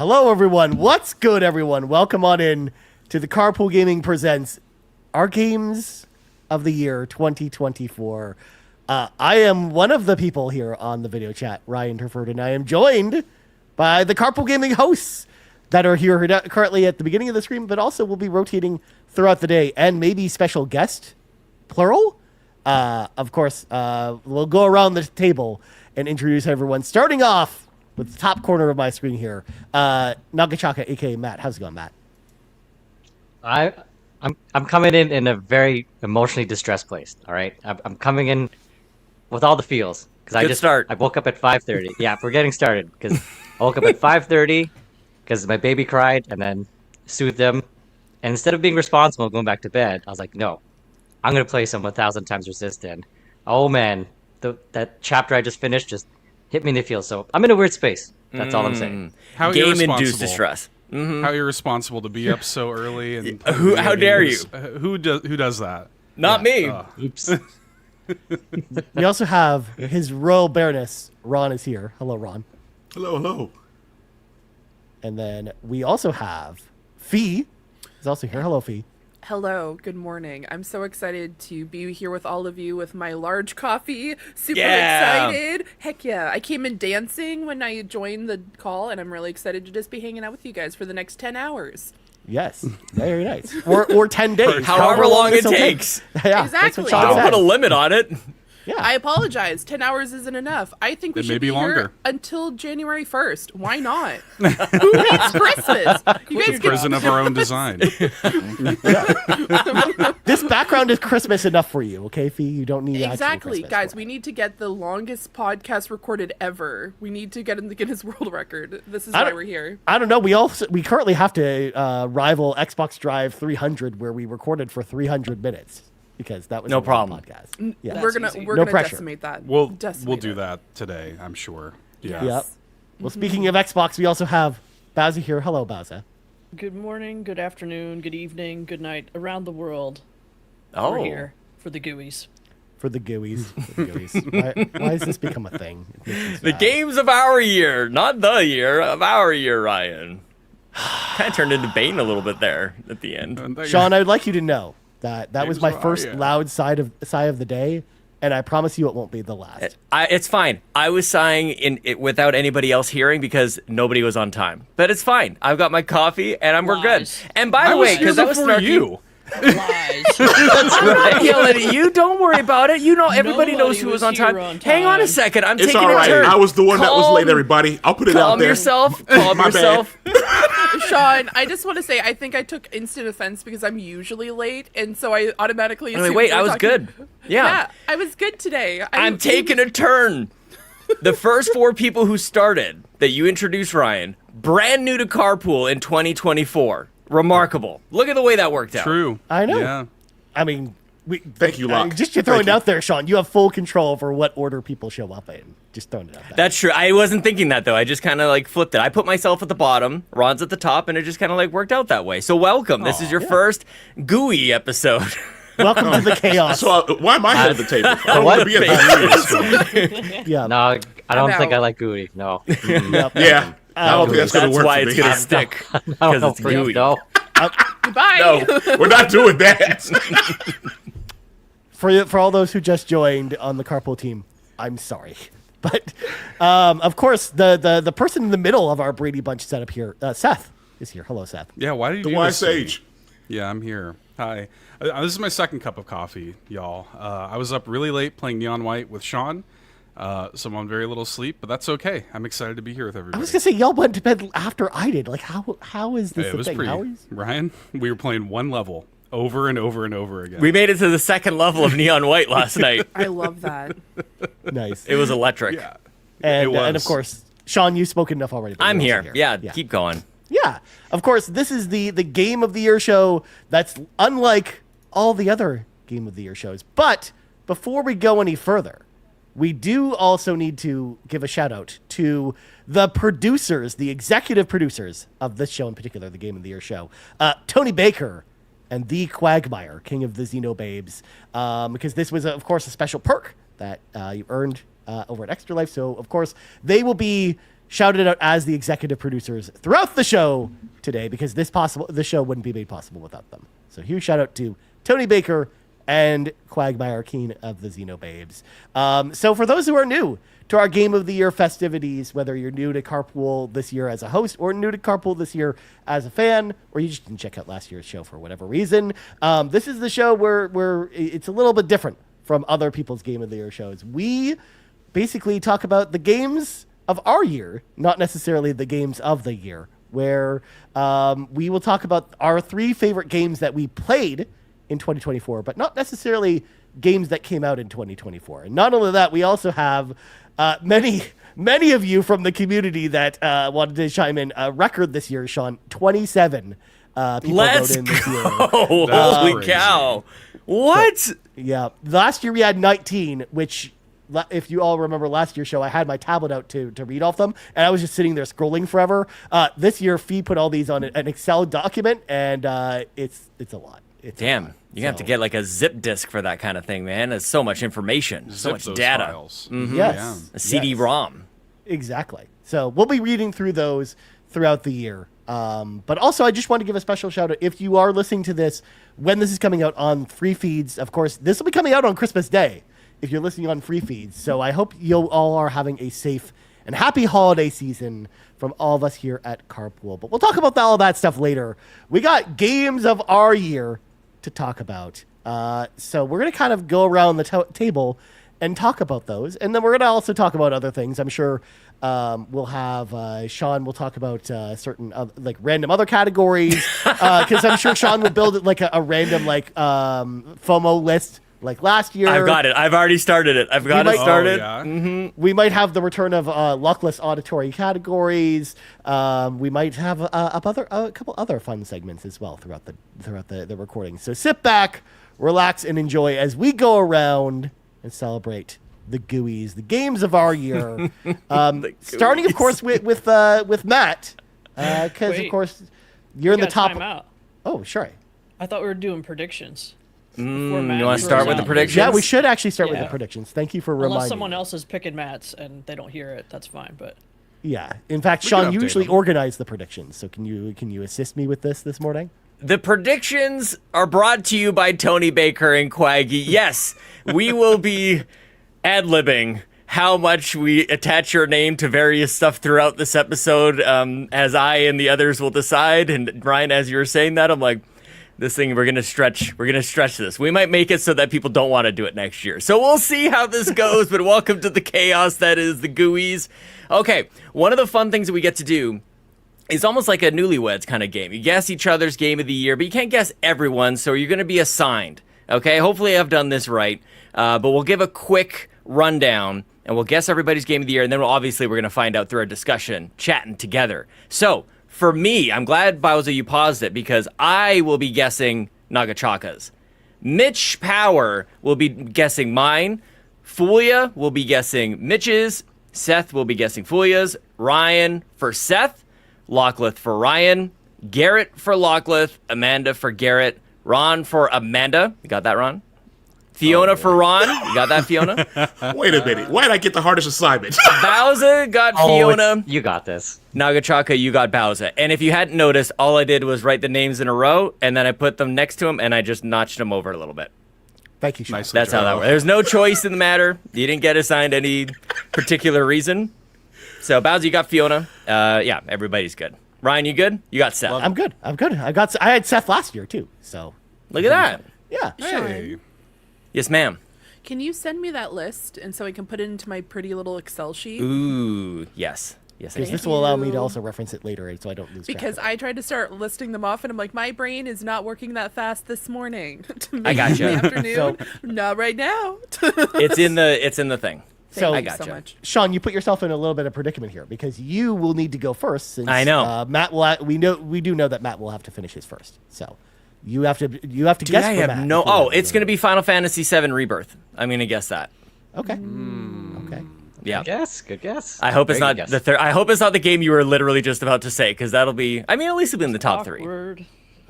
Hello, everyone. What's good, everyone? Welcome on in to the Carpool Gaming presents our games of the year 2024. I am one of the people here on the video chat, Ryan Turford, and I am joined by the Carpool Gaming hosts that are here currently at the beginning of the stream, but also will be rotating throughout the day, and maybe special guest, plural. Of course, we'll go around the table and introduce everyone, starting off with the top corner of my screen here. Nagachaka, aka Matt. How's it going, Matt? I'm coming in a very emotionally distressed place. All right, I'm coming in with all the feels because I woke up at 5:30. Yeah, we're getting started because I woke up at 5:30 because my baby cried and then soothed them. And instead of being responsible and going back to bed, I was like, no, I'm gonna play some 1,000 Times Resistant. Oh man, that chapter I just finished just hit me in the feels. So I'm in a weird space. That's all I'm saying. How Game-induced distress. Mm-hmm. How irresponsible to be up so early and how dare you? Who does that? Not me. Oops. We also have his Royal Baroness. Ron is here. Hello, Ron. Hello. And then we also have Fee is also here. Hello, Fee. Hello, good morning. I'm so excited to be here with all of you with my large coffee. Super Yeah. excited. Heck yeah. I came in dancing when I joined the call, and I'm really excited to just be hanging out with you guys for the next 10 hours. Yes, very nice. Or 10 days. However long it this'll take. takes. Yeah, Exactly. That's what Sean Don't said. put a limit on it. Yeah. I apologize. 10 hours isn't enough. I think we It may should be be longer. here until January 1st. Why not? Who needs Christmas? You guys Prison of our own design. This background is Christmas enough for you, okay, Fee? You don't need actual Exactly, Christmas guys. for We it. need to get the longest podcast recorded ever. We need to get in the Guinness World Record. This is I why don't- we're here. I don't know. We currently have to rival Xbox Drive 300, where we recorded for 300 minutes because that was No a long problem. podcast. Yeah. We're gonna No pressure. decimate that. We'll Decimate do it. that today, I'm sure. Yeah. Yep. Well, speaking of Xbox, we also have Bowser here. Hello, Bowser. Good morning, good afternoon, good evening, good night around the world. We're Oh. here for the GUIs. For the GUIs. Why has this become a thing? It makes me The sad. games of our year, not the year of our year, Ryan. Kind of turned into Bane a little bit there at the end. And there you Sean, I would like you to know that was Games my of our first year. loud sigh of the day, and I promise you it won't be the last. It's fine. I was sighing without anybody else hearing because nobody was on time. But it's fine. I've got my coffee and we're good. Lies. And by I the was way, here because that was before snarky. you. Lies. I'm not yelling at you. Don't worry about it. You know, everybody knows Nobody who was was on time. here on Hang on a time. second. I'm It's taking all a right. turn. I was the one that was late, Calm- everybody. I'll put it out Calm there. yourself. Calm My bad. yourself. Sean, I just want to say I think I took instant offense because I'm usually late, and so I automatically assumed Wait, you were I was talking- good. Yeah. I was good today. I'm taking a turn. The first 4 people who started that you introduced, Ryan, brand new to Carpool in 2024. Remarkable. Look at the way that worked out. True. I know. Yeah. I mean, Thank you, Locke. just you're throwing Thank it you. out there, Sean. You have full control over what order people show up in. Just throwing it out there. That's true. I wasn't thinking that, though. I just kind of like flipped it. I put myself at the bottom, Ron's at the top, and it just kind of like worked out that way. So welcome. This is your first GUI episode. Welcome to the chaos. So why am I head of the table? I don't want to be at the yeah. No, I don't I'm think I out. like GUI. No. Yep. Yeah. I don't think that's going to work why for it's me. going to stick. I don't Because know it's for you. GUI. No. Goodbye. No, we're not doing that. For all those who just joined on the Carpool team, I'm sorry. But, of course, the person in the middle of our Brady Bunch setup here, Seth, is here. Hello, Seth. Yeah, why did you The do wise this to me? sage. Yeah, I'm here. Hi. This is my second cup of coffee, y'all. I was up really late playing Neon White with Sean, so I'm on very little sleep, but that's okay. I'm excited to be here with I everybody. was going to say, y'all went to bed after I did. Like, how is this Hey, a it was thing? pretty. How is... Ryan, we were playing one level over and over and over again. We made it to the second level of Neon White last night. I love that. Nice. It was electric. Yeah. And, It was. and of course, Sean, you've spoken enough already. but I'm you're also here. Yeah, keep going. Yeah, of course, this is the Game of the Year show that's unlike all the other Game of the Year shows. But before we go any further, we do also need to give a shout out to the producers, the executive producers of this show in particular, the Game of the Year show, Tony Baker and the Cwagmire, king of the Xenobabes, because this was, of course, a special perk that you earned over at Extra Life. So, of course, they will be shouted out as the executive producers throughout the show today because the show wouldn't be made possible without them. So huge shout out to Tony Baker and Cwagmire, king of the Xenobabes. So for those who are new to our Game of the Year festivities, whether you're new to Carpool this year as a host or new to Carpool this year as a fan, or you just didn't check out last year's show for whatever reason, this is the show where it's a little bit different from other people's Game of the Year shows. We basically talk about the games of our year, not necessarily the games of the year, where we will talk about our 3 favorite games that we played in 2024, but not necessarily games that came out in 2024. And not only that, we also have many of you from the community that wanted to chime in. A record this year, Sean, 27 people wrote in this year. Holy cow. What? Yeah. Last year we had 19, which, if you all remember last year's show, I had my tablet out to read off them, and I was just sitting there scrolling forever. This year, Fee put all these on an Excel document, and it's a lot. Damn. You have to get like a zip disk for that kind of thing, man. There's so much information, so much data. Files. Mm-hmm. Yes. A CD-ROM. Exactly. So we'll be reading through those throughout the year. But also, I just want to give a special shout out. If you are listening to this when this is coming out on free feeds, of course, this will be coming out on Christmas Day if you're listening on free feeds. So I hope you all are having a safe and happy holiday season from all of us here at Carpool. But we'll talk about all that stuff later. We got games of our year to talk about. So we're going to kind of go around the table and talk about those. And then we're going to also talk about other things. I'm sure we'll have Sean will talk about certain like random other categories because I'm sure Sean will build like a random like FOMO list like last year. I've got it. I've already started it. I've got it started. Oh, yeah. Mm-hmm. We might have the return of luckless auditory categories. We might have a couple other fun segments as well throughout the recording. So sit back, relax, and enjoy as we go around and celebrate the GUIs, the games of our year. Starting, of course, with Matt, because of course you're in the top. Out. Oh, sure. I thought we were doing predictions. You want to start with the predictions? Yeah, we should actually start with the predictions. Thank you for reminding me. Unless someone else is picking Matt's and they don't hear it, that's fine. But yeah, in fact, Sean, you usually organize the predictions. So can you assist me with this morning? The predictions are brought to you by Tony Baker and Quaggy. Yes, we will be ad-libbing how much we attach your name to various stuff throughout this episode, as I and the others will decide. And Ryan, as you were saying that, I'm like, this thing, we're gonna stretch this. We might make it so that people don't want to do it next year. So we'll see how this goes, but welcome to the chaos that is the GUIs. Okay, one of the fun things that we get to do is almost like a newlyweds kind of game. You guess each other's game of the year, but you can't guess everyone, so you're gonna be assigned. Okay, hopefully I've done this right, but we'll give a quick rundown and we'll guess everybody's game of the year, and then we're gonna find out through our discussion, chatting together. So, for me, I'm glad, Bowser, you paused it, because I will be guessing Nagachaka's. Mitch Power will be guessing mine. Fulia will be guessing Mitch's. Seth will be guessing Fulia's. Ryan for Seth. Lockleth for Ryan. Garrett for Lockleth. Amanda for Garrett. Ron for Amanda. You got that, Ron? Fiona for Ron. You got that, Fiona? Wait a minute. Why did I get the hardest assignment? Bowser got Fiona. You got this. Nagachaka, you got Bowser. And if you hadn't noticed, all I did was write the names in a row, and then I put them next to him, and I just notched them over a little bit. Thank you, Sean. Nice. That's how that works. There's no choice in the matter. You didn't get assigned any particular reason. So, Bowser, you got Fiona. Yeah, everybody's good. Ryan, you good? You got Seth. I'm good. I had Seth last year, too. So Look at that. yeah. Hey. Yes, ma'am. Can you send me that list and so I can put it into my pretty little Excel sheet? Ooh, yes. Yes, I Because can. this will allow me to also reference it later, so I don't lose track Because of it. I tried to start listing them off, and I'm like, my brain is not working that fast this morning. I gotcha. In the afternoon, not right now. It's in the thing. So, Thank I you gotcha. so much. Sean, you put yourself in a little bit of predicament here because you will need to go first. Since, I know. Matt will. We do know that Matt will have to finish his first. So you have to Dude, guess. I for have Matt no. before Oh, Matt. it's gonna be Final Fantasy VII Rebirth. I'm gonna guess that. Okay. Okay. Yeah. Good guess. I hope it's Very not good guess. the third. I hope it's not the game you were literally just about to say, because that'll be. I mean, at least it'll be in the top three. awkward.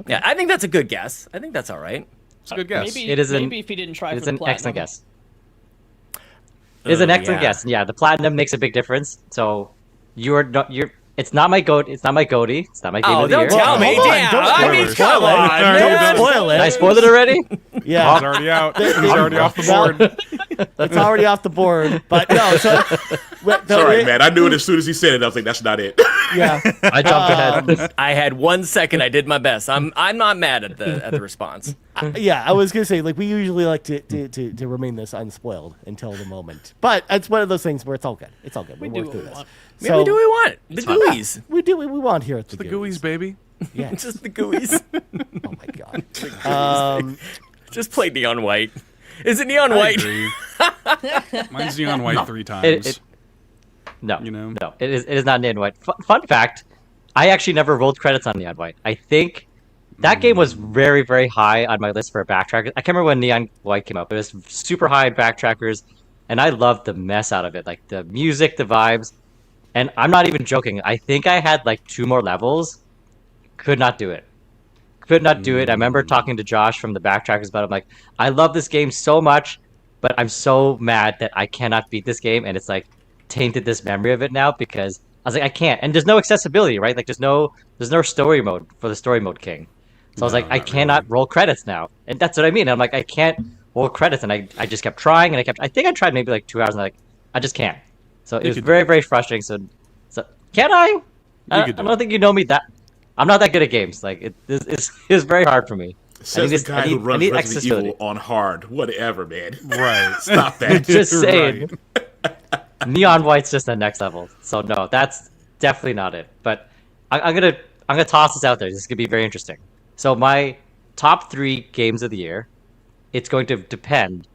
Yeah, I think that's a good guess. I think that's all right. It's a good guess. Maybe, It is maybe if he didn't try It's for the an platinum. excellent guess. It is an excellent yeah. guess. Yeah, the platinum makes a big difference. So you're not. It's not my goat. It's not my goatee. It's not my game of the year. Don't tell me. Hold on, Damn. don't I mean, spoil come it. on. Don't man. spoil it. Did I spoil it already? Yeah. It's already out. It's already off the board. It's already off the board. But no, so It's all right, man. I knew it as soon as he said it. I was like, that's not it. Yeah. I jumped ahead. I had 1 second. I did my best. I'm not mad at the response. Yeah, I was gonna say, like, we usually like to remain this unspoiled until the moment. But it's one of those things where it's all good. It's all good. We do work what through we this. want. Yeah, we do what we want. The gooeyes. We do what we want here at the The gooey's, baby. Yeah. Just the gooeyes. Oh my god. Just play neon white. Is it neon I white? agree. Mine's neon white 3 times. No, You know? no, it is not Neon White. Fun fact, I actually never rolled credits on Neon White. I think that game was very, very high on my list for backtrackers. I can't remember when Neon White came out, but it was super high in backtrackers, and I loved the mess out of it, like the music, the vibes. And I'm not even joking. I think I had like 2 more levels. Could not do it. Could not do it. I remember talking to Josh from the backtrackers about it. I'm like, I love this game so much, but I'm so mad that I cannot beat this game, and it's like tainted this memory of it now because I was like, I can't. And there's no accessibility, right? Like there's no story mode for the story mode king. So I was like, I cannot roll credits now. And that's what I mean. I'm like, I can't roll credits, and I just kept trying, and I think I tried maybe like 2 hours, and I just can't. So it was very, very frustrating. So can I? I don't think you know me that. I'm not that good at games. Like it's very hard for me. Says the guy who runs Resident Evil on hard. Whatever, man. Right. Stop that. Just saying. Right. Neon White's just the next level. So no, that's definitely not it. But I'm gonna toss this out there. This is gonna be very interesting. So my top 3 games of the year, it's going to depend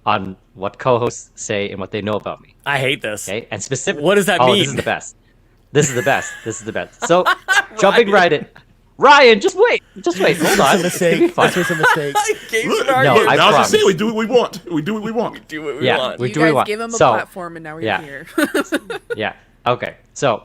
on what co-hosts say and what they know about me. I hate this. Okay, and specific. What does that oh, mean? This is the best. This is the best. This is the best. So jumping right in. Ryan, just wait. Hold on. It's a mistake. This was a mistake. Games Look, are No, look, I I was just saying, promise. we do what we want. We do what we want. do what we Yeah, want. we You do what we guys want. gave him a So, platform, and now we're yeah. here. Yeah. Okay. So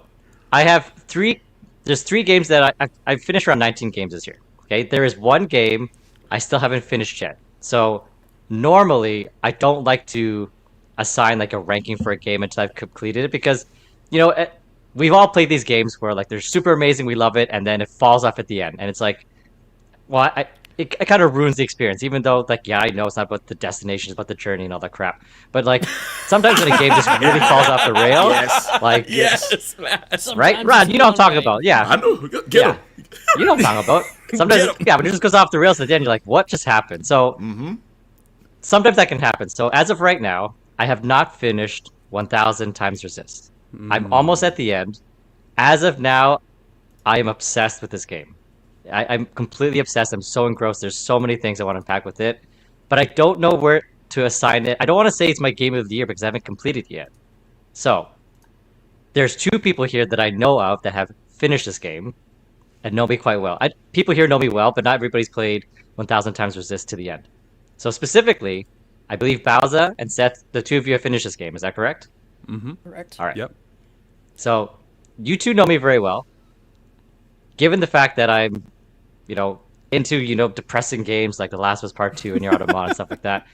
I have 3. There's 3 games that I finished around 19 games this year. Okay. There is 1 game I still haven't finished yet. So normally I don't like to assign like a ranking for a game until I've completed it because, we've all played these games where like they're super amazing, we love it, and then it falls off at the end, and it's like, well, it kind of ruins the experience. Even though like I know it's not about the destination, it's about the journey and all that crap. But like sometimes when a game just really falls off the rails, like Yes, man. right, Ron, you know what I'm talking about, yeah. I know. Get him. You know what I'm talking about. Sometimes, yeah, but it just goes off the rails at the end. You're like, what just happened? So sometimes that can happen. So as of right now, I have not finished 1,000 times resist. I'm almost at the end. As of now, I am obsessed with this game. I'm completely obsessed. I'm so engrossed. There's so many things I want to unpack with it, but I don't know where to assign it. I don't want to say it's my game of the year because I haven't completed it yet. So there's 2 people here that I know of that have finished this game and know me quite well. People here know me well, but not everybody's played 1,000 times resist to the end. So specifically, I believe Bowser and Seth, the 2 of you have finished this game. Is that correct? Correct. All right. Yep. So you 2 know me very well. Given the fact that I'm, into, depressing games like The Last of Us Part 2 and You're Out of Mod and stuff like that,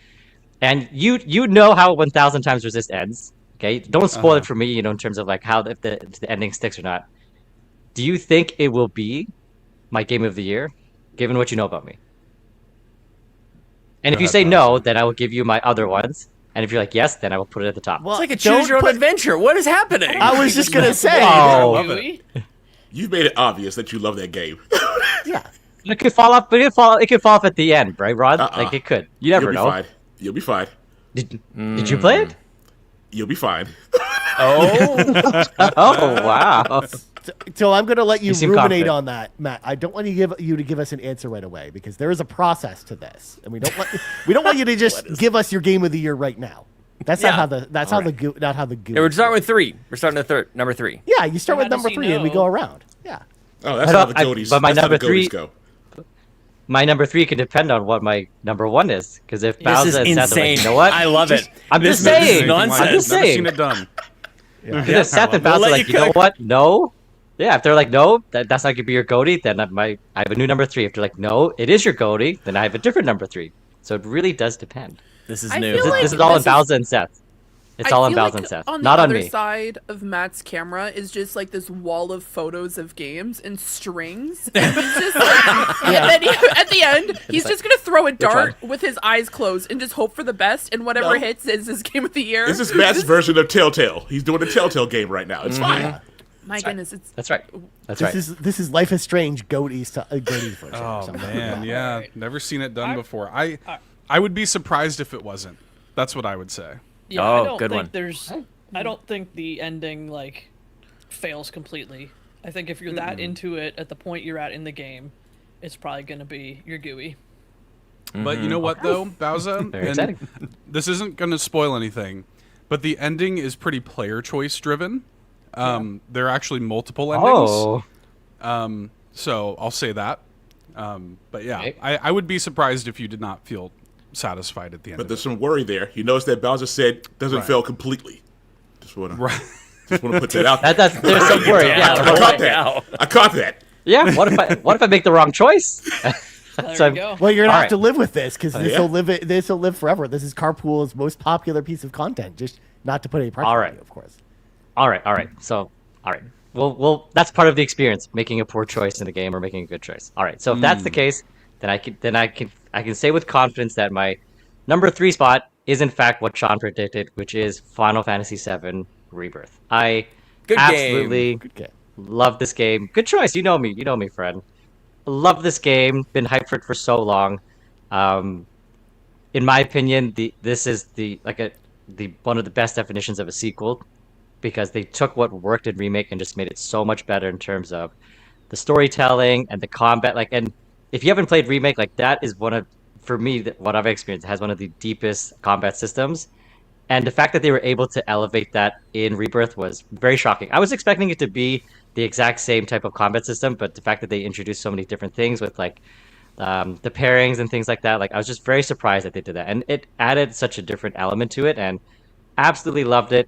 and you know how 1,000 times resist ends. Okay, don't spoil it for me. In terms of like how if the ending sticks or not. Do you think it will be my game of the year, given what you know about me? And if you say no, then I will give you my other ones. And if you're like yes, then I will put it at the top. Well, It's like a choose your own adventure. What is happening? I was just gonna say. Wow. love it. You've made it obvious that you love that game. Yeah. It could fall off, but it could fall off at the end, right, Rod? Like it could. You never You'll be know. fine. You'll be fine. Did you play it? You'll be fine. Oh, Oh wow. So I'm going to let you seem ruminate confident. on that, Matt. I don't want you to give us an answer right away because there is a process to this, and we don't want you to just give us your game of the year right now. That's not Yeah. how the goo. yeah, we're starting with 3. We're starting at number 3. Yeah, you start How with does number he 3 and we know? go around. Yeah. Oh, that's But how the I- goatees. but my that's how number the goatees 3 go. My number 3 can depend on what my number 1 is. Because if This Bowser is and Seth are insane. like, you know what? I love it. I'm This just is saying. nonsense. I'm just Never saying. seen it done. Because if Seth and Bowser We'll are let like, you you know cook. what? No. Yeah, if they're like, no, that's not gonna be your goatee, then I have a new number 3. If they're like, no, it is your goatee, then I have a different number 3. So it really does depend. This is I new. feel like This is all in this is- Bowser and Seth. It's all on feel Bowser like and Seth, on the not on other me. side of Matt's camera is just like this wall of photos of games and strings. And he's just like, and then at the end, he's just gonna throw a dart with his eyes closed and just hope for the best. And whatever hits is his game of the year. This is Matt's version of Telltale. He's doing a Telltale game right now. It's fine. My goodness, it's That's right. That's right. This is Life is Strange Goaties version. or Oh something. man, yeah, never seen it done before. I would be surprised if it wasn't. That's what I would say. Yeah, Oh, I don't good think one. there's. I don't think the ending like fails completely. I think if you're that into it at the point you're at in the game, it's probably gonna be your GUI. But you know what though, Bowser? Very exciting. This isn't going to spoil anything, but the ending is pretty player choice driven. There are actually multiple endings. Oh, So I'll say that. But yeah, Okay. I would be surprised if you did not feel satisfied at the end. But of there's it. some worry there. You notice that Bowser said doesn't Right. fail completely. Just want to Right. put that out there. there's some worry. Yeah, I right. caught that. I caught that. Yeah. What if I make the wrong choice? There So we go. Well, you're gonna All have to right. live with this because yeah. this will live forever. This is Carpool's most popular piece of content. Just not to put any pressure All on right. you, of course. All right. So, all right. Well, that's part of the experience, making a poor choice in a game or making a good choice. All right. So if that's the case, then I can say with confidence that my number 3 spot is in fact what Sean predicted, which is Final Fantasy VII Rebirth. I Good absolutely Good game. love this game. Good choice. You know me, friend. Love this game. Been hyped for it for so long. In my opinion, this is the one of the best definitions of a sequel, because they took what worked in remake and just made it so much better in terms of the storytelling and the combat. And if you haven't played remake, that is for me, what I've experienced, it has one of the deepest combat systems. And the fact that they were able to elevate that in Rebirth was very shocking. I was expecting it to be the exact same type of combat system, but the fact that they introduced so many different things with the pairings and things like that, I was just very surprised that they did that. And it added such a different element to it, and absolutely loved it.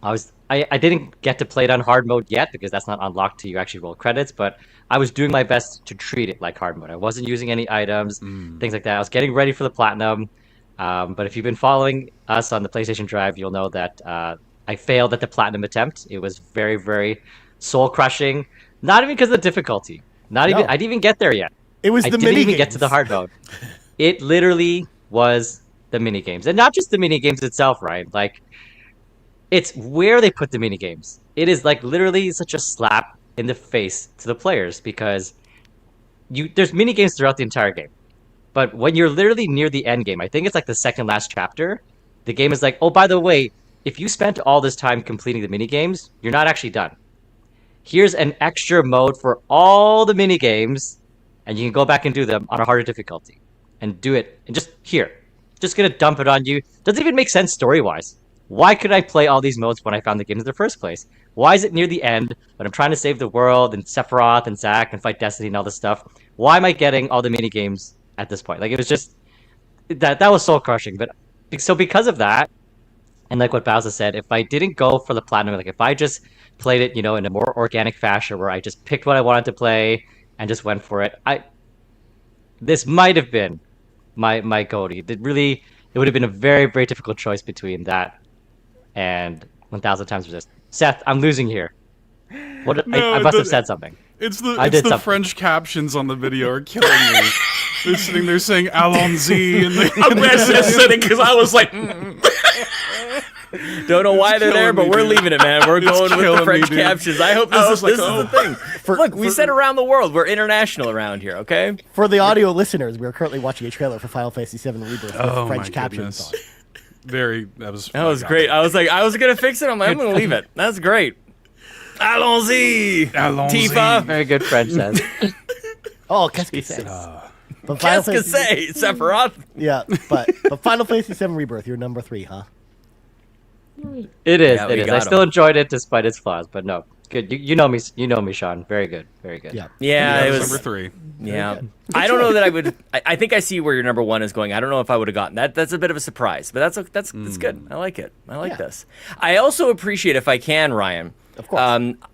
I didn't get to play it on hard mode yet because that's not unlocked till you actually roll credits, but I was doing my best to treat it like hard mode. I wasn't using any items, things like that. I was getting ready for the platinum. But if you've been following us on the PlayStation Drive, you'll know that I failed at the platinum attempt. It was very, very soul crushing. Not even because of the difficulty. I didn't even get there yet. It was I the didn't mini even get to the hard mode. It literally was the mini games, and not just the mini games itself, right? It's where they put the mini games. It is literally such a slap in the face to the players, because there's mini games throughout the entire game. But when you're literally near the end game, I think it's the second last chapter, the game is oh, by the way, if you spent all this time completing the mini games, you're not actually done. Here's an extra mode for all the mini games, and you can go back and do them on a harder difficulty, and do it. And just gonna dump it on you. Doesn't even make sense story-wise. Why could I play all these modes when I found the games in the first place? Why is it near the end when I'm trying to save the world and Sephiroth and Zack and fight Destiny and all this stuff? Why am I getting all the mini games at this point? It was just that was soul crushing. But so because of that, and what Bowser said, if I didn't go for the platinum, if I just played it, in a more organic fashion where I just picked what I wanted to play and just went for it, this might have been my goatee. It would have been a very, very difficult choice between that and 1,000 Times Resist. Seth, I'm losing here. I must have said something. It's I did the something. French captions on the video are killing me. They're sitting there saying "Allons-y," and I'm glad Seth said it because I was like, Don't know why they're there, killing but me, we're dude. leaving it, man. We're going with the killing me, French dude. captions. I hope this I is was like, this oh. is the thing. Look, we said around the world. We're international around here, okay? For the audio listeners, we are currently watching a trailer for Final Fantasy VII Rebirth with Oh, French my captions goodness. on. That was Great. I was gonna fix it. I'm gonna leave it. That's great. Allons-y, Allons-y. Tifa. Very good French, Seth. Oh, qu'est-ce que c'est? But Final Qu'est-ce que Fantasy, c'est, Sephiroth? yeah, but Final Fantasy VII Rebirth, you're number 3, huh? It is. Yeah, we It is. got I still 'em. enjoyed it despite its flaws, but no. Good. You know me. You know me, Sean. Very good. Very good. Yeah. Yeah, it That was was number 3. Yeah, I don't know that I would. I think I see where your number 1 is going. I don't know if I would have gotten that. That's a bit of a surprise, but that's good. I like it. I like Yeah. this. I also appreciate, if I can, Ryan. Of course.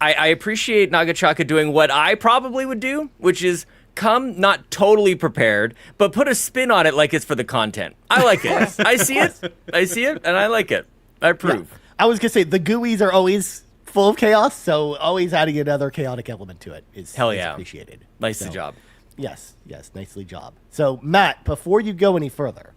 I appreciate Nagachaka doing what I probably would do, which is come not totally prepared, but put a spin on it like it's for the content. I like it. I see it, and I like it. I approve. Yeah. I was gonna say the GUIs are always full of chaos, so always adding another chaotic element to it is appreciated. Nicely job. Yes, nicely job. So Matt, before you go any further,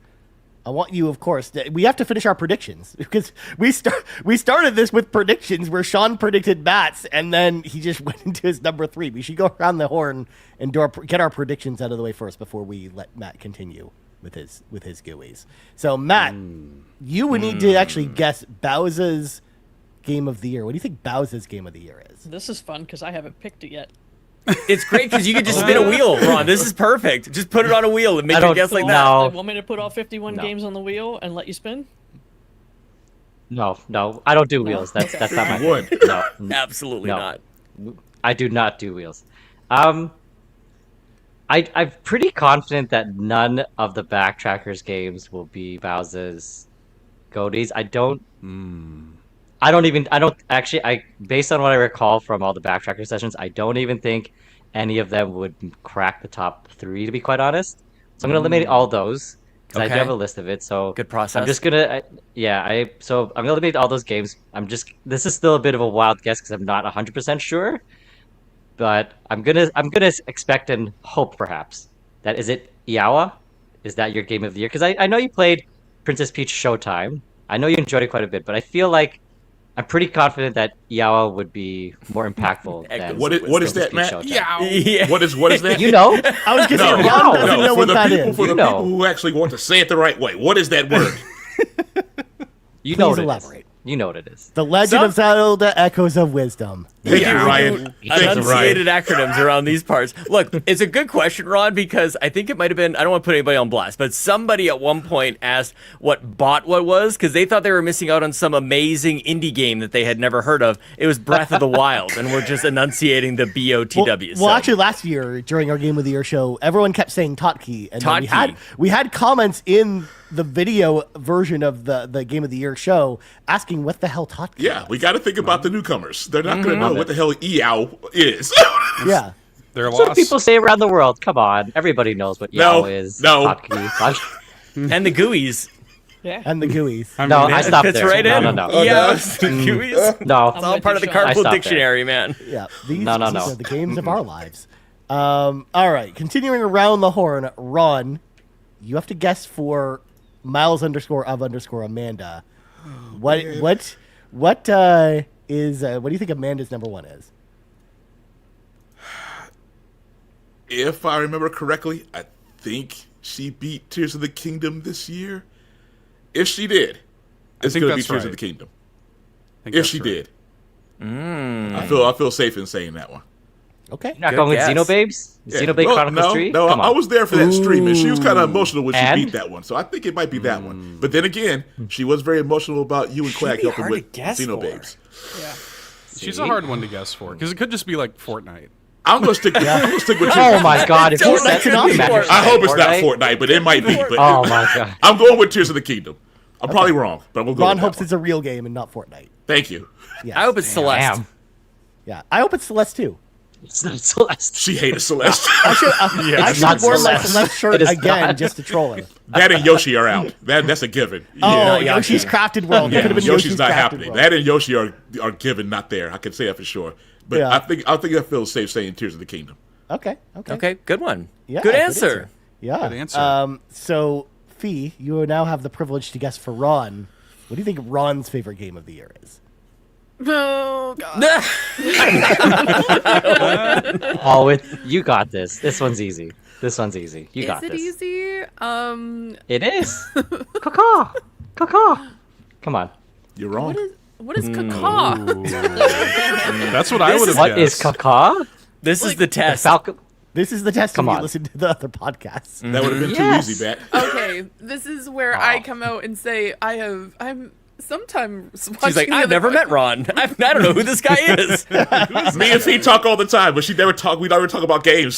I want you, of course, we have to finish our predictions because we started this with predictions where Sean predicted Matt's and then he just went into his number 3. We should go around the horn and get our predictions out of the way first before we let Matt continue with his GUIs. So Matt, you would need to actually guess Bowser's Game of the Year. What do you think Bowser's Game of the Year is? This is fun because I haven't picked it yet. It's great because you can just spin a wheel, Ron. This is perfect. Just put it on a wheel and make a guess like that. No. Want me to put all 51 games on the wheel and let you spin? No, I don't do wheels. That's not my would. thing. No, Absolutely not. I do not do wheels. I'm pretty confident that none of the Backtrackers games will be Bowser's goatees. Based on what I recall from all the Backtracker sessions, I don't even think any of them would crack the top 3, to be quite honest. So I'm gonna eliminate all those because I do have a list of it. So good process. I'm just gonna, so I'm gonna eliminate all those games. This is still a bit of a wild guess because I'm not 100% sure, but I'm gonna expect and hope perhaps that is it. Iawa, is that your game of the year? Because I know you played Princess Peach Showtime. I know you enjoyed it quite a bit, but I feel like I'm pretty confident that Iawa would be more impactful than what is that, Matt? Yeah. What is that? You know? I was going to say, Ron doesn't know what that is. For the people who actually want to say it the right way, what is that word? You know what elaborate. it is. You know what it is. The Legend of Zelda Echoes of Wisdom. Thank you, Ryan. Enunciated acronyms around these parts. Look, it's a good question, Ron, because I think it might have been, I don't want to put anybody on blast, but somebody at one point asked what Botwa was because they thought they were missing out on some amazing indie game that they had never heard of. It was Breath of the Wild, and we're just enunciating the BOTW. Well, actually, last year during our Game of the Year show, everyone kept saying Totkey, and then we had comments in the video version of the Game of the Year show asking what the hell Totkey was. We got to think about the newcomers. They're not going to know what the hell EOW is. Yeah. They're That's what lost. people say around the world. Come on. Everybody knows what EOW is. No. And the GUIs. Yeah. And the GUIs. I stopped Fits there. right in. No. Yes, the GUIs. No. It's all part of the Carpool Dictionary, man. Yeah. These No. are the games of our lives. All right. Continuing around the horn, Ron, you have to guess for Miles _of_ Amanda. What do you think Amanda's number 1 is? If I remember correctly, I think she beat Tears of the Kingdom this year. If she did, it's going to be Tears of the Kingdom. If she did. I feel safe in saying that one. Okay. You're not going with Xenobabes? Xenobabe Chronicles 3? No, I was there for that stream, and she was kind of emotional when she beat that one. So I think it might be that Mm. one. But then again, she was very emotional about you and Quag helping hard with to guess Xenobabes. Yeah. She's a hard one to guess for because it could just be like Fortnite. I'm gonna stick with Oh my god. If Don't you let said it be Fortnite. I hope it's not Fortnite, but it might be. But Oh my god. I'm going with Tears of the Kingdom. I'm probably wrong, but we'll go Ron with hopes that it's a real game and not Fortnite. Thank you. Yes. I hope it's Celeste. Damn. Yeah. I hope it's Celeste too. It's not Celeste. She hated Celeste. I should It's have not worn my Celeste. Celeste shirt It is again not. just to troll her. That and Yoshi are out. That's a given. Oh, Yeah. Yoshi's Crafted World. It Yeah, could have been Yoshi's not Crafted happening. World. That and Yoshi are given, not there. I can say that for sure. But Yeah. I think I feel safe saying Tears of the Kingdom. Okay. Okay, good one. Yeah, good answer. Yeah. Good answer. So, Fee, you now have the privilege to guess for Ron. What do you think Ron's favorite game of the year is? Oh god. You got this. This one's easy. You got Is it this. easy? It is. Caw. Come on. You're wrong. What is caca? That's what I would have What guessed. is caw? This is the test. Falcon. This is the test Come when you on. listen to the other podcasts. That would have been Yes. too easy, Matt. Okay, this is where I come out and say I'm sometimes watching. She's like, I've never met Ron. I don't know who this guy is. Me and Fee talk all the time, but we never talk about games.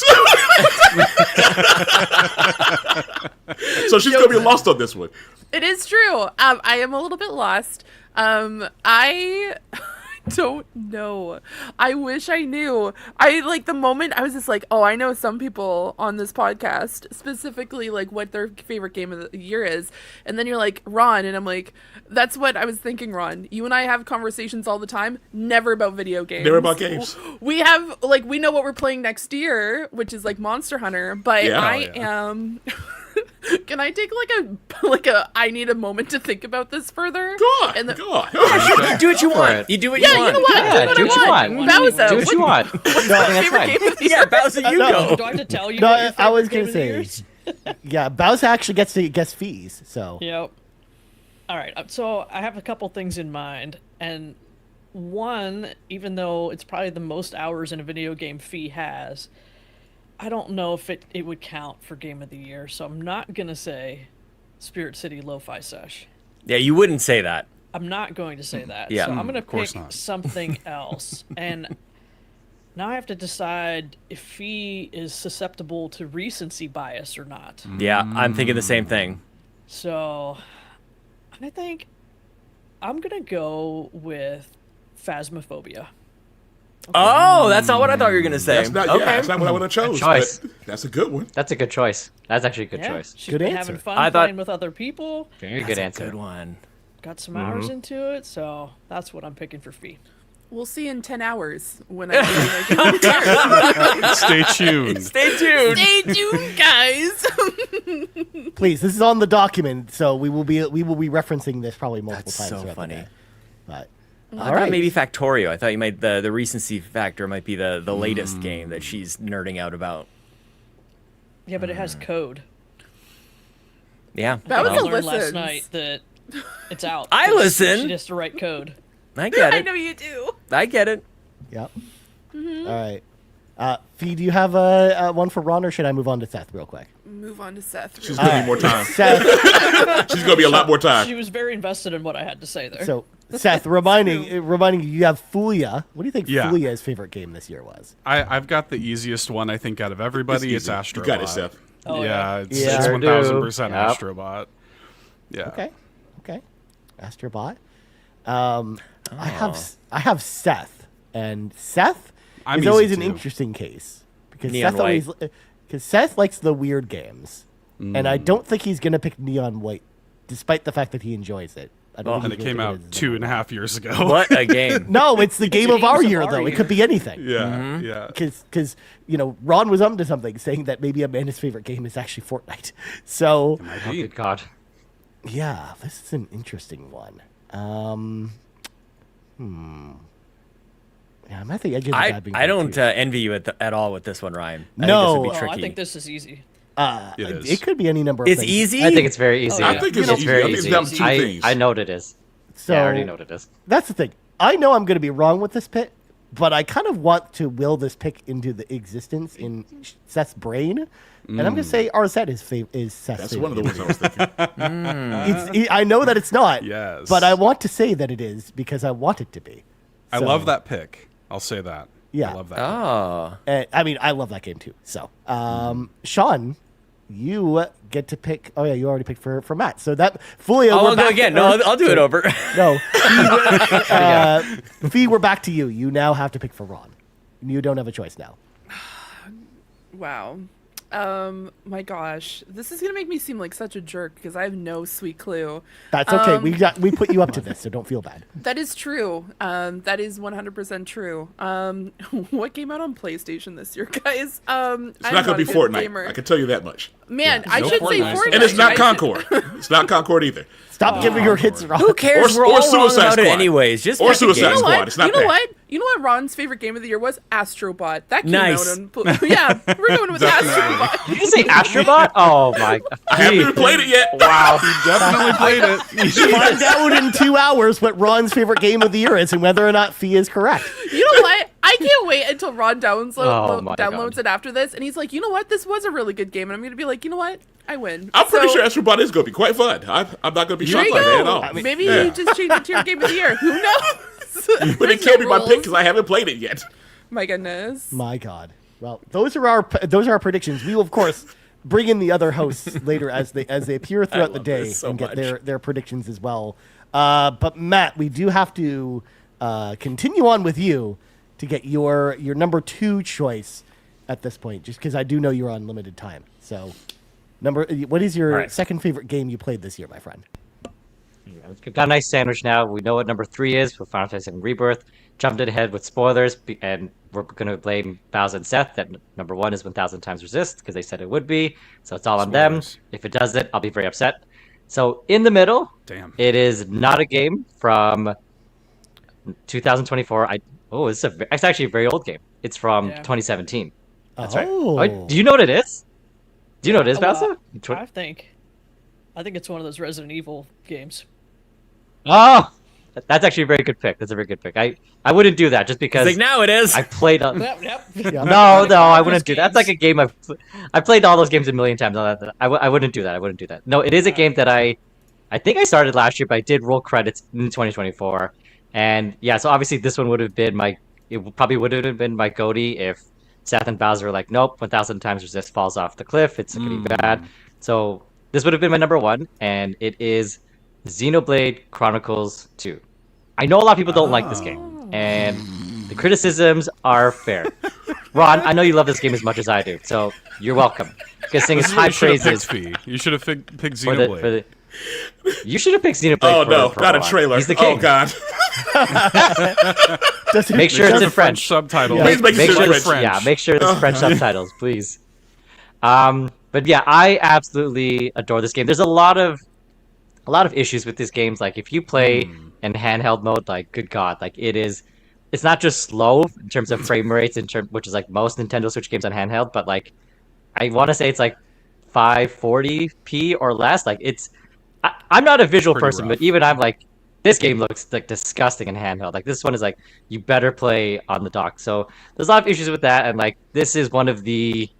So she's gonna be lost on this one. It is true. I am a little bit lost. I don't know. I wish I knew. The moment I was just like, oh, I know some people on this podcast specifically like what their favorite game of the year is. And then you're like, Ron, and I'm like, that's what I was thinking, Ron. You and I have conversations all the time, never about video games. Never about games. We have we know what we're playing next year, which is like Monster Hunter, but I am Can I take I need a moment to think about this further? Go on. Do what you want. You do what you want. You know what? Yeah, do what you want. Bowser, Do what you want. What's my favorite game of the year? Yeah, Bowser, you go. Do I have to tell you? No, what your I was favorite gonna game of the say. year is? Yeah, Bowser actually gets to guess fees. So Yep. All right. So I have a couple things in mind, and one, even though it's probably the most hours in a video game Fee has, I don't know if it would count for game of the year. So I'm not gonna say Spirit City Lo-Fi Sesh. Yeah, you wouldn't say that. I'm not going to say that. Yeah. So I'm gonna course pick not. something else, and now I have to decide if Fee is susceptible to recency bias or not. Yeah, I'm thinking the same thing. So, I think I'm gonna go with Phasmophobia. Oh, that's not what I thought you were gonna say. That's not, okay. that's not what I would have chose. choice. But that's a good one. That's a good choice. That's actually a good Yeah, choice. she's Good been answer. having fun I thought- playing with other people. Very That's good a answer. good one. Got some hours into it, so that's what I'm picking for Fee. We'll see in 10 hours when I Stay tuned. Stay tuned. Stay tuned, guys. please, this is on the document, so we will be referencing this probably multiple That's times so throughout funny. the day. But I all thought right, maybe Factorio. I thought you might the recency factor might be the latest game that she's nerding out about. Yeah, but it has code. Yeah. That was I a learned last listens. night that it's out. I 'cause listen. She has to write code. I get I it. know you do. I get it. Yep. All right. Fee, do you have a one for Ron, or should I move on to Seth real quick? Move on to Seth. She's gonna need more time. Seth, She's gonna be a lot more time. She was very invested in what I had to say there. so Seth, reminding you have Fulia. What do you think Yeah. Fulia's favorite game this year was? I've got the easiest one, I think, out of everybody. It's easy. Astrobot. You got it, Seth. Oh, yeah, yeah. it's Yeah. Sure 1000% do. Yep. Astrobot. Yeah. Okay. Astrobot. I have Seth, and Seth I'm is always easy an too. interesting case because Neon Seth likes the weird games, and I don't think he's gonna pick Neon White, despite the fact that he enjoys it. I don't And think it he's came gonna out pick it as 2.5 years ago. What a game. No, it's the game of our games of year, our though. It year. could be anything. Yeah, yeah. Because Ron was up to something, saying that maybe Amanda's favorite game is actually Fortnite. So Oh, good God. yeah, this is an interesting one. Yeah, I'm at the edge of the I dabbing don't too. envy you at all with this one, Ryan. I No. think this would be Oh, tricky. I think this is easy. It is. It could be any number of It's things. easy. I think it's very easy. Oh, I think it's It's easy. very I think it's easy. down to two things. I know what it is. So Yeah, I already know what it is. that's the thing. I know I'm going to be wrong with this pick, but I kind of want to will this pick into the existence in Seth's brain. And I'm going to say RZ is Seth's That's favorite. one of the ones I was thinking. I know that it's not. Yes. But I want to say that it is because I want it to be. I So, love that pick. I'll say that. Yeah. I love that. Oh. I mean, I love that game too. So, Sean, you get to pick. Oh yeah, you already picked for Matt. So that fully. I'll go again. No, I'll do it over. No, Fee, we're back to you. You now have to pick for Ron. You don't have a choice now. Wow. My gosh. This is going to make me seem like such a jerk because I have no sweet clue. That's okay. We put you up to this, so don't feel bad. That is true. That is 100% true. What came out on PlayStation this year, guys? It's not gonna be Fortnite. I can tell you that much. Man, I No should say Fortnite. Fortnite. And it's not I should- Concord. It's not Concord either. Stop giving your hits wrong. Who cares? Or We're all wrong Suicide about it Squad. anyways. Just Or pick a Suicide game. You know Squad. what? It's not You know that. what? You know what? Ron's favorite game of the year was Astrobot. That came Nice. out on. Yeah, we're going with Astrobot. Did you say Astrobot? Oh my. I haven't even played it yet. Wow. Definitely played it. Find out in 2 hours what Ron's favorite game of the year is and whether or not Fee is correct. You know what? I can't wait until Ron Oh my downloads God. it after this, and he's like, you know what? This was a really good game, and I'm gonna be like, you know what? I win. I'm pretty So, sure Astrobot is gonna be quite fun. I'm not gonna be There shocked you by that at go. all. Maybe Yeah. you just change it to your game of the year. Who knows? But it can't be my pick because I haven't played it yet. My goodness. My God. Well, those are our predictions. We will, of course, bring in the other hosts later as they appear throughout the love day this so and get much. their predictions as well. But Matt, we do have to continue on with you to get your number 2 choice at this point, just because I do know you're on limited time. So, what is your second favorite game you played this year, my friend? We've got a nice sandwich now. We know what number 3 is with Final Fantasy VII Rebirth. Jumped ahead with spoilers, and we're going to blame Bowser and Seth that number 1 is 1,000 times resist because they said it would be. So it's all on them. If it does it, I'll be very upset. So in the middle, it is not a game from 2024. It's actually a very old game. It's from 2017. That's right. Oh, do you know what it is? Do you know what it is, Bowser? I think it's one of those Resident Evil games. Oh, that's actually a very good pick. That's a very good pick. I wouldn't do that just because. Now it is. I played. Yep. No, I wouldn't do that. That's like a game I played all those games a million times. I wouldn't do that. I wouldn't do that. No, it is a game that I think I started last year, but I did roll credits in 2024. And yeah, so obviously this one would have been it probably would have been my goatee if Seth and Bowser were like, nope, 1,000 times resist falls off the cliff. It's pretty bad. So this would have been my number 1, and it is Xenoblade Chronicles 2. I know a lot of people don't like this game, and the criticisms are fair. Ron, I know you love this game as much as I do, so you're welcome. Because singing high praises. You should have picked Xenoblade. You should have picked Xenoblade. Oh no, not a trailer. He's the king. Oh god. Make sure it's in French subtitles. Please make sure it's French. Yeah, make sure there's French subtitles, please. But yeah, I absolutely adore this game. There's a lot of issues with this game. Like if you play in handheld mode, like good god, like it's not just slow in terms of frame rates, which is like most Nintendo Switch games on handheld, but like I want to say it's like 540p or less. Like I'm not a visual person, but even I'm like, this game looks like disgusting in handheld. Like this one is like, you better play on the dock. So there's a lot of issues with that, and like this is one of the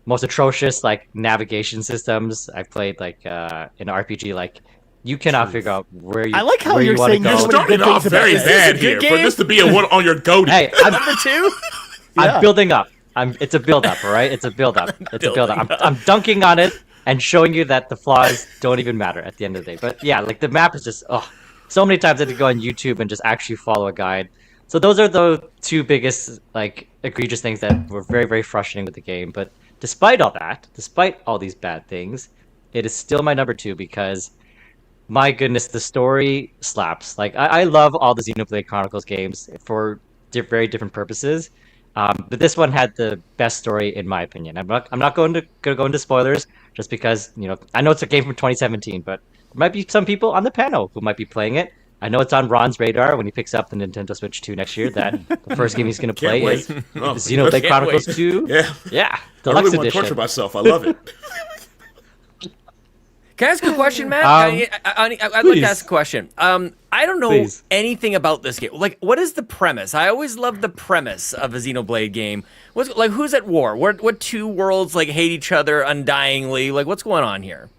most atrocious like navigation systems I've played. Like in an RPG, like you cannot figure out where you. I like how you're saying you're starting off very bad here for this to be a one on your goatee. Hey, number 2. I'm building up. It's a build up, all right? It's a build up. I'm dunking on it and showing you that the flaws don't even matter at the end of the day. But yeah, like the map is just so many times I had to go on YouTube and just actually follow a guide. So those are the 2 biggest like egregious things that were very, very frustrating with the game. But despite all that, despite all these bad things, it is still my number 2 because my goodness, the story slaps. Like I love all the Xenoblade Chronicles games for very different purposes. But this one had the best story in my opinion. I'm not going to go into spoilers just because I know it's a game from 2017, but there might be some people on the panel who might be playing it. I know it's on Ron's radar when he picks up the Nintendo Switch 2 next year that the first game he's going to play is Xenoblade Chronicles 2. Yeah, Deluxe I really want to torture myself. I love it. Can I ask a question, Matt? I'd like to ask a question. I don't know anything about this game. Like, what is the premise? I always love the premise of a Xenoblade game. Who's at war? What 2 worlds like hate each other undyingly? Like, what's going on here?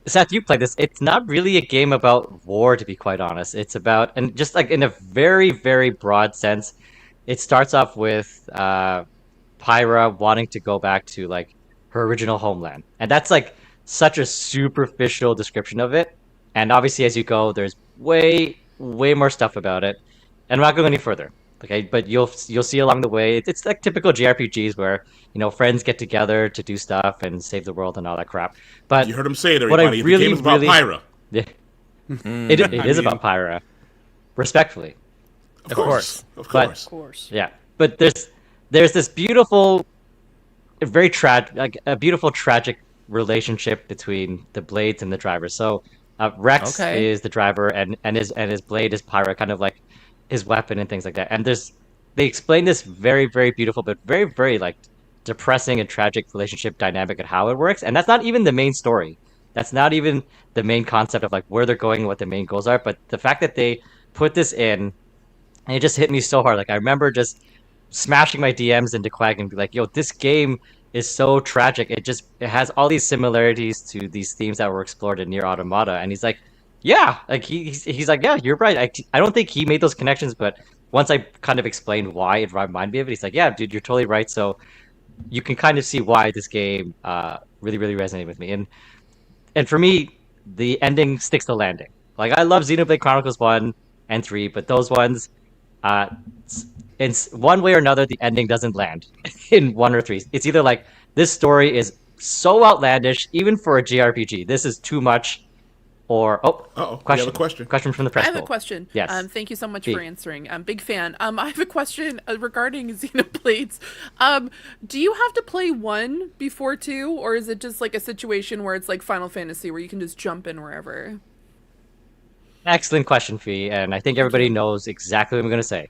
Seth, you played this. It's not really a game about war, to be quite honest. It's about, and just like in a very, very broad sense, it starts off with Pyra wanting to go back to like her original homeland, and that's like such a superficial description of it. And obviously, as you go, there's way more stuff about it, and I'm not going any further. Okay, but you'll see along the way. It's like typical JRPGs where friends get together to do stuff and save the world and all that crap. But you heard him say it, everybody. The game is about Pyra. Yeah, it is about Pyra, respectfully. Of course. Yeah, but there's this beautiful. Very a beautiful tragic relationship between the blades and the driver. So Rex is the driver, and his blade is Pyra, kind of like his weapon and things like that. And they explain this very, very beautiful, but very, very like depressing and tragic relationship dynamic and how it works. And that's not even the main story. That's not even the main concept of like where they're going and what the main goals are. But the fact that they put this in, and it just hit me so hard. Like I remember just smashing my DMs into Quag and be like, yo, this game is so tragic. It has all these similarities to these themes that were explored in Nier Automata. And he's like, yeah, like he's like, yeah, you're right. I don't think he made those connections, but once I kind of explained why it reminded me of it, he's like, yeah, dude, you're totally right. So you can kind of see why this game really, really resonated with me. And for me, the ending sticks the landing. Like I love Xenoblade Chronicles 1 and 3, but those ones, in one way or another, the ending doesn't land in 1 or 3. It's either like this story is so outlandish, even for a JRPG, this is too much. Or question. You have a question. Question from the press. I have a question. Yes. Thank you so much for answering. Big fan. I have a question regarding Xenoblades. Do you have to play 1 before 2, or is it just like a situation where it's like Final Fantasy, where you can just jump in wherever? Excellent question, Fee, and I think everybody knows exactly what I'm going to say.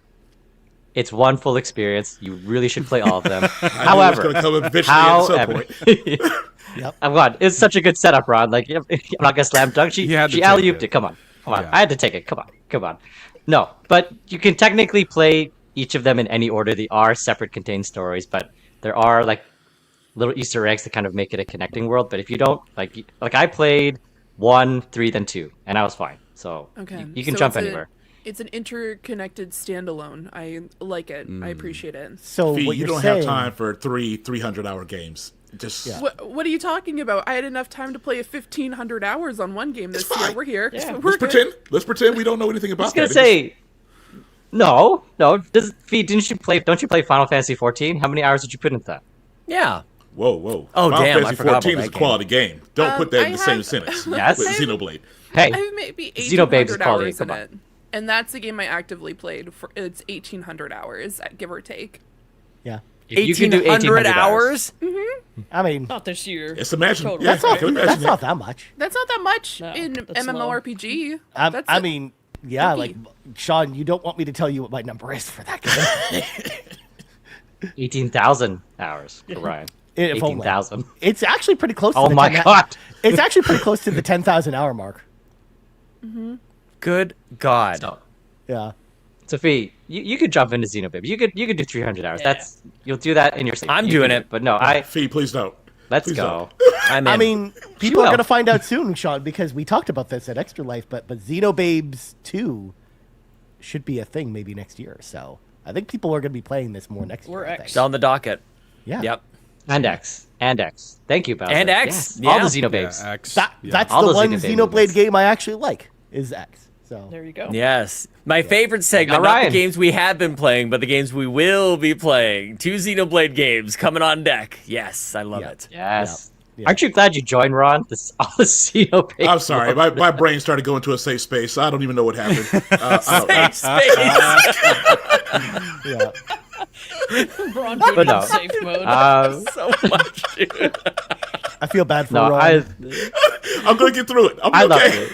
It's one full experience. You really should play all of them. However, Yep. I'm glad. It's such a good setup, Ron. Like, I'm not gonna slam dunk. She alley-ooped it. Come on. Yeah. I had to take it. Come on. No, but you can technically play each of them in any order. They are separate contained stories, but there are like little Easter eggs that kind of make it a connecting world. But if you don't like I played 1, 3, then 2, and I was fine. So you can jump anywhere. It's an interconnected standalone. I like it. I appreciate it. So Fee, what you you're don't saying, have time for 300-hour games. Just What are you talking about? I had enough time to play 1,500 hours on one game this year. We're here. Yeah. Let's pretend we don't know anything about I was gonna say, no. Fee, don't you play Final Fantasy 14? How many hours did you put into that? Yeah. Whoa. Oh, Final damn, I Fantasy forgot 14 about is a that quality game. Don't put that in the same have- sentence Yes. with Xenoblade. Hey, I have maybe Xenobabes is 1,800 quality. hours in Come on. it. And that's a game I actively played. It's 1,800 hours, give or take. yeah. if you can do 1,800 1,800 hours? I mean, Not this year. Just imagine. Totally. Yeah, that's not I can imagine that's not that much. That's not that much No, in that's low. MMORPG. I mean, yeah, Icky. like Sean, you don't want me to tell you what my number is for that game. 18,000 hours for Ryan. If only. 18,000. It's actually pretty close. Oh to the my 10 god. It's actually pretty close to the 10,000 hour mark. Good God. So, Yeah. Sophie, you could jump into Xenobabe. You could do 300 hours. Yeah. You'll do that in your sleep. I'm You doing can do it. But no, Fee, please don't. let's Please go. I'm in. I mean, people are will. going to find out soon, Sean, because we talked about this at Extra Life, but Xenobabes 2 should be a thing maybe next year. So I think people are going to be playing this more next We're year. I X. think. It's on the docket. Yeah. Yep. And X. Thank you, Bowser. And X, Yes. All yeah. the Xenobabes. Yeah, X. That's All the those one Xenobabe Xenoblade movements. game I actually like, is X. So There you go. Yes. My favorite segment, Now, not the Ryan. games we have been playing, but the games we will be playing. 2 Xenoblade games coming on deck. Yes, I love Yeah. it. Yes. Yeah. Aren't you glad you joined, Ron? This all the Xenobabes. I'm sorry. My brain started going to a safe space. I don't even know what happened. I don't know. Safe space. yeah. Braun But no. safe mode. So much, dude. I feel bad for No, Ron. I'm going to get through it. I I'm loved okay. it.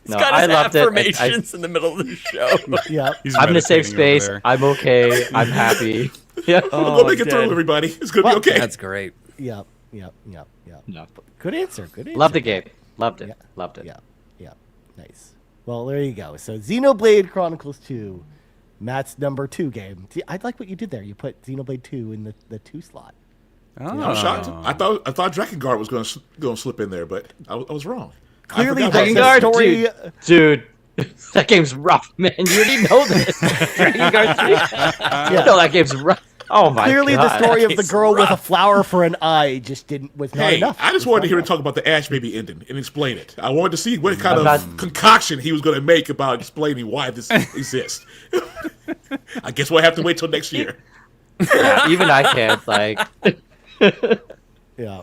He's No, got I his loved it. affirmations in the middle of the show. Yeah. He's I'm in a safe meditating over space. there. I'm okay. I'm happy. Yeah. I'm going to make it through, dead. everybody. It's going to Well, be okay. That's great. Yeah. No. Good answer. Good answer. Love the game. Loved it. Yeah. Loved it. Yeah. Nice. Well, there you go. So Xenoblade Chronicles 2, Matt's number 2 game. See, I like what you did there. You put Xenoblade 2 in the 2 slot. I'm shocked. I thought Drakengard was going to slip in there, but I was wrong. I Clearly, forgot that's about the that. story. Dude, that game's rough, man. You already know this. Dragon Guard 3. You know that game's rough. Oh my Clearly, god. the story of the It's girl with a rough. flower for an eye just was not Hey, enough. I just Was wanted not to hear him enough. talk about the Ash Baby ending and explain it. I wanted to see what kind I'm of not- concoction he was going to make about explaining why this exists. I guess we'll have to wait till next year. Yeah, even I can't. Like, Yeah.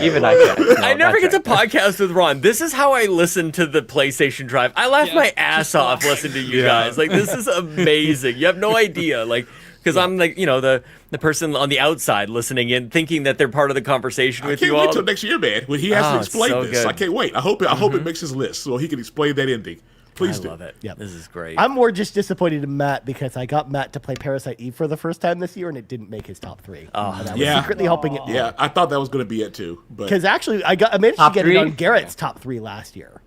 even I can't. No, I never get that's to podcast with Ron. This is how I listen to the PlayStation Drive. I laugh Yeah, my just ass off watch. listening to you guys. Like, this is amazing. You have no idea. Like, because I'm like, the person on the outside listening in, thinking that they're part of the conversation I with can't you wait all. till next year, man, when he has to Oh, it's explain so this. good. I can't wait. I hope it makes his list so he can explain that ending. Please I do. love it. Yep. This is great. I'm more just disappointed in Matt because I got Matt to play Parasite Eve for the first time this year and it didn't make his top 3. Oh, and I was yeah. secretly hoping it would. Yeah, I thought that was going to be it too. But Because actually, I managed Top to get 3? it on Garrett's top 3 last year.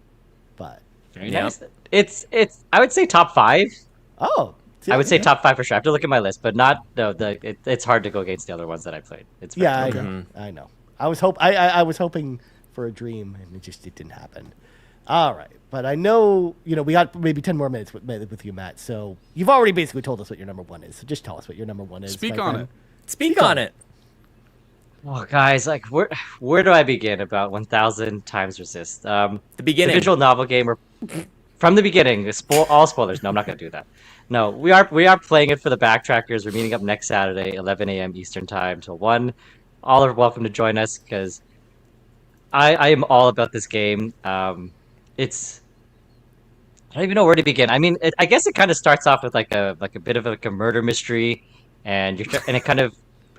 But, Very Yeah. nice. It's. I would say top 5. oh. see, I would say okay. top 5 for sure. I have to look at my list, but not it's hard to go against the other ones that I played. It's very Yeah, tough. I know. I was hoping for a dream, and it didn't happen. All right, but I know we got maybe 10 more minutes with you, Matt. So you've already basically told us what your number 1 is. So just tell us what your number 1 is. Speak my on friend. it. Speak on it. Oh, guys, like where do I begin about 1,000 times resist? The beginning. The visual novel game, from the beginning. All spoilers. No, I'm not gonna do that. No, we are playing it for the backtrackers. We're meeting up next Saturday, 11 a.m. Eastern time till 1. All are welcome to join us because I am all about this game. It's I don't even know where to begin. I mean, I guess it kind of starts off with like a bit of a murder mystery, and it kind of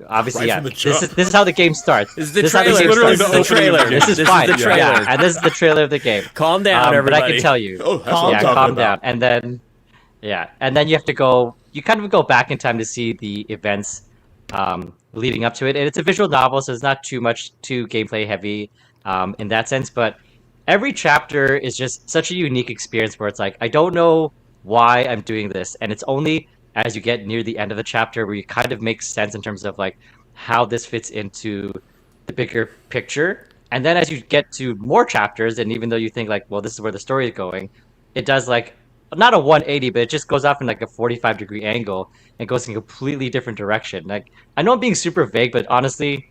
obviously Right from the this is how the game starts. This is the This is how trailer. game literally starts. the This is the trailer. This is This fine. is the trailer. Yeah, and this is the trailer of the game. Calm down, But everybody. I can tell you. Oh, that's what I'm talking calm about. down. And then, and then you have to go. You kind of go back in time to see the events leading up to it. And it's a visual novel, so it's not too gameplay heavy in that sense. But every chapter is just such a unique experience where it's like, I don't know why I'm doing this, and it's only as you get near the end of the chapter where you kind of make sense in terms of like how this fits into the bigger picture. And then as you get to more chapters, and even though you think like, well, this is where the story is going, it does like not a 180, but it just goes off in like a 45-degree angle and goes in a completely different direction. Like, I know I'm being super vague, but honestly,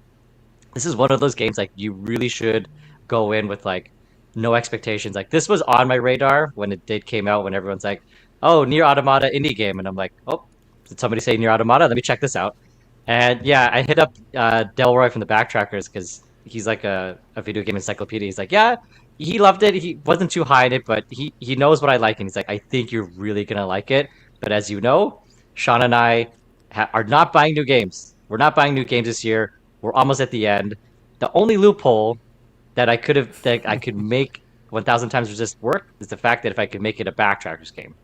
this is one of those games like you really should go in with like no expectations. Like, this was on my radar when it came out, when everyone's like, oh, Nier Automata indie game, and I'm like, oh, did somebody say Nier Automata? Let me check this out. And yeah, I hit up Delroy from the Backtrackers because he's like a video game encyclopedia. He's like, yeah, he loved it. He wasn't too high in it, but he knows what I like, and he's like, I think you're really gonna like it. But as you know, Sean and I are not buying new games. We're not buying new games this year. We're almost at the end. The only loophole that I could make 1,000 times resist work is the fact that if I could make it a Backtrackers game.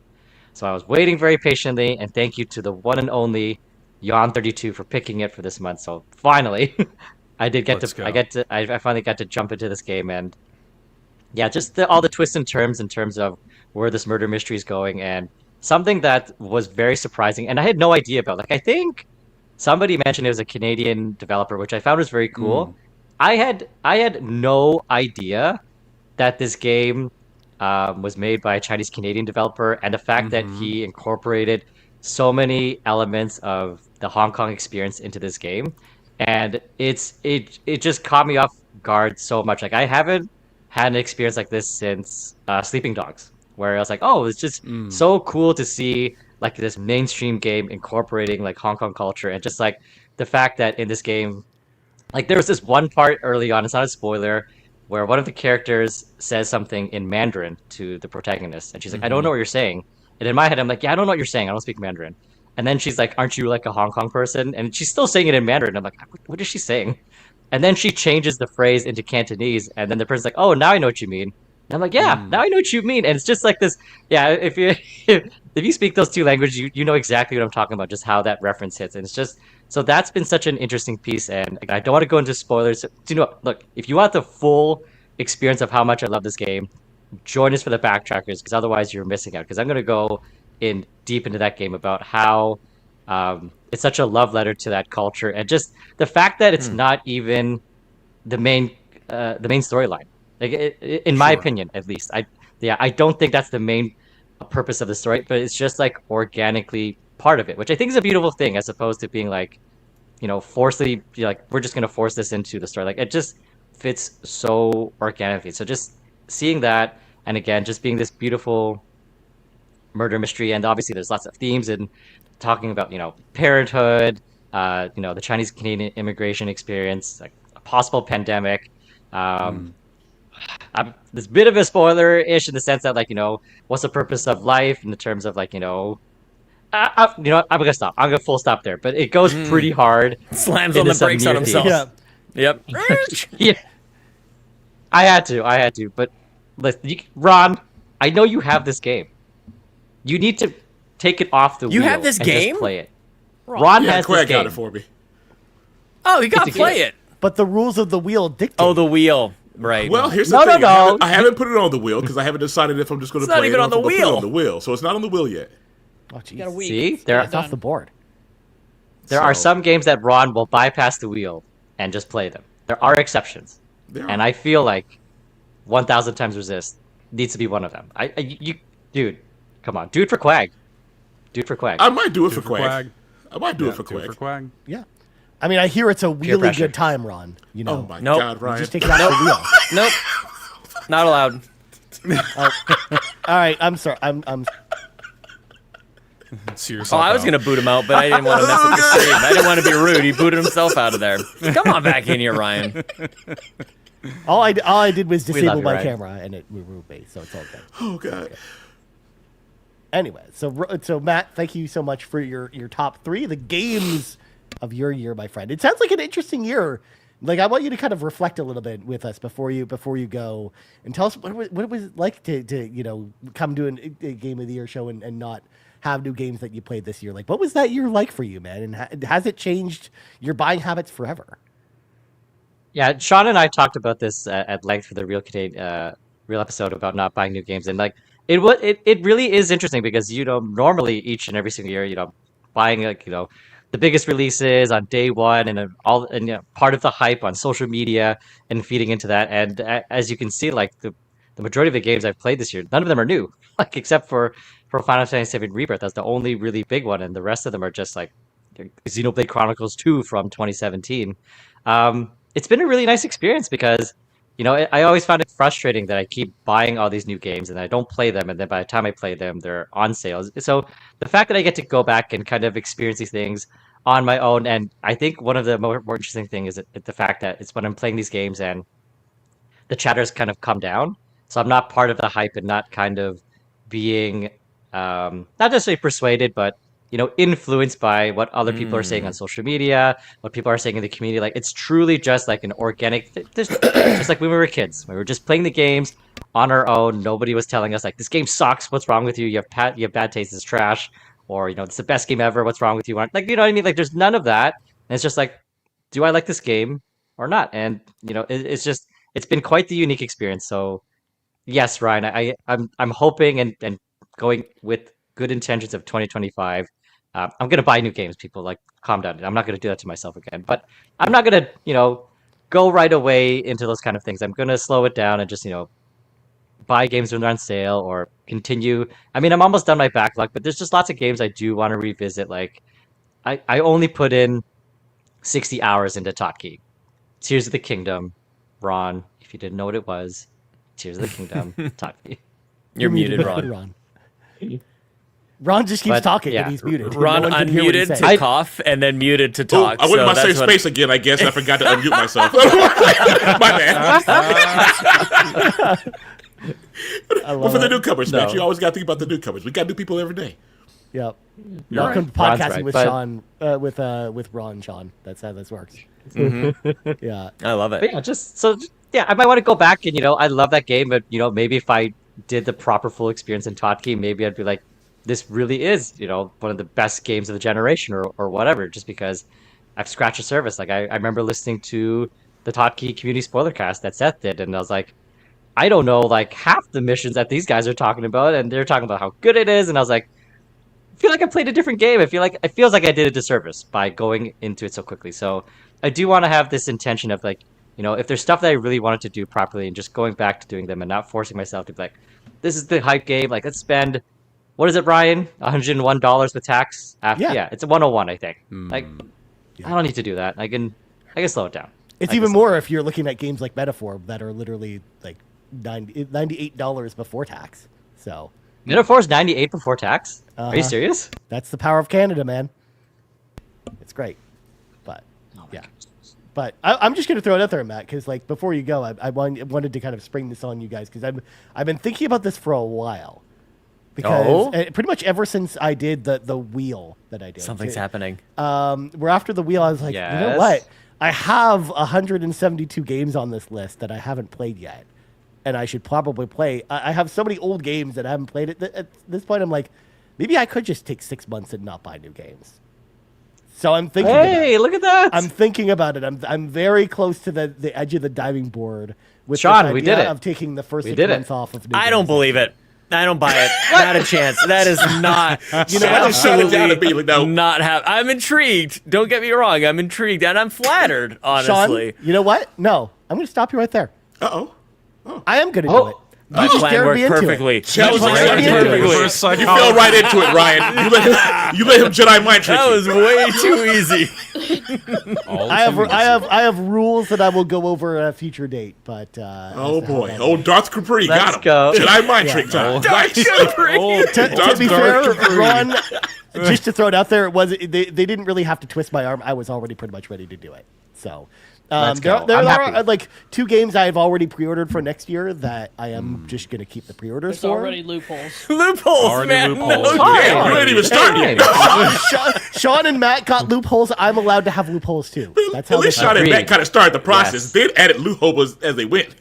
So I was waiting very patiently, and thank you to the one and only Yawn32 for picking it for this month. So finally, I finally got to jump into this game, and yeah, just all the twists and turns in terms of where this murder mystery is going, and something that was very surprising, and I had no idea about. Like, I think somebody mentioned it was a Canadian developer, which I found was very cool. I had no idea that this game was made by a Chinese Canadian developer, and the fact that he incorporated so many elements of the Hong Kong experience into this game, and it just caught me off guard so much. Like, I haven't had an experience like this since Sleeping Dogs, where I was like, oh, it's just so cool to see like this mainstream game incorporating like Hong Kong culture, and just like the fact that in this game, like there was this one part early on, it's not a spoiler, where one of the characters says something in Mandarin to the protagonist, and she's like, I don't know what you're saying. And in my head, I'm like, yeah, I don't know what you're saying. I don't speak Mandarin. And then she's like, aren't you like a Hong Kong person? And she's still saying it in Mandarin. I'm like, what is she saying? And then she changes the phrase into Cantonese, and then the person's like, oh, now I know what you mean. And I'm like, yeah, now I know what you mean. And it's just like this, yeah, if you speak those two languages, you know exactly what I'm talking about, just how that reference hits. And it's just, so that's been such an interesting piece. And I don't want to go into spoilers. Look, if you want the full experience of how much I love this game, join us for the Backtrackers, because otherwise you're missing out. Because I'm going to go in deep into that game about how it's such a love letter to that culture, and just the fact that it's not even the main storyline. Like, in my opinion, at least, I don't think that's the main purpose of the story, but it's just like organically part of it, which I think is a beautiful thing, as opposed to being like, forcefully, like, we're just going to force this into the story. Like, it just fits so organically. So just seeing that, and again, just being this beautiful murder mystery, and obviously there's lots of themes and talking about, parenthood, the Chinese Canadian immigration experience, like a possible pandemic. This bit of a spoiler-ish in the sense that, like, what's the purpose of life in the terms of, like, I'm gonna stop. I'm gonna full stop there. But it goes pretty hard. Slams on the brakes on himself. Yeah. Yep. Yeah. I had to. But listen, Ron, I know you have this game. You need to take it off the wheel. You have this and game? Just play it. Ron has this Craig game. got it for me. Oh, you got to play it. But the rules of the wheel dictate. Oh, the wheel. Right. Well, here's the thing. I haven't put it on the wheel because I haven't decided if I'm just going to play it. It's not even on the Put it wheel. on the wheel, so it's not on the wheel yet. Oh, geez. You got a week. See, It's off the board. There are some games that Ron will bypass the wheel and just play them. There are exceptions, and I feel like 1,000 times resist needs to be one of them. Dude, come on, do it for Quag. Do it for Quag. I might do it for Quag. I might do it for Quag. Yeah. I mean, I hear it's a really pressure. good time, Ron. You know, Oh my Nope. God, Ryan. just take it off the wheel. Nope. Not allowed. All right, I'm sorry. I'm See Oh, yourself I was out. going to boot him out, but I didn't want to mess up the stream. I didn't want to be rude. He booted himself out of there. Come on back in here, Ryan. all I did was We disable love you, my Ryan. camera, and it removed me, so it's all good. Oh God. Anyway, so Matt, thank you so much for your top 3, the games of your year, my friend. It sounds like an interesting year. Like, I want you to kind of reflect a little bit with us before you go and tell us what it was like to come to a Game of the Year show and not have new games that you played this year. Like, what was that year like for you, man? And has it changed your buying habits forever? Yeah, Sean and I talked about this at length for the real episode about not buying new games, and like it really is interesting because normally each and every single year buying the biggest releases on day one and part of the hype on social media and feeding into that, and as you can see, like the majority of the games I've played this year, none of them are new, like except for Final Fantasy VII Rebirth. That's the only really big one, and the rest of them are just like Xenoblade Chronicles 2 from 2017. It's been a really nice experience because, I always found it frustrating that I keep buying all these new games and I don't play them, and then by the time I play them, they're on sales. So the fact that I get to go back and kind of experience these things on my own, and I think one of the more interesting things is the fact that it's when I'm playing these games and the chatter's kind of come down, so I'm not part of the hype and not kind of being not necessarily persuaded, but influenced by what other people are saying on social media, what people are saying in the community. Like, it's truly just like an organic, just like when we were kids. We were just playing the games on our own. Nobody was telling us like, this game sucks. What's wrong with you? You have bad taste. It's trash. Or it's the best game ever. What's wrong with you? Like, you know what I mean? Like, there's none of that. And it's just like, do I like this game or not? And it's been quite the unique experience. So yes, Ryan, I'm hoping and going with good intentions of 2025. I'm going to buy new games, people. Like, calm down. I'm not going to do that to myself again. But I'm not going to, go right away into those kind of things. I'm going to slow it down and just, buy games when they're on sale or continue. I mean, I'm almost done my backlog, but there's just lots of games I do want to revisit. Like, I only put in 60 hours into Totkey. Tears of the Kingdom. Ron, if you didn't know what it was, Tears of the Kingdom, Totkey. You're muted, Ron. Ron just keeps talking, yeah. and he's muted. Ron No one can hear what he's unmuted saying. to cough and then muted to talk. I went in my that's safe what- space again, I guess. I forgot to unmute myself. My bad. But for the newcomers, man, you always got to think about the newcomers. We got new people every day. Yep. You're Welcome right. to Ron's podcasting right, with but- Sean, with Ron and Sean. That's how this works. Yeah. I love it. But yeah, I might want to go back and I love that game, but maybe if I did the proper full experience in Totkey, maybe I'd be like, this really is one of the best games of the generation or whatever, just because I've scratched the surface. Like, I remember listening to the Totkey community spoiler cast that Seth did, and I was like, I don't know like half the missions that these guys are talking about, and they're talking about how good it is, and I was like, I feel like I played a different game. I feel like it feels like I did a disservice by going into it so quickly. So I do want to have this intention of like, if there's stuff that I really wanted to do properly and just going back to doing them and not forcing myself to be like, this is the hype game. Like, let's spend, what is it, Ryan? $101 with tax? Yeah, it's a 101, I think. Like, I don't need to do that. I can slow it down. It's even more if you're looking at games like Metaphor that are literally like $98 before tax. So Metaphor is 98 before tax? Are you serious? that's the power of Canada, man. It's great. But yeah. But I'm just going to throw it out there, Matt, because like before you go, I wanted to kind of spring this on you guys because I've been thinking about this for a while. Because pretty much ever since I did the wheel that I did. Something's happening. Where after the wheel, I was like, you know what? I have 172 games on this list that I haven't played yet. And I should probably play. I have so many old games that I haven't played. At this point, I'm like, maybe I could just take 6 months and not buy new games. So I'm thinking. Hey, look at that! I'm thinking about it. I'm very close to the edge of the diving board with Sean, this we idea did it. of taking the first We 6 did it. months off of new I don't games. believe it. I don't buy it. Not a chance. That is not. You know what? Shut it down and be like, no. Not have. I'm intrigued. Don't get me wrong. I'm intrigued and I'm flattered. Honestly, Sean, you know what? No, I'm going to stop you right there. Uh-oh. I am going to do it. my You just plan dared worked me into it. perfectly. Chelsea, Just you dared me into it. Reverse fell right into it, Ryan. You let him Jedi mind trick That you. was way too easy. I have rules that I will go over at a future date, but oh boy, old Darth Capri Let's got him. go. Jedi mind trick time. Darth Capri. to be fair, Ron, just to throw it out there, they didn't really have to twist my arm. I was already pretty much ready to do it. So Let's go. there I'm are happy. like 2 games I've already pre-ordered for next year that I am just going to keep the pre-orders There's for. already loopholes. Loopholes, Already man. loopholes. No Okay, kidding. you ain't even started yet. Sean and Matt got loopholes. I'm allowed to have loopholes too. That's how At least this Sean and Agreed. Matt kind of started the process. Yes. They added loopholes as they went.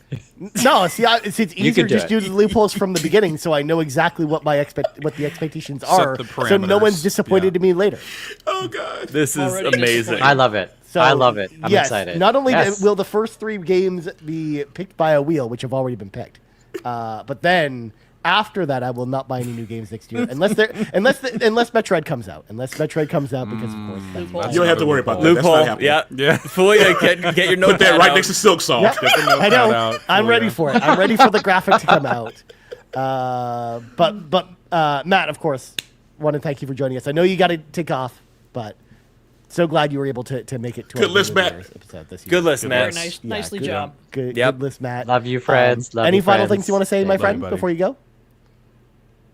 No, see, it's easier can do just it. do the loopholes from the beginning, so I know exactly what what the expectations are, the so no one's parameters. disappointed Yeah. in me later. Oh god. This is Already amazing. disappointed. I love it. So, I love it. I'm yes, excited. Not only Yes. will the first 3 games be picked by a wheel, which have already been picked, but then after that, I will not buy any new games next year unless Metroid comes out. Unless Metroid comes out, because of course Loophole. You don't have to worry about that. That's not Loophole. happening. Yeah. Yeah. Fool you. Get your Put notepad that right out. next to Silk Song. Yep. I know. out I'm for ready ya. for it. I'm ready for the graphic to come out. But Matt, of course, want to thank you for joining us. I know you got to take off, but so glad you were able to make it to Good our list, Game of Matt. the Year episode this year. Good list, Very man. nice, Yeah, nicely good- job. Good, Yep. good list, Matt. Love you, friends. Love Any you, final friends. things you want to say, my Thank you. friend, buddy. before you go?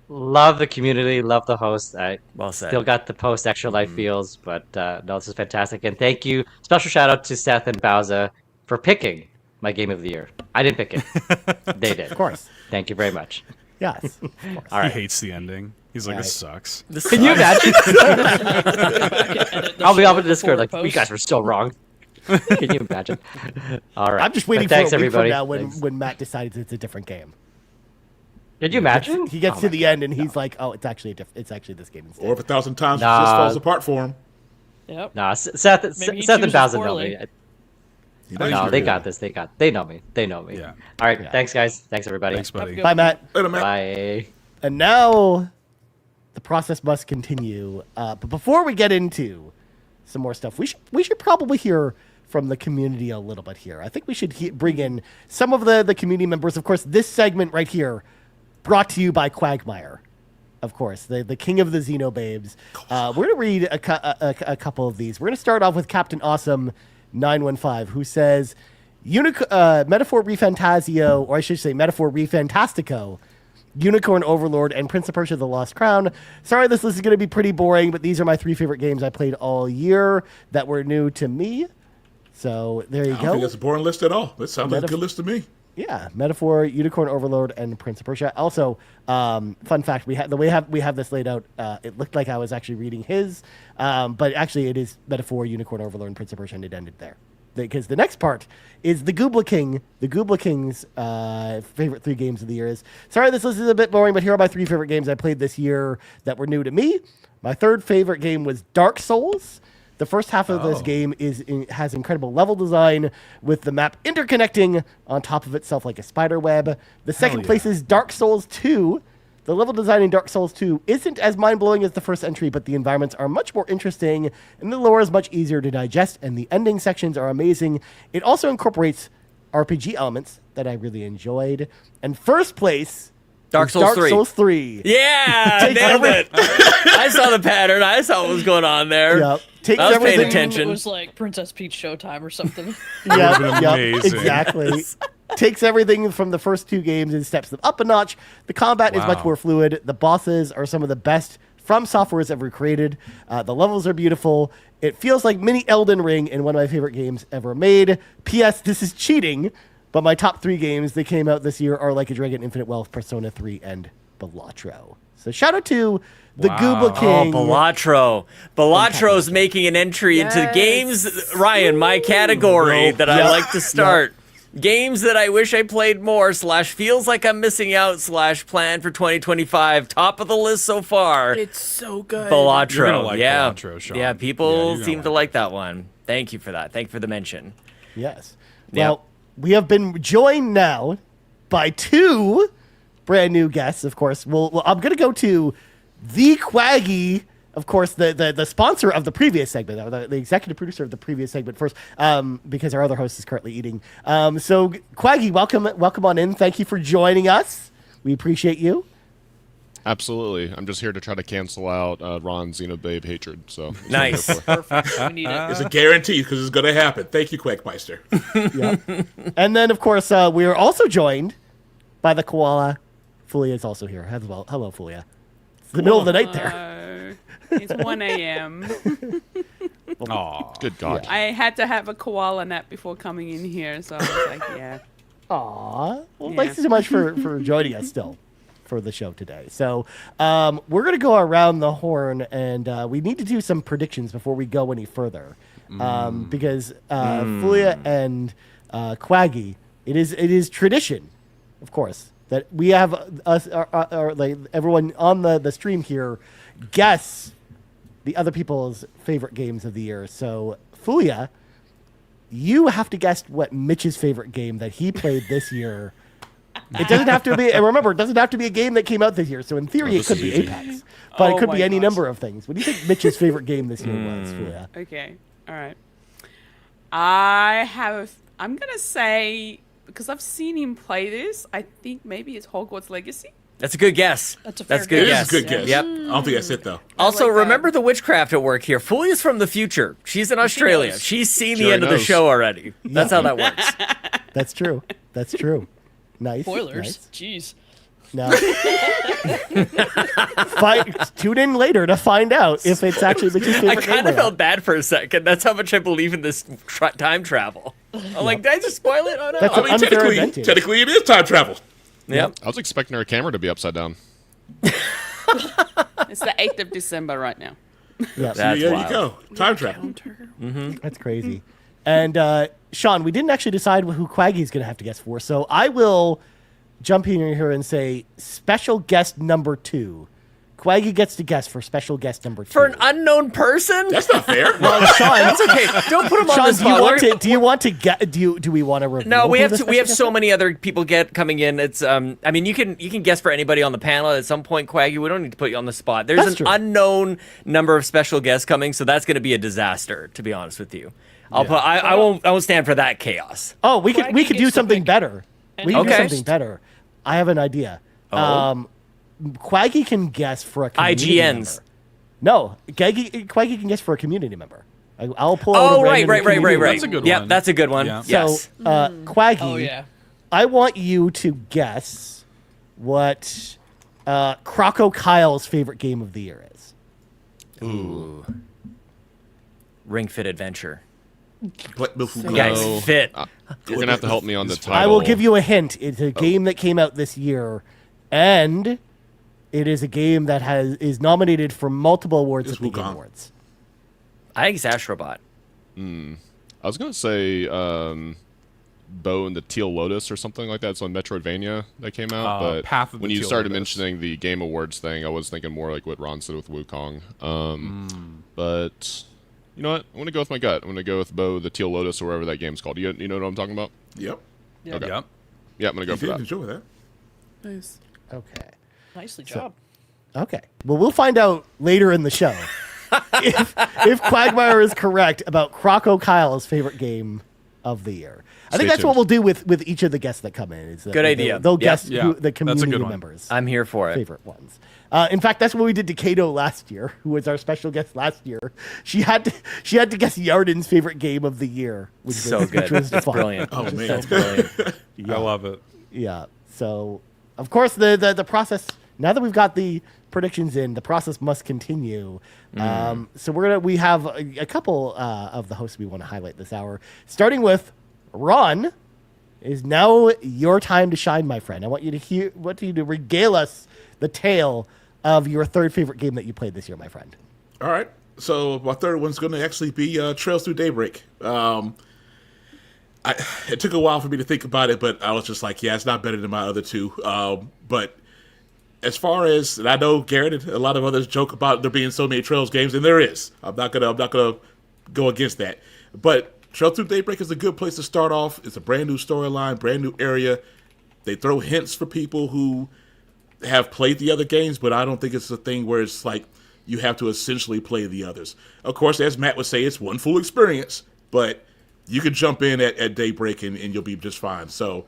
Love the community. Love the host. I Well said. still got the post extra life feels, but no, this is fantastic. And thank you. Special shout out to Seth and Bowser for picking my game of the year. I didn't pick it. They did. Of course. Thank you very much. Yes. Of course. All He right. hates the ending. He's like, this sucks. Can you imagine? I'll be show on the before Discord like, it you posts. guys were still wrong. Can you imagine? All right. I'm just waiting But thanks, for a week everybody. from now Thanks. when Matt decides it's a different game. Did you imagine? He gets Oh to my the end and he's like, "Oh, it's actually this game instead." Or if 1,000 times Nah. it just falls apart for him. Yep. Nah, Seth Maybe he and chooses Bowser know poorly. me. Nice. No, they got this. They know me. They know me. Yeah. All right. Yeah. Thanks, guys. Thanks, everybody. Thanks, buddy. good Bye, Matt. Later, man. Bye. And now the process must continue. But before we get into some more stuff, we should probably hear from the community a little bit here. I think we should bring in some of the community members. Of course, this segment right here brought to you by Cwagmire. Of course, the king of the Xenobabes. We're going to read a couple of these. We're going to start off with Captain Awesome 915, who says, Metaphor Refantasio, or I should say Metaphor Refantastico, Unicorn Overlord, and Prince of Persia The Lost Crown. Sorry, this list is going to be pretty boring, but these are my 3 favorite games I played all year that were new to me. So there you I don't think go. that's a boring list at all. That sounds like a good list to me. Yeah, Metaphor, Unicorn Overlord, and Prince of Persia. Also, fun fact: we have this laid out. It looked like I was actually reading his, but actually it is Metaphor, Unicorn Overlord, and Prince of Persia, and it ended there. Because the next part is the Goobla King. The Goobla King's favorite 3 games of the year is. Sorry, this list is a bit boring, but here are my 3 favorite games I played this year that were new to me. My 3rd favorite game was Dark Souls. The first half of this game has incredible level design with the map interconnecting on top of itself like a spider web. The second place is Dark Souls 2. The level design in Dark Souls 2 isn't as mind-blowing as the first entry, but the environments are much more interesting, and the lore is much easier to digest, and the ending sections are amazing. It also incorporates RPG elements that I really enjoyed. And first place Dark is Souls 3. Souls 3. Yeah, Take nailed every- it. I saw the pattern. I saw what was going on there. Yep. Takes I was paying everything- attention. It was like Princess Peach Showtime or something. Yep, been yep, amazing. exactly. Takes everything from the first 2 games and steps them up a notch. The combat is much Wow. more fluid. The bosses are some of the best From Software has ever created. The levels are beautiful. It feels like mini Elden Ring in one of my favorite games ever made. P.S. This is cheating, but my top 3 games that came out this year are Like a Dragon, Infinite Wealth, Persona 3, and Balatro. So shout out to the Wow. Goobla Oh, King. Balatro. Balatro's making an entry into the Yes. games, Ryan, my category that I like to start. Games that I wish I played more / feels like I'm missing out / plan for 2025. Top of the list so far. It's so good. Balatro. You're gonna like yeah. Balatro, Sean. Yeah, Yeah, people you're gonna seem to like like that one. Thank you for that. Thank you for the mention. Yes. Yeah. Well, we have been joined now by 2 brand new guests, of course. Well, I'm going to go to the Quaggy, of course, the sponsor of the previous segment, or the executive producer of the previous segment first, because our other host is currently eating. So, Quaggy, welcome on in. Thank you for joining us. We appreciate you. Absolutely. I'm just here to try to cancel out Ron's Xenobabe hatred. So Nice. Perfect. We need it. It's a guarantee because it's going to happen. Thank you, Quackmeister. Yeah. And then, of course, we are also joined by the koala. Fulia is also here as well. Hello, Fulia. It's the middle of the night there. It's 1 a.m. Aw. Good God. I had to have a koala nap before coming in here, so I was like, yeah. Aw. Well, Yeah. thanks so much for joining us still for the show today. So we're going to go around the horn, and we need to do some predictions before we go any further. Because Fulia and Cwaggy, it is tradition, of course, that we have us, like everyone on the stream here, guess the other people's favorite games of the year. So, Fulia, you have to guess what Mitch's favorite game that he played this year. It doesn't have to be, and remember, it doesn't have to be a game that came out this year. So, in theory, it could be Apex, but it could be any number of things. What do you think Mitch's favorite game this year was, Fulia? Okay, all right. I'm going to say, because I've seen him play this, I think maybe it's Hogwarts Legacy. That's a good guess. That's a fair good It guess. is a good guess. Yep. I don't think that's it, though. Also, like that. remember the witchcraft at work here. Fulia's from the future. She's in Australia. knows. She's seen She the end of the knows. show already. That's how that works. That's true. That's true. Nice. Spoilers. Nice. Jeez. Now, tune in later to find out if it's actually Mitch's I favorite game. kind or of not. felt bad for a second. That's how much I believe in this time travel. I'm like, did I just spoil it? Oh no. That's I mean, unfair advantage. technically, it is time travel. Yep. I was expecting our camera to be upside down. It's the 8th of December right now. Yeah, That's There wild. you go. Time travel. that's crazy. And Sean, we didn't actually decide who Quaggy's going to have to guess for, so I will jump in here and say special guest number 2. Quaggy gets to guess for special guest number 2. For an unknown person? That's not fair. well, Sean, That's okay. Don't put him on Sean, the do spot. you want to get? Do we want to reveal? No, we who have the to, we special have guest so is? many other people coming in. It's I mean you can guess for anybody on the panel at some point, Quaggy. We don't need to put you on the spot. There's That's an true. unknown number of special guests coming, so that's going to be a disaster. To be honest with you, I won't stand for that chaos. Oh, we could Quaggy do gets to something pick better. We can do Okay. something better. I have an idea. Oh. Quaggy can guess for a community IGNs. member. No, Quaggy can guess for a community member. I'll pull out. Oh, a right. random community member. That's a good Yep, one. that's a good one. Yeah. Yes. So, Quaggy, Oh yeah. I want you to guess what Croco Kyle's favorite game of the year is. Ooh. Ring Fit Adventure. What the You guys fit. You're going to have to help me on the title. I will give you a hint. It's a game that came out this year, and it is a game that is nominated for multiple awards It's at the Game Wukong. Awards. I think it's Astrobot. I was going to say Bow and the Teal Lotus or something like that. It's on Metroidvania that came out. But Path of the when you Teal started Lotus. mentioning the Game Awards thing, I was thinking more like what Ron said with Wukong. But you know what? I'm going to go with my gut. I'm going to go with Bow, the Teal Lotus, or whatever that game's called. You know what I'm talking about? Yep. Okay. Yep. Yeah, I'm going to go You for did that. enjoy that. Nice. Okay. Nicely job. Okay. Well, we'll find out later in the show if Cwagmire is correct about Croco Kyle's favorite game of the year. I think Stay that's what tuned. we'll do with each of the guests that come in. Is that Good idea. They'll Yep. guess Yeah. who the That's a community good one. members' I'm here for it. favorite ones. In fact, that's what we did to Kato last year, who was our special guest last year. She had to guess Yarden's favorite game of the year, which So was, good. Which was That's fun. brilliant. Oh, Which was man. so brilliant. I love it. Yeah. So, of course, the process. Now that we've got the predictions in, the process must continue. So we have a couple of the hosts we want to highlight this hour, starting with Ron. Is now your time to shine, my friend. I want you to regale us the tale of your third favorite game that you played this year, my friend. All right. So my third one's going to actually be Trails Through Daybreak. It took a while for me to think about it, but I was just like, yeah, it's not better than my other two. But as far as, and I know Garrett and a lot of others joke about there being so many Trails games, and there is. I'm not gonna go against that. But Trails Through Daybreak is a good place to start off. It's a brand new storyline, brand new area. They throw hints for people who have played the other games, but I don't think it's a thing where it's like you have to essentially play the others. Of course, as Matt would say, it's one full experience, but you can jump in at Daybreak and you'll be just fine. So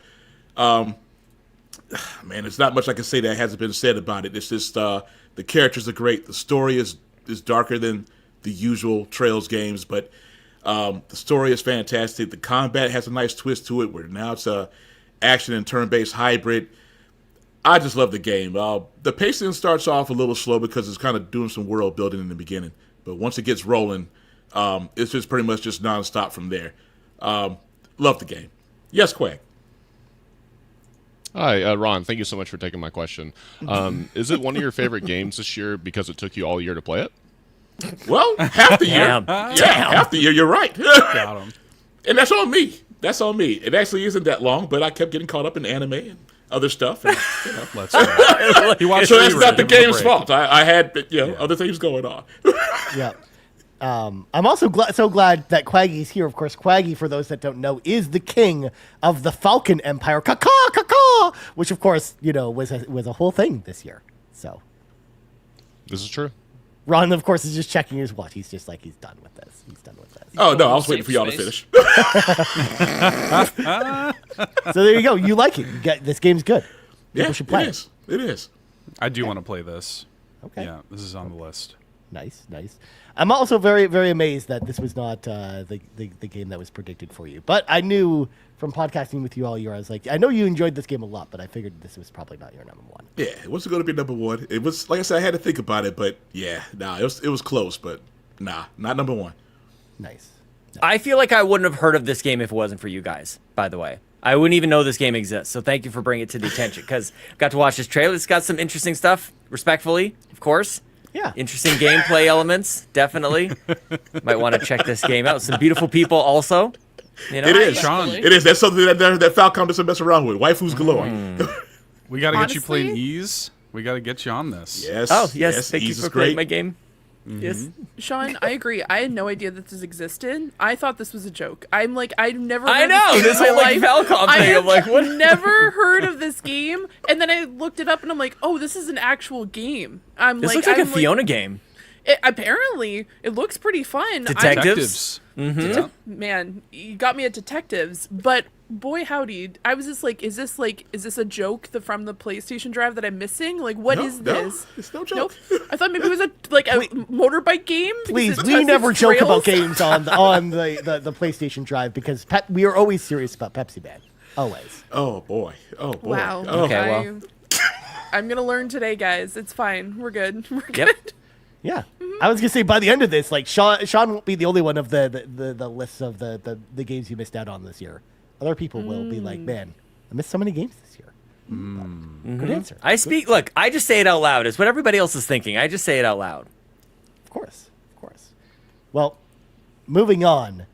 man, there's not much I can say that hasn't been said about it. It's just the characters are great. The story is darker than the usual Trails games, but the story is fantastic. The combat has a nice twist to it, where now it's a action and turn-based hybrid. I just love the game. The pacing starts off a little slow because it's kind of doing some world building in the beginning, but once it gets rolling, it's just pretty much just nonstop from there. Love the game. Yes, Quag. Hi, Ron. Thank you so much for taking my question. Is it one of your favorite games this year because it took you all year to play it? Well, half the year. Yeah, half the year. You're right. Got him. And that's on me. That's on me. It actually isn't that long, but I kept getting caught up in anime and other stuff. And, Let's go. So that's not the game's fault. I had other things going on. Yeah. I'm also so glad that Quaggy's here. Of course, Quaggy, for those that don't know, is the king of the Falcon Empire, which of course, was a whole thing this year. So This is true. Ron, of course, is just checking his watch. He's just like, he's done with this. He's done with this. Oh, no, I was waiting for y'all to finish. So there you go. You like it. This game's good. People should play it. It is. I do want to play this. Okay. Yeah, this is on the list. Nice. I'm also very, very amazed that this was not the game that was predicted for you. But I knew from podcasting with you all year, I was like, I know you enjoyed this game a lot, but I figured this was probably not your number one. Yeah, it wasn't going to be number one. It was, like I said, I had to think about it, but it was close, but not number one. Nice. I feel like I wouldn't have heard of this game if it wasn't for you guys, by the way. I wouldn't even know this game exists, so thank you for bringing it to the attention, because I got to watch this trailer. It's got some interesting stuff, respectfully, of course. Yeah. Interesting gameplay elements, definitely. Might want to check this game out. Some beautiful people also. It is, Sean. It is. That's something that Falcom doesn't mess around with. Waifus galore. We got to get you playing Ease. We got to get you on this. Yes. Oh, yes. Thank you for playing my game. Mm-hmm. Yes. Sean, I agree. I had no idea that this existed. I thought this was a joke. I'm like, I've never. I know this whole like Falcom thing. I'm like, what? Never heard of this game, and then I looked it up, and I'm like, oh, this is an actual game. This looks like a Fiona game. Apparently, it looks pretty fun. Detectives. Mm-hmm. Man, you got me at detectives, but boy howdy, I was just like, is this a joke from the PlayStation Drive that I'm missing? Like, what is this? It's no joke. Nope. I thought maybe it was a motorbike game. Please, we never joke about games on the PlayStation Drive because we are always serious about Pepsi Man. Always. Oh boy. Wow. Oh. Okay, well. I'm gonna learn today, guys. It's fine. We're good. We're good. Yep. Yeah, I was gonna say by the end of this, like Sean won't be the only one of the lists of the games you missed out on this year. Other people will be like, man, I missed so many games this year. Good answer. Look, I just say it out loud. It's what everybody else is thinking. I just say it out loud. Of course. Well, moving on.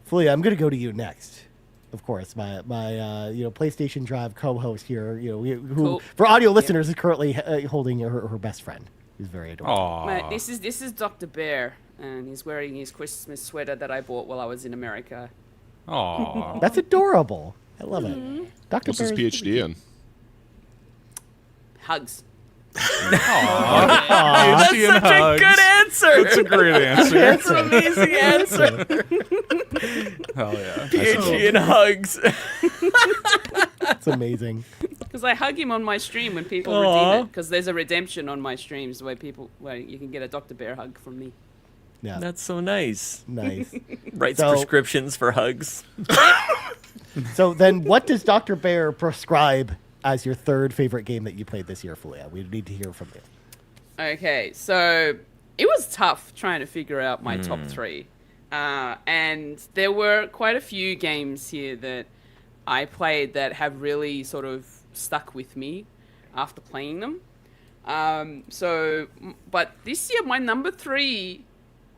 Fulia, I'm gonna go to you next. Of course, my PlayStation Drive co-host here, who Cool. for audio listeners is currently holding her best friend. He's very adorable. Aww. Mate, this is Dr. Bear, and he's wearing his Christmas sweater that I bought while I was in America. Aww. That's adorable. I love it. Dr. What's his Bear is PhD in? Hugs. That's such a good answer. That's a great answer. That's an amazing answer. Hell yeah. PhD in hugs. That's amazing. Because I hug him on my stream when people redeem it. Because there's a redemption on my streams where you can get a Dr. Bear hug from me. Yeah, That's so nice. nice. Writes So- prescriptions for hugs. So then, what does Dr. Bear prescribe as your third favorite game that you played this year, Fulia? We need to hear from you. Okay, so it was tough trying to figure out my top three. And there were quite a few games here that I played that have really sort of stuck with me after playing them. But this year, my number 3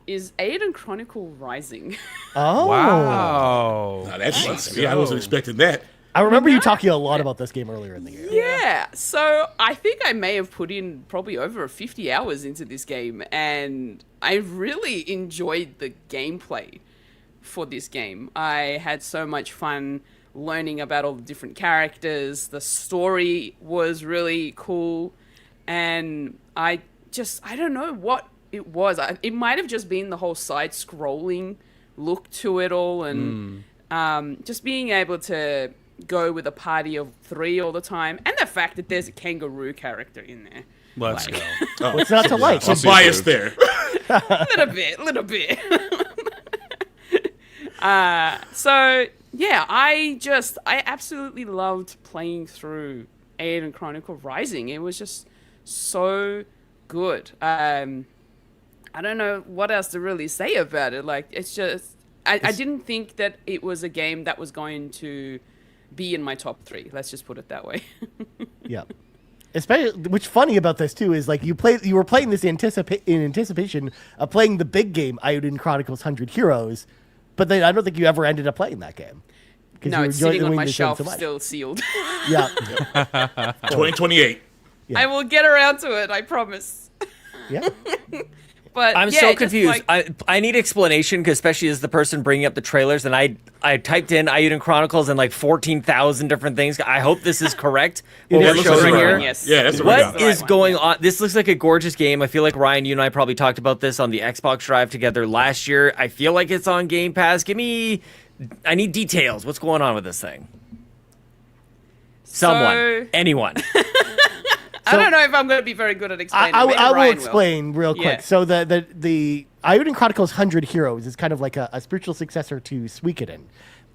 is Aiden Chronicle Rising. Oh, Wow. Now that's shocking me. I wasn't expecting that. I remember you talking a lot about this game earlier in the year. Yeah, so I think I may have put in probably over 50 hours into this game, and I really enjoyed the gameplay for this game. I had so much fun learning about all the different characters. The story was really cool, and I don't know what it was. It might have just been the whole side-scrolling look to it all, and just being able to go with a party of 3 all the time, and the fact that there's a kangaroo character in there. Let's Like- go. What's not to like? Some bias there. little bit. So yeah, I absolutely loved playing through Aiden Chronicle Rising. It was just so good. I don't know what else to really say about it. Like, it's just I didn't think that it was a game that was going to be in my top 3. Let's just put it that way. Yeah. Especially, what's funny about this too is like you were playing this in anticipation of playing the big game, Iodine Chronicles 100 Heroes, but then I don't think you ever ended up playing that game. No, you it's were sitting on enjoying my this game shelf, so much. still sealed. Yeah. 2028. Yeah. I will get around to it, I promise. Yeah. But I'm yeah, so just, confused. like- I need explanation, because especially as the person bringing up the trailers, and I typed in Iuden Chronicles and like 14,000 different things. I hope this is correct. What It we're is. showing Right. here. Yes. Yeah, that's What what is Right one, going yeah. on? This looks like a gorgeous game. I feel like Ryan, you and I probably talked about this on the Xbox Drive together last year. I feel like it's on Game Pass. I need details. What's going on with this thing? Someone, So- anyone. I don't know if I'm going to be very good at explaining. I Maybe will Ryan explain real quick. Yeah. So the Iodine Chronicles 100 Heroes is kind of like a spiritual successor to Suikoden.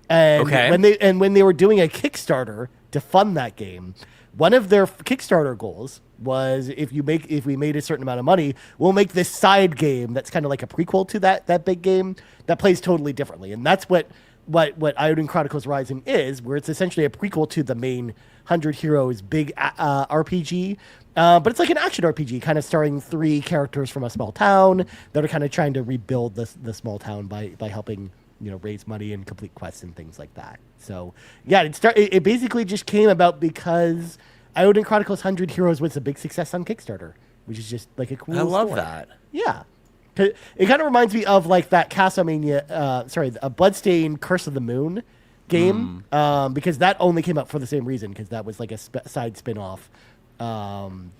And Okay. when they were doing a Kickstarter to fund that game, one of their Kickstarter goals was if we made a certain amount of money, we'll make this side game that's kind of like a prequel to that big game that plays totally differently. And that's what Iodine Chronicles Rising is, where it's essentially a prequel to the main 100 Heroes big RPG. But it's like an action RPG, kind of starring 3 characters from a small town that are kind of trying to rebuild the small town by helping, raise money and complete quests and things like that. So yeah, it basically just came about because Iodine Chronicles 100 Heroes was a big success on Kickstarter, which is just like a cool I love story. that. Yeah. It kind of reminds me of like that a Bloodstained Curse of the Moon game, because that only came out for the same reason, because that was like a side spin-off done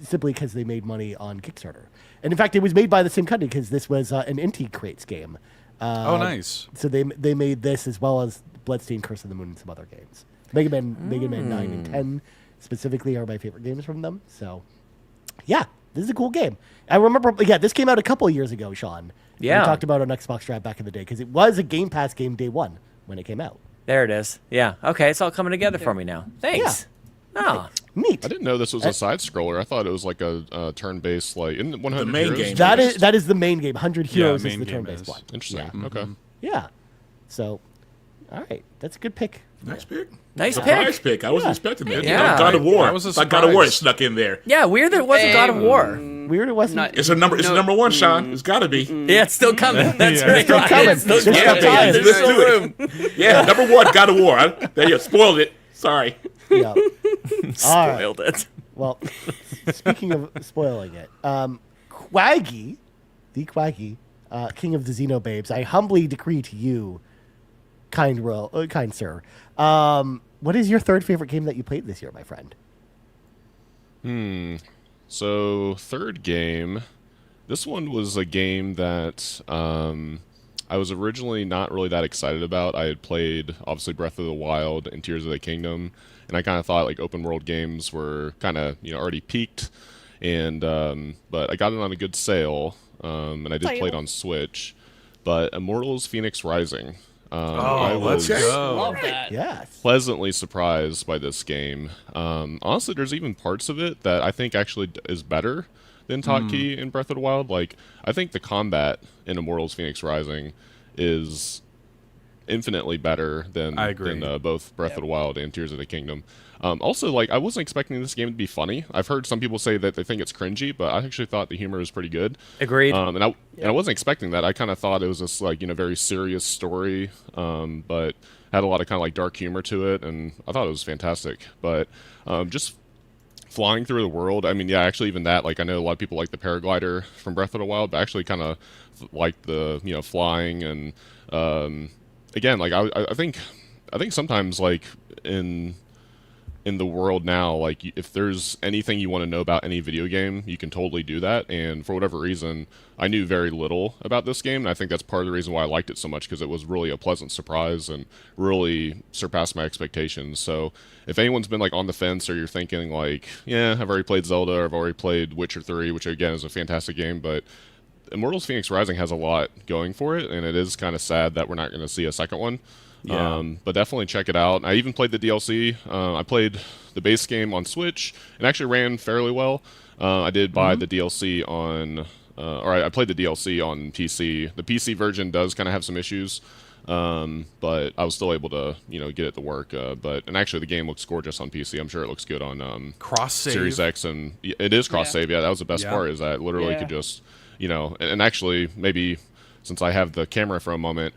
simply because they made money on Kickstarter. And in fact, it was made by the same company, because this was an Inti Crates game. Oh, nice. So they made this as well as Bloodstained Curse of the Moon and some other games. Mega Man 9 and 10 specifically are my favorite games from them. So yeah, this is a cool game. I remember, this came out a couple of years ago, Sean. Yeah. We talked about it on Xbox Drive back in the day, because it was a Game Pass game day one when it came out. There it is. Yeah. Okay, it's all coming together for me now. Thanks. Oh. Neat. I didn't know this was a side scroller. I thought it was like a turn-based, like in 100 The main Heroes? game. That is the main game. 100 Heroes is main the game turn-based is. one. Interesting. Yeah. Okay. Yeah. So, all right, that's a good pick. Nice pick. Nice Surprise pick. pick. I wasn't expecting that. Yeah. God of War. That was a Like God of War surprise. snuck in there. Yeah, weird that it wasn't God of War. Weird, it wasn't. Not- It's a number. It's No. number 1, Sean. It's got to be. Yeah, it's still coming. That's Yeah. right. It's still coming. It's still There's coming. still time. There's Let's still do room. it. Yeah, number 1, God of War. There you go. Spoiled it. Sorry. Yeah. All right. Spoiled it. Well, speaking of spoiling it, Quaggy, the Quaggy, king of the Xenobabes, I humbly decree to you, kind sir, what is your third favorite game that you played this year, my friend? So, third game. This one was a game that I was originally not really that excited about. I had played, obviously, Breath of the Wild and Tears of the Kingdom, and I kind of thought like open world games were kind of already peaked. And but I got it on a good sale, and I did play it on Switch. But Immortals: Phoenix Rising. I let's was go. Love that. Yes. pleasantly surprised by this game. Honestly, there's even parts of it that I think actually is better than Hotkey in Breath of the Wild. Like, I think the combat in Immortals: Phoenix Rising is infinitely better than, I agree. than both Breath of the Wild and Tears of the Kingdom. Also, like, I wasn't expecting this game to be funny. I've heard some people say that they think it's cringy, but I actually thought the humor was pretty good. Agreed. And I wasn't expecting that. I kind of thought it was this like very serious story, but had a lot of kind of like dark humor to it, and I thought it was fantastic. But just flying through the world, I mean, yeah, actually even that, like I know a lot of people like the paraglider from Breath of the Wild, but I actually kind of like the flying, and again, like I think sometimes like in in the world now, like if there's anything you want to know about any video game, you can totally do that. And for whatever reason, I knew very little about this game, and I think that's part of the reason why I liked it so much, because it was really a pleasant surprise and really surpassed my expectations. So if anyone's been like on the fence, or you're thinking like, yeah, I've already played Zelda, or I've already played Witcher 3, which again is a fantastic game, but Immortals Phoenix Rising has a lot going for it, and it is kind of sad that we're not going to see a second one. Yeah. But definitely check it out. I even played the DLC. I played the base game on Switch. It actually ran fairly well. I did buy the DLC on, I played the DLC on PC. The PC version does kind of have some issues, but I was still able to, get it to work. And actually, the game looks gorgeous on PC. I'm sure it looks good on Cross-save. Series X, and it is cross-save. Yeah, that was the best part. Is that literally could just, and actually maybe since I have the camera for a moment.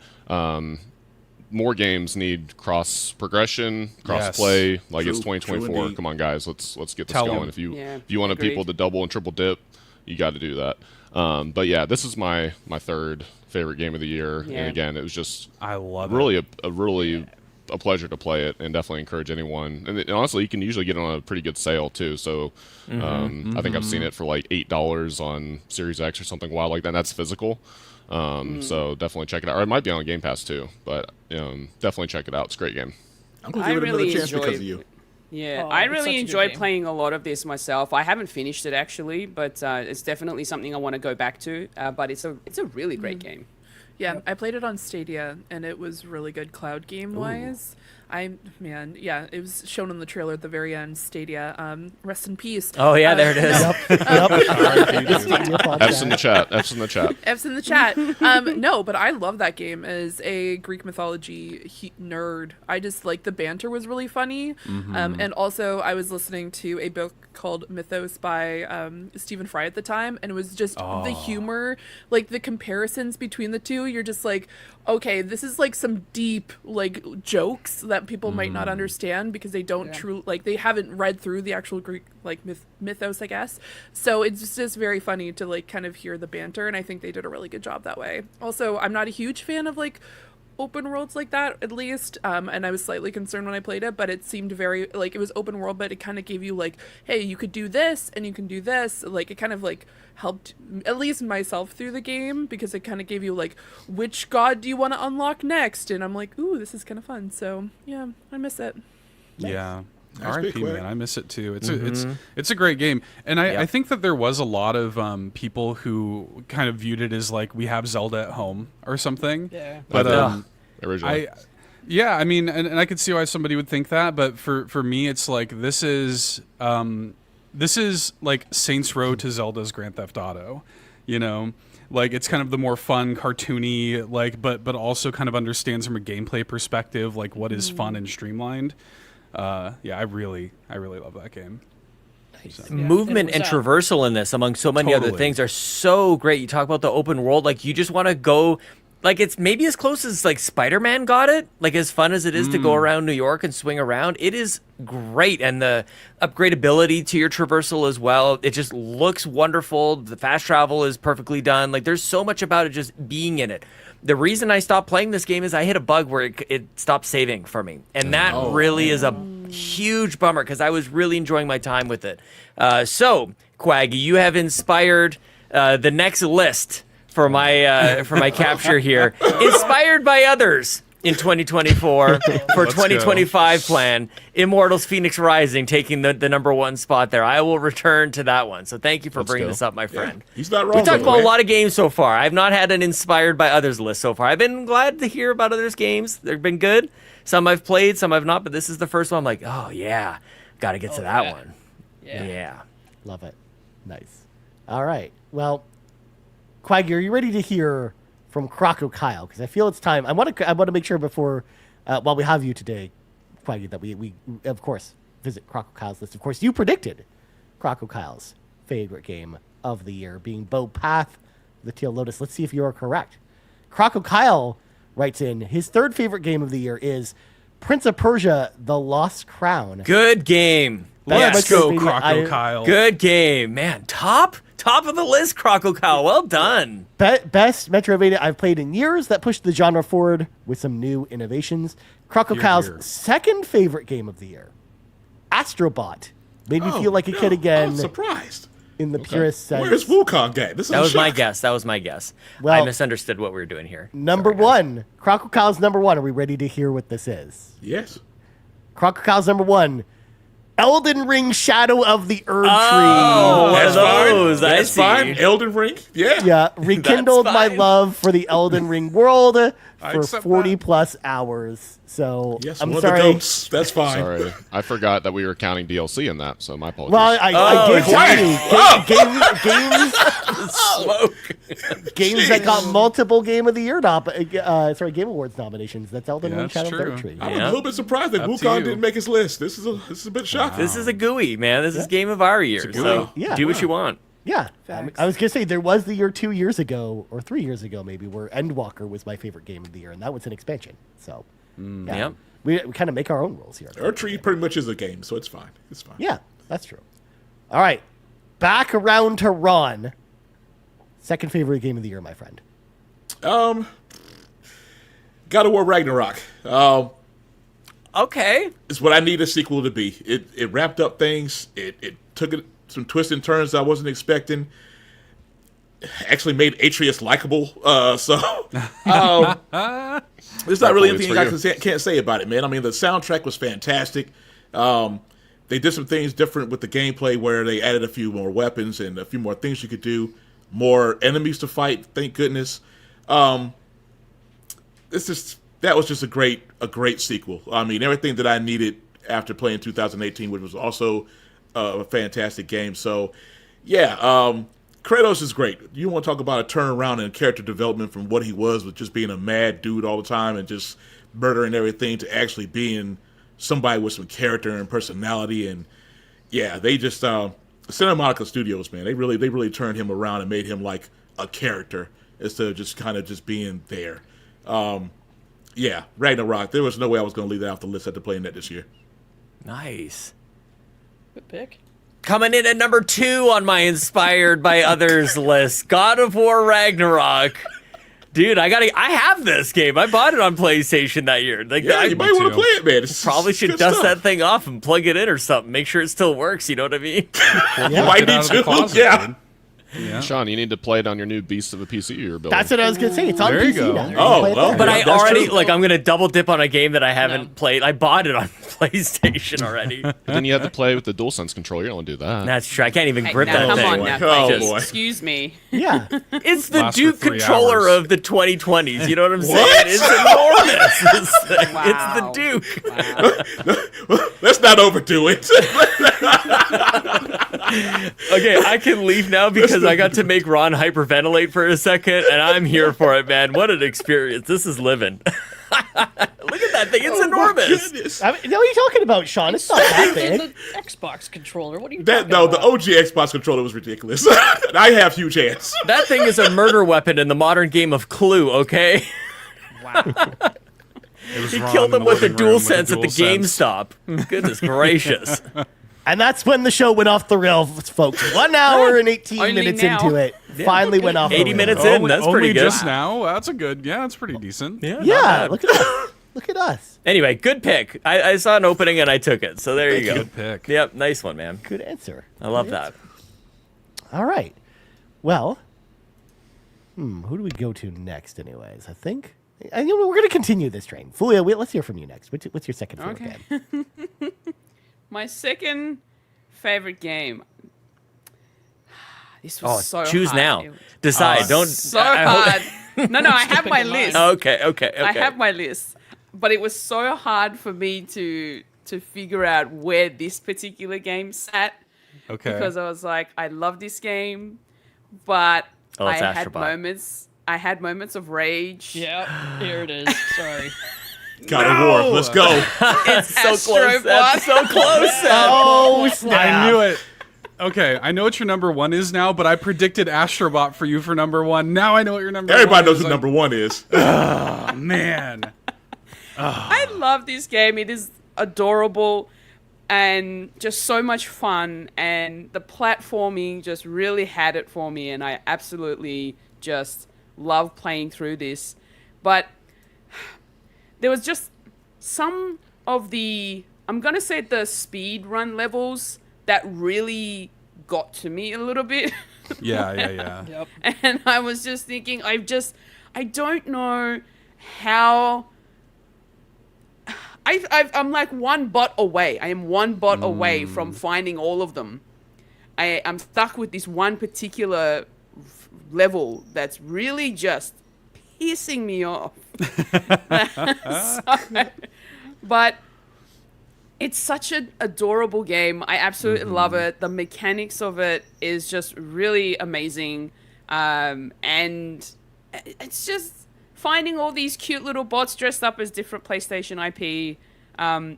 More games need cross progression, cross play. Like it's 2024. Come on, guys, let's get this going. If you want people to double and triple dip, you got to do that. But yeah, this is my third favorite game of the year, and again, it was just I love really it. a pleasure to play it, and definitely encourage anyone. And honestly, you can usually get it on a pretty good sale too. So I think I've seen it for like $8 on Series X or something wild like that. And that's physical. So definitely check it out. Or it might be on Game Pass too, but definitely check it out. It's a great game. I'm going to give it another chance because of you. Yeah, Oh, I it's such really a good enjoy game. playing a lot of this myself. I haven't finished it actually, but it's definitely something I want to go back to. But it's a really great game. Yeah, I played it on Stadia, and it was really good cloud game wise. It was shown in the trailer at the very end. Stadia, rest in peace. Oh yeah, there it is. F's in the chat. F's in the chat. F's in the chat. No, but I love that game as a Greek mythology nerd. I just like the banter was really funny. And also I was listening to a book called Mythos by Stephen Fry at the time, and it was just the humor, like the comparisons between the two. You're just like, okay, this is like some deep like jokes that people might not understand because they don't they haven't read through the actual Greek like mythos, I guess. So it's just very funny to like kind of hear the banter, and I think they did a really good job that way. Also, I'm not a huge fan of like open worlds like that, at least, and I was slightly concerned when I played it, but it seemed very like it was open world, but it kind of gave you like, hey, you could do this and you can do this. Like it kind of like helped at least myself through the game, because it kind of gave you like, which god do you want to unlock next, and I'm like, ooh, this is kind of fun. So yeah, I miss it. Yeah. Nice R.I.P. pick, man, I miss it too. It's a great game, and I think that there was a lot of people who kind of viewed it as like we have Zelda at home or something. Yeah. But Originally. I mean, and I could see why somebody would think that, but for me, it's like this is like Saints Row to Zelda's Grand Theft Auto, Like it's kind of the more fun, cartoony, like, but also kind of understands from a gameplay perspective, like what is fun and streamlined. I really love that game. Movement and traversal in this, among so many other things, are so great. You talk about the open world, like you just want to go, like it's maybe as close as like Spider-Man got it, like as fun as it is to go around New York and swing around. It is great, and the upgradability to your traversal as well. It just looks wonderful. The fast travel is perfectly done. Like there's so much about it just being in it. The reason I stopped playing this game is I hit a bug where it stopped saving for me. And that really is a huge bummer, because I was really enjoying my time with it. So, Quaggy, you have inspired the next list for my capture here. Inspired by others in 2024 for 2025 plan. Immortals Phoenix Rising taking the number one spot there. I will return to that one. So thank you for bringing this up, my friend. Yeah, he's not wrong. We talked about a lot of games so far. I've not had an inspired by others list so far. I've been glad to hear about others' games. They've been good. Some I've played, some I've not, but this is the first one I'm like, oh yeah, got to get to that one. Yeah. Love it. Nice. All right. Well, Quaggy, are you ready to hear from Croco Kyle? Because I feel it's time. I want to make sure before, while we have you today, Quaggy, that we of course visit Croco Kyle's list. Of course, you predicted Croco Kyle's favorite game of the year being Bow Path, the Teal Lotus. Let's see if you're correct. Croco Kyle writes in his third favorite game of the year is Prince of Persia: The Lost Crown. Good game. Let's go, Croco Kyle. Good game, man. Top of the list, Croco Kyle. Well done. Best Metroidvania I've played in years that pushed the genre forward with some new innovations. Croco Kyle's second favorite game of the year. Astrobot. Made me feel like a kid again. I'm surprised. In the purest sense. Where's Wukong at? That was my guess. That was my guess. Well, I misunderstood what we were doing here. Number one. Crocodile's number one. Are we ready to hear what this is? Yes. Crocodile's number one. Elden Ring Shadow of the Erd Tree. Oh, That's those. fine. That's fine. Elden Ring. Yeah. Yeah. Rekindled my love for the Elden Ring world for 40 plus hours. So Yes, I'm one sorry. of the goats. That's fine. Sorry, I forgot that we were counting DLC in that, so my apologies. Well, I did tell you. Games that got multiple Game of the Year Game Awards nominations. That's Elden Ring Shadow of the Erd Tree. I'm a little bit surprised that Wukong didn't make his list. This is a bit shocking. This is a GUI, man. This is Game of our year. So do what you want. Yeah, I was gonna say there was the year 2 years ago or 3 years ago maybe where Endwalker was my favorite game of the year, and that was an expansion. So Yep. we kind of make our own rules here. Erd Tree pretty much is a game, so it's fine. It's fine. Yeah, that's true. All right, back around to Ron. Second favorite game of the year, my friend. God of War Ragnarok. Okay. It's what I need a sequel to be. It wrapped up things. It took it some twists and turns I wasn't expecting. Actually made Atreus likable. There's not really anything I can't say about it, man. I mean, the soundtrack was fantastic. They did some things different with the gameplay where they added a few more weapons and a few more things you could do, more enemies to fight. Thank goodness. That was just a great sequel. I mean, everything that I needed after playing 2018, which was also a fantastic game. So, yeah, Kratos is great. You want to talk about a turnaround in character development from what he was with just being a mad dude all the time and just murdering everything to actually being somebody with some character and personality. And yeah, they just Santa Monica Studios, man, they really turned him around and made him like a character instead of just kind of just being there. Yeah, Ragnarok. There was no way I was going to leave that off the list after playing that this year. Nice. Good pick. Coming in at number 2 on my inspired by others list, God of War Ragnarok. Dude, I have this game. I bought it on PlayStation that year. Like, yeah, you might want to play it, man. Probably should dust that thing off and plug it in or something. Make sure it still works. You know what I mean? You might need to. Yeah. Yeah. Sean, you need to play it on your new beast of a PC you're building. That's what I was gonna say. It's on There you PC go. now. Oh, You can play it well, there. But Yeah, I that's already, true. like, I'm going to double dip on a game that I haven't played. I bought it on PlayStation already. But then you have to play with the DualSense controller. You don't want to do that. That's true. I can't even Hey, grip now, that come thing. on now. Oh, Just boy. excuse me. Yeah. It's the Lasts for Duke 3 controller hours. of the 2020s. You know what I'm saying? What? It's enormous. This thing. Wow. It's the Duke. Wow. Let's not overdo it. Okay, I can leave now because I got to make Ron hyperventilate for a second, and I'm here for it, man. What an experience. This is living. Look at that thing. It's enormous. Goodness. I mean, what are you talking about, Sean? It's not that big. The Xbox controller. What are you The talking about? OG Xbox controller was ridiculous. I have huge hands. That thing is a murder weapon in the modern game of Clue, okay? Wow. It was He Ron killed in him the with the living room DualSense at the DualSense. GameStop. Goodness gracious. And that's when the show went off the rails, folks. 1 hour and 18 Only minutes now. into it. Finally went off the 80 rails. minutes in. Only, That's only pretty good. just now. That's a good. Yeah, that's pretty decent. Yeah, not Yeah, bad. look at us. Look at us. Anyway, good pick. I saw an opening and I took it. So there you go. Good pick. Yep, nice one, man. Good answer. I love that. All right. Well, who do we go to next, anyways? I think we're going to continue this train. Fulia, let's hear from you next. What's your second favorite game? My second favorite game. This was so choose hard. now. It was Decide. Don't. so I hope- hard. No, I have my list. Okay. I have my list, but it was so hard for me to figure out where this particular game sat Okay. because I was like, I love this game, but Oh, I it's had Astrobot. moments. I had moments of rage. Yep, here it is. Sorry. God of War. Let's go. It's so Astro close. That's so close. Oh, snap. I knew it. Okay, I know what your number 1 is now, but I predicted Astrobot for you for number 1. Now I know what your number 1 Everybody knows is. who number 1 is. Oh, man. I love this game. It is adorable and just so much fun. And the platforming just really had it for me. And I absolutely just love playing through this. But there was just some of the I'm gonna say the speed run levels that really got to me a little bit. Yeah. Yep. And I was just thinking, I don't know how. I'm like one bot away. I am one bot away from finding all of them. I'm stuck with this one particular level that's really just pissing me off. But it's such an adorable game. I absolutely love it. The mechanics of it is just really amazing. And it's just finding all these cute little bots dressed up as different PlayStation IP.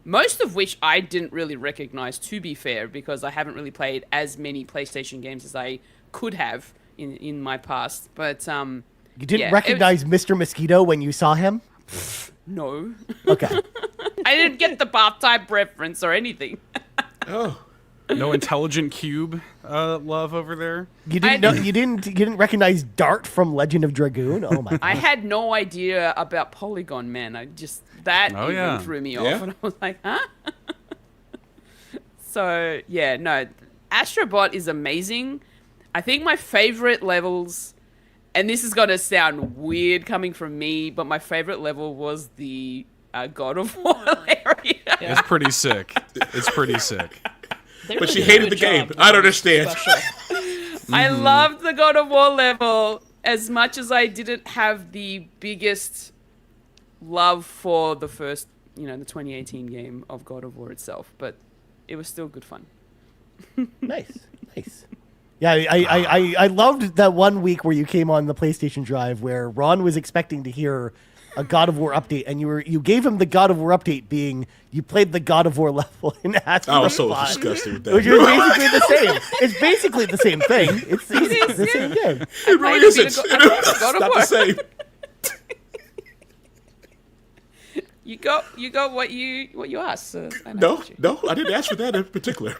Most of which I didn't really recognize, to be fair, because I haven't really played as many PlayStation games as I could have in my past. But you didn't recognize Mr. Mosquito when you saw him? No. Okay. I didn't get the bath type reference or anything. Oh. No intelligent cube love over there. You didn't recognize Dart from Legend of Dragoon? Oh my god. I had no idea about Polygon Man. Even threw me off, and I was like, huh? So yeah, no, Astrobot is amazing. I think my favorite levels, and this is gonna sound weird coming from me, but my favorite level was the God of War area. It's pretty sick. It's pretty sick. But she hated the game. I don't understand. I loved the God of War level as much as I didn't have the biggest love for the first, the 2018 game of God of War itself, but it was still good fun. Nice. Yeah, I loved that one week where you came on the PlayStation Drive where Ron was expecting to hear a God of War update, and you gave him the God of War update being you played the God of War level and asked I was so disgusted with that. Which is basically the same. It's basically the same thing. It's the same game. It really isn't. It's not the same. You got what you asked. No, I didn't ask for that in particular.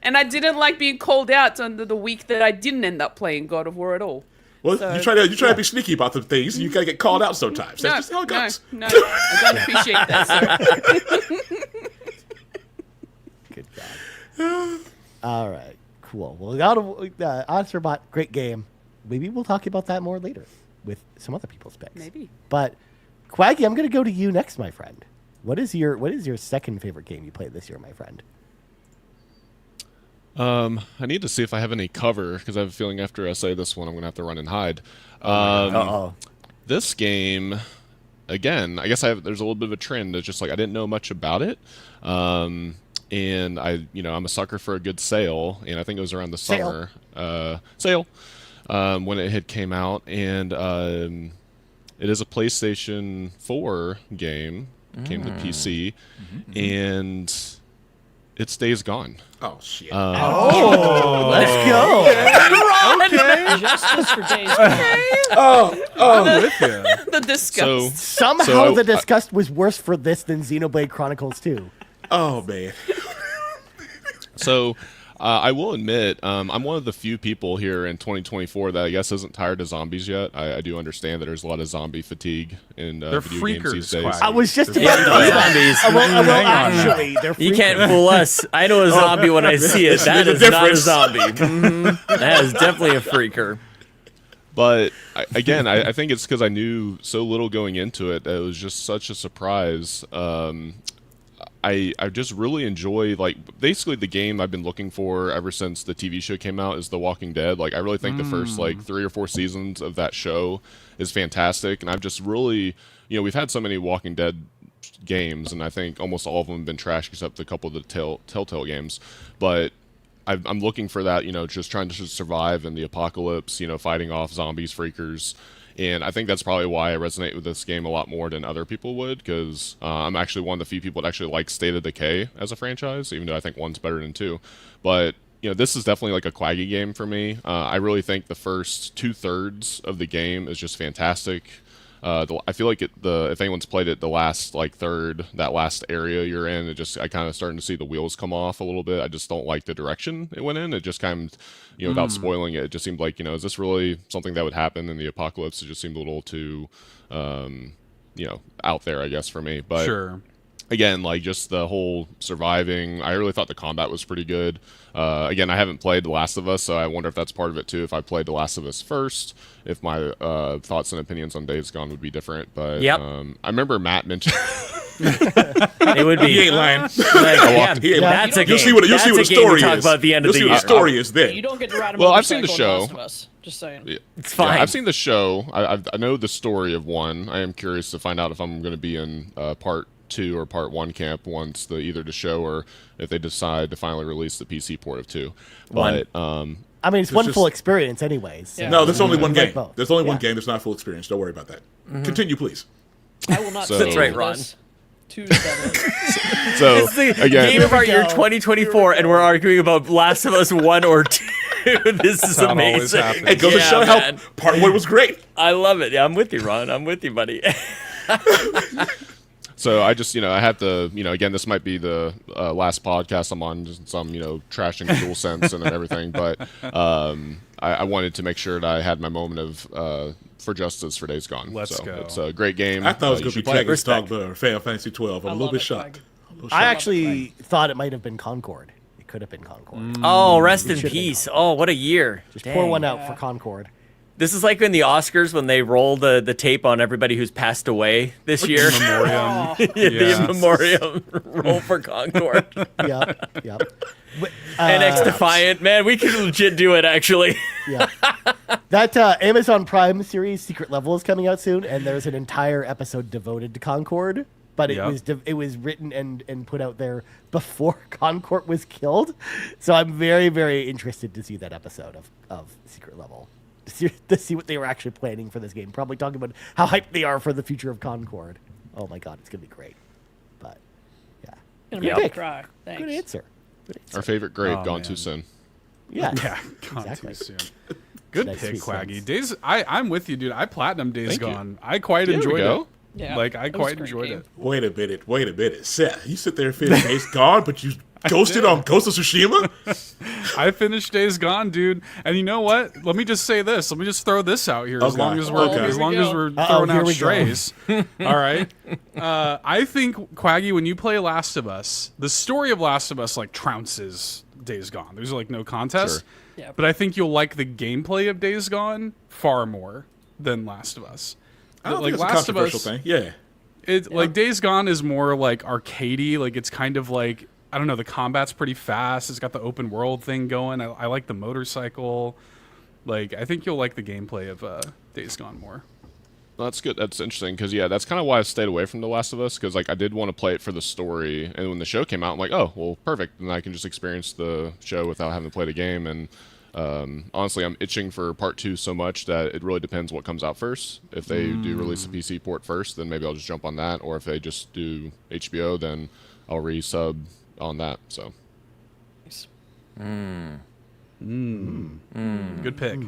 And I didn't like being called out on the week that I didn't end up playing God of War at all. Well, you try to be sneaky about the things, and you gotta get called out sometimes. That's just how it goes. No, I don't appreciate that, sir. Good God. All right, cool. Well, Astrobot, great game. Maybe we'll talk about that more later with some other people's picks. Maybe. But Cwaggy, I'm going to go to you next, my friend. What is your second favorite game you played this year, my friend? I need to see if I have any cover, because I have a feeling after I say this one, I'm going to have to run and hide. This game, again, I guess there's a little bit of a trend. It's just like I didn't know much about it. And I'm a sucker for a good sale, and I think it was around the summer sale when it had came out, and it is a PlayStation 4 game. Came to PC, and it's Days Gone. Oh shit! Let's go. Okay. Justice for Days Gone. I'm with you. The disgust. Somehow the disgust was worse for this than Xenoblade Chronicles 2. Oh man. So, I will admit, I'm one of the few people here in 2024 that I guess isn't tired of zombies yet. I do understand that there's a lot of zombie fatigue in video games these days. I was just about to say zombies. Actually, they're you can't fool us. I know a zombie when I see it. That is not a zombie. That is definitely a freaker. But again, I think it's because I knew so little going into it that it was just such a surprise. I just really enjoy, basically the game I've been looking for ever since the TV show came out is The Walking Dead. I really think the first 3 or 4 seasons of that show is fantastic, and I've just really, we've had so many Walking Dead games, and I think almost all of them have been trash except a couple of the Telltale games, but I'm looking for that, just trying to survive in the apocalypse, fighting off zombies, freakers. And I think that's probably why I resonate with this game a lot more than other people would, because I'm actually one of the few people that actually like State of Decay as a franchise, even though I think 1's better than 2. But, this is definitely like a Quaggy game for me. I really think the first 2/3 of the game is just fantastic. I feel like if anyone's played it, the last third, that last area you're in, I kind of starting to see the wheels come off a little bit. I just don't like the direction it went in. It just kind of, without spoiling it, it just seemed like, is this really something that would happen in the apocalypse? It just seemed a little too, out there, I guess, for me. But sure. again, like just the whole surviving, I really thought the combat was pretty good. Again, I haven't played The Last of Us, so I wonder if that's part of it too. If I played The Last of Us first, if my thoughts and opinions on Days Gone would be different. But I remember Matt mentioned it would be. He ain't lying. That's a game. You'll see what the story talk is. about at the end of the You'll see year. what the story is then. You don't get to ride a Well, I've seen the motorcycle in show. Last of Us. Just saying. Yeah. It's fine. Yeah, I've seen the show. I know the story of 1. I am curious to find out if I'm going to be in part 2 or part 1 camp once either the show or if they decide to finally release the PC port of 2. But I mean, it's one full experience, anyways. So. Yeah. No, there's only one game. both. There's only one game. There's not full experience. Don't worry about that. Continue, please. I will not. So- say That's right, Ron. this. 2-7. so It's the again, game of our year go. 2024, and we're arguing about Last of Us 1 or 2. This is how it always amazing. happens. It goes to show how man. part 1 was great. I love it. Yeah, I'm with you, Ron. I'm with you, buddy. So I just, I had to, again, this might be the last podcast I'm on, since I'm, trashing DualSense and everything, but I wanted to make sure that I had my moment of for justice for Days Gone. Let's so go. It's a great game. I thought it was You going to should be play it. Jackie's talk about Final Fantasy 12. I'm a little love bit it, shocked. I actually thought it might have been Concord. It could have been Concord. Oh, rest in should've been peace. Oh, what a year. Just Dang. pour one out for Concord. This is like in the Oscars when they roll the tape on everybody who's passed away this year. Memoriam. The Yeah. in memoriam roll for Concord. Yep. And X Defiant. Man, we could legit do it, actually. Yeah. That Amazon Prime series Secret Level is coming out soon, and there's an entire episode devoted to Concord. But it was written and put out there before Concord was killed. So I'm very, very interested to see that episode of Secret Level. To see what they were actually planning for this game. Probably talking about how hyped they are for the future of Concord. Oh my god, it's going to be great. But, yeah. Gonna Good make me pick. cry. Thanks. Good answer. Our favorite grave Oh, gone man. too soon. Yeah. Yeah, gone Exactly. too soon. Good Nice, pick, sweet Quaggy. sense. I'm with you, dude. I platinum Days Thank you. Gone. I quite There we enjoyed go. it. Yeah, Like I it was a quite great enjoyed game. it. Wait a minute. Seth, you sit there and finish Days Gone, but you ghosted on Ghost of Tsushima? I finished Days Gone, dude. And you know what? Let me just say this. Let me just throw this out here. As Okay. long as we're Okay. as long as we're Uh-oh, throwing here out we go. strays. All right. I think Quaggy, when you play Last of Us, the story of Last of Us like trounces Days Gone. There's like no contest. Sure. Yeah. But I think you'll like the gameplay of Days Gone far more than Last of Us. I don't Like think it's a Last of controversial Us, thing. Yeah. Like Days Gone is more like arcadey. Like it's kind of like, I don't know, the combat's pretty fast. It's got the open world thing going. I like the motorcycle. Like I think you'll like the gameplay of Days Gone more. Well, that's good. That's interesting because that's kind of why I stayed away from The Last of Us, because like I did want to play it for the story, and when the show came out, I'm like, oh well, perfect, and I can just experience the show without having to play the game. And honestly, I'm itching for part 2 so much that it really depends what comes out first. If they do release a PC port first, then maybe I'll just jump on that, or if they just do HBO, then I'll resub on that. So Good pick.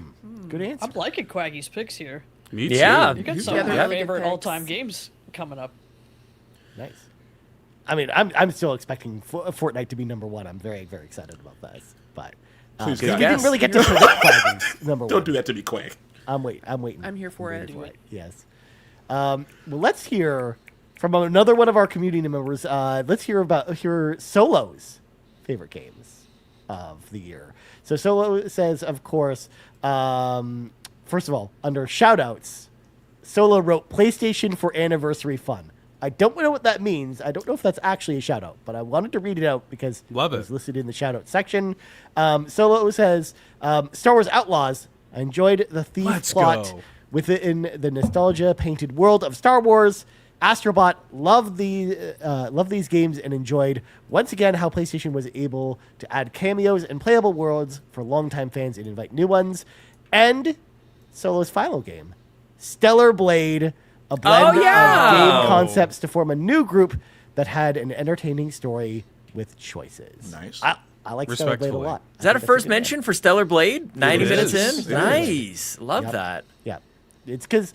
Good answer. I'm liking Quaggy's picks here. Me too. Yeah. You got Yeah, some of they're my really good favorite picks. all-time games coming up. Nice. I mean, I'm still expecting Fortnite to be number 1. I'm very, very excited about this. But Please, we God. didn't really get to predict Quaggy's number 1. Don't do that to me, Quag. I'm waiting. I'm here for it. Yes. Well, let's hear from another one of our community members. Let's hear Solo's favorite games of the year. So Solo says, of course, first of all, under shoutouts, Solo wrote PlayStation for Anniversary Fun. I don't know what that means. I don't know if that's actually a shout out, but I wanted to read it out because Love it it. was listed in the shout out section. Solo says, Star Wars Outlaws. I enjoyed the thief Let's plot go. within the nostalgia painted world of Star Wars. Astrobot loved these games and enjoyed once again how PlayStation was able to add cameos and playable worlds for longtime fans and invite new ones. And Solo's final game, Stellar Blade, a blend of game concepts to form a new group that had an entertaining story with choices. Nice. I like Stellar Blade a Respectfully. lot. Is that I a think that's first good mention for Stellar Blade? 90 It minutes is. in? It Nice. Love Yep. that. Yeah. It's because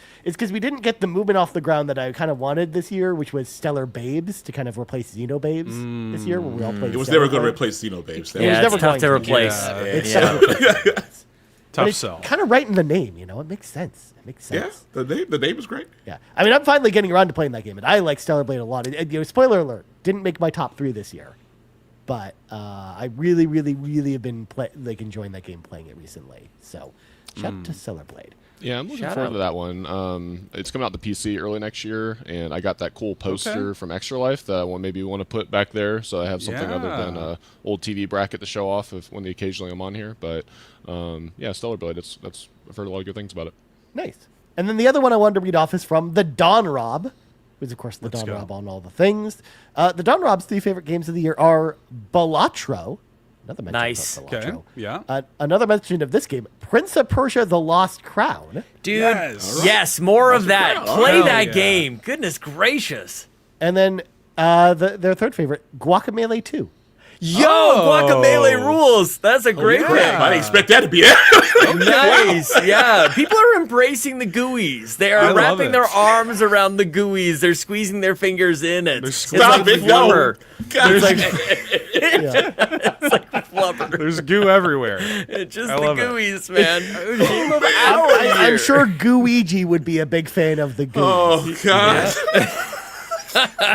we didn't get the movement off the ground that I kind of wanted this year, which was Stellar Babes to kind of replace Xenobabes this year, where we all played. It was Stellar never going to Blade. replace Xenobabes. It was Yeah, never it's tough going to to. replace. Yeah. It's Yeah. tough to replace. Tough sell. Kind of right in the name, you know. It makes sense. Yeah, the name is great. Yeah, I mean, I'm finally getting around to playing that game, and I like Stellar Blade a lot. Spoiler alert: didn't make my top 3 this year, but I really, really, really have been enjoying that game, playing it recently. So, shout out to Stellar Blade. Yeah, I'm looking forward to that one. It's coming out to PC early next year, and I got that cool poster from Extra Life that I maybe want to put back there, so I have something other than a old TV bracket to show off when occasionally I'm on here. But yeah, Stellar Blade. I've heard a lot of good things about it. Nice. And then the other one I wanted to read off is from TheDonRob, who's of course TheDonRob on all the things. TheDonRob's 3 favorite games of the year are Balatro. Another mention of Balatro. Okay. Yeah. Another mention of this game, Prince of Persia: The Lost Crown. Dude, yes, more of that. Play that game. Goodness gracious. And then their third favorite, Guacamelee 2. Yo, Guacamelee rules. That's a great pick. I didn't expect that to be it. Nice. Yeah. People are embracing the GUIs. They are wrapping their arms around the GUIs. They're squeezing their fingers in. It's like flubber. It's like flubber. There's goo everywhere. It's just the GUIs, man. Game of our I'm sure Gooigi would be a big fan of the GUIs. Oh, God.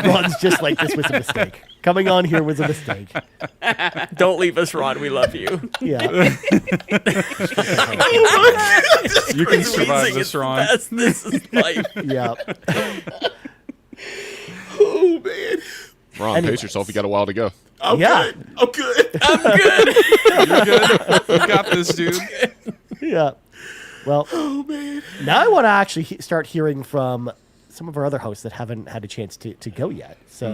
Ron's just like, this was a mistake. Coming on here was a mistake. Don't leave us, Ron. We love you. Yeah. You can survive this, Ron. This is life. Yeah. Oh, man. Ron, pace yourself. You got a while to go. I'm good. I'm good. You're good. You got this, dude. Yeah. Well, now I want to actually start hearing from some of our other hosts that haven't had a chance to go yet. So,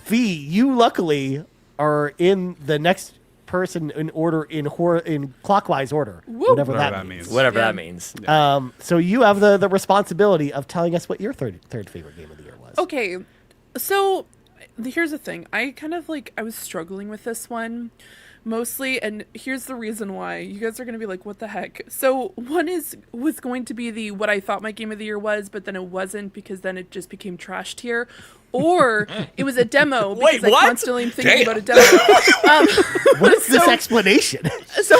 Fee, you luckily are in the next person in order in clockwise order, whatever that means. Whatever that means. So you have the responsibility of telling us what your third favorite game of the year was. Okay, so here's the thing. I was struggling with this one mostly, and here's the reason why. You guys are going to be like, what the heck? So one was going to be what I thought my game of the year was, but then it wasn't, because then it just became trash tier. Or it was a demo, because I constantly am thinking about a demo. What is this explanation? So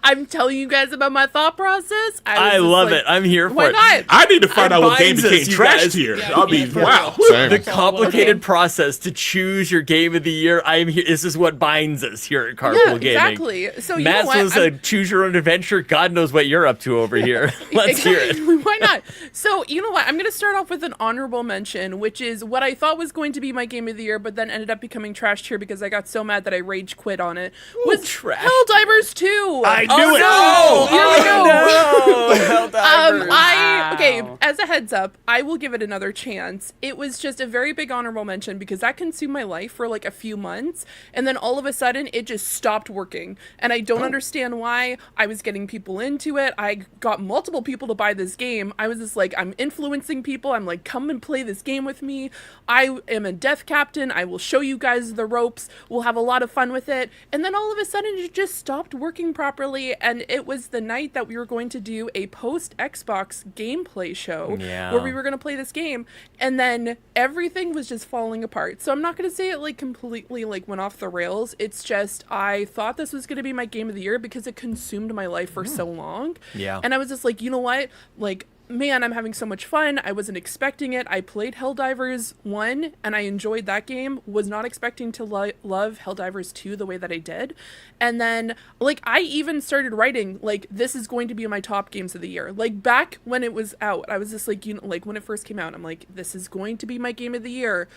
I'm telling you guys about my thought process. I love it. I'm here for why it. not? I need to find out what game binds became us, you trash guys. tier. Yeah, I'll be, yeah, wow. The complicated process to choose your game of the year. I am here. This is what binds us here at Carpool Gaming. Exactly. So Matt's was a choose your own adventure. God knows what you're up to over here. Let's hear it. Why not? So you know what? I'm going to start off with an honorable mention, which is what I thought was going to be my game of the year, but then ended up becoming trash tier because I got so mad that I rage quit on it. Was Helldivers 2. I knew it. No! Here we go. Helldivers. Okay, as a heads up, I will give it another chance. It was just a very big honorable mention because that consumed my life for like a few months, and then all of a sudden it just stopped working, and I don't understand why. I was getting people into it. I got multiple people to buy this game. I was just like, I'm influencing people. I'm like, come and play this game with me. I am a death captain. I will show you guys the ropes. We'll have a lot of fun with it. And then all of a sudden it just stopped working properly, and it was the night that we were going to do a post Xbox gameplay show where we were going to play this game, and then everything was just falling apart. So I'm not going to say it like completely like went off the rails. It's just I thought this was going to be my game of the year because it consumed my life for so long. Yeah. And I was just like, you know what? Like, man, I'm having so much fun. I wasn't expecting it. I played Helldivers 1 and I enjoyed that game. Was not expecting to love Helldivers 2 the way that I did. And then, like, I even started writing, like, this is going to be my top games of the year. Like, back when it was out, I was just like, you know, like, when it first came out, I'm like, this is going to be my game of the year.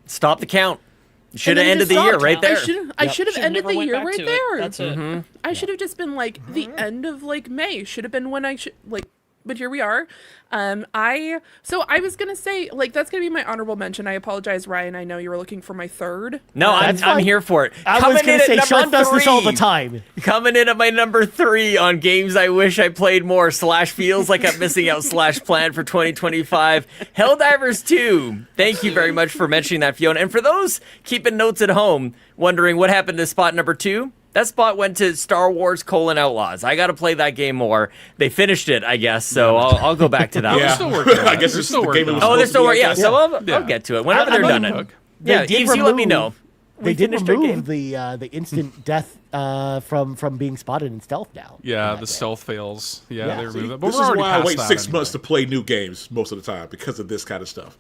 Stop the count. You should have ended the year right there. I should have ended the year right there. That's it. I should have just been like, the end of, like, May should have been when I should, like, but here we are. I was gonna say, like, that's gonna be my honorable mention. I apologize, Ryan. I know you were looking for my third. No, I'm here for it. I was gonna say Sean does this all the time. Coming in at my number 3 on games I wish I played more / feels like I'm missing out / plan for 2025. Helldivers 2. Thank you very much for mentioning that, Fiona. And for those keeping notes at home, wondering what happened to spot number 2. That spot went to Star Wars: Outlaws. I got to play that game more. They finished it, I guess, so I'll go back to that one. They're still working on it. I guess They're it's still the working game on it it. was Oh, they're still supposed to be, working. I Yeah, guess. so I'll get to it whenever they're done it. Yeah, They did Eves, you let me remove- know. They did finished our remove game. the instant death from being spotted in stealth now. Yeah, in the that stealth fails. Yeah, Yeah. they removed See, that. But this we're is already why I past wait that 6 anyway. months to play new games most of the time because of this kind of stuff.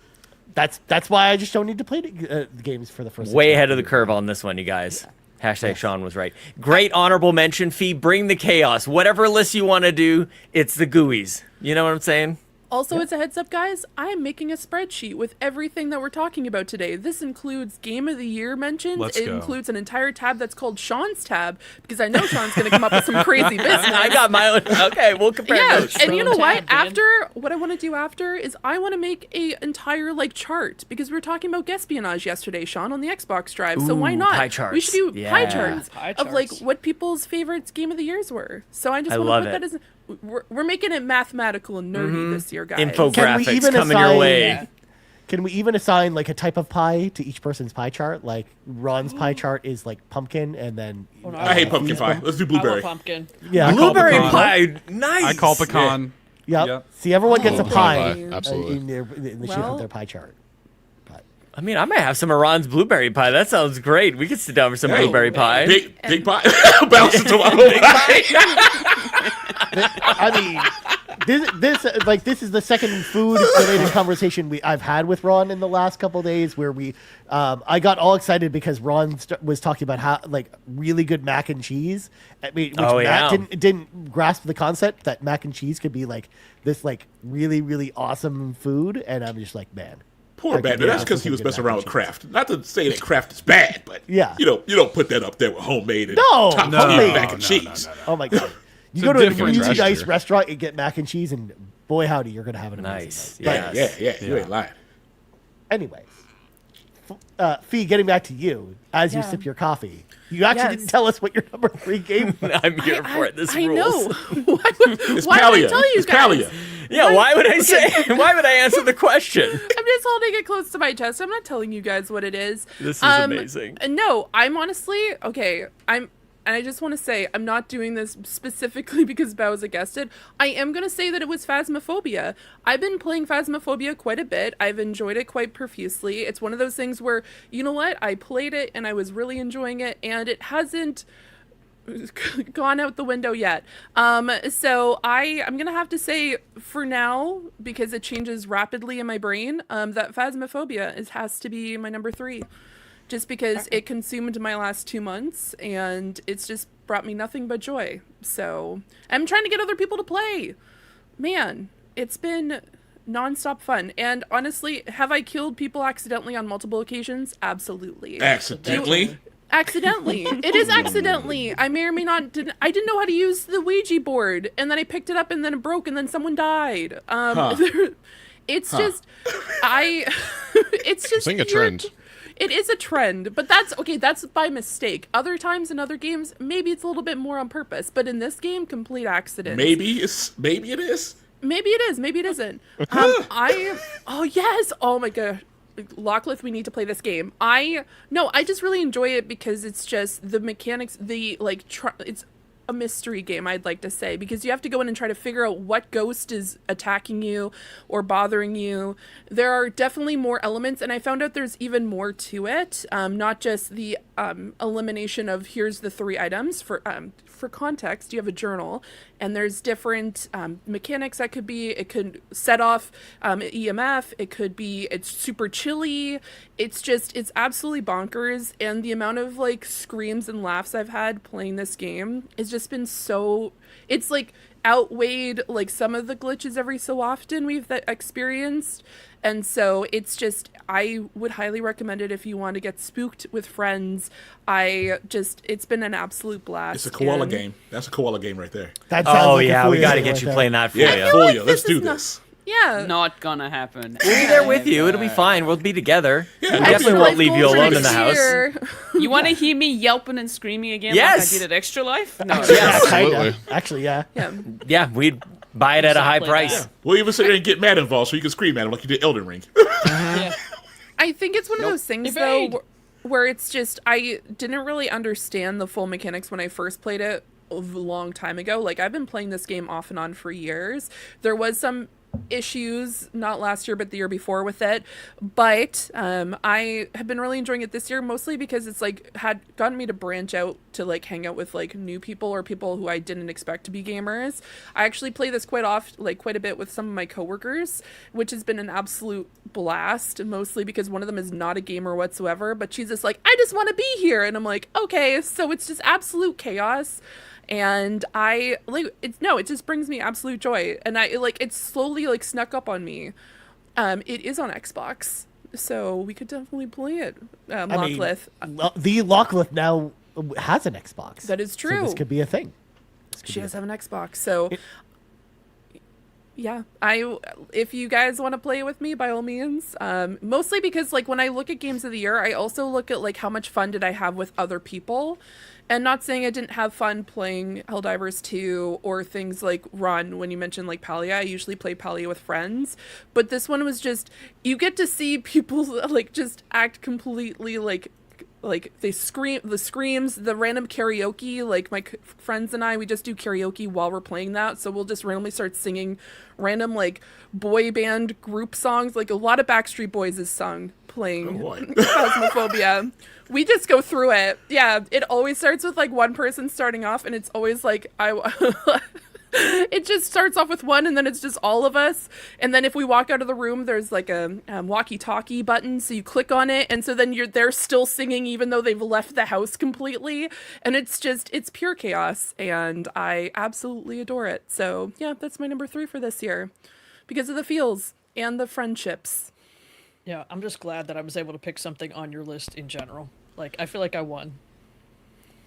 That's why I just don't need to play the games for the first. Way 6 ahead of the months. curve on this one, you guys. Hashtag Sean was right. Great honorable mention, Fee. Bring the chaos. Whatever list you want to do, it's the GUIs. You know what I'm saying? Also, as a heads up, guys, I am making a spreadsheet with everything that we're talking about today. This includes Game of the Year mentions. Let's It go. includes an entire tab that's called Sean's tab, because I know Sean's going to come up with some crazy business. I got my own. Okay, we'll compare Yeah, notes. and you know Strong what? tab, man. After, what I want to do after is I want to make a entire, like, chart, because we were talking about espionage yesterday, Sean, on the Xbox Drive, so why Ooh, not? pie We charts. should do Yeah. pie charts Pie of, like, charts. what people's favorites Game of the Years were. So I just I want love to put it. that as... We're making it mathematical and nerdy this year, guys. Infographics even coming your assign- way. Yeah. Can we even assign like a type of pie to each person's pie chart? Like Ron's pie chart is like pumpkin, and then Oh, no, I hate pumpkin Fee's pie. Let's do I want blueberry. pumpkin. Yeah, I call Blueberry pecan. pie. Nice. I call pecan. Yep. Yep. See, everyone gets a Pecan pie pie, absolutely. in the shape Well- of their pie chart. But I mean, I might have some of Ron's blueberry pie. That sounds great. We could sit down for some Hey, blueberry pie. Big pie. Bounce into my little pie. I mean, this is the second food-related conversation I've had with Ron in the last couple days, where I got all excited because Ron was talking about how like really good mac and cheese. I mean, which Matt didn't grasp the concept that mac and cheese could be like this like really really awesome food, and I'm just like, man. Poor I bad. could But get that's because some he was good messing mac around and with cheese. craft. Not to say that craft is bad, but Yeah. you don't put that up there with homemade and No, top no, tier no, mac and cheese. Oh my god. You It's go a to a different really trash nice tier. restaurant and get mac and cheese, and boy howdy, you're gonna have an amazing Nice. night. But Yes. Yeah, you ain't lying. Anyways, Fee, getting back to you as you Yeah. sip your coffee. You actually Yes. didn't tell us what your number 3 game was. I'm here for it. This I rules. know. Why would I Palia. tell you It's guys? Palia. Yeah, why would I say? Why would I answer the question? I'm just holding it close to my chest. I'm not telling you guys what it is. This is amazing. No, I'm honestly okay. And I just want to say, I'm not doing this specifically because Bao suggested. I am going to say that it was Phasmophobia. I've been playing Phasmophobia quite a bit. I've enjoyed it quite profusely. It's one of those things where, you know what? I played it and I was really enjoying it, and it hasn't gone out the window yet. So I'm going to have to say for now, because it changes rapidly in my brain, that Phasmophobia has to be my number 3. Just because it consumed my last 2 months, and it's just brought me nothing but joy. So I'm trying to get other people to play. Man, it's been nonstop fun. And honestly, have I killed people accidentally on multiple occasions? Absolutely. Accidentally. Accidentally. It is accidentally. I may or may not I didn't know how to use the Ouija board, and then I picked it up and then it broke and then someone died. It's just it's just Seeing a trend. It is a trend, but that's okay. That's by mistake. Other times in other games, maybe it's a little bit more on purpose. But in this game, complete accident. Maybe it is. Maybe it is. Maybe it isn't. Oh yes. Oh my god. Locklith, we need to play this game. I just really enjoy it because it's just the mechanics. It's a mystery game, I'd like to say, because you have to go in and try to figure out what ghost is attacking you or bothering you. There are definitely more elements, and I found out there's even more to it. Not just the elimination of here's the 3 items. For context, you have a journal, and there's different mechanics that could be. It could set off EMF. It could be it's super chilly. It's absolutely bonkers, and the amount of like screams and laughs I've had playing this game has just been so. It's like outweighed like some of the glitches every so often we've experienced. And so I would highly recommend it if you want to get spooked with friends. It's been an absolute blast. It's a koala game. That's a koala game right there. That sounds Oh like a yeah, we Fuya got to game get right you there. playing that for Yeah, you. Fuya. Let's this do is not- this. Yeah. Not gonna happen. We'll be there with you. It'll be fine. We'll be together. Yeah, we Extra definitely Life won't leave you goals alone next in the house. year. You want to hear me yelping and screaming again Yes! like I did at Extra Life? No. Yeah, Absolutely. kinda. Actually, yeah. Yeah. Yeah, we'd buy it at a high Exactly price. that. We'll even sit there and get Matt involved so you can scream at him like you did Elden Ring. Yeah. I think it's one of those things, Evade. though, where it's just, I didn't really understand the full mechanics when I first played it a long time ago. Like, I've been playing this game off and on for years. There was some issues, not last year but the year before with it, but I have been really enjoying it this year, mostly because it's like had gotten me to branch out to like hang out with like new people or people who I didn't expect to be gamers. I actually play this quite a bit with some of my coworkers, which has been an absolute blast, mostly because one of them is not a gamer whatsoever, but she's just like, I just want to be here, and I'm like, okay, so it's just absolute chaos. And it just brings me absolute joy, and it's slowly like snuck up on me. It is on Xbox, so we could definitely play it. Locklith. The Locklith now has an Xbox. That is true. So this could be a thing. She does have an Xbox, so yeah. If you guys want to play with me, by all means. Mostly because like when I look at games of the year, I also look at like how much fun did I have with other people. And not saying I didn't have fun playing Helldivers 2 or things like Run. When you mentioned like Palia, I usually play Palia with friends. But this one was just, you get to see people like just act completely like they scream, the screams, the random karaoke. Like my friends and I, we just do karaoke while we're playing that. So we'll just randomly start singing random like boy band group songs. Like a lot of Backstreet Boys is sung playing Phasmophobia. We just go through it. Yeah, it always starts with like one person starting off, and it's always like it just starts off with one, and then it's just all of us. And then if we walk out of the room, there's like a walkie-talkie button, so you click on it, and so then they're still singing even though they've left the house completely. And it's pure chaos, and I absolutely adore it. So yeah, that's my number 3 for this year, because of the feels and the friendships. Yeah, I'm just glad that I was able to pick something on your list in general. Like, I feel like I won.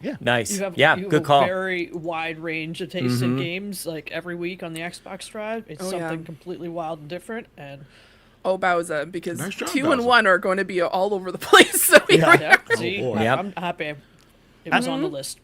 Yeah. Nice. You have good call. A very wide range of tastes in games, like every week on the Xbox Drive. It's something completely wild and different. And Bowser, because nice job, 2 and 1 are going to be all over the place. So see, I'm happy it was on the list.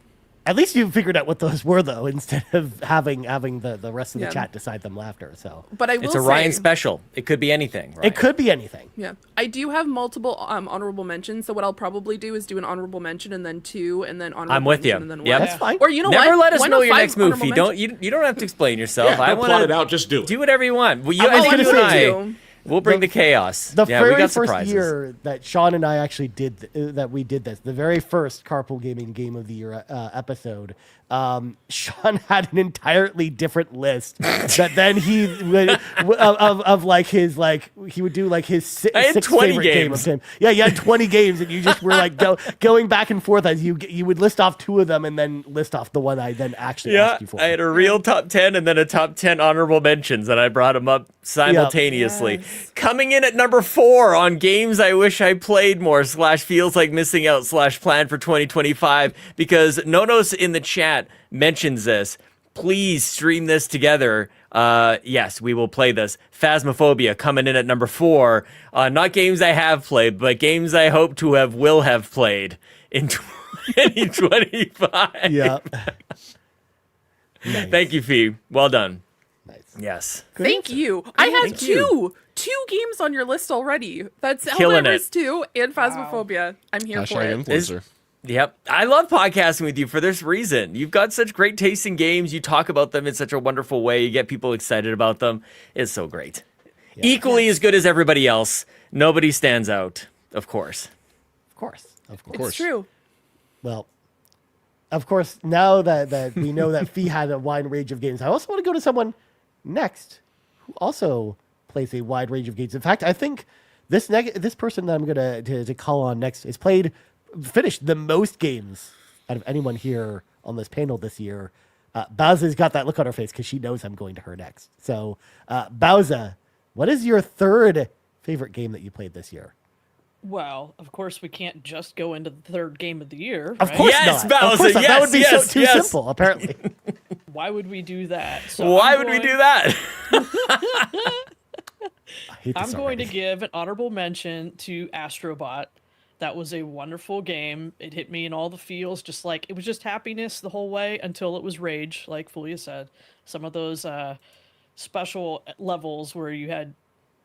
At least you figured out what those were, though, instead of having the rest of the chat decide them after. So, but I will it's a say, Ryan special. It could be anything. Ryan. It could be anything. Yeah, I do have multiple honorable mentions. So what I'll probably do is do an honorable mention and then 2 and then honorable. I'm with mention you. And then Yeah, one. that's fine. Or you know Never what? let us Why know not your 5 next move. honorable You don't have to explain yourself. Yeah, I don't want plot it out. Just do it. Do whatever you want. Well, I was I think gonna you and say, I, we'll bring the chaos. The we very got first surprises. year that Sean and I actually did that we did this, the very first Carpool Gaming Game of the Year episode, Sean had an entirely different list that then he would of like his like he would do like his six favorite 20 game of him. Yeah, you had 20 games, and you just were like going back and forth as you would list off 2 of them and then list off the one I then actually asked you for. I had a real top 10 and then a top 10 honorable mentions, and I brought them up simultaneously. Yes. Coming in at number 4 on games I wish I played more / feels like missing out / plan for 2025, because Nonos in the chat mentions this. Please stream this together. Yes, we will play this. Phasmophobia coming in at number 4. Not games I have played, but games I hope to will have played in 2025. Yeah. Nice. Thank you, Fee. Well done. Nice. Yes. Thank you. I have Thank you. two games on your list already. That's Killing Helldivers 2 and Phasmophobia. I'm here for it. #influencer. Yep. I love podcasting with you for this reason. You've got such great taste in games. You talk about them in such a wonderful way. You get people excited about them. It's so great. Yeah. Equally as good as everybody else. Nobody stands out, of course. Of course. It's true. Well, of course, now that we know that Fee had a wide range of games, I also want to go to someone next who also plays a wide range of games. In fact, I think this person that I'm going to call on next has finished the most games out of anyone here on this panel this year. Bowser's got that look on her face because she knows I'm going to her next. So, Bowser, what is your 3rd favorite game that you played this year? Well, of course, we can't just go into the 3rd game of the year. Of right? course Yes, not. Of Bowser, course not. That yes, would be yes, too yes. simple, apparently. Why would we do that? So Why would we do that? I hate this I'm going to already. give an honorable mention to Astrobot. That was a wonderful game. It hit me in all the feels, just like it was just happiness the whole way until it was rage, like Fulia said. Some of those special levels where you had,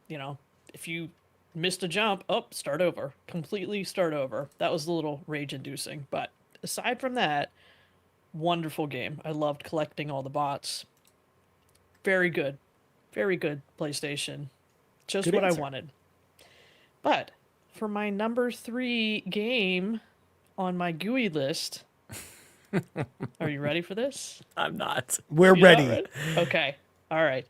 if you missed a jump, start over. Completely start over. That was a little rage-inducing. But aside from that, wonderful game. I loved collecting all the bots. Very good. Very good PlayStation. Just Good what answer. I wanted. But for my number 3 game on my GUI list, are you ready for this? I'm not. We're You're not ready. Okay. All right.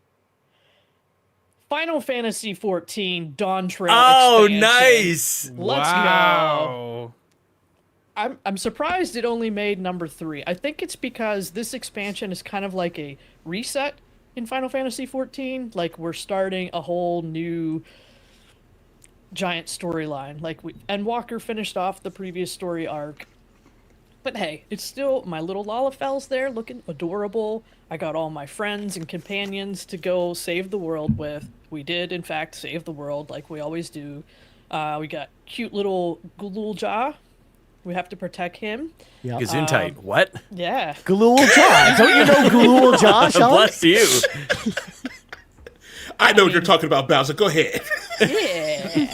Final Fantasy 14 Dawn Trail Oh, expansion. nice. Let's go. Wow. I'm surprised it only made number 3. I think it's because this expansion is kind of like a reset in Final Fantasy 14. Like, we're starting a whole new giant storyline. Like, Endwalker finished off the previous story arc. But hey, it's still my little Lalafell's there looking adorable. I got all my friends and companions to go save the world with. We did, in fact, save the world like we always do. We got cute little Gululja. We have to protect him. Yeah. Gesundheit. What? Yeah. Galul Jah. Don't you know Galul Jah, Sean? Bless you. I know what you're talking about, Bowser. Go ahead. Yeah.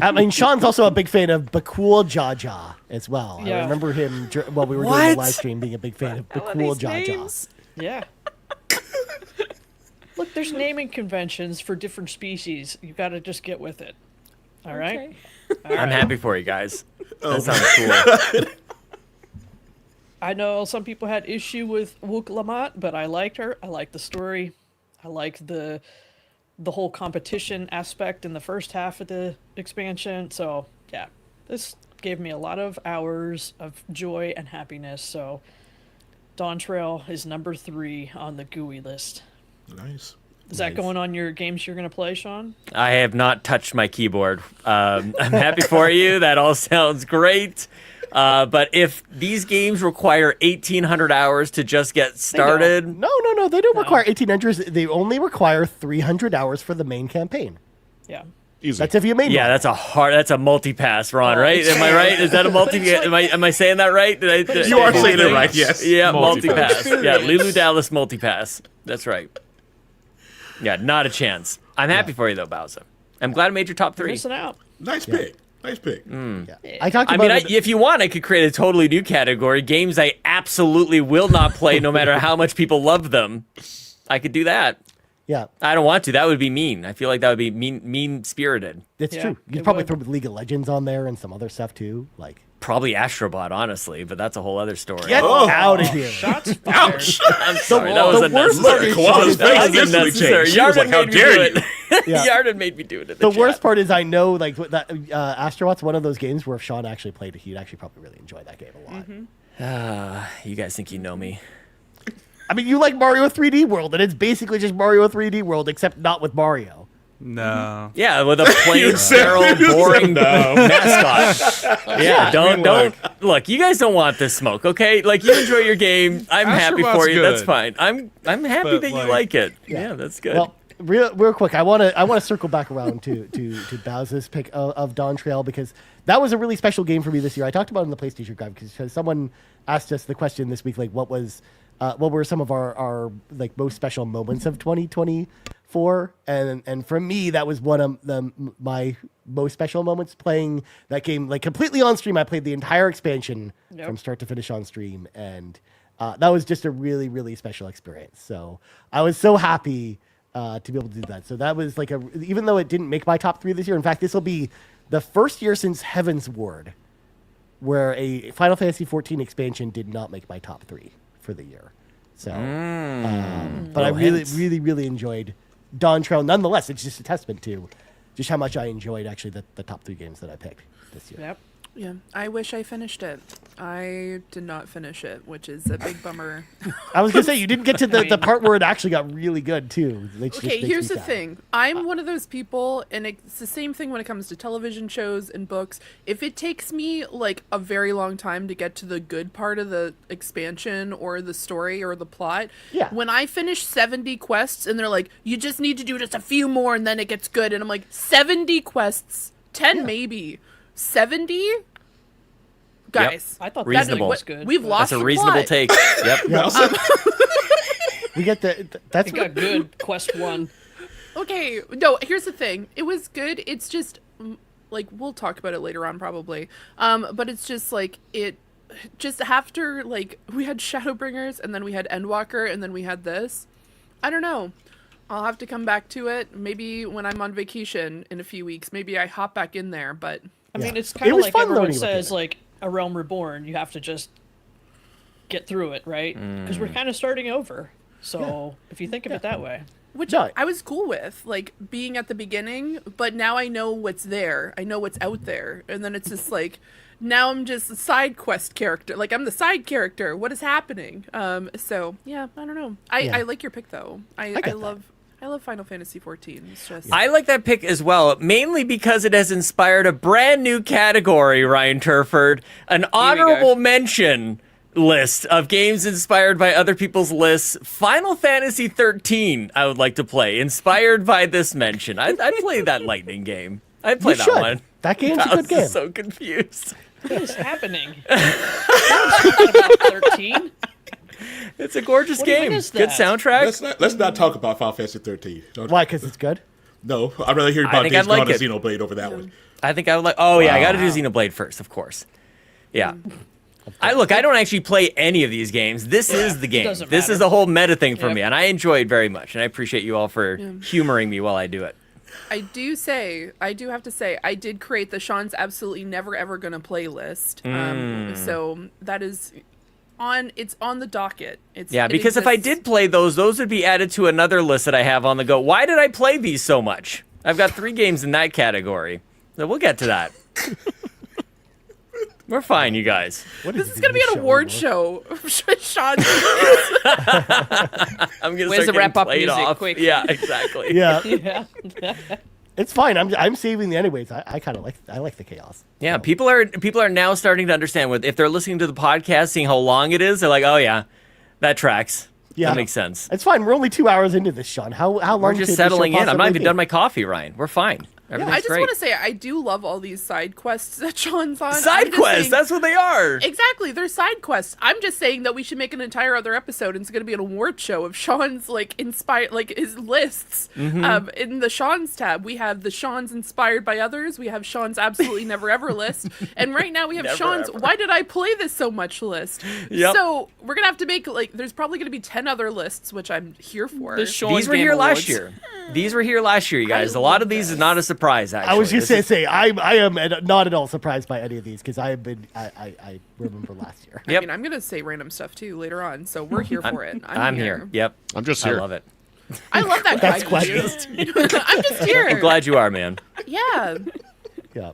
I mean, Sean's also a big fan of Bakul Jaja as well. Yeah. I remember him while we were doing What? the live stream being a big fan of Bakul Jaja. Yeah. Look, there's naming conventions for different species. You got to just get with it. All right? All I'm right. happy for you guys. That sounds cool. I know some people had issue with Wook Lamont, but I liked her. I liked the story. I liked the whole competition aspect in the first half of the expansion. So, yeah. This gave me a lot of hours of joy and happiness. So, Dawn Trail is number 3 on the GUI list. Nice. Is that going on your games you're going to play, Sean? I have not touched my keyboard. I'm happy for you. That all sounds great. But if these games require 1,800 hours to just get started, No. They don't require 1,800. They only require 300 hours for the main campaign. Yeah. Easy. That's if you made yeah, one. that's a multi-pass, Ron, Oh, right? Am I right? Is that a multi? It's like- am I saying that right? You are saying it right, yes. Yeah, Multi-pass. multi-pass. Yeah, Lulu Dallas multi-pass. That's right. Yeah, not a chance. I'm happy for you though, Bowser. I'm glad I made your top 3. Missing out. Nice pick. Nice pick. Yeah. I talked I about mean, it. if you want, I could create a totally new category. Games I absolutely will not play no matter how much people love them. I could do that. Yeah, I don't want to. That would be mean. I feel like that would be mean-spirited. it's Yeah, true. You it could probably would. throw League of Legends on there and some other stuff too. Like, Probably Astrobot, honestly, but that's a whole other story. get out of here. Shots fired. I'm sorry, that was the worst unnecessary. part is- Koala's That face was instantly unnecessary. changed. She was like, Yarden how made me dare do you? it. Yeah. Yarden made me do it in The chat. worst part is I know like that Astrobot's one of those games where if Sean actually played it, he'd actually probably really enjoy that game a lot. You guys think you know me? I mean, you like Mario 3D World, and it's basically just Mario 3D World, except not with Mario. No. Yeah, with a plain, sterile, boring mascot. Yeah, don't look. You guys don't want this smoke, okay? Like you enjoy your game. I'm happy Astrobot's for you. That's good. fine. I'm happy But, that you like- like it. Yeah, that's good. Well, real quick, I want to circle back around to Bowser's pick of Dawn Trail because that was a really special game for me this year. I talked about it in the PlayStation Guide because someone asked us the question this week, like what were some of our like most special moments of 2024, and for me that was one of my most special moments playing that game like completely on stream. I played the entire expansion from start to finish on stream, and that was just a really, really special experience. So I was so happy to be able to do that. So that was like even though it didn't make my top 3 this year, in fact, this will be the first year since Heaven's Ward where a Final Fantasy 14 expansion did not make my top 3 for the year. So, but I really, really, really enjoyed Dawn Trail. Nonetheless, it's just a testament to just how much I enjoyed actually the top 3 games that I picked this year. Yep. Yeah, I wish I finished it. I did not finish it, which is a big bummer. I was gonna say you didn't get to the mean- part where it actually got really good too. Which just Okay, makes here's me the sad. thing. I'm one of those people, and it's the same thing when it comes to television shows and books. If it takes me like a very long time to get to the good part of the expansion or the story or the plot, Yeah. when I finish 70 quests and they're like, you just need to do just a few more and then it gets good, and I'm like, 70 quests, 10 maybe, 70? Guys, I thought Reasonable. that was good. we've lost That's a the reasonable plot. take. Yep. We get that's It got good. Quest 1. Okay, no, here's the thing. It was good. It's just like we'll talk about it later on probably. But it's just like it just after like we had Shadowbringers and then we had Endwalker and then we had this. I don't know. I'll have to come back to it. Maybe when I'm on vacation in a few weeks, maybe I hop back in there. But I mean, it's kind of like everyone says, like A Realm Reborn. You have to just get through it, right? Because we're kind of starting over. So if you think of it that way. Which I was cool with, like, being at the beginning, but now I know what's there. I know what's out there. And then it's just like, now I'm just a side quest character. Like, I'm the side character. What is happening? So, yeah, I don't know. I like your pick, though. I love Final Fantasy XIV. It's just... I like that pick as well, mainly because it has inspired a brand new category, Ryan Turford, an honorable mention list of games inspired by other people's lists. Final Fantasy 13 I would like to play, inspired by this mention. I'd play that lightning game. I'd play that one. That game's a good game. I'm so confused. What is happening? About 13? It's a gorgeous game. Good soundtrack. Let's not talk about Final Fantasy 13. Why? Because it's good? No, I'd rather hear about Days Gone and Xenoblade over that one. I think I would like... Oh, yeah, I got to do Xenoblade first, of course. Yeah. I don't actually play any of these games. This is the game. This is the whole meta thing for me, and I enjoy it very much. And I appreciate you all for humoring me while I do it. I do have to say, I did create the Sean's absolutely never ever gonna play list. So that is it's on the docket. Because if I did play those would be added to another list that I have on the go. Why did I play these so much? I've got 3 games in that category. So we'll get to that. We're fine, you guys. This is going to be an award show. Sean. I'm going to Where's start the wrap-up played music? off. Quick. Yeah, exactly. Yeah. It's fine. I'm saving the anyways. I kind of like the chaos. Yeah, so. People are now starting to understand if they're listening to the podcast, seeing how long it is, they're like, oh yeah, that tracks. Yeah, that makes sense. It's fine. We're only 2 hours into this, Sean. How long? We're just settling in. I'm not even done my coffee, Ryan. We're fine. I just want to say I do love all these side quests that Sean's on. Side quests, that's what they are. Exactly, they're side quests. I'm just saying that we should make an entire other episode, and it's going to be an award show of Sean's his lists. In the Sean's tab, we have the Sean's inspired by others. We have Sean's absolutely never ever list, and right now we have Sean's why did I play this so much list. Yep. So we're gonna have to make there's probably going to be 10 other lists, which I'm here for. These were here last year. These were here last year, you guys. A lot of these is not a surprise. Actually, I was just going to say I am not at all surprised by any of these because I remember last year. I mean, I'm going to say random stuff too later on, so we're here for it. I'm here. Yep, I'm just here. I love it. I love that guy. I'm just here. I'm glad you are, man. Yeah. Yeah.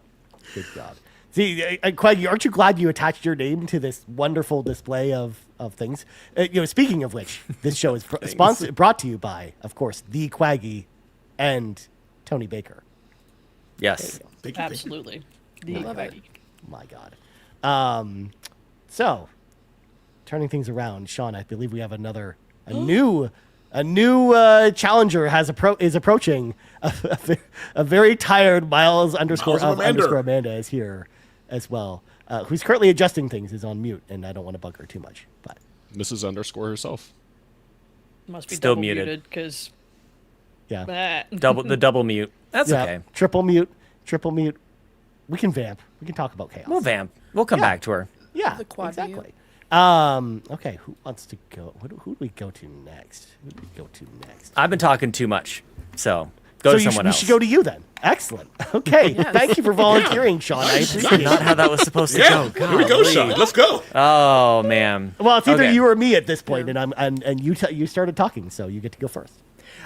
Good job. See, Quaggy, aren't you glad you attached your name to this wonderful display of things? Speaking of which, this show is brought to you by, of course, the Quaggy and Tony Baker. Yes. Absolutely. I love it. My God. So, turning things around, Sean, I believe we have a new challenger is approaching. A very tired Miles underscore Amanda is here as well. Who's currently adjusting things, is on mute, and I don't want to bug her too much. But Mrs. Underscore herself must be still double muted because double mute. That's okay. Triple mute. We can vamp. We can talk about chaos. We'll vamp. We'll come back to her. Yeah, exactly. Okay, who wants to go? Who do we go to next? I've been talking too much, so go to someone else. We should go to you then. Excellent. Okay, thank you for volunteering, Sean. I appreciate it. Not how that was supposed to go. Here we go, Sean. Let's go. Oh man. Well, it's either you or me at this point, and you started talking, so you get to go first.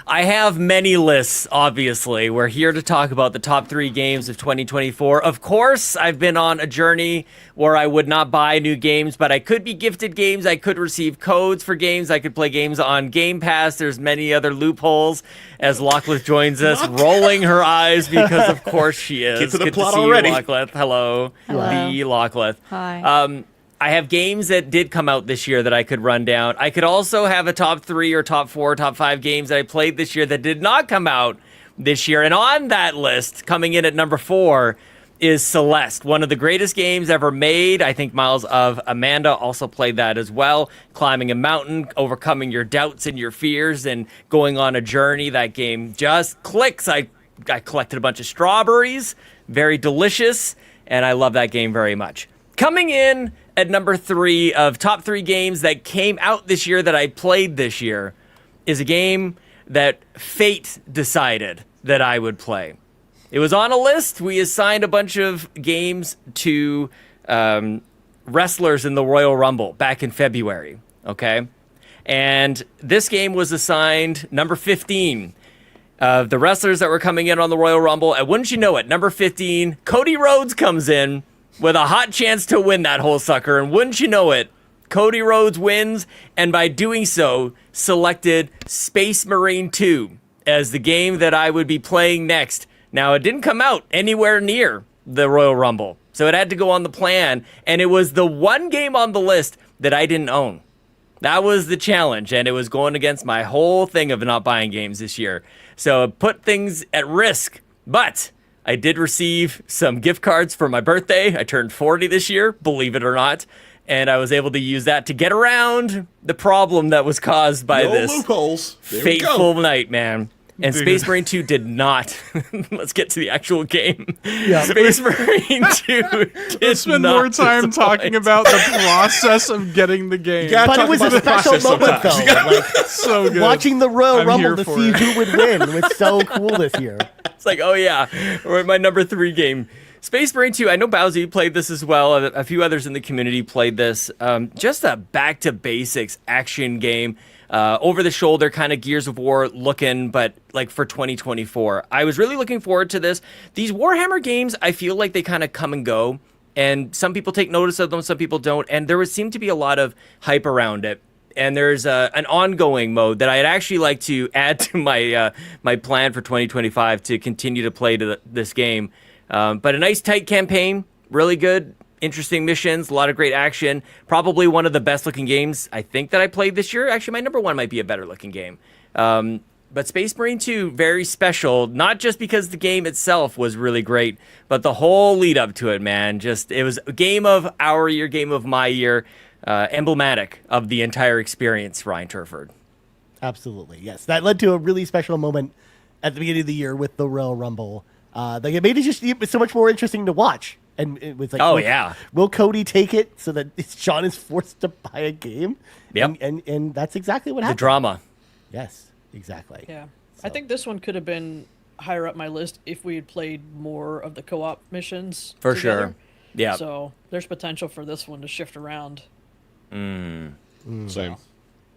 I have many lists, obviously. We're here to talk about the top 3 games of 2024. Of course, I've been on a journey where I would not buy new games, but I could be gifted games. I could receive codes for games. I could play games on Game Pass. There's many other loopholes as Lockleth joins us, rolling her eyes because, of course, she is. Get to the Good plot to see already. you, Lockleth. Hello. The Lockleth. Hi. I have games that did come out this year that I could run down. I could also have a top 3 or top 4, top 5 games that I played this year that did not come out this year. And on that list, coming in at number 4, is Celeste, one of the greatest games ever made. I think Miles of Amanda also played that as well. Climbing a mountain, overcoming your doubts and your fears, and going on a journey. That game just clicks. I collected a bunch of strawberries. Very delicious. And I love that game very much. Coming in at number 3 of top 3 games that came out this year that I played this year is a game that fate decided that I would play. It was on a list. We assigned a bunch of games to wrestlers in the Royal Rumble back in February, okay? And this game was assigned number 15 of the wrestlers that were coming in on the Royal Rumble. And wouldn't you know it, number 15, Cody Rhodes comes in with a hot chance to win that whole sucker. And wouldn't you know it, Cody Rhodes wins, and by doing so, selected Space Marine 2 as the game that I would be playing next. Now, it didn't come out anywhere near the Royal Rumble, so it had to go on the plan, and it was the one game on the list that I didn't own. That was the challenge, and it was going against my whole thing of not buying games this year. So it put things at risk, but I did receive some gift cards for my birthday. I turned 40 this year, believe it or not, and I was able to use that to get around the problem that was caused by this loopholes. fateful night, man. And Space Marine 2 did not. Let's get to the actual game. Yeah. Space Marine 2 did Spend not more time disappoint. talking about the process of getting the game. Yeah. But talk it was about a the special process moment, though. sometimes. Like, So good. watching the Royal I'm Rumble here to for see it. who would win was so cool this year. It's like, oh yeah, we're at my number 3 game. Space Marine 2, I know Bowsy played this as well. A few others in the community played this. Just a back-to-basics action game. Over-the-shoulder kind of Gears of War looking, but like for 2024. I was really looking forward to this. These Warhammer games, I feel like they kind of come and go. And some people take notice of them, some people don't. And there would seem to be a lot of hype around it. And there's an ongoing mode that I'd actually like to add to my my plan for 2025 to continue to play this game. But a nice tight campaign, really good, interesting missions, a lot of great action. Probably one of the best looking games I think that I played this year. Actually, my number 1 might be a better looking game. But Space Marine 2, very special, not just because the game itself was really great, but the whole lead up to it, man. Just, it was a game of our year, game of my year, emblematic of the entire experience, Ryan Turford. Absolutely, yes. That led to a really special moment at the beginning of the year with the Royal Rumble. Like it made it just so much more interesting to watch. And it was like, Oh, yeah. will Cody take it so that Sean is forced to buy a game? Yep. And that's exactly what The happened. drama. Yes, exactly. Yeah. I think this one could have been higher up my list if we had played more of the co-op missions. For together. sure. Yeah. So there's potential for this one to shift around. Same.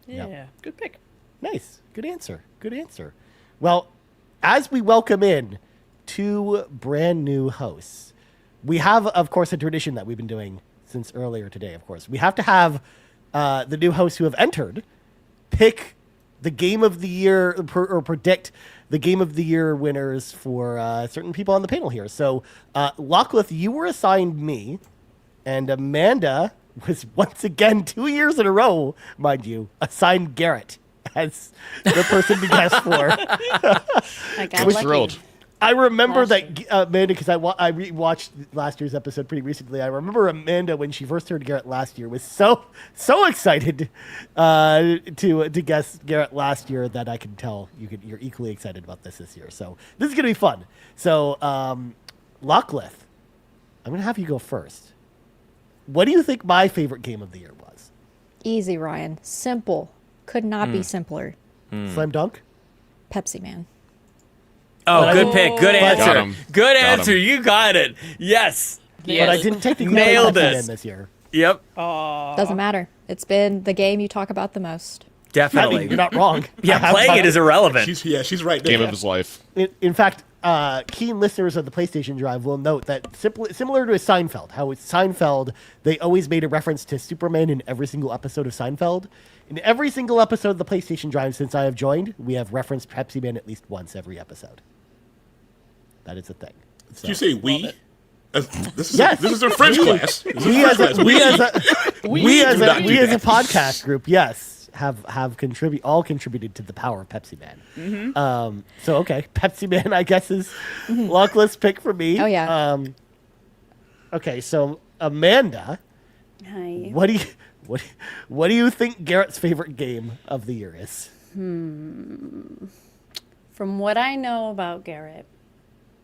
Yeah. Good pick. Nice. Good answer. Good answer. Well, as we welcome in 2 brand new hosts, we have, of course, a tradition that we've been doing since earlier today, of course. We have to have the new hosts who have entered pick the game of the year or predict the game of the year winners for certain people on the panel here. So, Lockleth, you were assigned me, and Amanda was once again 2 years in a row, mind you, assigned Garrett as the person to guess for. I got I'm lucky. thrilled. I remember Last that Amanda, because I rewatched last year's episode pretty recently. I remember Amanda, when she first heard Garrett last year, was so excited to guess Garrett last year that I can tell you're equally excited about this year. So this is gonna be fun. So Lockleth, I'm gonna have you go first. What do you think my favorite game of the year was? Easy, Ryan. Simple. Could not be simpler. Slam Dunk? Pepsi Man. Oh, good pick. Good Got answer. him. Good Got answer. him. You got it. Yes. But I didn't technically Nailed play Pepsi it. Man this year. Yep. Doesn't matter. It's been the game you talk about the most. I Definitely. mean, you're not wrong. I Yeah, have playing fun. it is irrelevant. She's right there. Game of his life. In fact, keen listeners of the PlayStation Drive will note that similar to Seinfeld, how it's Seinfeld, they always made a reference to Superman in every single episode of Seinfeld. In every single episode of the PlayStation Drive since I have joined, we have referenced Pepsi Man at least once every episode. That is a thing. Did you say we? This is Yes. this is a French class. This is We a as French a class. we as do not a do that. podcast group, yes, have contributed to the power of Pepsi Man. So okay, Pepsi Man, I guess, is Lockleth's pick for me. Oh, yeah. Okay, so Amanda, Hi. what do you think Garrett's favorite game of the year is? From what I know about Garrett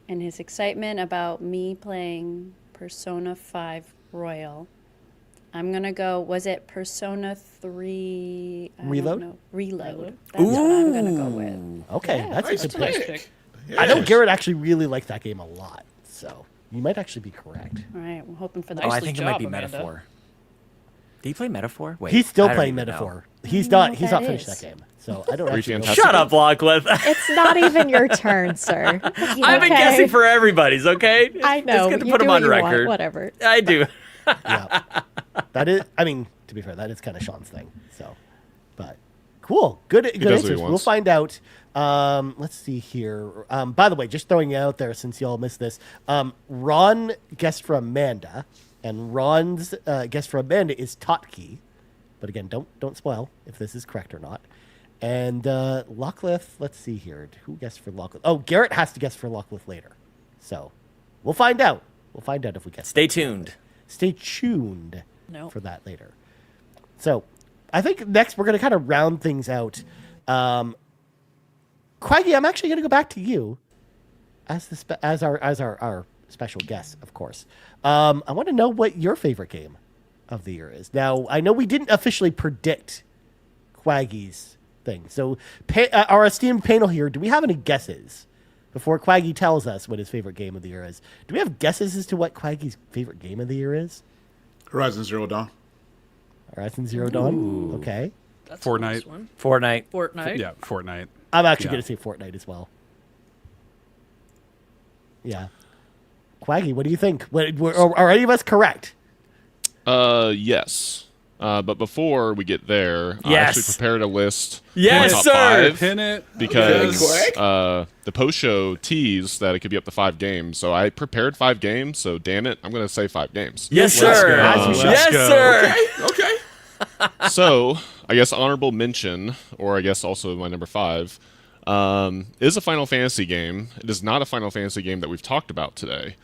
and his excitement about me playing Persona 5 Royal, I'm going to go, was it Persona 3? Reload? Reload. That's what I'm going to go with. Okay, Yeah. that's a good pick. pick. I know Garrett actually really liked that game a lot, so you might actually be correct. All right, we're hoping for the I Nicely think it might be job, Amanda. Metaphor. Did he play Metaphor? Wait, He's still I don't playing even know. Metaphor. He's know not. what He's that not finished is. that game, so I don't actually know. Shut up, Lachlan. It's not even your turn, sir. I've been guessing for everybody's, okay? I know. It's good to you put do him what on you want, record. whatever. I do. Yeah, that is. I mean, to be fair, that is kind of Sean's thing. So, but cool, good does what he answers. We'll wants. find out. Let's see here. By the way, just throwing it out there since y'all missed this. Ron guessed for Amanda, and Ron's guess for Amanda is Totki. But again, don't spoil if this is correct or not. And Lachlan, let's see here. Who guessed for Lachlan? Oh, Garrett has to guess for Lachlan later. So we'll find out. We'll find out if we guess. Stay tuned. Stay tuned No. for that later. So I think next we're going to kind of round things out. Quaggy, I'm actually going to go back to you as as our special guest, of course. I want to know what your favorite game of the year is. Now, I know we didn't officially predict Quaggy's thing. So our esteemed panel here, do we have any guesses before Quaggy tells us what his favorite game of the year is? Do we have guesses as to what Quaggy's favorite game of the year is? Horizon Zero Dawn. Horizon Zero Dawn? Okay. That's Fortnite. a nice one. Fortnite. Fortnite. Yeah, Fortnite. I'm actually Yeah. going to say Fortnite as well. Yeah. Quaggy, what do you think? Are any of us correct? Yes. But before we get there, I Yes. actually prepared a list. Yes, of my top sir. 5 Pin it. because Okay. the post show teased that it could be up to 5 games. So I prepared 5 games. So damn it, I'm going to say 5 games. Yes, Let's sir. go. As you should. Yes, Let's go. sir. Okay. So I guess honorable mention, or I guess also my number 5, is a Final Fantasy game. It is not a Final Fantasy game that we've talked about today.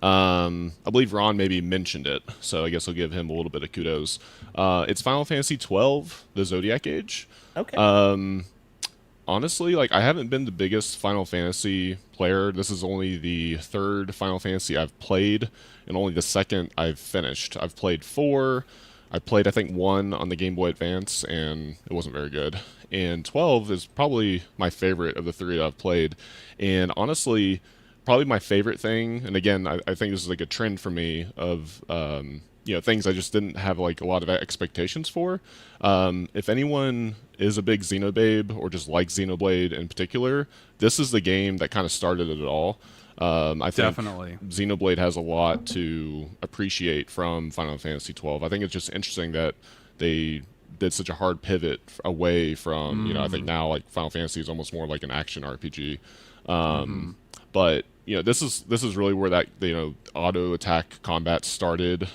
I believe Ron maybe mentioned it, so I guess I'll give him a little bit of kudos. It's Final Fantasy 12, the Zodiac Age. Okay. Honestly, like I haven't been the biggest Final Fantasy player. This is only the 3rd Final Fantasy I've played, and only the 2nd I've finished. I've played 4. I played, I think, 1 on the Game Boy Advance, and it wasn't very good. And 12 is probably my favorite of the 3 that I've played. And honestly, probably my favorite thing, and again, I think this is like a trend for me of things I just didn't have like a lot of expectations for. If anyone is a big Xenobabe or just likes Xenoblade in particular, this is the game that kind of started it all. I think Definitely. Xenoblade has a lot to appreciate from Final Fantasy 12. I think it's just interesting that they did such a hard pivot away from, I think now like Final Fantasy is almost more like an action RPG. But this is really where that auto attack combat started.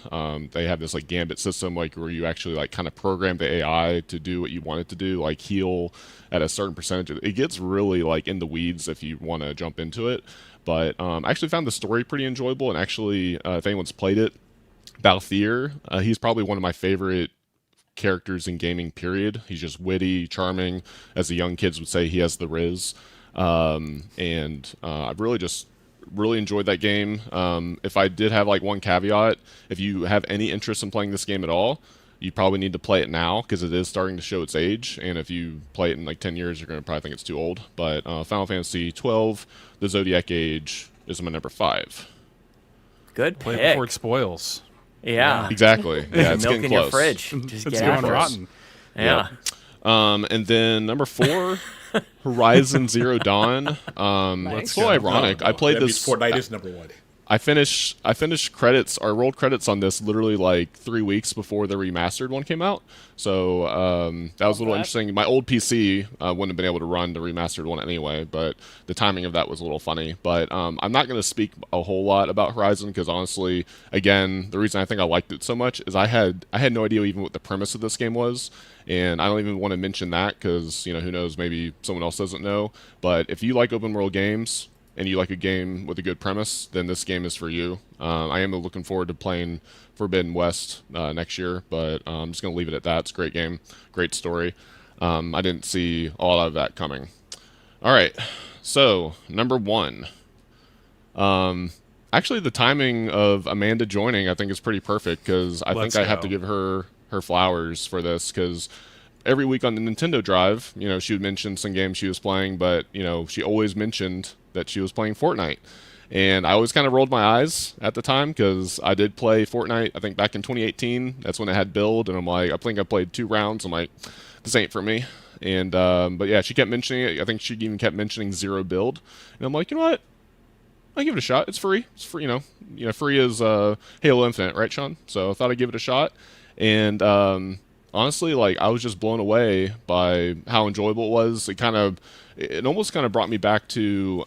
They have this like gambit system like where you actually like kind of program the AI to do what you want it to do, like heal at a certain percentage. It gets really like in the weeds if you want to jump into it. But I actually found the story pretty enjoyable, and actually, if anyone's played it, Balthier, he's probably one of my favorite characters in gaming, period. He's just witty, charming. As the young kids would say, he has the riz. And I've really enjoyed that game. If I did have like one caveat, if you have any interest in playing this game at all, you probably need to play it now because it is starting to show its age. And if you play it in like 10 years, you're going to probably think it's too old. But Final Fantasy 12, the Zodiac Age, is my number 5. Good Play it pick. before it spoils. Yeah. Exactly. Yeah, it's Milk getting in close. your fridge. Just It's get going after it. rotten. Yeah. And then number 4, Horizon Zero Dawn. It's a little ironic. I played That this. means Fortnite is number 1. I finished credits, or rolled credits on this literally like 3 weeks before the remastered one came out. So that was a little interesting. My old PC wouldn't have been able to run the remastered one anyway, but the timing of that was a little funny. But I'm not going to speak a whole lot about Horizon because honestly, again, the reason I think I liked it so much is I had no idea even what the premise of this game was. And I don't even want to mention that because, who knows, maybe someone else doesn't know. But if you like open world games, and you like a game with a good premise, then this game is for you. I am looking forward to playing Forbidden West next year, but I'm just going to leave it at that. It's a great game, great story. I didn't see a lot of that coming. All right, so number 1. I Actually, the timing of Amanda joining, I think, is pretty perfect because I think I have to give her flowers for this because every week on the Nintendo Drive, she would mention some games she was playing, but, she always mentioned that she was playing Fortnite. And I always kind of rolled my eyes at the time because I did play Fortnite, I think, back in 2018. That's when it had build, and I'm like, I think I played 2 rounds. I'm like, this ain't for me. And, but yeah, she kept mentioning it. I think she even kept mentioning zero build. And I'm like, you know what? I'll give it a shot. It's free. It's free, free is Halo Infinite, right, Sean? So I thought I'd give it a shot. And honestly, like, I was just blown away by how enjoyable it was. It almost kind of brought me back to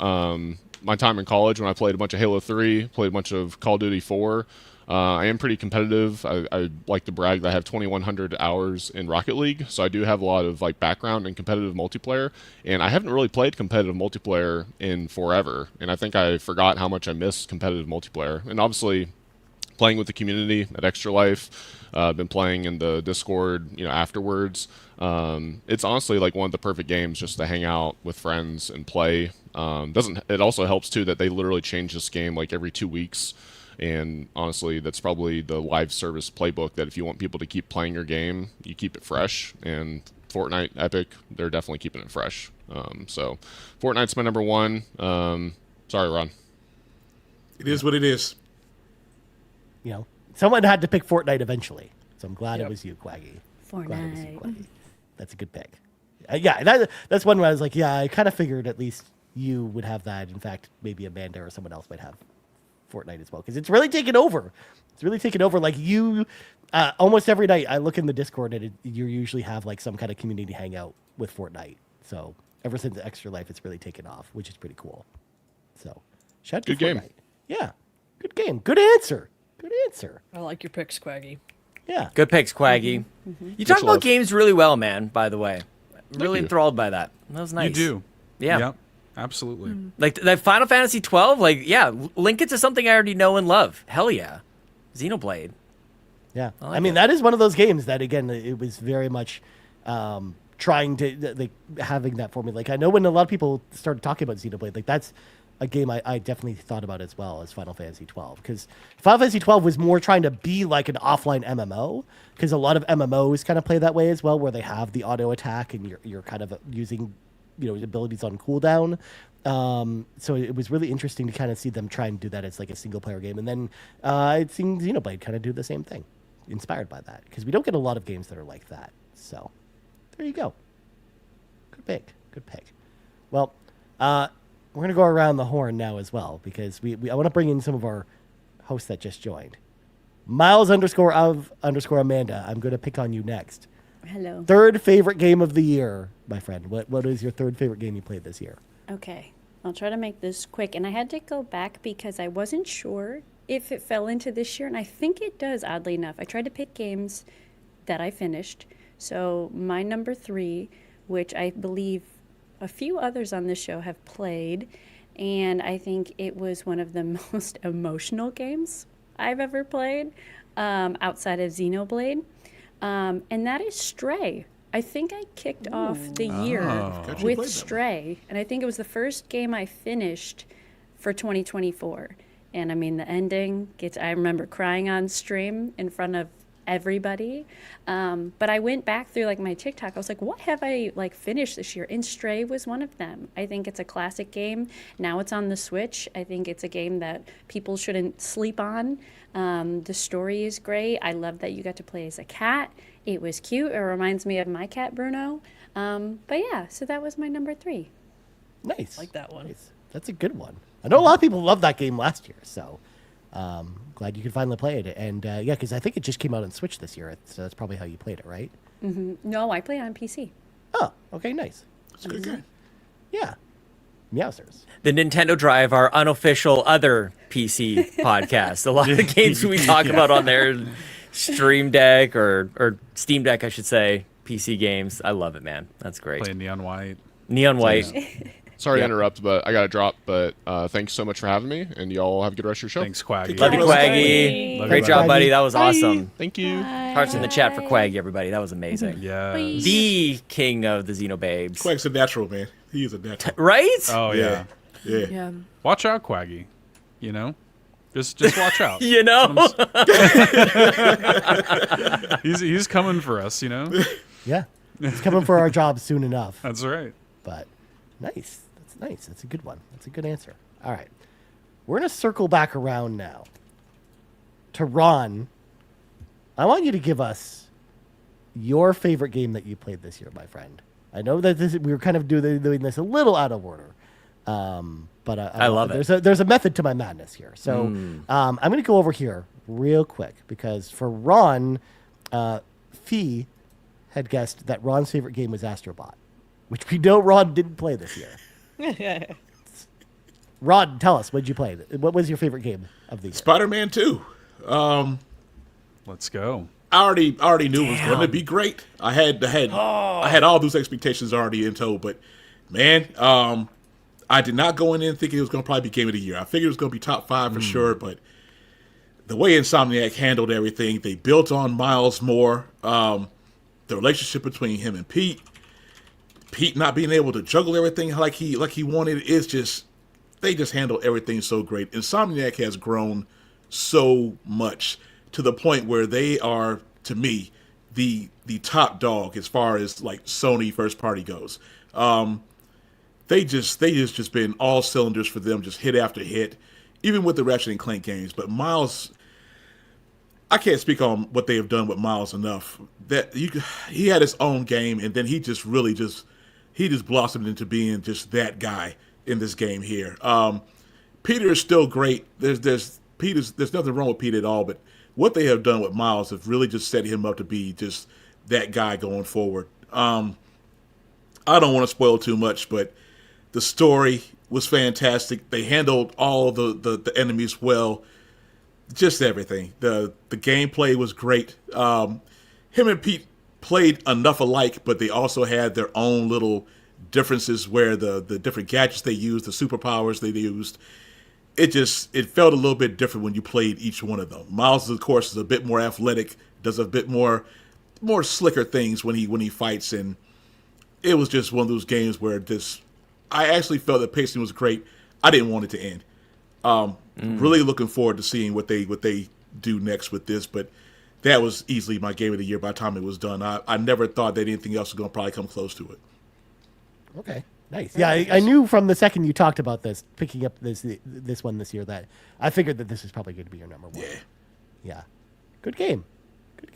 my time in college when I played a bunch of Halo 3, played a bunch of Call of Duty 4. I am pretty competitive. I like to brag that I have 2,100 hours in Rocket League, so I do have a lot of background in competitive multiplayer, and I haven't really played competitive multiplayer in forever, and I think I forgot how much I missed competitive multiplayer. And obviously, playing with the community at Extra Life, been playing in the Discord, afterwards. It's honestly one of the perfect games just to hang out with friends and play. It also helps too that they literally change this game every 2 weeks. And honestly, that's probably the live service playbook that if you want people to keep playing your game, you keep it fresh. And Fortnite, Epic, they're definitely keeping it fresh. So Fortnite's my number 1. Sorry, Ron. It is what it is. Someone had to pick Fortnite eventually. So I'm glad it was you, Cwaggy. Fortnite. That's a good pick. That's one where I was like, I kind of figured at least you would have that. In fact, maybe Amanda or someone else might have Fortnite as well, because it's really taken over. Like you, almost every night I look in the Discord and you usually have some kind of community hangout with Fortnite. So ever since Extra Life, it's really taken off, which is pretty cool. So shout out to Good Fortnite. game. Yeah, good game. Good answer. I like your picks, Cwaggy. Yeah. Good picks, Cwaggy. You talk about games really well, man, by the way. Really enthralled by that. That was nice. You do. Yeah. Yep. Absolutely. Like that Final Fantasy 12, link it to something I already know and love. Hell yeah. Xenoblade. Yeah. I mean, that is one of those games that, again, it was very much trying to, having that formula. I know when a lot of people started talking about Xenoblade, that's a game I definitely thought about as well as Final Fantasy 12. Because Final Fantasy 12 was more trying to be like an offline MMO. Because a lot of MMOs kind of play that way as well, where they have the auto attack and you're kind of using abilities on cooldown. So it was really interesting to kind of see them try and do that as a single player game. And then I'd seen Xenoblade kind of do the same thing, inspired by that. Because we don't get a lot of games that are like that. So there you go. Good pick. Well, we're going to go around the horn now as well, because I want to bring in some of our hosts that just joined. Miles_of_Amanda, I'm going to pick on you next. Hello. Third favorite game of the year, my friend. What is your third favorite game you played this year? Okay. I'll try to make this quick. And I had to go back because I wasn't sure if it fell into this year. And I think it does, oddly enough. I tried to pick games that I finished. So my number 3, which I believe a few others on this show have played. And I think it was one of the most emotional games I've ever played outside of Xenoblade. And that is Stray. I think I kicked off the year with Stray. And I think it was the first game I finished for 2024. And I mean, the ending I remember crying on stream in front of everybody. But I went back through my TikTok. I was like, what have I finished this year? And Stray was one of them. I think it's a classic game. Now it's on the Switch. I think it's a game that people shouldn't sleep on. The story is great. I love that you got to play as a cat. It was cute. It reminds me of my cat, Bruno. But yeah, so that was my number 3. Nice. Like that one. Nice. That's a good one. I know a lot of people loved that game last year, so glad you could finally play it. And because I think it just came out on Switch this year, so that's probably how you played it, right? Mm-hmm. No, I play on PC. Oh, okay, nice. That's good game. Yeah. Meowsers. The Nintendo Drive, our unofficial other PC podcast. A lot of the games we talk about on there, Stream Deck or Steam Deck, I should say, PC games. I love it, man. That's great. Playing Neon White. Neon White. Sorry to interrupt, but I got to drop. But thanks so much for having me, and y'all have a good rest of your show. Thanks, Cwaggy. Love you, Cwaggy. Great job, buddy. That was awesome. Thank you. Hearts in the chat for Cwaggy, everybody. That was amazing. Yeah. The king of the Xenobabes. Quack's a natural, man. He is a natural. Right? Oh, yeah. Yeah. Watch out, Cwaggy. Just watch out. You know? He's coming for us, you know? Yeah. He's coming for our job soon enough. That's right. But nice. That's nice. That's a good one. That's a good answer. All right. We're going to circle back around now to Ron. I want you to give us your favorite game that you played this year, my friend. I know that we were kind of doing this a little out of order. But I love it. There's a method to my madness here. So I'm going to go over here real quick because for Ron, Fee had guessed that Ron's favorite game was Astrobot, which we know Ron didn't play this year. Ron, tell us, what did you play? What was your favorite game of the year? Spider-Man 2. Let's go. I already knew it was going to be great. I had all those expectations already in tow, but man, I did not go in thinking it was going to probably be Game of the Year. I figured it was going to be top 5 for sure, but the way Insomniac handled everything, they built on Miles more. The relationship between him and Pete not being able to juggle everything like he wanted, they just handled everything so great. Insomniac has grown so much to the point where they are, to me, the top dog as far as like Sony first party goes. They just been all cylinders for them, just hit after hit, even with the Ratchet and Clank games. But Miles, I can't speak on what they have done with Miles enough. He had his own game, and then he just blossomed into being just that guy in this game here. Peter is still great. There's nothing wrong with Peter at all, but what they have done with Miles have really just set him up to be just that guy going forward. I don't want to spoil too much, but the story was fantastic. They handled all the enemies well. Just everything. The gameplay was great. Him and Pete played enough alike, but they also had their own little differences where the different gadgets they used, the superpowers they used, it felt a little bit different when you played each one of them. Miles, of course, is a bit more athletic, does a bit more slicker things when he fights, and it was just one of those games where I actually felt the pacing was great. I didn't want it to end. Really looking forward to seeing what they do next with this, but that was easily my game of the year by the time it was done. I never thought that anything else was going to probably come close to it. Okay, nice. Yeah, I knew from the second you talked about this, picking up this one this year, that I figured that this is probably going to be your number one. Yeah. Good game.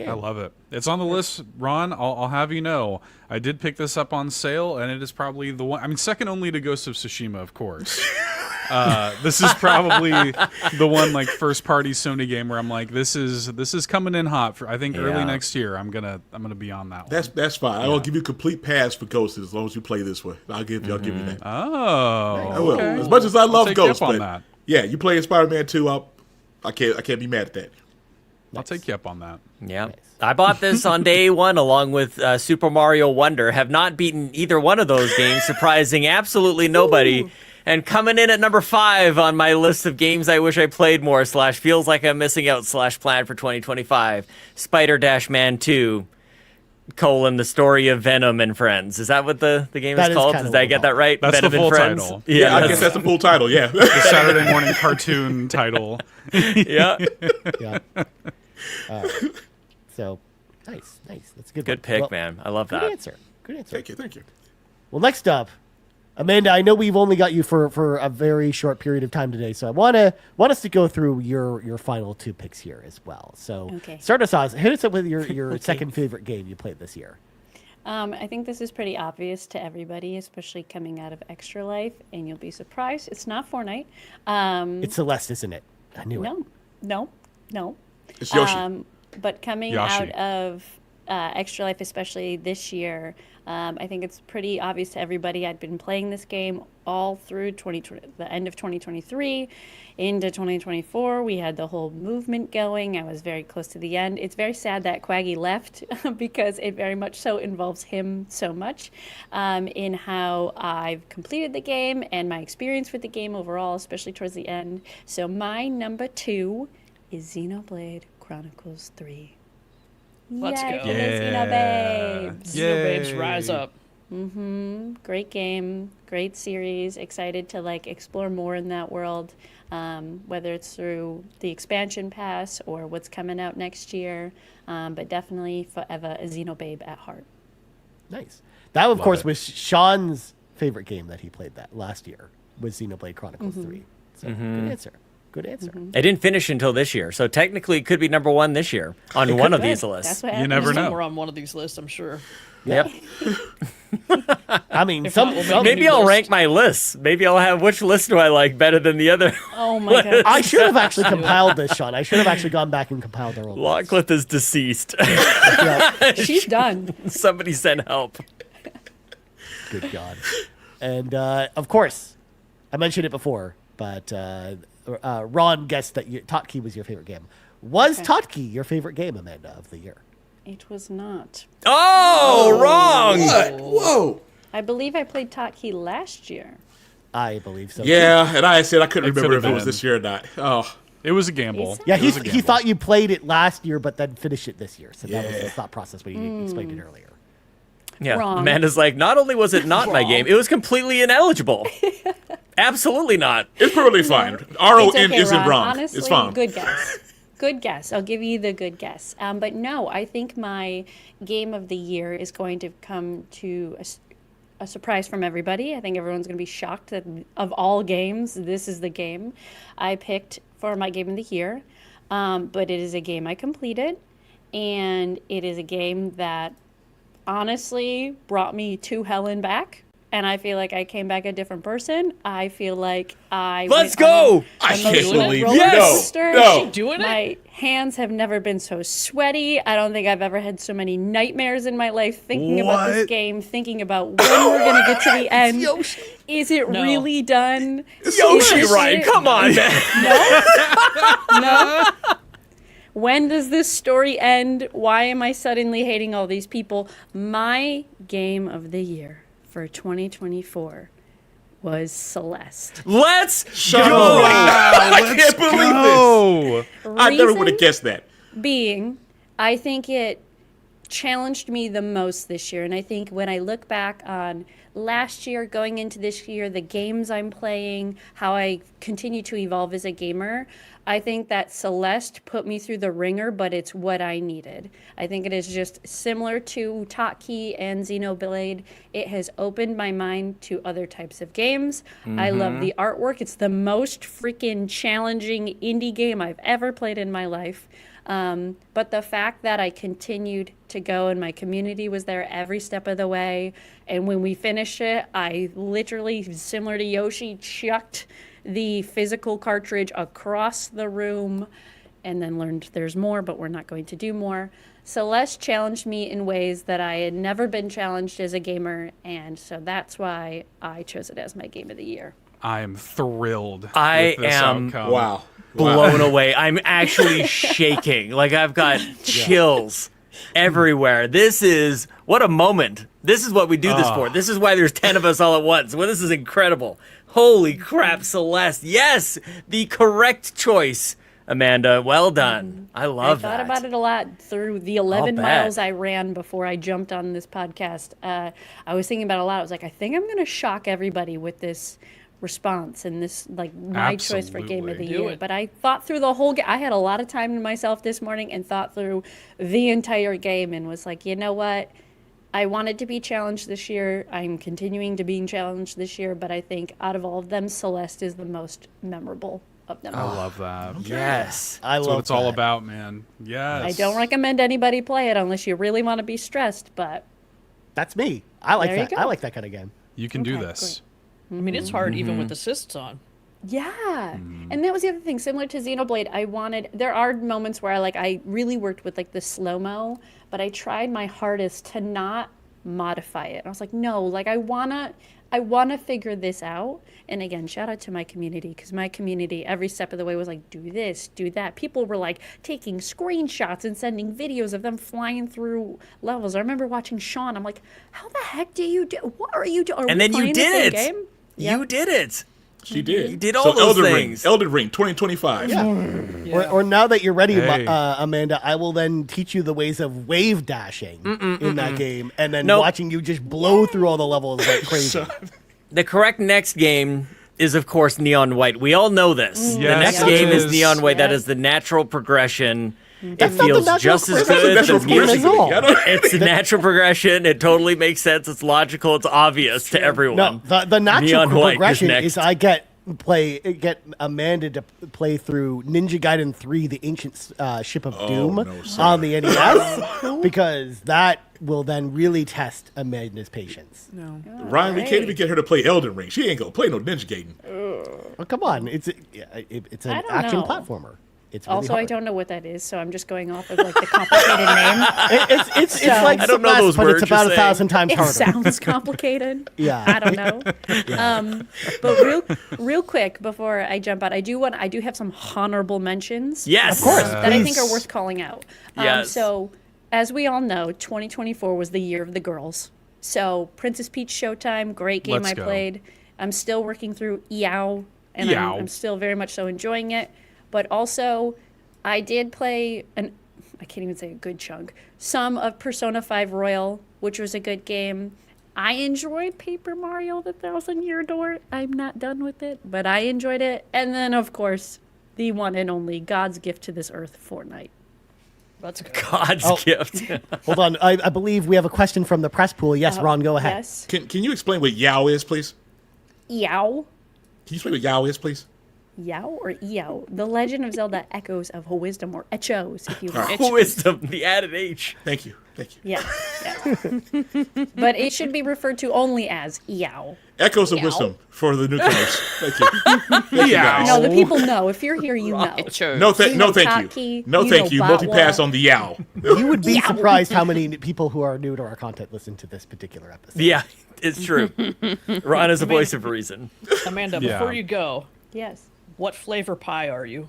I love it. It's on the list, Ron. I'll have you know, I did pick this up on sale, and it is probably the one. I mean, second only to Ghost of Tsushima, of course. This is probably the one like first party Sony game where I'm like, this is coming in hot for I think early next year. I'm gonna be on that one. That's fine. I will give you a complete pass for Ghost as long as you play this one. I'll give you that. Oh, I will. Okay. As much as I love Ghost, on but that. Yeah, you play Spider-Man 2. I can't be mad at that. I'll take you up on that. Yeah. Nice. I bought this on day one along with Super Mario Wonder. Have not beaten either one of those games, surprising absolutely nobody. Ooh. And coming in at number 5 on my list of games I wish I played more / feels like I'm missing out / plan for 2025, Spider-Man 2, the story of Venom and Friends. Is that what the game is called? Did I get that right? That's Venom the full and Friends? title. Yeah, I guess that's the full title, yeah. The Saturday morning cartoon title. Yeah. Yeah. So, nice. That's a good. Good pick, man. I love that. Good answer. Thank you. Well, next up, Amanda, I know we've only got you for a very short period of time today, so I want us to go through your final 2 picks here as well. So, start us off. Hit us up with your second favorite game you played this year. I think this is pretty obvious to everybody, especially coming out of Extra Life, and you'll be surprised. It's not Fortnite. It's Celeste, isn't it? I knew it. No. It's Yoshi. But coming out of Extra Life, especially this year, I think it's pretty obvious to everybody. I'd been playing this game all through the end of 2023 into 2024. We had the whole movement going. I was very close to the end. It's very sad that Cwaggy left because it very much so involves him so much in how I've completed the game and my experience with the game overall, especially towards the end. So my number 2 is Xenoblade Chronicles 3. Let's go. Xenobabes. Xenobabes rise up. Great game, great series. Excited to like explore more in that world, whether it's through the expansion pass or what's coming out next year. But definitely forever a Xenobabe at heart. Nice. That, of course, it. was Sean's favorite game that he played that last year, was Xenoblade Chronicles 3. So good answer. Good answer. I didn't finish until this year, so technically it could be number one this year on one of these lists. That's what You never know. We're on one of these lists, I'm sure. Yep. I mean, If not, we'll make Maybe new I'll list. rank my lists. Maybe I'll have which list do I like better than the other. Oh my god. I should have actually compiled this, Sean. I should have actually gone back and compiled our old list. Locklith is deceased. She's done. Somebody send help. Good God. And, of course, I mentioned it before, but Ron guessed that Totkey was your favorite game. Was Totkey your favorite game, Amanda, of the year? It was not. Oh, wrong. What? Whoa. I believe I played Totkey last year. I believe so. Yeah, and I said I couldn't It remember could've if it was been. this year or not. Oh, It was a gamble. Yeah, It was a he gamble. thought you played it last year, but then finished it this year. So that was the thought process when you explained it earlier. Yeah, Wrong. Amanda's like, not only was it not my game, it was completely ineligible. Absolutely not. it's perfectly fine. RON It's okay, isn't Ron. wrong. Honestly, It's fine. good guess. Good guess. I'll give you the good guess. But no, I think my game of the year is going to come to a surprise from everybody. I think everyone's going to be shocked that of all games, this is the game I picked for my game of the year. But it is a game I completed, and it is a game that honestly brought me to hell and back. And I feel like I came back a different person. I feel like I Let's went on go! an I can't emotional believe roller you. No, coaster. no. Doing it? My hands have never been so sweaty. I don't think I've ever had so many nightmares in my life thinking about this What? game, thinking about when we're going to get to the end. Is it No. really done? Yoshi, Is Ryan, it- come on, man. No. When does this story end? Why am I suddenly hating all these people? My game of the year for 2024 was Celeste. Let's go! I can't believe this. I never would have Reason guessed that. being, I think it challenged me the most this year. And I think when I look back on last year, going into this year, the games I'm playing, how I continue to evolve as a gamer, I think that Celeste put me through the ringer, but it's what I needed. I think it is just similar to Totkey and Xenoblade. It has opened my mind to other types of games. I love the artwork. It's the most freaking challenging indie game I've ever played in my life. But the fact that I continued to go and my community was there every step of the way. And when we finished it, I literally, similar to Yoshi, chucked the physical cartridge across the room and then learned there's more, but we're not going to do more. Celeste challenged me in ways that I had never been challenged as a gamer. And so that's why I chose it as my game of the year. I am thrilled. I with this am- outcome. Wow. Blown away. I'm actually shaking. Like I've got chills everywhere. This is what a moment. This is what we do this for. This is why there's 10 of us all at once. Well, this is incredible. Holy crap, Celeste. Yes, the correct choice, Amanda. Well done. I love I thought that. about it a lot through the 11 bet. miles I ran before I jumped on this podcast. I was thinking about it a lot. I was like, I think I'm going to shock everybody with this response and this, like, my choice for game of the Absolutely. Do year. it. But I thought through the whole game. I had a lot of time to myself this morning and thought through the entire game and was like, you know what? I wanted to be challenged this year. I'm continuing to be challenged this year, but I think out of all of them, Celeste is the most memorable of them I all. love that. Yes. I That's love what it's all that. about, man. Yes. I don't recommend anybody play it unless you really want to be stressed, but That's me. I like There you that. go. I like that kind of game. You can do Okay, this. I mean, it's hard even with assists on. yeah. And that was the other thing. Similar to Xenoblade, there are moments where I really worked with like the slow-mo, but I tried my hardest to not modify it. And I was like, no, like I wanna figure this out. And again, shout out to my community, because my community every step of the way was like, do this, do that. People were like taking screenshots and sending videos of them flying through levels. I remember watching Sean. I'm like, how the heck do you do? What are you doing? And then you did it. Game? You did it. She did. You did all those things. Elden Ring 2025. Yeah. Or now that you're ready, Amanda, I will then teach you the ways of wave dashing in that game, and then watching you just blow through all the levels like crazy. The correct next game is, of course, Neon White. We all know this. The next game is Neon White. That is the natural progression. It feels just as good. It's a natural progression. It totally makes sense. It's logical. It's obvious to everyone. No, the natural progression is I get Amanda to play through Ninja Gaiden 3, The Ancient Ship of Doom on the NES, because that will then really test Amanda's patience. No. Ryan, we can't even get her to play Elden Ring. She ain't gonna play no Ninja Gaiden. Oh, come on. It's an action platformer. It's really also, hard. I don't know what that is, so I'm just going off of like the complicated name. It's like I don't know those but words it's about you're 1,000 times It harder. sounds complicated. Yeah. I don't know. But real quick before I jump out, I do have some honorable mentions. Yes, of course, that I think are worth calling out. Yes. So, as we all know, 2024 was the year of the girls. So, Princess Peach Showtime, great game. Let's go. Played. I'm still working through Eow, and I'm still very much so enjoying it. But also, I did play I can't even say a good chunk, some of Persona 5 Royal, which was a good game. I enjoyed Paper Mario: The Thousand-Year Door. I'm not done with it, but I enjoyed it. And then, of course, the one and only God's gift to this earth, Fortnite. That's good. God's gift. Hold on. I believe we have a question from the press pool. Yes, Ron, go ahead. Yes. Can you explain what Yao is, please? Eow. Can you explain what Yao is, please? Yao or Eow? The Legend of Zelda Echoes of Wisdom, or Echos, if you will. Wisdom, the added H. Thank you. Yeah. But it should be referred to only as Eow. Echoes of Wisdom for the newcomers. Thank you. Thank you, guys. No, the people know. If you're here, you know. No, thank you. No, thank you. Multi-pass on the Yao. You would be surprised how many people who are new to our content listen to this particular episode. Yeah, it's true. Ron is a voice of reason. Amanda, before you go, Yes. what flavor pie are you?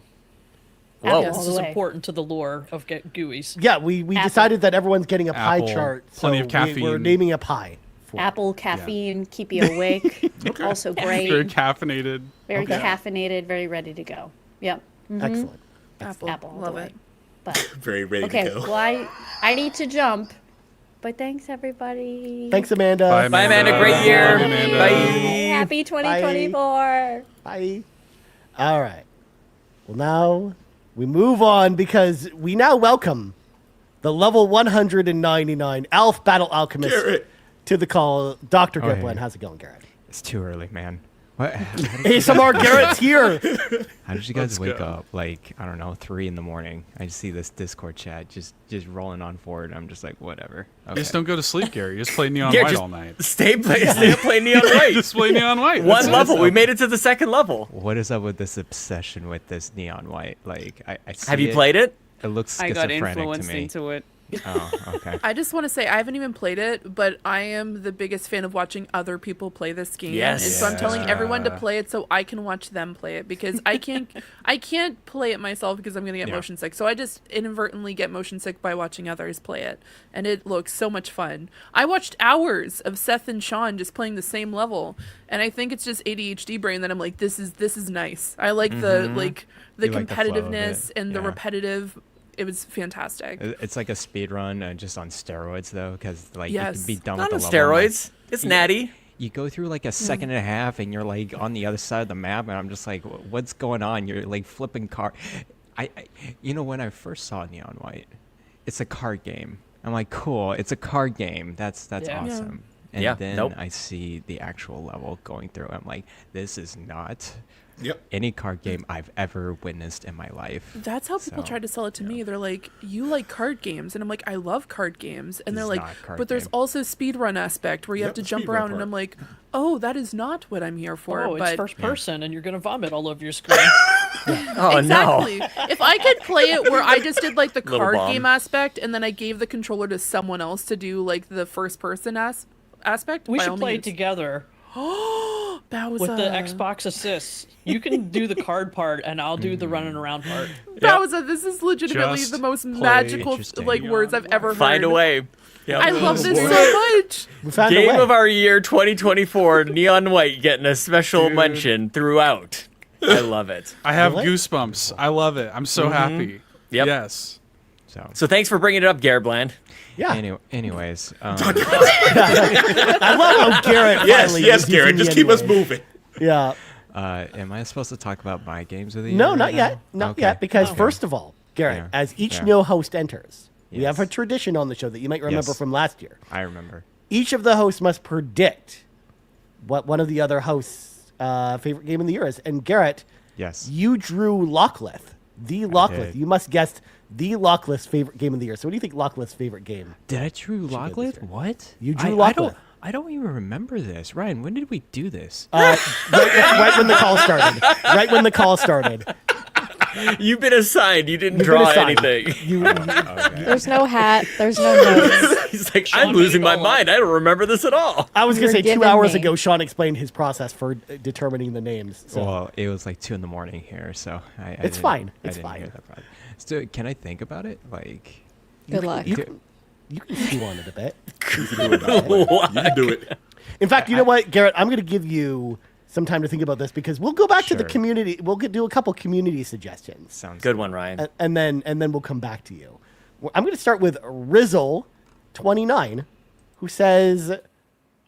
Whoa. This is important to the lore of GUIs. Yeah, we decided that everyone's getting a pie Apple, chart. plenty so of caffeine. We're naming a pie. Apple, caffeine, keep you awake. Also great. Very caffeinated. Very caffeinated, very ready to go. Yep. Excellent. Apple. Apple, Love all the it. way. But Very ready okay, to go. well, I need to jump. But thanks, everybody. Thanks, Amanda. Bye, Amanda. Great year. Bye, Amanda. Bye. Happy 2024. Bye. All right. Well, now we move on because we now welcome the level 199 Alf Battle Alchemist Garrett. to the call. Dr. Oh, Giblin, hey. how's it going, Garrett? It's too early, man. What? ASMR Garrett's here. How did you guys Let's wake go. up? Like, I don't know, 3 in the morning. I just see this Discord chat just rolling on forward. I'm just like, whatever. Okay. Just don't go to sleep, Gary. Just play Neon Yeah, White just all night. Stay play Neon White. Just play Neon White. One That's it. level. We made it to the second level. What is up with this obsession with this Neon White? Like, I see Have you played it? It looks I got schizophrenic to influenced me. into it. Oh, okay. I just want to say I haven't even played it, but I am the biggest fan of watching other people play this game. Yes. And so I'm telling everyone to play it so I can watch them play it because I can't play it myself because I'm going to get motion sick. So I just inadvertently get motion sick by watching others play it. And it looks so much fun. I watched hours of Seth and Sean just playing the same level, and I think it's just ADHD brain that I'm like, this is nice. I like the You like the flow of competitiveness it. and the Yeah. repetitive. It was fantastic. It's like a speed run, just on steroids, though, because like you Yes. can be done Not on with the level. steroids. It's natty. You go through like a second and a half, and you're like on the other side of the map, and I'm just like, what's going on? You're like flipping car. When I first saw Neon White, it's a card game. I'm like, cool, it's a card game. That's Yeah. awesome. And Yeah, then nope. I see the actual level going through. I'm like, this is not Yep. any card game I've ever witnessed in my life. That's how people So, tried to sell it to me. They're like, "You like card games," and I'm like, "I love card games." And This they're is like, not a card "But there's game." also speedrun aspect where you have Yep, to the jump speedrun around," and part. I'm like, "Oh, that is not what I'm here for." Oh, it's but first person, and you're gonna vomit all over your screen. Oh exactly. If I could play it where I just did like the Little card bomb. game aspect, and then I gave the controller to someone else to do like the first person aspect, We by should all play it means. together. Bowser. With the Xbox assists, you can do the card part, and I'll do the running around part. Bowser, this is legitimately Just the most play. magical like words I've ever heard. Find a way. Yep. I love this so much. We found a Game way. of our year 2024, Neon White getting a special mention throughout. I love it. I have Really? goosebumps. I love it. I'm so happy. Yep. Yes. So thanks for bringing it up, Garrett Bland. Yeah. Anyways, I love how Garrett finally Yes, is Garrett. using Just me keep us anyway. moving. Yeah. am I supposed to talk about my games of the year? No, right not now? yet. Not Okay. yet. Because Okay. first of all, Garrett, Yeah. as each Yeah. new host enters, we Yes. have a tradition on the show that you might remember Yes. from last year. I remember. Each of the hosts must predict what one of the other hosts' favorite game of the year is. And Garrett, Yes. you drew Lockleth. The Lockleth. did. You must guess the Lockleth's favorite game of the year. So what do you think Lockleth's favorite game? Did I drew go this Lockleth? year. What? You drew I Lockleth. I don't even remember this. Ryan, when did we do this? right when the call started. Right when the call started. You've been assigned. You didn't You've been draw assigned. anything. There's no hat. There's no notes. He's like, I'm losing my mind. I don't remember this at all. I was going to You're say 2 giving hours me. ago, Sean explained his process for determining the names. So. Well, it was like 2 in the morning here, so I It's didn't- fine. I It's didn't hear fine. that part. So, can I think about it? Like, Good luck. You can stew on it a bit. You can do it. In fact, you know what, Garrett? I'm going to give you some time to think about this because we'll go back to the Sure. community. We'll do a couple community suggestions, sounds Good one, Ryan. and then we'll come back to you. I'm going to start with Rizzle29, who says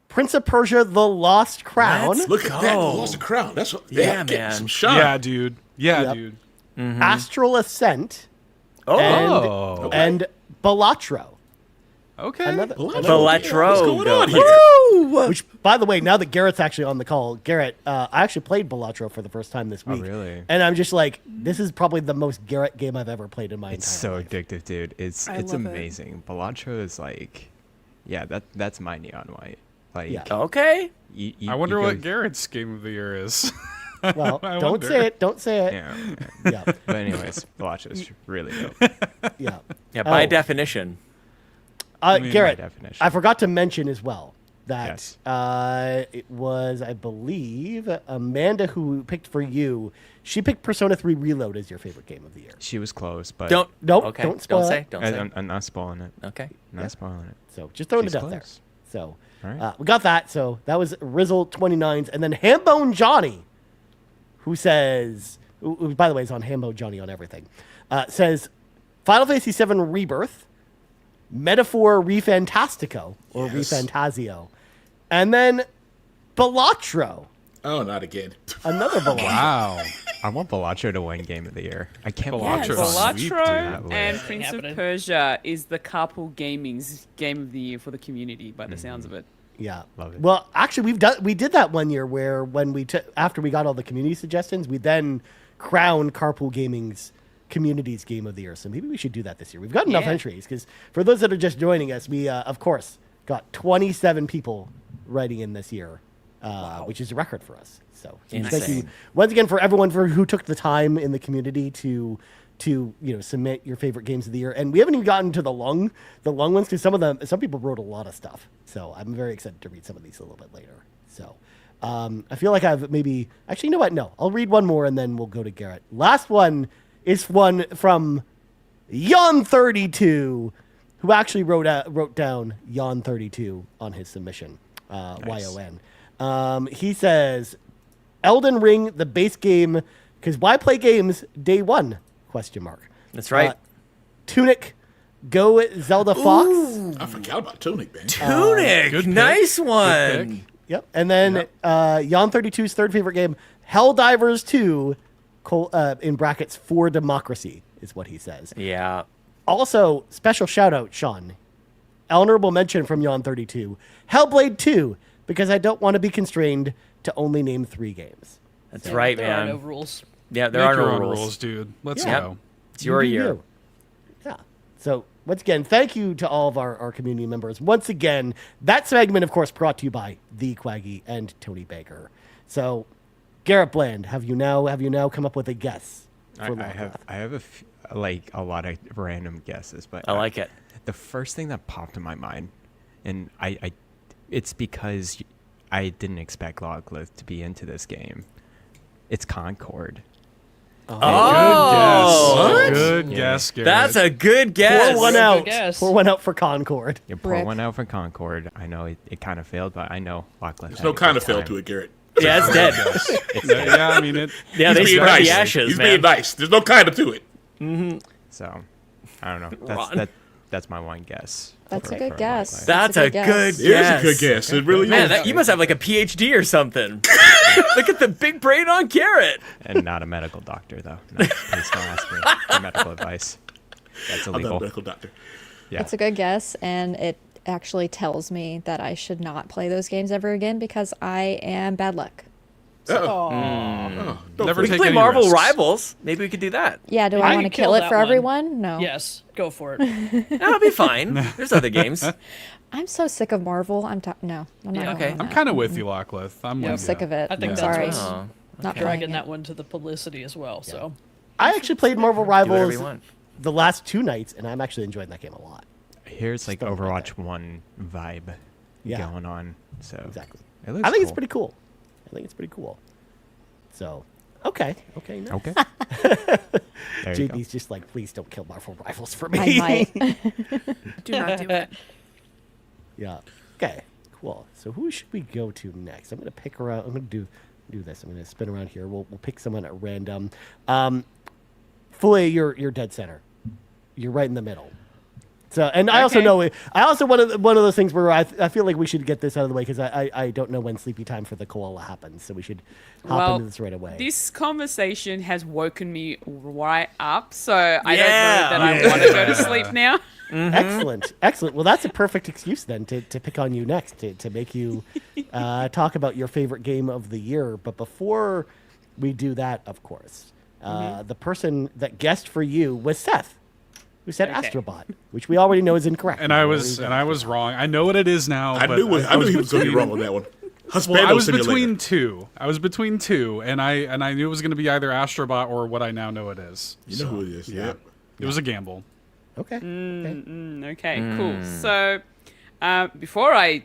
Prince of Persia: The Lost Crown, Let's Look at that. go. Lost a crown. That's what. Yeah, getting man. Some shine. Yeah, dude. Yeah, Yep. dude. Astral Ascent, Oh, and Balatro. Okay. Another Balatro. What's going on here? Which, by the way, now that Garrett's actually on the call, Garrett, I actually played Balatro for the first time this week. really? And I'm just like, this is probably the most Garrett game I've ever played in my It's entire so life. addictive, dude. It's love it. amazing. Balatro is like, yeah, that's my Neon White. Like, Yeah. Okay. you I wonder you what go- Garrett's game of the year is. Well, I don't wonder. say it. Don't say it. Yeah. Yeah. But anyways, Balatro is really dope. Yeah. Yeah, by Oh. definition. mean, Garrett, by definition. I forgot to mention as well that Yes. it was, I believe, Amanda who picked for you. She picked Persona 3 Reload as your favorite game of the year. She was close, but Don't. Nope, Okay. don't spoil say. it. Don't say. I'm not spoiling it. Okay. Not spoiling it. So just throwing She's it out there. close. So All right. we got that. So that was Rizzle29's. And then Hambone Johnny, who says, who, by the way, is on Hambone Johnny on everything, says Final Fantasy VII Rebirth, Metaphor Refantastico, or Yes. Refantazio, and then Balatro. Oh, not again. Another Balatro. Wow. I want Balatro to win Game of the Year. I can't Balatro. believe Yes. it's Sweet, Balatro dude. and That Prince of happening. Persia is the Carpool Gaming's game of the year for the community, by the sounds of it. Yeah, Love it. Well, actually, we did that one year where when we after we got all the community suggestions, we then crowned Carpool Gaming's community's game of the year. So maybe we should do that this year. We've got enough Yeah. entries because for those that are just joining us, we of course got 27 people writing in this year, which is a record for us. So huge thank you Insane. once again for everyone who took the time in the community to submit your favorite games of the year. And we haven't even gotten to the long ones because some people wrote a lot of stuff. So I'm very excited to read some of these a little bit later. So I feel like I've maybe actually, you know what? No, I'll read one more and then we'll go to Garrett. Last one is one from Yon32, who actually wrote down Yon32 on his submission. YON. He says, Elden Ring, the base game, because why play games day one? Question mark. That's right. Tunic, Go Zelda Fox. I forgot about Tunic, man. Tunic. good pick. Nice Good one. pick. Yep. And then Yon32's third favorite game, Helldivers 2, in brackets, for democracy, is what he says. Yeah. Also, special shout out, Sean. Honorable mention from Yon32, Hellblade 2, because I don't want to be constrained to only name 3 games. That's right, There are man. no rules. Yeah, there Make are your no own rules. dude. Let's Yeah. go. It's your You do year. you. Yeah. So once again, thank you to all of our community members. Once again, that segment, of course, brought to you by the Quaggy and Tony Baker. So, Garrett Bland, have you now come up with a guess for I have a lot of random guesses, but I like it. The first thing that popped in my mind, and it's because I didn't expect Locklith to be into this game. It's Concord. Oh, good guess, Garrett. That's a good guess. Pour one Good out. guess. Pour one out for Concord. You pour Brick. one out for Concord. I know it kind of failed, but I know Locklith. There's no kind of fail to it, Garrett. Yeah, it's dead. Yeah, I mean it. Yeah, they He's being spread nice. the ashes, He's man. being nice. There's no kind of to it. So, I don't know. Ron. That's my one guess. That's a for- good for guess. Locklith. That's a good guess. It is a good guess. It really Man, is. you must have like a PhD or something. Look at the big brain on Garrett. And not a medical doctor, though. No, please don't ask me for medical advice. That's I'm not a illegal. medical doctor. Yeah. That's a good guess, and it actually tells me that I should not play those games ever again because I am bad luck. Never We take can play any Marvel risks. Rivals. Maybe we could do that. Yeah, do I I want to could kill kill it that for one. everyone? No. Yes, go for it. That'll be fine. There's other games. I'm so sick of Marvel. No, I'm not Yeah, going okay. on I'm that. kind of with you, Locklith. I'm I'm with sick you. of it. I think I'm that's sorry. what's Oh, Not dragging playing that it. one to the publicity as well. So I actually played Marvel do whatever Rivals you want. the last 2 nights, and I'm actually enjoying that game a lot. Here's like Stuff like Overwatch that. 1 vibe Yeah. going on. So Exactly. It looks I think it's cool. pretty cool. So, okay, nice. Okay. There you go. JB's just like, please don't kill Marvel Rivals for I me. might. Do not do it. Yeah. Okay. Cool. So who should we go to next? I'm gonna pick around. I'm gonna do this. I'm gonna spin around here. We'll pick someone at random. Fully, you're dead center. You're right in the middle. So, and I also know one of those things where I feel like we should get this out of the way because I don't know when sleepy time for the koala happens. So we should hop into this right away. This conversation has woken me right up, so I don't Yeah. know that I want to go to sleep now. Excellent. Well, that's a perfect excuse then to pick on you next to make you talk about your favorite game of the year. But before we do that, of course, the person that guessed for you was Seth, who said Okay. Astrobot, which we already know is incorrect. And I was wrong. I know what it is now. I but knew he was going to be wrong on that one. Husbando I was Simulator. between two. And I knew it was going to be either Astrobot or what I now know it is. You know who it is. Yeah. It was a gamble. Okay. Okay, cool. So, before I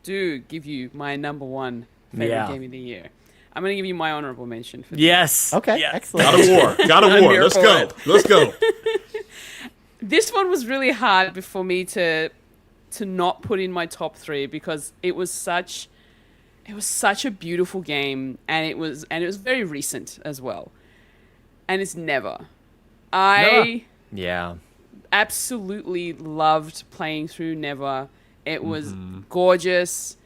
do give you my number one favorite Yeah. game of the year, I'm going to give you my honorable mention for Yes. Okay. Yes. Excellent. God of War. God of I'm War. here Let's for go. it. Let's go. This one was really hard for me to not put in my top 3 because it was such a beautiful game and it was very recent as well. And it's Never. I Yeah. absolutely loved playing through Never. It was gorgeous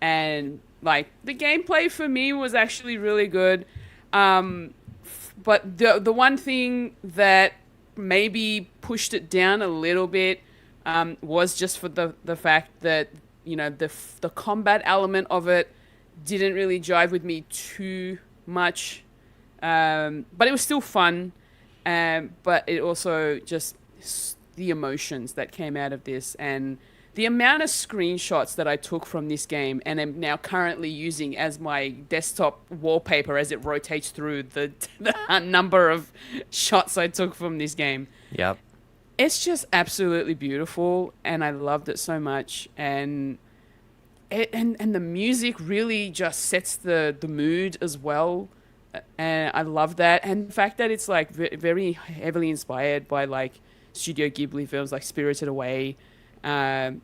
and like the gameplay for me was actually really good. But the one thing that maybe pushed it down a little bit was just for the fact that the combat element of it didn't really jive with me too much, but it was still fun. But it also just the emotions that came out of this and the amount of screenshots that I took from this game and am now currently using as my desktop wallpaper as it rotates through the number of shots I took from this game. Yep. It's just absolutely beautiful and I loved it so much and the music really just sets the mood as well. And I love that. And the fact that it's like very heavily inspired by like Studio Ghibli films like Spirited Away. And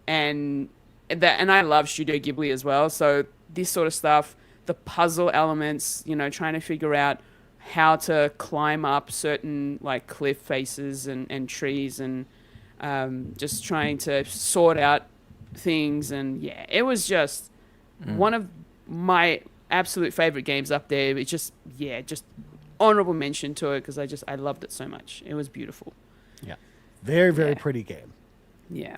I love Studio Ghibli as well. So this sort of stuff, the puzzle elements, trying to figure out how to climb up certain like cliff faces and trees and just trying to sort out things. And yeah, it was just one of my absolute favorite games up there. It's just honorable mention to it because I loved it so much. It was beautiful. Yeah. Very, very pretty game. Yeah.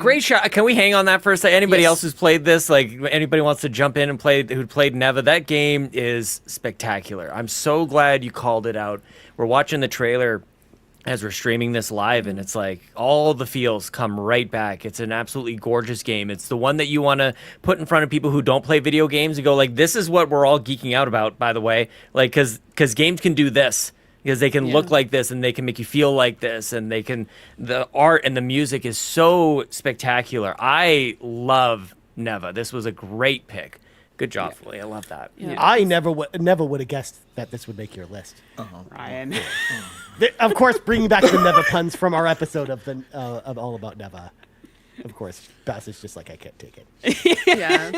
Great shot. Can we hang on that for a second? Anybody Yes. else who's played this? Like anybody wants to jump in and play who played Neva? That game is spectacular. I'm so glad you called it out. We're watching the trailer as we're streaming this live, and it's like all the feels come right back. It's an absolutely gorgeous game. It's the one that you want to put in front of people who don't play video games and go like, this is what we're all geeking out about, by the way. Like, because games can do this. Because they can look like this and they can make you feel like this and the art and the music is so spectacular. I love Neva. This was a great pick. Good job, Fully. I love that. Yeah. I never would have guessed that this would make your list. Ryan. Of course, bringing back the Neva puns from our episode of All About Neva. Of course, Bass is just like, I can't take it. Yeah.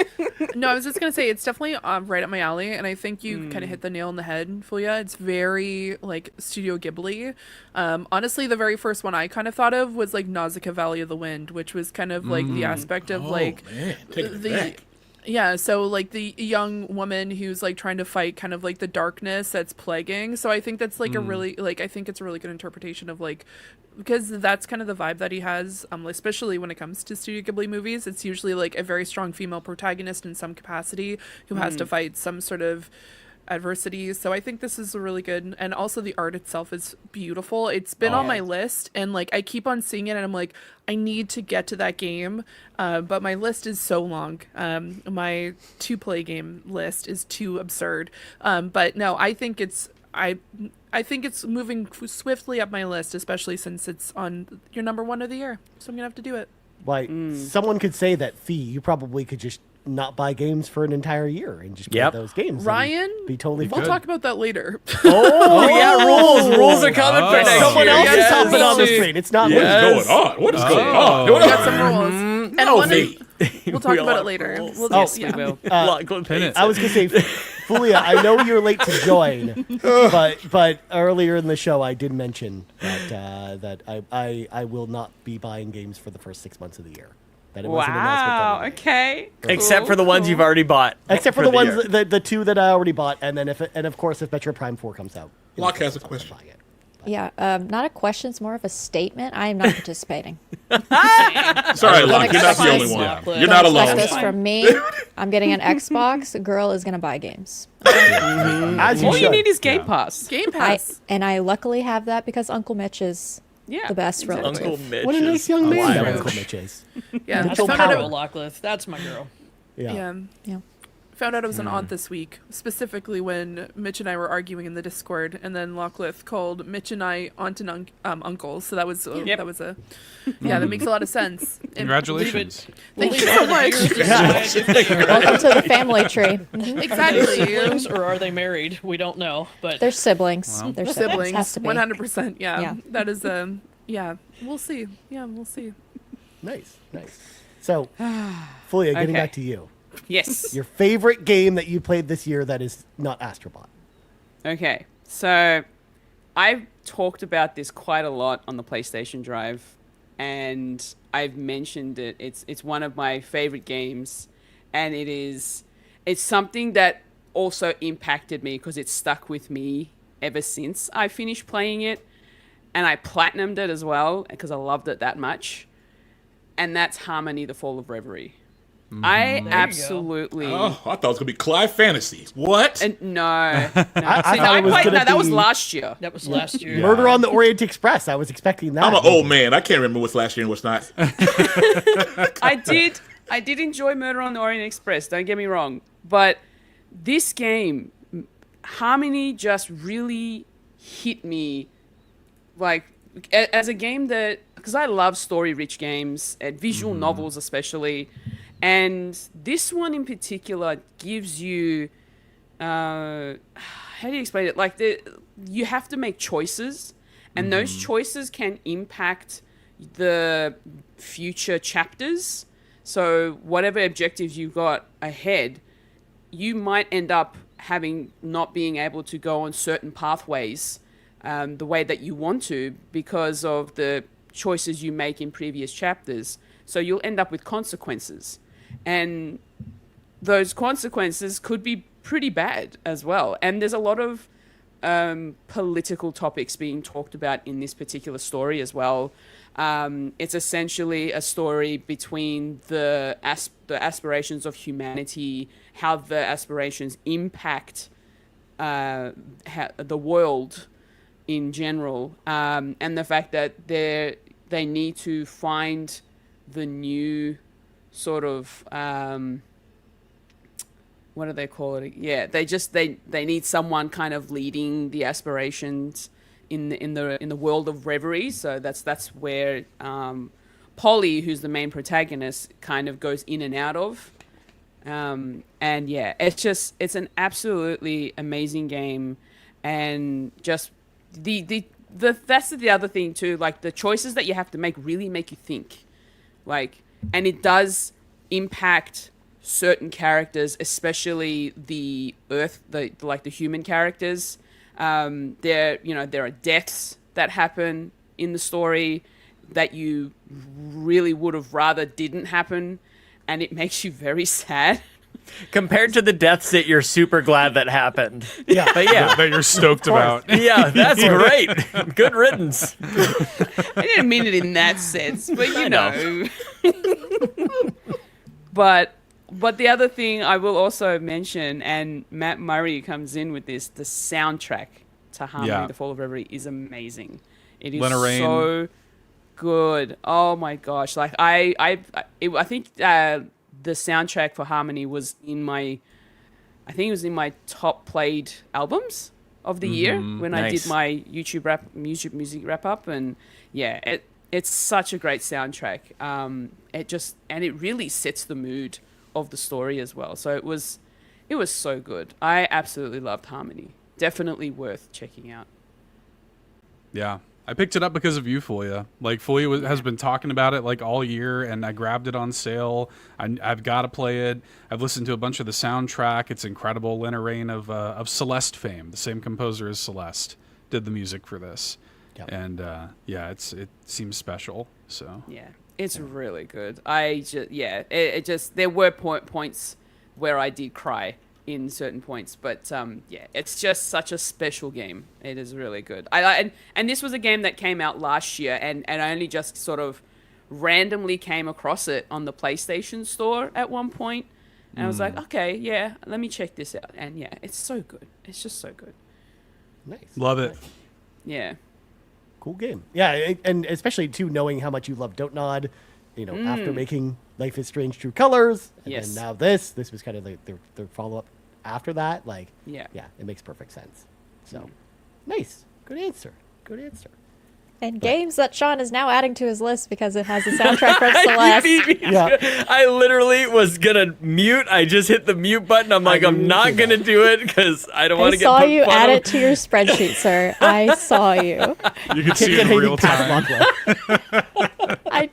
No, I was just gonna say it's definitely right up my alley, and I think you kind of hit the nail on the head, Fulia. It's very like Studio Ghibli. Honestly, the very first one I kind of thought of was like Nausicaa Valley of the Wind, which was kind of like the aspect of Man, take it back. Yeah, so like the young woman who's like trying to fight kind of like the darkness that's plaguing. So I think that's like a really I think it's a really good interpretation of like, because that's kind of the vibe that he has, especially when it comes to Studio Ghibli movies. It's usually like a very strong female protagonist in some capacity who has to fight some sort of adversity. So I think this is really good, and also the art itself is beautiful. It's been on my list, and like I keep on seeing it, and I'm like, I need to get to that game, but my list is so long. My to play game list is too absurd. But no, I think it's moving swiftly up my list, especially since it's on your number one of the year. So I'm gonna have to do it. Like someone could say that, Fee, you probably could just not buy games for an entire year and just play those games. Ryan, be totally we'll fine. talk about that later. Oh, yeah, rules are coming for next Someone year. else is Yes. hopping on the train. It's not me. What is going on? What is going on? We got some rules. And No, one of- me. we'll talk about it later. We'll Yes, yeah. we will. Pin it. I was gonna say, Fulia, I know you're late to join, but earlier in the show I did mention that I will not be buying games for the first 6 months of the year. That it was an announcement that Wow. we made. Okay. Except for the ones you've already bought. Except for the ones, year. the two that I already bought, and then of course if Metro Prime 4 comes out. Locke has a I'm question. buying it. Yeah, not a question. It's more of a statement. I am not participating. Sorry, Locke. You're not the only expect one. this. You're not Don't expect alone. this from me. I'm getting an Xbox. A girl is gonna buy games. As you All you should. need is Game Pass. Game Pass. And I luckily have that because Uncle Mitch is Yeah. the best relative. Uncle Mitch. What a nice young man Wow. that Uncle Mitch is. Yeah, That's I my found out girl, it, Lockleth. That's my girl. Yeah. yeah. Found out it was an aunt this week, specifically when Mitch and I were arguing in the Discord, and then Lockleth called Mitch and I aunt and uncles. So that was Yep. that makes a lot of sense. And Congratulations. Thank you so much. Welcome to the family tree. Exactly. Siblings, or are they married? We don't know, but They're siblings. Well. They're siblings. Has Siblings, to be. 100%. Yeah, Yeah. that is yeah. We'll see. Yeah, we'll see. Nice. So, Fulia, getting Okay. back to you. Yes. Your favorite game that you played this year that is not Astrobot. Okay, so I've talked about this quite a lot on the PlayStation Drive, and I've mentioned it. It's one of my favorite games, and it's something that also impacted me because it's stuck with me ever since I finished playing it, and I platinumed it as well because I loved it that much, and that's Harmony: The Fall of Reverie. I go. absolutely. Oh, I thought it was gonna be Clive Fantasy. What? And no. See, thought it was played gonna that. That was be- last year. that was last year. Murder on the Orient Express. I was expecting that. I'm an old man. I can't remember what's last year and what's not. I did enjoy Murder on the Orient Express, don't get me wrong. But this game, Harmony just really hit me like as a game that, because I love story-rich games and visual novels especially, and this one in particular gives you, how do you explain it? Like you have to make choices, and those choices can impact the future chapters. So whatever objectives you've got ahead, you might end up not being able to go on certain pathways the way that you want to because of the choices you make in previous chapters. So you'll end up with consequences. And those consequences could be pretty bad as well. And there's a lot of political topics being talked about in this particular story as well. It's essentially a story between the aspirations of humanity, how the aspirations impact the world in general, and the fact that they need to find the new sort of what do they call it? Yeah, they need someone kind of leading the aspirations in the world of reverie. So that's where Polly, who's the main protagonist, kind of goes in and out of. And yeah, it's an absolutely amazing game, and just that's the other thing too. Like the choices that you have to make really make you think, like, and it does impact certain characters, especially the human characters. There are deaths that happen in the story that you really would have rather didn't happen, and it makes you very sad. Compared to the deaths that you're super glad that happened. Yeah. But yeah. That you're stoked about. Yeah, that's great. Good riddance. I didn't mean it in that sense, but you know. But the other thing I will also mention, and Matt Murray comes in with this, the soundtrack to Harmony, The Fall of Reverie is amazing. It is so good. Oh my gosh. Like I think the soundtrack for Harmony was in my top played albums of the year when I did my YouTube music wrap up, and yeah, it's such a great soundtrack. It really sets the mood of the story as well. So it was so good. I absolutely loved Harmony. Definitely worth checking out. Yeah. I picked it up because of you, Fulia. Like, Fulia has been talking about it like all year, and I grabbed it on sale. I've got to play it. I've listened to a bunch of the soundtrack. It's incredible. Lena Raine of Celeste fame, the same composer as Celeste, did the music for this. Yep. And it seems special. So yeah, it's really good. There were points where I did cry in certain points, but it's just such a special game. It is really good. And this was a game that came out last year, and I only just sort of randomly came across it on the PlayStation Store at one point, and I was like, okay, yeah, let me check this out. And yeah, it's so good. It's just so good. Nice. Love it. Yeah. Cool game. Yeah, and especially too knowing how much you love Dannohh, after making Life is Strange True Colors, and then now this was kind of their follow-up after that. Like, yeah, it makes perfect sense. So, nice. Good answer. And games that Sean is now adding to his list because it has a soundtrack from Celeste. I literally was gonna mute. I just hit the mute button. I'm like, I'm not gonna do it because I don't want to get. I saw you add it to your spreadsheet, sir. I saw you. You can see it in real time. I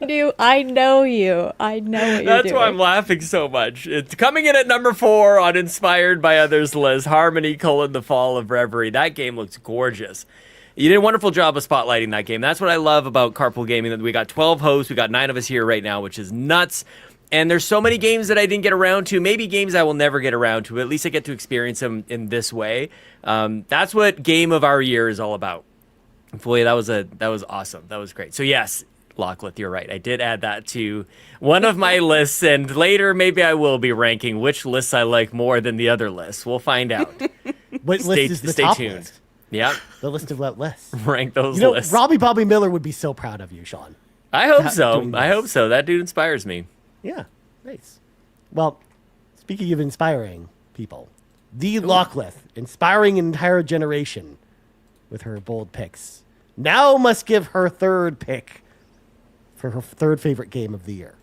know you. I know what you're doing. That's why I'm laughing so much. It's coming in at number 4 on Inspired by Others list. Harmony: The Fall of Reverie. That game looks gorgeous. You did a wonderful job of spotlighting that game. That's what I love about Carpool Gaming, that we got 12 hosts. We got 9 of us here right now, which is nuts. And there's so many games that I didn't get around to. Maybe games I will never get around to. At least I get to experience them in this way. That's what Game of Our Year is all about. Boy, that was awesome. That was great. So yes, Lachlan, you're right. I did add that to one of my lists, and later maybe I will be ranking which lists I like more than the other lists. We'll find out. What list is the top tuned. list? Yeah. The list of what lists? Rank those lists. Robbie Bobby Miller would be so proud of you, Sean. I hope so. I hope so. That dude inspires me. Yeah. Nice. Well, speaking of inspiring people, the Lachlan, inspiring an entire generation with her bold picks, now must give her third pick for her third favorite game of the year.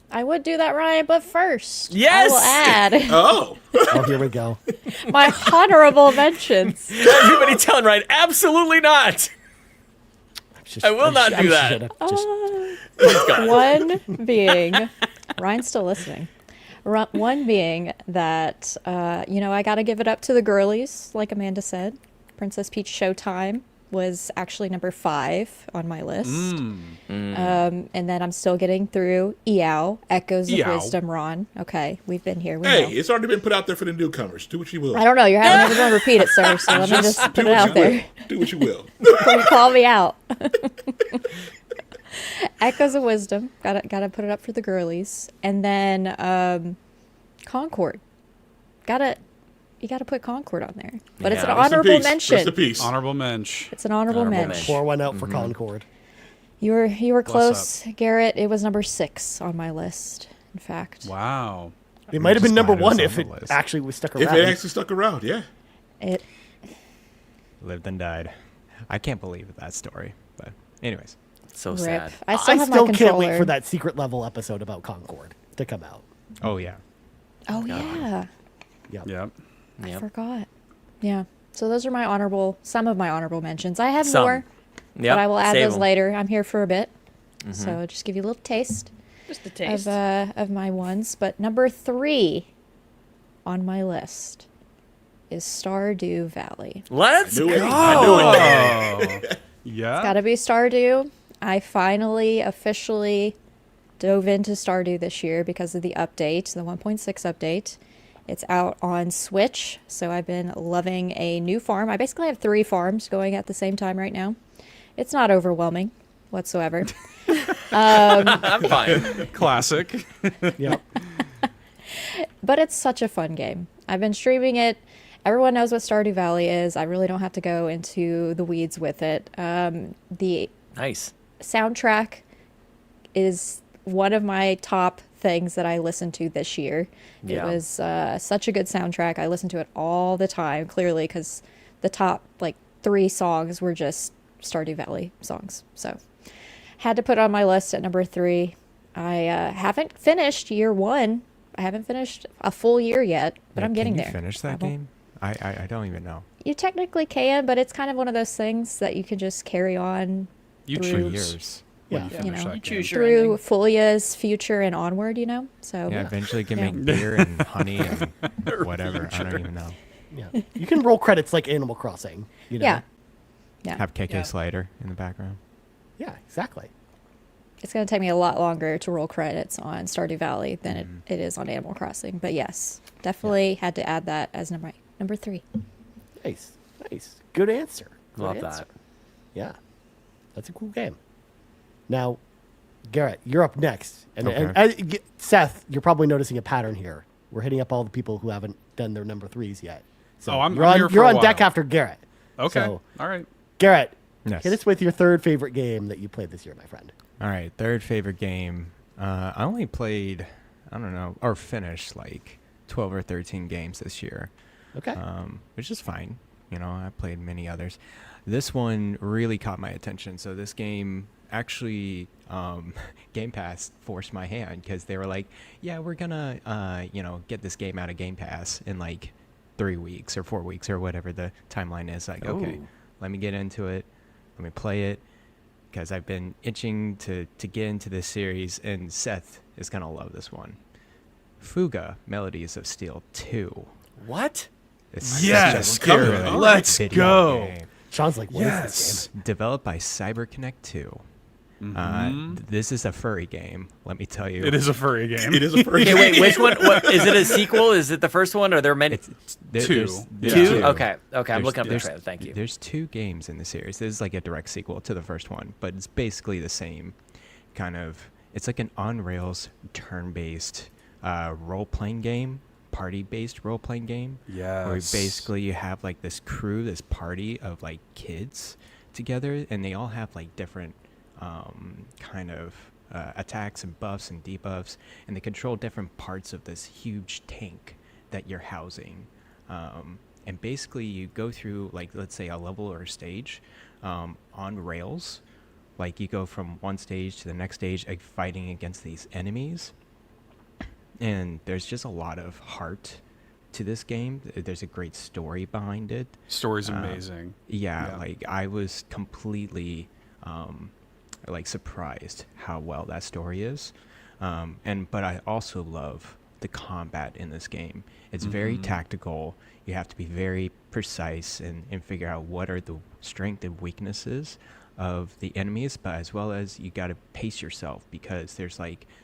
I would do that, Ryan, but first, yes! I will add. Oh, here we go. My honorable mentions. Everybody telling Ryan, absolutely not. I will not do that. One being, Ryan's still listening. One being that, I got to give it up to the girlies, like Amanda said. Princess Peach Showtime was actually number 5 on my list. And then I'm still getting through EOW, Echoes of Wisdom, Ron. Okay, we've been here. It's already been put out there for the newcomers. Do what you will. I don't know. You're having everyone repeat it, sir. So let me just put it out there. Do what you will. Before you call me out. Echoes of Wisdom. Gotta put it up for the girlies. And then Concord. You gotta put Concord on there. But it's an honorable mention. Rest in peace. Honorable mention. It's an honorable mention. Pour one out for Concord. You were close, Garrett. It was number 6 on my list, in fact. Wow. It might have been number 1 if it actually was stuck around. If it actually stuck around, yeah. It lived and died. I can't believe that story. But anyways. So Rip. sad. I still have my still controller. can't wait for that secret level episode about Concord to come out. Oh yeah. Oh yeah. Yep. I Yep. forgot. Yeah. So those are some of my honorable mentions. I have Some. more, Yep. but I will add Save those 'em. later. I'm here for a bit. So just give you a little taste. Just a taste. Of my ones. But number 3 on my list is Stardew Valley. Let's knew it. go. I knew it. Yeah. It's gotta be Stardew. I finally officially dove into Stardew this year because of the update, the 1.6 update. It's out on Switch, so I've been loving a new farm. I basically have 3 farms going at the same time right now. It's not overwhelming whatsoever. I'm fine. Classic. Yep. But it's such a fun game. I've been streaming it. Everyone knows what Stardew Valley is. I really don't have to go into the weeds with it. The Nice. soundtrack is one of my top things that I listened to this year. Yeah. It was such a good soundtrack. I listened to it all the time, clearly, because the top 3 songs were just Stardew Valley songs. So had to put it on my list at number 3. I haven't finished year 1. I haven't finished a full year yet, but I'm getting can there. you finish that game? I don't even know. You technically can, but it's kind of one of those things that you can just carry on You through choose. Yeah. When you You finish know, that You game. choose your through ending. Folia's future and onward, So Yeah, eventually you can Yeah. make beer and honey and whatever. I don't even know. Yeah. You can roll credits like Animal Crossing. You know? Yeah. Have KK Yeah. Slider in the background. Yeah, exactly. It's going to take me a lot longer to roll credits on Stardew Valley than it is on Animal Crossing. But yes, definitely had to add that as number 3. Nice. Nice. Good answer. Good Love answer. that. Yeah. That's a cool game. Now, Garrett, you're up next. And Seth, you're probably noticing a pattern here. We're hitting up all the people who haven't done their number 3s yet. So Oh, I'm you're on, here for you're a on deck while. after Garrett. Okay. So, All right. Garrett, Yes. hit us with your 3rd favorite game that you played this year, my friend. All right, 3rd favorite game. I only played, I don't know, or finished 12 or 13 games this year. Okay. Which is fine. I played many others. This one really caught my attention. So this game actually, Game Pass forced my hand because they were like, yeah, we're gonna, get this game out of Game Pass in 3 weeks or 4 weeks or whatever the timeline is. Okay, let me get into it. Let me play it. Because I've been itching to get into this series, and Seth is going to love this one. Fuga Melodies of Steel 2. What? It's Yes, such a good Garrett, let's video go. game. Sean's like, what is this game? Developed by CyberConnect 2. This is a furry game, let me tell you. It is a furry game. It is a first. Okay, wait. Which one? What is it? A sequel? Is it the first one? Or there many? Two. there's Two? Okay. I'm There's- looking up the there's- trailer. Thank you. There's 2 games in the series. This is like a direct sequel to the first one, but it's basically the same kind of. It's like an on-rails turn-based role-playing game, party-based role-playing game. Where Yes. basically you have this crew, this party of kids together, and they all have different kind of attacks and buffs and debuffs, and they control different parts of this huge tank that you're housing. And basically you go through let's say a level or a stage on rails. You go from one stage to the next stage, fighting against these enemies. And there's just a lot of heart to this game. There's a great story behind it. Story's amazing. Yeah, I was completely surprised how well that story is. But I also love the combat in this game. It's very tactical. You have to be very precise and figure out what are the strengths and weaknesses of the enemies, but as well as you got to pace yourself because there's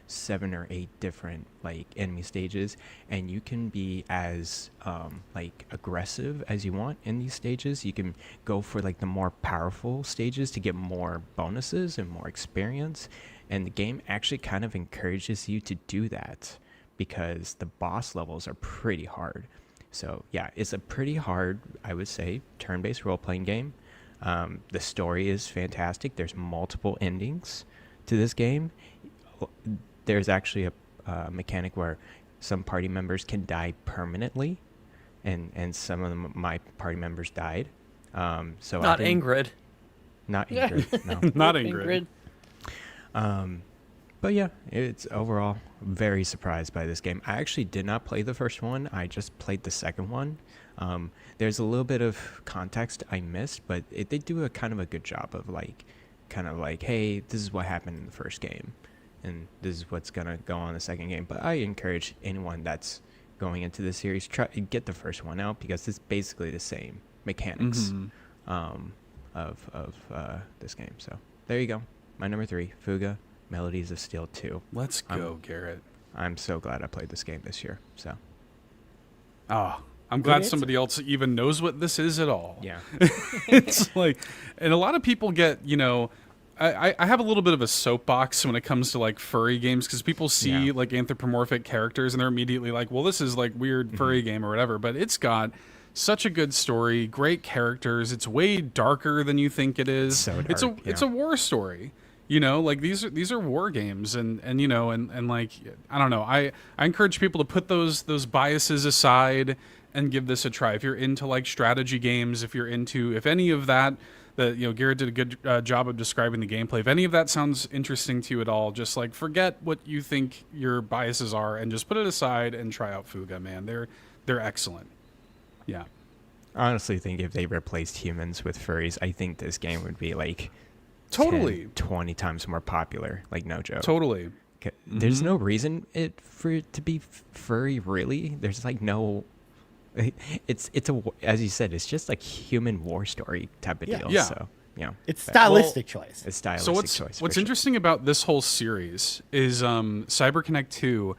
7 or 8 different enemy stages, and you can be as aggressive as you want in these stages. You can go for the more powerful stages to get more bonuses and more experience, and the game actually kind of encourages you to do that because the boss levels are pretty hard. So yeah, it's a pretty hard, I would say, turn-based role-playing game. The story is fantastic. There's multiple endings to this game. There's actually a mechanic where some party members can die permanently, and some of my party members died. So Not Ingrid. Not Ingrid. No. Not Ingrid. But yeah, it's overall very surprised by this game. I actually did not play the first one. I just played the second one. There's a little bit of context I missed, but they do a kind of a good job of hey, this is what happened in the first game, and this is what's gonna go on in the second game. But I encourage anyone that's going into the series, try get the first one out, because it's basically the same mechanics of this game. So there you go. My number 3, Fuga, Melodies of Steel 2. Let's go, Garrett. I'm so glad I played this game this year. So. I'm glad somebody else even knows what this is at all. Yeah. It's like, and a lot of people get, I have a little bit of a soapbox when it comes to like furry games, because people see like anthropomorphic characters and they're immediately like, well, this is like weird furry game or whatever. But it's got such a good story, great characters. It's way darker than you think it is. So dark, it's a war story. Like these are war games, and like, I don't know. I encourage people to put those biases aside and give this a try. If you're into like strategy games, if any of that, Garrett did a good job of describing the gameplay. If any of that sounds interesting to you at all, just like forget what you think your biases are and just put it aside and try out Fuga, man. They're excellent. Yeah. I honestly think if they replaced humans with furries, I think this game would be like totally 20 times more popular. Like, no joke. Totally. There's no reason for it to be furry, really. There's like no. It's as you said, it's just like human war story type of deal. Yeah. So it's stylistic choice. It's stylistic choice. What's interesting about this whole series is CyberConnect 2.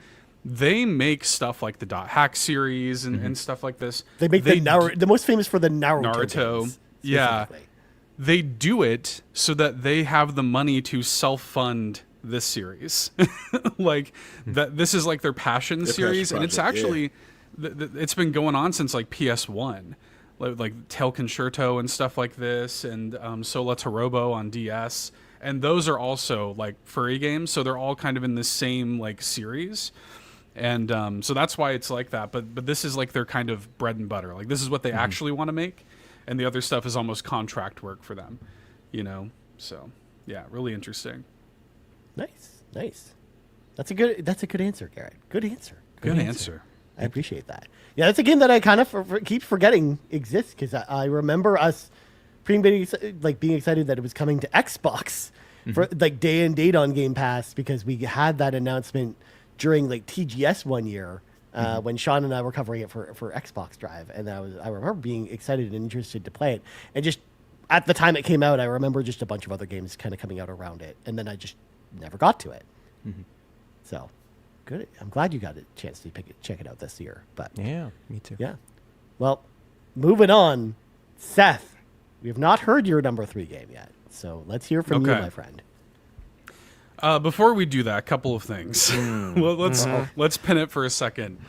They make stuff like the .hack series and stuff like this. They make the most famous for the Naruto games, yeah. They do it so that they have the money to self-fund this series. Like that. This is like their passion series, and it's actually. It's been going on since like PS1, like Tail Concerto and stuff like this, and Sola Tarobo on DS, and those are also like furry games, so they're all kind of in the same like series, and so that's why it's like that. But this is like their kind of bread and butter. Like this is what they actually want to make, and the other stuff is almost contract work for them, So yeah, really interesting. Nice. That's a good answer, Garrett. Good answer. Good answer. I appreciate that. Yeah, that's a game that I kind of keep forgetting exists, because I remember us being excited that it was coming to Xbox for like day and date on Game Pass, because we had that announcement during like TGS one year when Sean and I were covering it for Xbox Drive, and I remember being excited and interested to play it, and just at the time it came out, I remember just a bunch of other games kind of coming out around it, and then I just never got to it. So. Good. I'm glad you got a chance to check it out this year. But yeah, me too. Yeah. Well, moving on, Seth, we have not heard your number 3 game yet, so let's hear from you, my friend. Before we do that, a couple of things. Well, let's pin it for a second.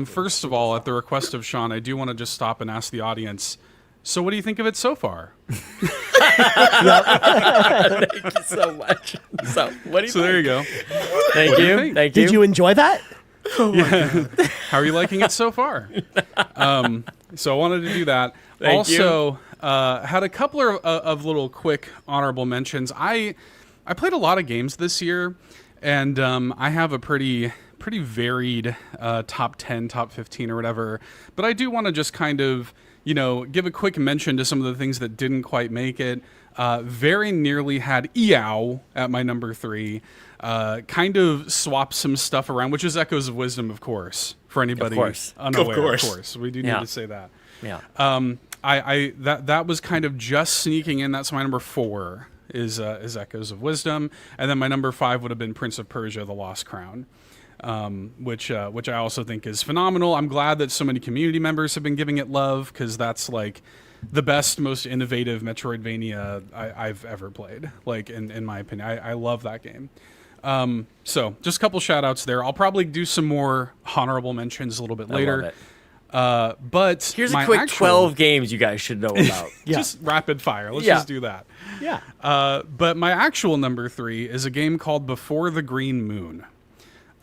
First of all, at the request of Sean, I do want to just stop and ask the audience. So, what do you think of it so far? Thank you so much. So, what do you think? There you go. Thank you. Did you enjoy that? Yeah. How are you liking it so far? So I wanted to do that. Thank you. Had a couple of little quick honorable mentions. I played a lot of games this year, and I have a pretty varied top 10, top 15 or whatever. But I do want to just kind of give a quick mention to some of the things that didn't quite make it. Very nearly had EOW at my number 3. Kind of swapped some stuff around, which is Echoes of Wisdom, of course, for anybody unaware. Of course, we do need to say that. Yeah. That was kind of just sneaking in. That's my number 4 is Echoes of Wisdom, and then my number 5 would have been Prince of Persia: The Lost Crown. Which I also think is phenomenal. I'm glad that so many community members have been giving it love, because that's like the best, most innovative Metroidvania I've ever played. Like in my opinion, I love that game. So just a couple shout outs there. I'll probably do some more honorable mentions a little bit later. But here's a quick 12 games you guys should know about. Just rapid fire. Let's just do that. Yeah. But my actual number 3 is a game called Before the Green Moon.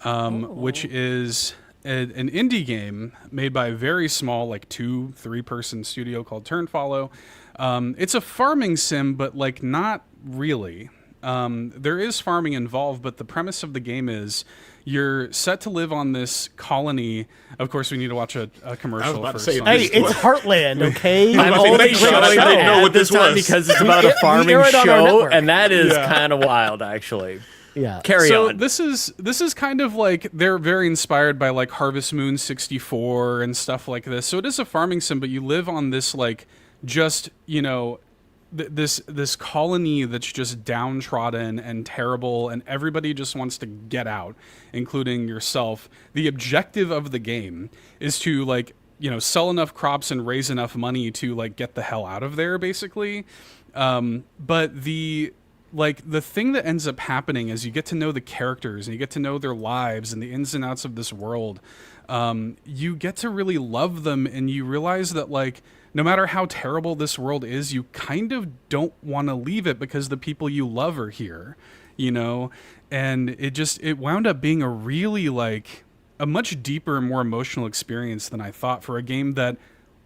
Which is an indie game made by a very small, like 2-3 person studio called Turnfollow. It's a farming sim, but like not really. there is farming involved, but the premise of the game is you're set to live on this colony. Of course, we need to watch a commercial first. Hey, it's Heartland, okay? I'm only showing the ad what this this time was. because it's about a farming aired on our show, network. and that is kind of wild, actually. Yeah. Carry on. This is kind of like they're very inspired by like Harvest Moon 64 and stuff like this. So it is a farming sim, but you live on this like just this colony that's just downtrodden and terrible, and everybody just wants to get out, including yourself. The objective of the game is to like sell enough crops and raise enough money to like get the hell out of there, basically. But the thing that ends up happening is you get to know the characters and you get to know their lives and the ins and outs of this world. You get to really love them, and you realize that like no matter how terrible this world is, you kind of don't want to leave it because the people you love are here, and it wound up being a really like a much deeper and more emotional experience than I thought for a game that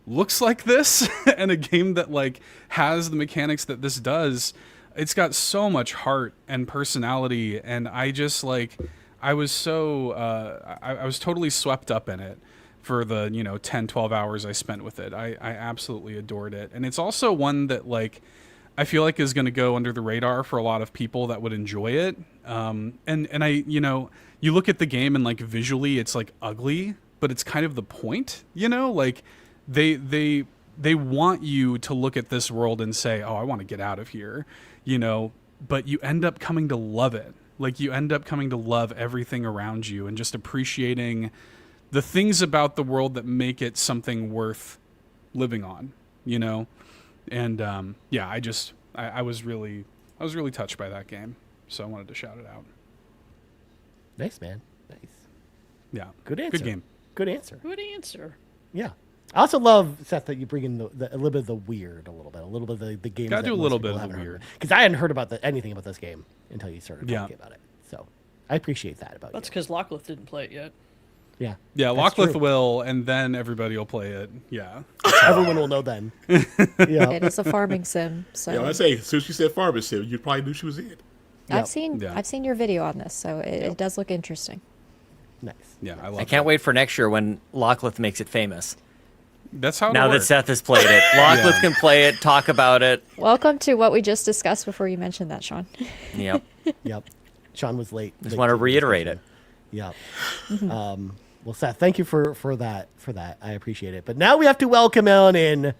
looks like this and a game that like has the mechanics that this does. It's got so much heart and personality, and I just like I was totally swept up in it for the 10-12 hours I spent with it. I absolutely adored it, and it's also one that like I feel like is going to go under the radar for a lot of people that would enjoy it. And I you look at the game and like visually it's like ugly, but it's kind of the point, like they want you to look at this world and say, oh, I want to get out of here, but you end up coming to love it. Like you end up coming to love everything around you and just appreciating the things about the world that make it something worth living on, And I was really touched by that game, so I wanted to shout it out. Nice, man. Nice. Yeah. Good answer. Good game. Good answer. Good answer. Yeah. I also love, Seth, that you bring in a little bit of the weird, a little bit of the games. Gotta do a little bit of the weird. Because I hadn't heard about anything about this game until you started talking about it. So I appreciate that about That's you. because Lockleth didn't play it yet. Yeah. Yeah, that's Lockleth true. will, and then everybody will play it. Yeah. Everyone will know then. Yeah. It is a farming sim, so Yeah, I say, as soon as she said farming sim, you probably knew she was in. I've seen Yeah. I've seen your video on this, so it does look interesting. Nice. Yeah, I love I can't wait for next year when Lockleth makes it famous. That's how Now that Seth has played it, Lockleth can play it, talk about it. Welcome to what we just discussed before you mentioned that, Sean. Yep. Yep. Sean was late. Just want to reiterate it. Yep. Well, Seth, thank you for that. I appreciate it. But now we have to welcome on in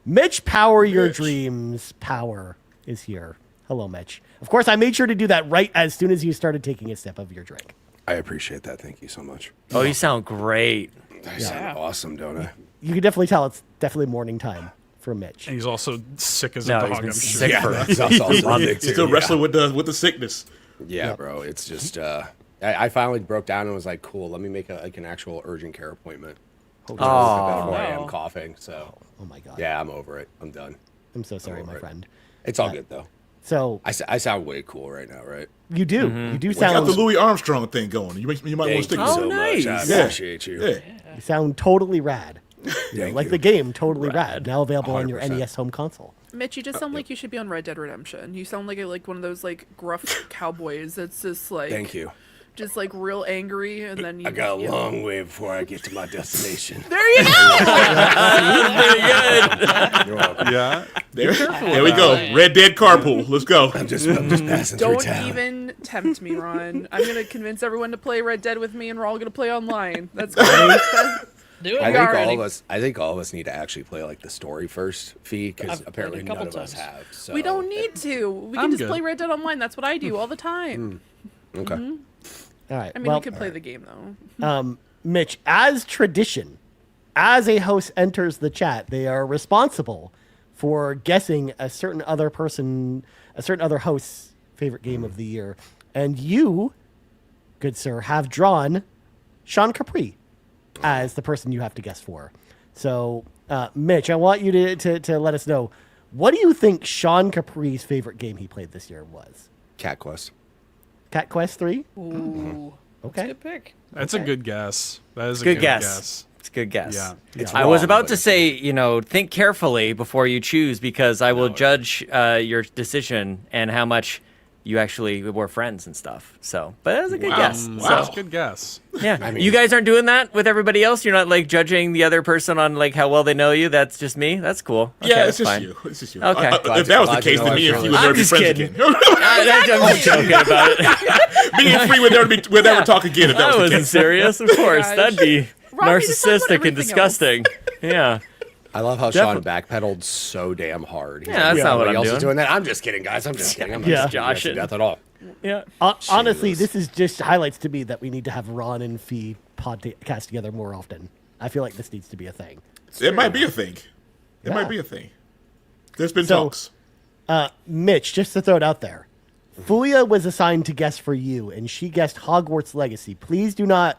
Mitch Power Your Dreams. Power is here. Hello, Mitch. Of course, I made sure to do that right as soon as you started taking a sip of your drink. I appreciate that. Thank you so much. Oh, you sound great. I sound awesome, don't I? You can definitely tell it's definitely morning time for Mitch. And he's also sick as a No, dog. he's been I'm sick sure. for That's also months. big too, Still wrestling with the sickness. Yeah, bro. It's just I finally broke down and was like, cool. Let me make an actual urgent care appointment. Oh, Before I am no. coughing. So oh my God. yeah, I'm over it. I'm done. I'm so sorry, my over it. friend. It's all good though. So I sound way cool right now, right? you do. You do We got sound the Louis Armstrong thing going. You might want to stick you with so it. nice. much. I Yeah. appreciate you. Yeah. you sound totally rad. Thank Like you. the game, totally rad. Now available on your 100%. NES home console. Mitch, you just sound like you should be on Red Dead Redemption. You sound like one of those like gruff cowboys that's just like Thank you. just like real angry, and then you I got a you know. long way before I get to my destination. There you go. You're welcome. Yeah. There we go. Red Dead Carpool. Let's go. I'm just passing through Don't town. even tempt me, Ron. I'm gonna convince everyone to play Red Dead with me, and we're all gonna play online. That's great. Do it. I We think already- all of us need to actually play like the story first, Fee, because I've apparently played a couple none of us times. have. So. We don't need to. We I'm can just good. play Red Dead Online. That's what I do all the time. Okay. All right. I mean, well, we can play the game though. Mitch, as tradition, as a host enters the chat, they are responsible for guessing a certain other host's favorite game of the year. And you, good sir, have drawn Sean Capri as the person you have to guess for. So, Mitch, I want you to let us know, what do you think Sean Capri's favorite game he played this year was? Cat Quest. Cat Quest 3? Ooh. That's a Okay. good pick. That's a good guess. That is a Good good guess. guess. It's a good guess. Yeah. It's I was wrong, about but to it's say, think carefully before you choose, because I will judge your decision and how much you actually were friends and stuff. So, but that was a good guess. Wow. So, That's a good guess. yeah, I mean- you guys aren't doing that with everybody else. You're not like judging the other person on like how well they know you. That's just me. That's cool. Okay, Yeah, that's it's just fine. you. It's just you. Okay. If that was the case, then me and Free would never be just friends kidding. again. I'm joking about it. Me and Free would never talk again if that That was the wasn't case. serious, of course. Gosh. That'd be Robbie, just talk about narcissistic and everything disgusting. Yeah. I love how Sean backpedaled so damn hard. He's Yeah, that's not what everybody I'm else is doing. doing that. I'm just kidding, guys. I'm just kidding. I'm Yeah. not joshing death at all. Yeah. Honestly, Jesus. this is just highlights to me that we need to have Ron and Fee podcast together more often. I feel like this needs to be a thing. It might be a thing. It Yeah. might be a thing. There's been So- talks. Mitch, just to throw it out there, Fulia was assigned to guess for you, and she guessed Hogwarts Legacy. Please do not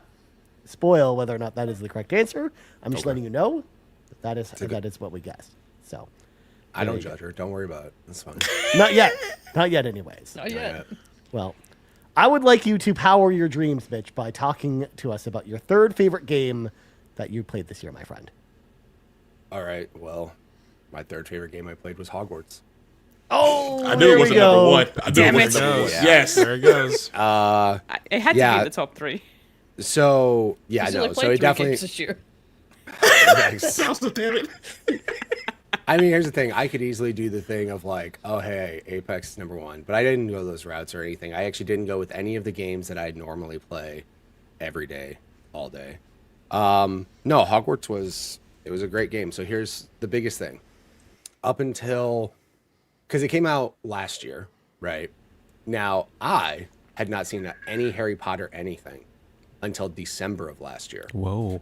spoil whether or not that is the correct answer. I'm just letting you know that is what we guessed. So, I don't judge her. Don't worry about it. That's fine. not yet. Not yet, anyways. Not yet. Well, I would like you to power your dreams, Mitch, by talking to us about your third favorite game that you played this year, my friend. All right. Well, my third favorite game I played was Hogwarts. Oh, I knew it wasn't number one. I knew Damn it wasn't it. number one. Yeah. Yes. There it goes. It had to Yeah. be the top 3. So yeah, He's no. only So played it 3 definitely. games this year. Sounds so damn it. I mean, here's the thing. I could easily do the thing of like, oh, hey, Apex is number 1. But I didn't go those routes or anything. I actually didn't go with any of the games that I'd normally play every day, all day. No, Hogwarts was a great game. So here's the biggest thing. Up until, because it came out last year, right? Now, I had not seen any Harry Potter anything until December of last year. Whoa.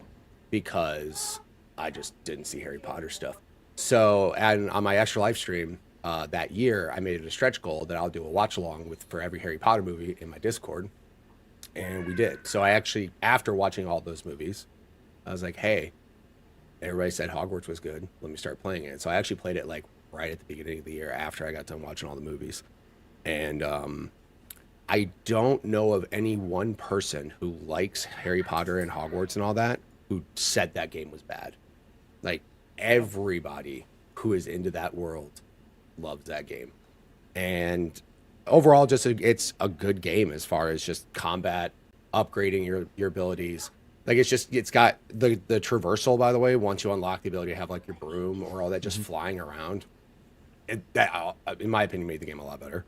Because I just didn't see Harry Potter stuff. So, and on my extra live stream that year, I made it a stretch goal that I'll do a watch along with for every Harry Potter movie in my Discord, and we did. So I actually, after watching all those movies, I was like, hey, everybody said Hogwarts was good. Let me start playing it. So I actually played it like right at the beginning of the year after I got done watching all the movies, and I don't know of any one person who likes Harry Potter and Hogwarts and all that who said that game was bad. Like, everybody who is into that world loves that game. And overall, it's a good game as far as just combat, upgrading your abilities. Like, it's got the traversal, by the way, once you unlock the ability to have like your broom or all that just flying around. That, in my opinion, made the game a lot better.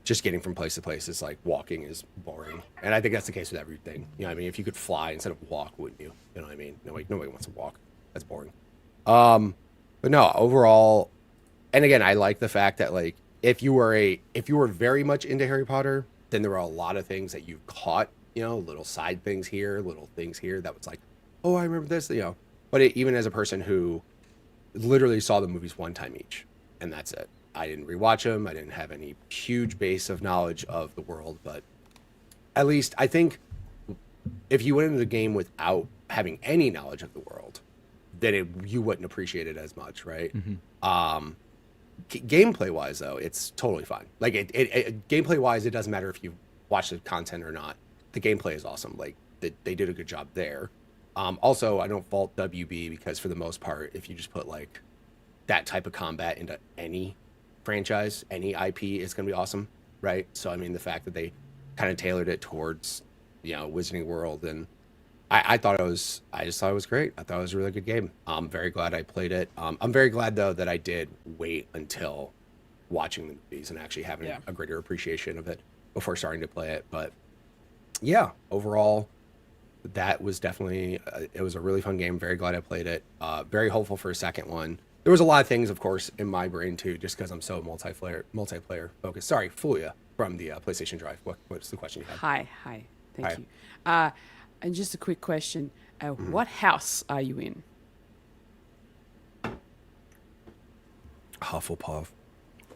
Just getting from place to place is like walking is boring. And I think that's the case with everything. You know what I mean? If you could fly instead of walk, wouldn't you? You know what I mean? Nobody wants to walk. That's boring. But no, overall, and again, I like the fact that like if you were very much into Harry Potter, then there were a lot of things that you caught, little side things here, little things here that was like, oh, I remember this, But even as a person who literally saw the movies one time each, and that's it. I didn't rewatch them. I didn't have any huge base of knowledge of the world, but at least I think if you went into the game without having any knowledge of the world, then you wouldn't appreciate it as much, right? Mm-hmm. Gameplay wise, though, it's totally fine. Like gameplay wise, it doesn't matter if you watch the content or not. The gameplay is awesome. Like they did a good job there. Also, I don't fault WB because for the most part, if you just put like that type of combat into any franchise, any IP is going to be awesome, right? So I mean, the fact that they kind of tailored it towards Wizarding World, and I just thought it was great. I thought it was a really good game. I'm very glad I played it. I'm very glad though that I did wait until watching the movies and actually having a greater appreciation of it before starting to play it. But yeah, overall, that was definitely it was a really fun game. Very glad I played it. Very hopeful for a second one. There was a lot of things, of course, in my brain too, just because I'm so multiplayer focused. Sorry, Fulia from the PlayStation Drive. What's the question you have? Hi. Thank Hi. you. And just a quick question. What house are you in? Hufflepuff.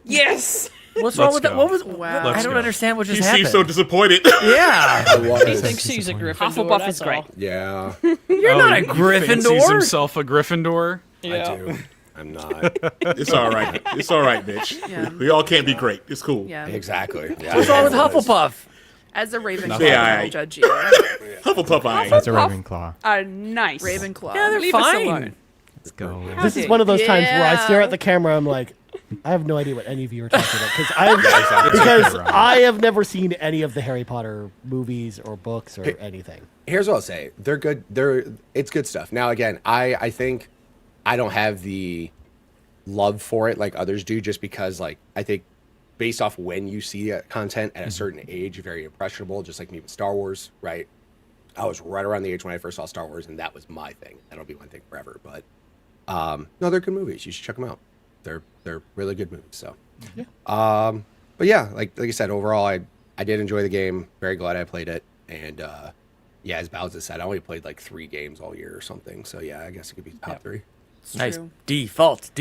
Yes. What's wrong with that? What was? Wow. I don't understand what just He happened. seems so disappointed. Yeah. He thinks he's a Gryffindor. Hufflepuff that's is great. all. Yeah, You're not a He thinks Gryffindor. He's himself a Gryffindor. Yeah. I do. I'm not. It's all right. It's all right, Mitch. Yeah. We all can't be great. It's cool. Yeah. Exactly. Yeah, What's wrong with Hufflepuff? As a Ravenclaw, Yeah, I I- don't judge you. Hufflepuff, I ain't. That's a Hufflepuff. Ravenclaw. Ravenclaw. Yeah, they're Leave us fine. alone. Let's go. This is one of those times where I stare Yeah. at the camera. I'm like, I have no idea what any of you are talking about because I have never seen any of the Harry Potter movies or books or anything. Here's what I'll say: they're good. It's good stuff. Now, again, I think I don't have the love for it like others do, just because like I think based off when you see content at a certain age, you're very impressionable. Just like me with Star Wars, right? I was right around the age when I first saw Star Wars, and that was my thing. That'll be my thing forever. But no, they're good movies. You should check them out. They're really good movies. So, yeah. But yeah, like I said, overall, I did enjoy the game. Very glad I played it. And yeah, as Bowser said, I only played like 3 games all year or something. So yeah, I guess it could be top 3. It's nice. True. Default.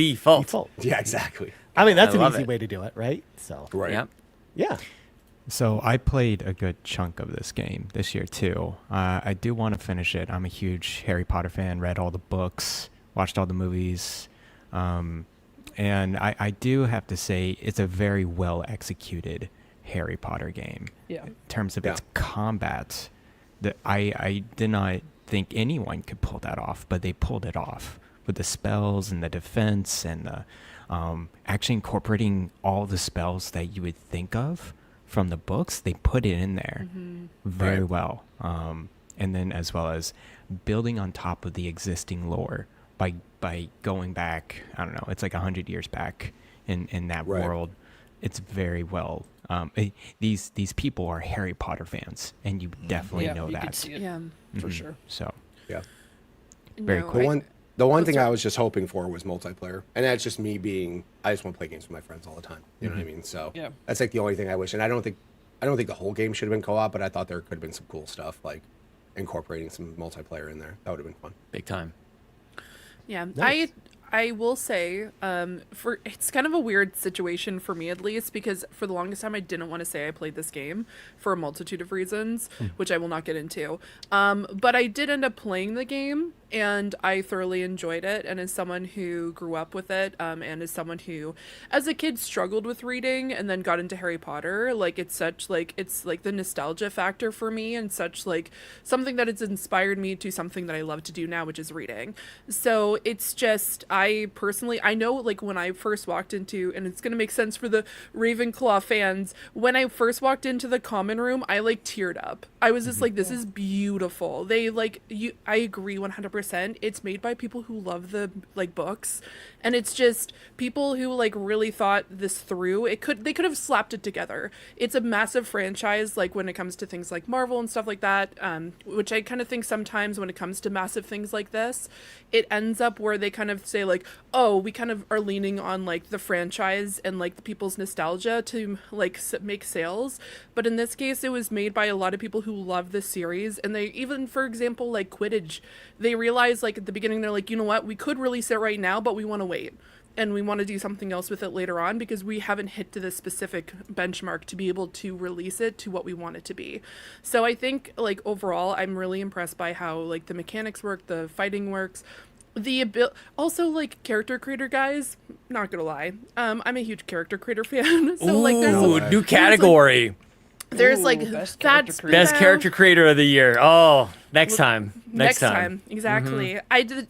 Yeah, exactly. I mean, that's an easy way to do it, right? So right. Yep. Yeah. So I played a good chunk of this game this year too. I do want to finish it. I'm a huge Harry Potter fan. Read all the books, watched all the movies. And I do have to say it's a very well executed Harry Potter game. Yeah. In terms of its combat, I did not think anyone could pull that off, but they pulled it off with the spells and the defense and the actually incorporating all the spells that you would think of from the books. They put it in there very well. And then as well as building on top of the existing lore by going back, I don't know, it's like 100 years back in that world. It's very well. These people are Harry Potter fans, and you definitely know that. Could see it. Yeah, for sure. So yeah, very cool. The one thing I was just hoping for was multiplayer, and that's just me being. I just want to play games with my friends all the time. You know what I mean? So that's like the only thing I wish. And I don't think the whole game should have been co-op, but I thought there could have been some cool stuff like incorporating some multiplayer in there. That would have been fun. Big time. Yeah, nice. I will say, it's kind of a weird situation for me at least, because for the longest time I didn't want to say I played this game for a multitude of reasons, which I will not get into. But I did end up playing the game, and I thoroughly enjoyed it. And as someone who grew up with it, and as someone who, as a kid, struggled with reading and then got into Harry Potter, like it's like the nostalgia factor for me, and such like something that has inspired me to something that I love to do now, which is reading. So it's just, I know like when I first walked into, and it's going to make sense for the Ravenclaw fans, when I first walked into the common room, I like teared up. I was just like, this is beautiful. I agree 100%. It's made by people who love the like books, and it's just people who like really thought this through. They could have slapped it together. It's a massive franchise, like when it comes to things like Marvel and stuff like that, which I kind of think sometimes when it comes to massive things like this, it ends up where they kind of say like, oh, we kind of are leaning on like the franchise and like the people's nostalgia to like make sales. But in this case, it was made by a lot of people who love this series, and they even, for example, like Quidditch, they realized like at the beginning, they're like, you know what, we could release it right now, but we want to wait. And we want to do something else with it later on because we haven't hit to this specific benchmark to be able to release it to what we want it to be. So I think like overall, I'm really impressed by how like the mechanics work, the fighting works, also like character creator guys, not gonna lie, I'm a huge character creator fan. So like there's new category. There's like best character creator of the year. Oh, next time. Exactly.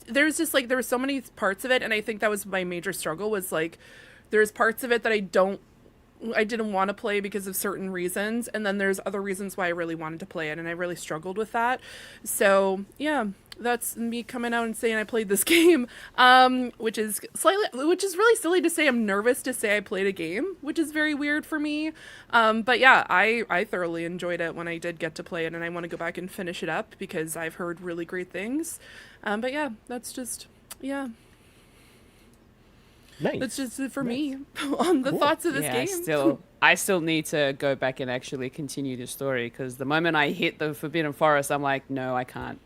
There's just like there were so many parts of it, and I think that was my major struggle, was like there's parts of it that I didn't want to play because of certain reasons, and then there's other reasons why I really wanted to play it, and I really struggled with that. So yeah, that's me coming out and saying I played this game, which is really silly to say. I'm nervous to say I played a game, which is very weird for me. But yeah, I thoroughly enjoyed it when I did get to play it, and I want to go back and finish it up because I've heard really great things. But yeah, that's just Nice. That's just it for me on the thoughts of this game. I still need to go back and actually continue the story, because the moment I hit the Forbidden Forest, I'm like, no, I can't.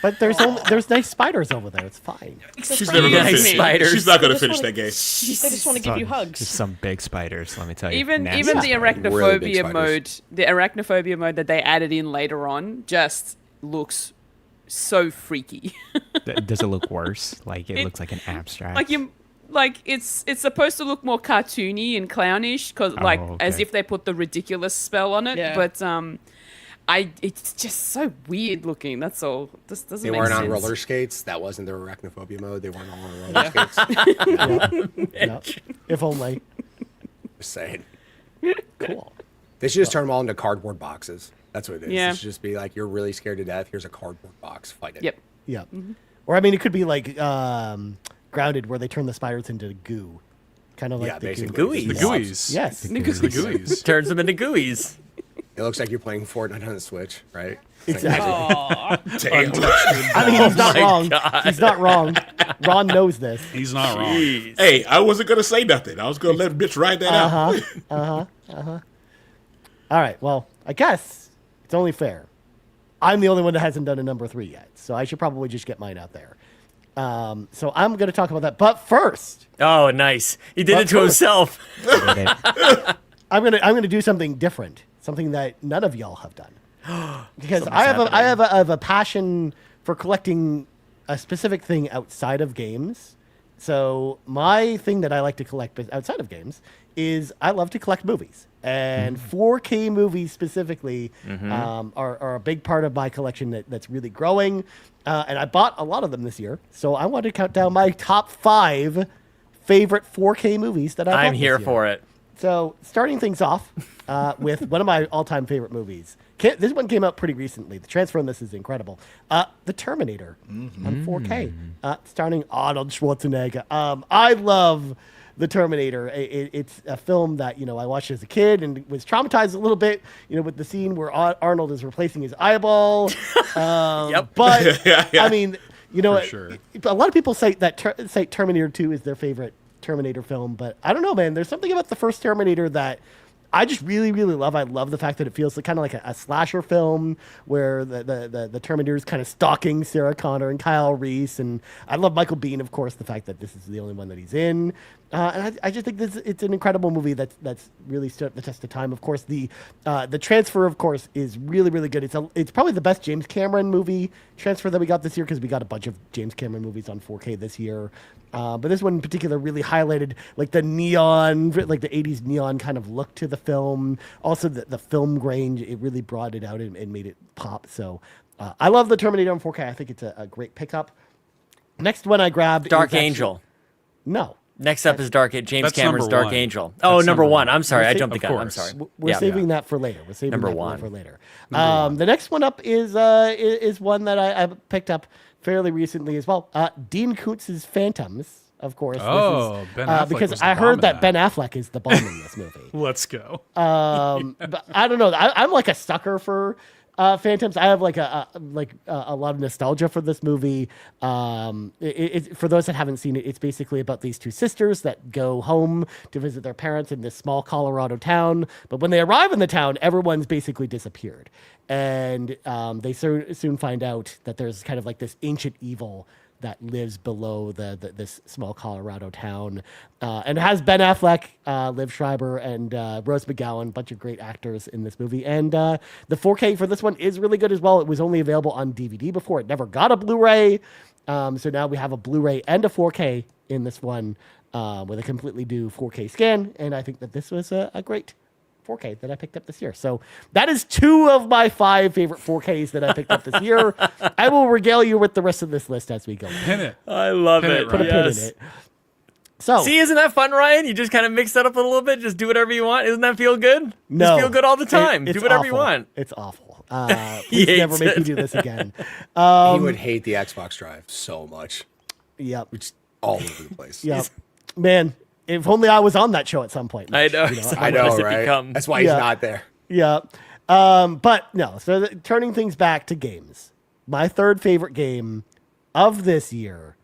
But there's nice spiders over there. It's fine. She's never gonna finish. Spiders. She's not gonna finish that game. They just want to give you hugs. Just some big spiders, let me tell you. Even Nasty the spiders. arachnophobia mode that they added in later on just looks so freaky. Does it look worse? Like it looks like an abstract. It's supposed to look more cartoony and clownish, because as if they put the ridiculous spell on it. Yeah. But it's just so weird looking. That's all. This doesn't make sense. They weren't on roller skates. That wasn't their arachnophobia mode. They weren't all on roller skates. Yeah. If only. Just saying. Cool. They should just turn them all into cardboard boxes. That's what it is. Yeah. It should just be like, you're really scared to death. Here's a cardboard box. Fight it. Yep. Yeah. Or I mean, it could be like Grounded, where they turn the spiders into goo. Kind of like Yeah, the basically. goo. The gooeyes. Yes. The gooeyes. Turns them into gooeyes. It looks like you're playing Fortnite on the Switch, right? Exactly. Damn. I mean, he's not my wrong. God. He's not wrong. Ron knows this. He's not wrong. Jeez. Hey, I wasn't gonna say nothing. I was gonna let bitch ride that out. All right. Well, I guess it's only fair. I'm the only one that hasn't done a number 3 yet, so I should probably just get mine out there. So I'm going to talk about that. But first, Oh, nice. He did it to first- himself. I'm gonna do something different, something that none of y'all have done, because I have a passion for collecting a specific thing outside of games. So my thing that I like to collect outside of games is I love to collect movies, and 4K movies specifically are a big part of my collection that's really growing. And I bought a lot of them this year, so I want to count down my top 5 favorite 4K movies that I'm here for it. So, starting things off with one of my all-time favorite movies. This one came out pretty recently. The transfer on this is incredible. The Terminator on 4K, starring Arnold Schwarzenegger. I love The Terminator. It's a film that, I watched as a kid and was traumatized a little bit, with the scene where Arnold is replacing his eyeball. Yep. But, Yeah. I mean, For sure. a lot of people say that say Terminator 2 is their favorite Terminator film, but I don't know, man. There's something about the first Terminator that I just really, really love. I love the fact that it feels kind of like a slasher film where the Terminator is kind of stalking Sarah Connor and Kyle Reese, and I love Michael Biehn, of course. The fact that this is the only one that he's in, and I just think it's an incredible movie that's really stood the test of time. Of course, the transfer, of course, is really, really good. It's probably the best James Cameron movie transfer that we got this year, because we got a bunch of James Cameron movies on 4K this year. But this one in particular really highlighted like the neon, like the 80s neon kind of look to the film. Also the film grain, it really brought it out and made it pop. So I love the Terminator on 4K. I think it's a great pickup. Next one I grabbed Dark Angel. No. Next up is James That's Cameron's number Dark one. We're That's number number 1. one. I'm sorry. I Of jumped the gun. I'm course. sorry. We're saving that for later. We're saving Number that one. for later. The next one up is one that I picked up fairly recently as well. Dean Koontz's Phantoms. Of course. Oh, Ben Affleck because was the I bomb heard in that that. Ben Affleck is the bomb in this movie. Let's go. But I don't know. I'm like a sucker for Phantoms. I have like a lot of nostalgia for this movie. For those that haven't seen it, it's basically about these two sisters that go home to visit their parents in this small Colorado town. But when they arrive in the town, everyone's basically disappeared, and they soon find out that there's kind of like this ancient evil that lives below this small Colorado town, and it has Ben Affleck, Liv Schreiber, and Rose McGowan, a bunch of great actors in this movie. And the 4K for this one is really good as well. It was only available on DVD before; it never got a Blu-ray. So now we have a Blu-ray and a 4K in this one with a completely new 4K scan. And I think that this was a great 4K that I picked up this year. So that is 2 of my 5 favorite 4Ks that I picked up this year. I will regale you with the rest of this list as we go. Pin it. I love Pin it. it, Put a Ryan. pin in it. So See, isn't that fun, Ryan? You just kind of mix that up a little bit. Just do whatever you want. Isn't that feel good? no, Just feel good all the time. it's Do whatever you awful. want. It's awful. He Please never hates make me it. do this again. He would hate the Xbox Drive so much. Yep. It's all over the place. Yep. Man, if only I was on that show at some point. I know. I know, What does it right? become? That's why he's Yeah. not there. Yeah. But no, so turning things back to games. My third favorite game of this year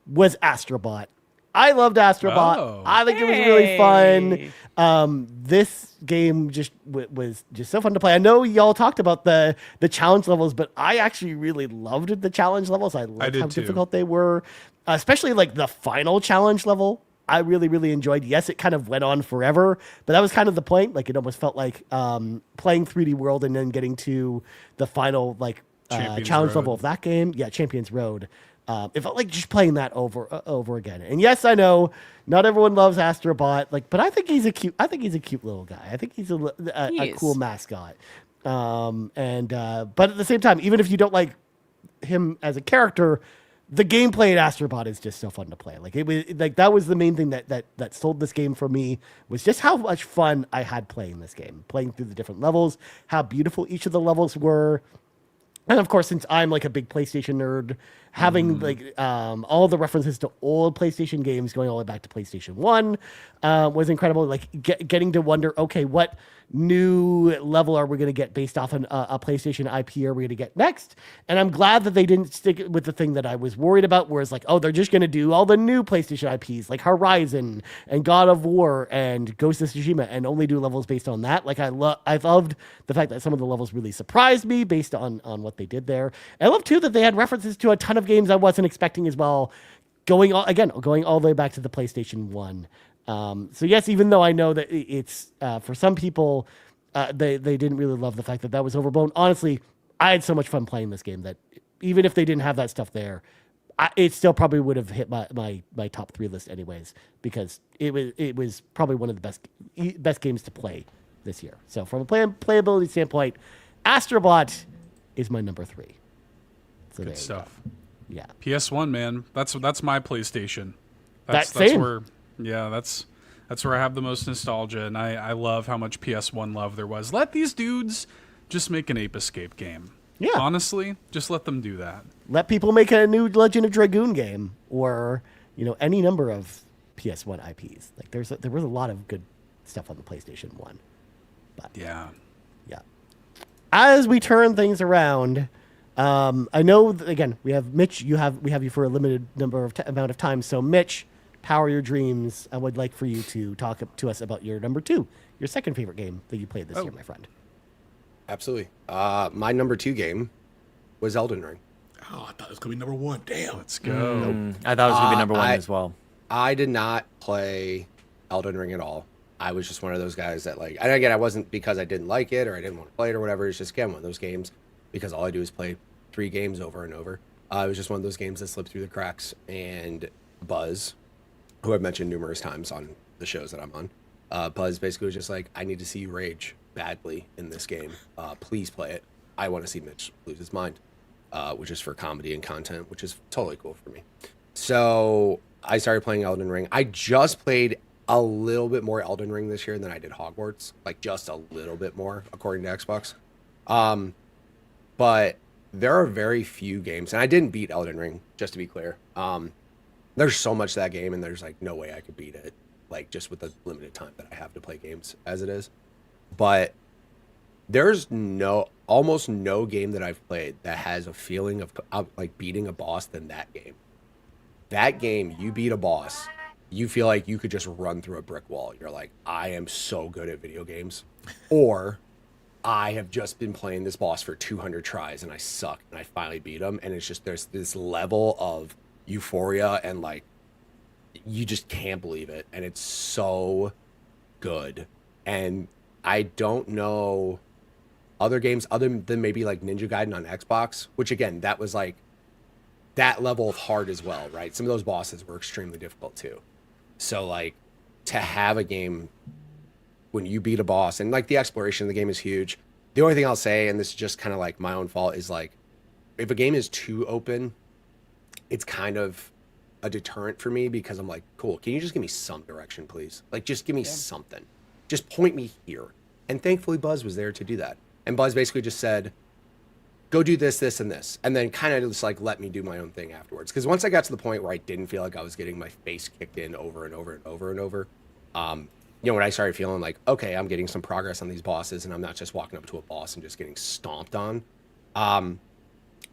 was Astrobot. I loved Astrobot. Oh. I think it was really fun. This game just was just so fun to play. I know y'all talked about the challenge levels, but I actually really loved the challenge levels. I loved did how too. difficult they were, especially like the final challenge level. I really, really enjoyed. Yes, it kind of went on forever, but that was kind of the point. Like it almost felt like playing 3D World and then getting to the final like Champions challenge Road. level of that game. Yeah, Champions Road. It felt like just playing that over again. And yes, I know not everyone loves Astrobot, but I think he's a cute little guy. I think he's a is. cool mascot. But at the same time, even if you don't like him as a character, the gameplay in Astrobot is just so fun to play. Like it was like that was the main thing that sold this game for me, was just how much fun I had playing this game, playing through the different levels, how beautiful each of the levels were. And of course, since I'm like a big PlayStation nerd, having like all the references to old PlayStation games going all the way back to PlayStation 1 was incredible. Like getting to wonder, okay, what new level are we going to get based off a PlayStation IP are we going to get next? And I'm glad that they didn't stick with the thing that I was worried about, where it's like, oh, they're just going to do all the new PlayStation IPs like Horizon and God of War and Ghost of Tsushima and only do levels based on that. Like I loved the fact that some of the levels really surprised me based on what they did there. And I love too that they had references to a ton of games I wasn't expecting as well, going all the way back to the PlayStation 1. So yes, even though I know that it's for some people, they didn't really love the fact that was overblown. Honestly, I had so much fun playing this game that even if they didn't have that stuff there, it still probably would have hit my top 3 list anyways, because it was probably one of the best games to play this year. So from a playability standpoint, Astrobot is my number 3. So good stuff. Go. Yeah. PS1, man. That's my PlayStation. That's where. Yeah, that's where I have the most nostalgia, and I love how much PS1 love there was. Let these dudes just make an Ape Escape game. Yeah. Honestly, just let them do that. Let people make a new Legend of Dragoon game, or any number of PS1 IPs. Like there was a lot of good stuff on the PlayStation 1. But yeah. As we turn things around, I know again we have Mitch. We have you for a limited amount of time. So Mitch, power your dreams. I would like for you to talk to us about your number 2, your second favorite game that you played this year, my friend. Absolutely. My number 2 game was Elden Ring. Oh, I thought it was going to be number 1. Damn. Let's go. I thought it was going to be number 1 as well. I did not play Elden Ring at all. I was just one of those guys that and again, I wasn't because I didn't like it or I didn't want to play it or whatever. It's just, again, one of those games because all I do is play 3 games over and over. It was just one of those games that slipped through the cracks. And Buzz, who I've mentioned numerous times on the shows that I'm on, Buzz basically was just like, I need to see you rage badly in this game. Please play it. I want to see Mitch lose his mind, which is for comedy and content, which is totally cool for me. So I started playing Elden Ring. I just played a little bit more Elden Ring this year than I did Hogwarts, like just a little bit more, according to Xbox. But there are very few games, and I didn't beat Elden Ring, just to be clear. There's so much to that game, and there's no way I could beat it, just with the limited time that I have to play games as it is. But there's almost no game that I've played that has a feeling of beating a boss than that game. That game, you beat a boss, you feel like you could just run through a brick wall. You're like, I am so good at video games. Or I have just been playing this boss for 200 tries and I suck and I finally beat him. And it's just, there's this level of euphoria and you just can't believe it. And it's so good. And I don't know other games other than maybe Ninja Gaiden on Xbox, which again, that was that level of hard as well, right? Some of those bosses were extremely difficult too. So to have a game when you beat a boss and the exploration of the game is huge. The only thing I'll say, and this is just kind of my own fault, is if a game is too open, it's kind of a deterrent for me because I'm like, cool, can you just give me some direction, please? Just give me something. Just point me here. And thankfully Buzz was there to do that. And Buzz basically just said, go do this, this, and this. And then kind of just let me do my own thing afterwards. Because once I got to the point where I didn't feel like I was getting my face kicked in over and over and over and over, when I started feeling okay, I'm getting some progress on these bosses and I'm not just walking up to a boss and just getting stomped on,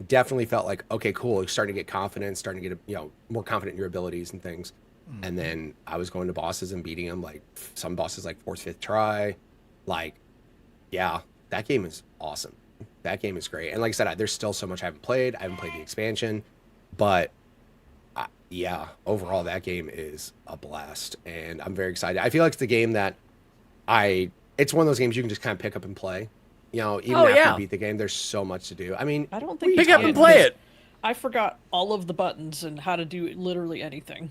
definitely felt okay, cool. You're starting to get confidence, starting to get, more confident in your abilities and things. Mm-hmm. And then I was going to bosses and beating them, some bosses 4th, 5th try. Yeah, that game is awesome. That game is great. And like I said, there's still so much I haven't played. I haven't played the expansion. But, yeah, overall, that game is a blast. And I'm very excited. I feel like it's the game that it's one of those games you can just kind of pick up and play. Even after you beat the game, there's so much to do. I mean, I don't think pick up and play it. I forgot all of the buttons and how to do literally anything.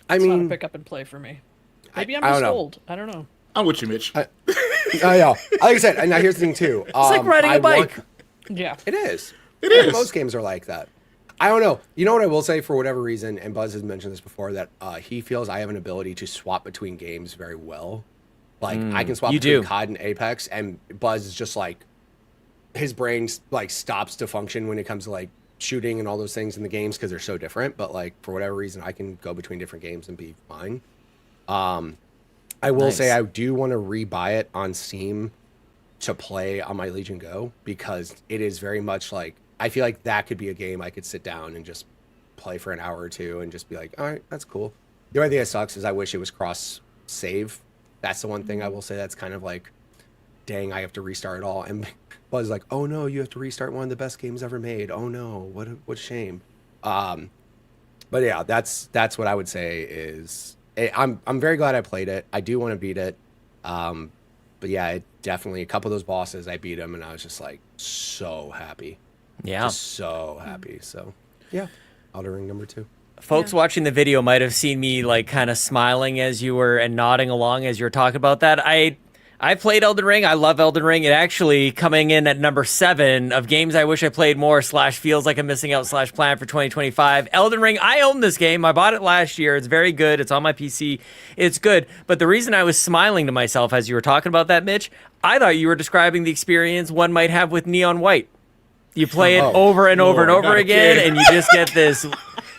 It's not a pick up and play for me. Maybe I'm just old. I don't know. I'm with you, Mitch. Yeah. Like I said, and now here's the thing too. It's like riding a bike. Yeah. It is. It is. Most games are like that. I don't know. You know what I will say, for whatever reason, and Buzz has mentioned this before, that he feels I have an ability to swap between games very well. Like, I can swap between COD and Apex, and Buzz is just like, his brain like stops to function when it comes to like shooting and all those things in the games because they're so different. But like, for whatever reason, I can go between different games and be fine. I will say I do want to rebuy it on Steam to play on my Legion Go, because it is very much like, I feel like that could be a game I could sit down and just play for an hour or two and just be like, all right, that's cool. The only thing that sucks is I wish it was cross save. That's the one thing I will say that's kind of like, dang, I have to restart it all. And Buzz is like, oh no, you have to restart one of the best games ever made. Oh no, what a shame. But yeah, that's what I would say is, I'm very glad I played it. I do want to beat it. But yeah, it definitely, a couple of those bosses, I beat them and I was just like so happy. Yeah. Just so happy. So yeah, Elden Ring number 2. Folks watching the video might have seen me like kind of smiling as you were and nodding along as you were talking about that. I played Elden Ring. I love Elden Ring. It actually coming in at number 7 of games I wish I played more / feels like I'm missing out / plan for 2025. Elden Ring, I own this game. I bought it last year. It's very good. It's on my PC. It's good. But the reason I was smiling to myself as you were talking about that, Mitch, I thought you were describing the experience one might have with Neon White. You play it over and over and over again, and you just get this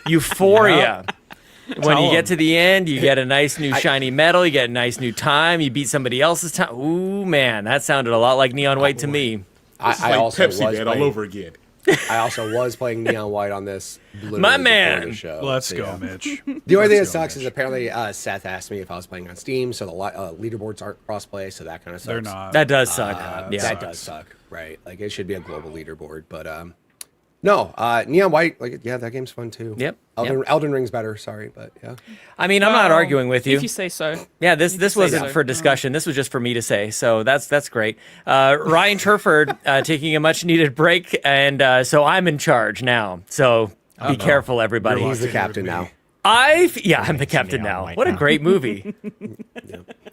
euphoria. When you get to the end, you get a nice new shiny medal, you get a nice new time, you beat somebody else's time. Ooh, man, that sounded a lot like Neon White to me. I also Pepsi was all over again. I also was playing Neon White on this. My man. The show. Let's go, Mitch. The only thing that sucks is apparently Seth asked me if I was playing on Steam, so the leaderboards aren't crossplay, so that kind of sucks. They're not. That does suck. That does suck, right? Like, it should be a global leaderboard, but no, Neon White, like, yeah, that game's fun too. Yep. Elden Ring's better, sorry, but yeah. I mean, I'm not arguing with you. If you say so. Yeah, this wasn't for discussion. This was just for me to say. So that's great. Ryan Turford taking a much needed break, and so I'm in charge now. So be careful, everybody. He's the captain now. I'm the captain now. What a great movie.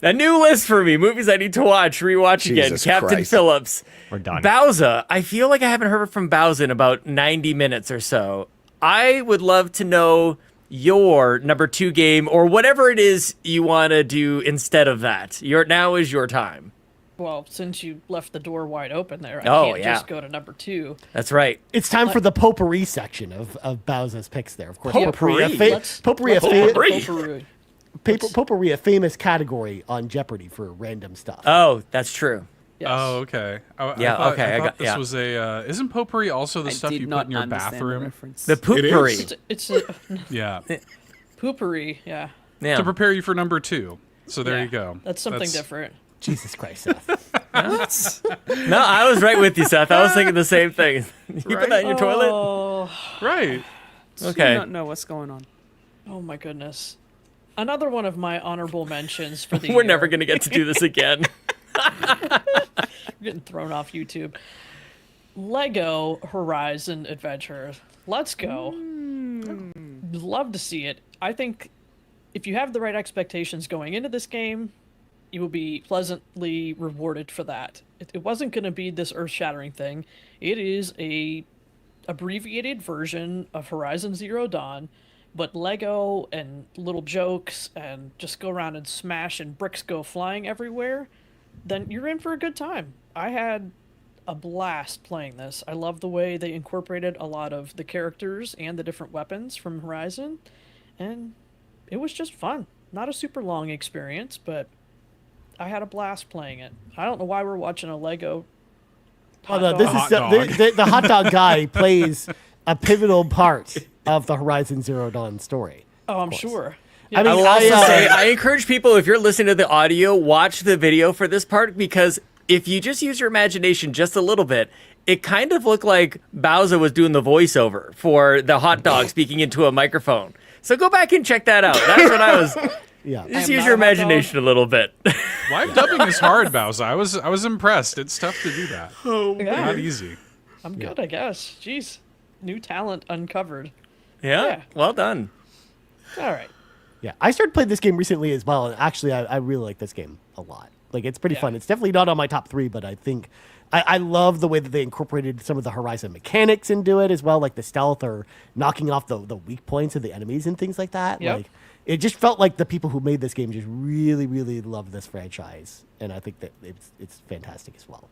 A new list for me. Movies I need to watch, rewatch again. Captain Christ. Phillips. We're done. Bowser. I feel like I haven't heard from Bowser in about 90 minutes or so. I would love to know your number 2 game, or whatever it is you want to do instead of that. Now is your time. Well, since you left the door wide open there, I can't just go to number 2. That's right. It's time for the potpourri section of Bowser's picks there. Of course, Potpourri? potpourri, a famous category on Jeopardy for random stuff. Oh, that's true. Yes. Oh, okay. I thought this was a. Isn't potpourri also the stuff you put in your bathroom? The potpourri. It's Yeah. poopery. Yeah. To prepare you for number 2. So there you go. That's something different. Jesus Christ, Seth. No, I was right with you, Seth. I was thinking the same thing. You put that in your toilet? Right. Okay. I don't know what's going on. Oh my goodness. Another one of my honorable mentions for the We're never going to get to do this again. Getting thrown off YouTube. Lego Horizon Adventure. Let's go. Love to see it. I think if you have the right expectations going into this game, you will be pleasantly rewarded for that. It wasn't going to be this earth-shattering thing. It is a abbreviated version of Horizon Zero Dawn, but Lego and little jokes and just go around and smash and bricks go flying everywhere, then you're in for a good time. I had a blast playing this. I love the way they incorporated a lot of the characters and the different weapons from Horizon, and it was just fun. Not a super long experience, but I had a blast playing it. I don't know why we're watching a Lego. The hot dog guy plays a pivotal part of the Horizon Zero Dawn story. Oh, I'm sure. I mean, I will also say, I encourage people, if you're listening to the audio, watch the video for this part, because if you just use your imagination just a little bit, it kind of looked like Bowser was doing the voiceover for the hot dog speaking into a microphone. So go back and check that out. That's what I was... Yeah. Just use your imagination a little bit. Live dubbing is hard, Bowser. I was impressed. It's tough to do that. Not easy. I'm good, I guess. Jeez. New talent uncovered. Yeah. Well done. All right. Yeah, I started playing this game recently as well, and actually, I really like this game a lot. Like, it's pretty fun. It's definitely not on my top 3, but I think I love the way that they incorporated some of the Horizon mechanics into it as well, like the stealth or knocking off the weak points of the enemies and things like that. Yep. Like, it just felt like the people who made this game just really, really love this franchise, and I think that it's fantastic as well.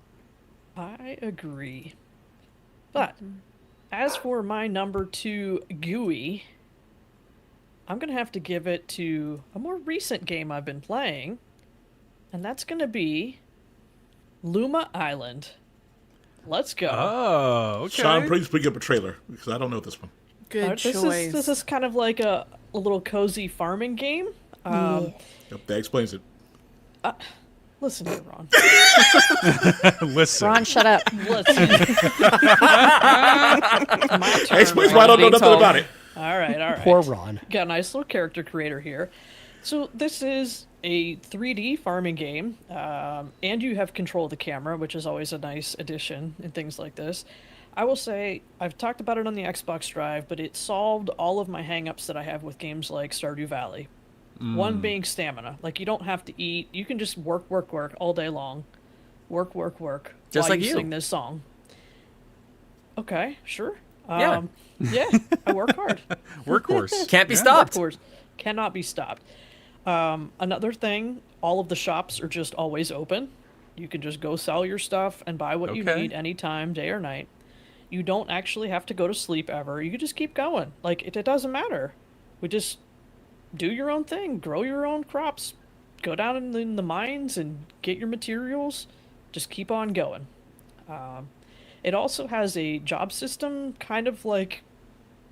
I agree. But as for my number 2 GUI, I'm going to have to give it to a more recent game I've been playing, and that's going to be Luma Island. Let's go. Oh, okay. Sean, please bring up a trailer, because I don't know this one. Good choice. This is kind of like a little cozy farming game. Yep, that explains it. Listen here, Ron. Listen. Ron, shut up. Listen. My turn, Explains why I don't know nothing about it. All right. Poor Ron. Got a nice little character creator here. So this is a 3D farming game, and you have control of the camera, which is always a nice addition in things like this. I will say, I've talked about it on the Xbox Drive, but it solved all of my hang-ups that I have with games like Stardew Valley. One being stamina. Like, you don't have to eat. You can just work all day long. Work. Just while like you. sing this song. Okay, sure. Yeah. Yeah, I work hard. Workhorse. Can't be stopped. Workhorse. Cannot be stopped. Another thing, all of the shops are just always open. You can just go sell your stuff and buy what you need anytime, day or night. You don't actually have to go to sleep ever. You can just keep going. Like, it doesn't matter. We just do your own thing. Grow your own crops. Go down in the mines and get your materials. Just keep on going. It also has a job system, kind of like,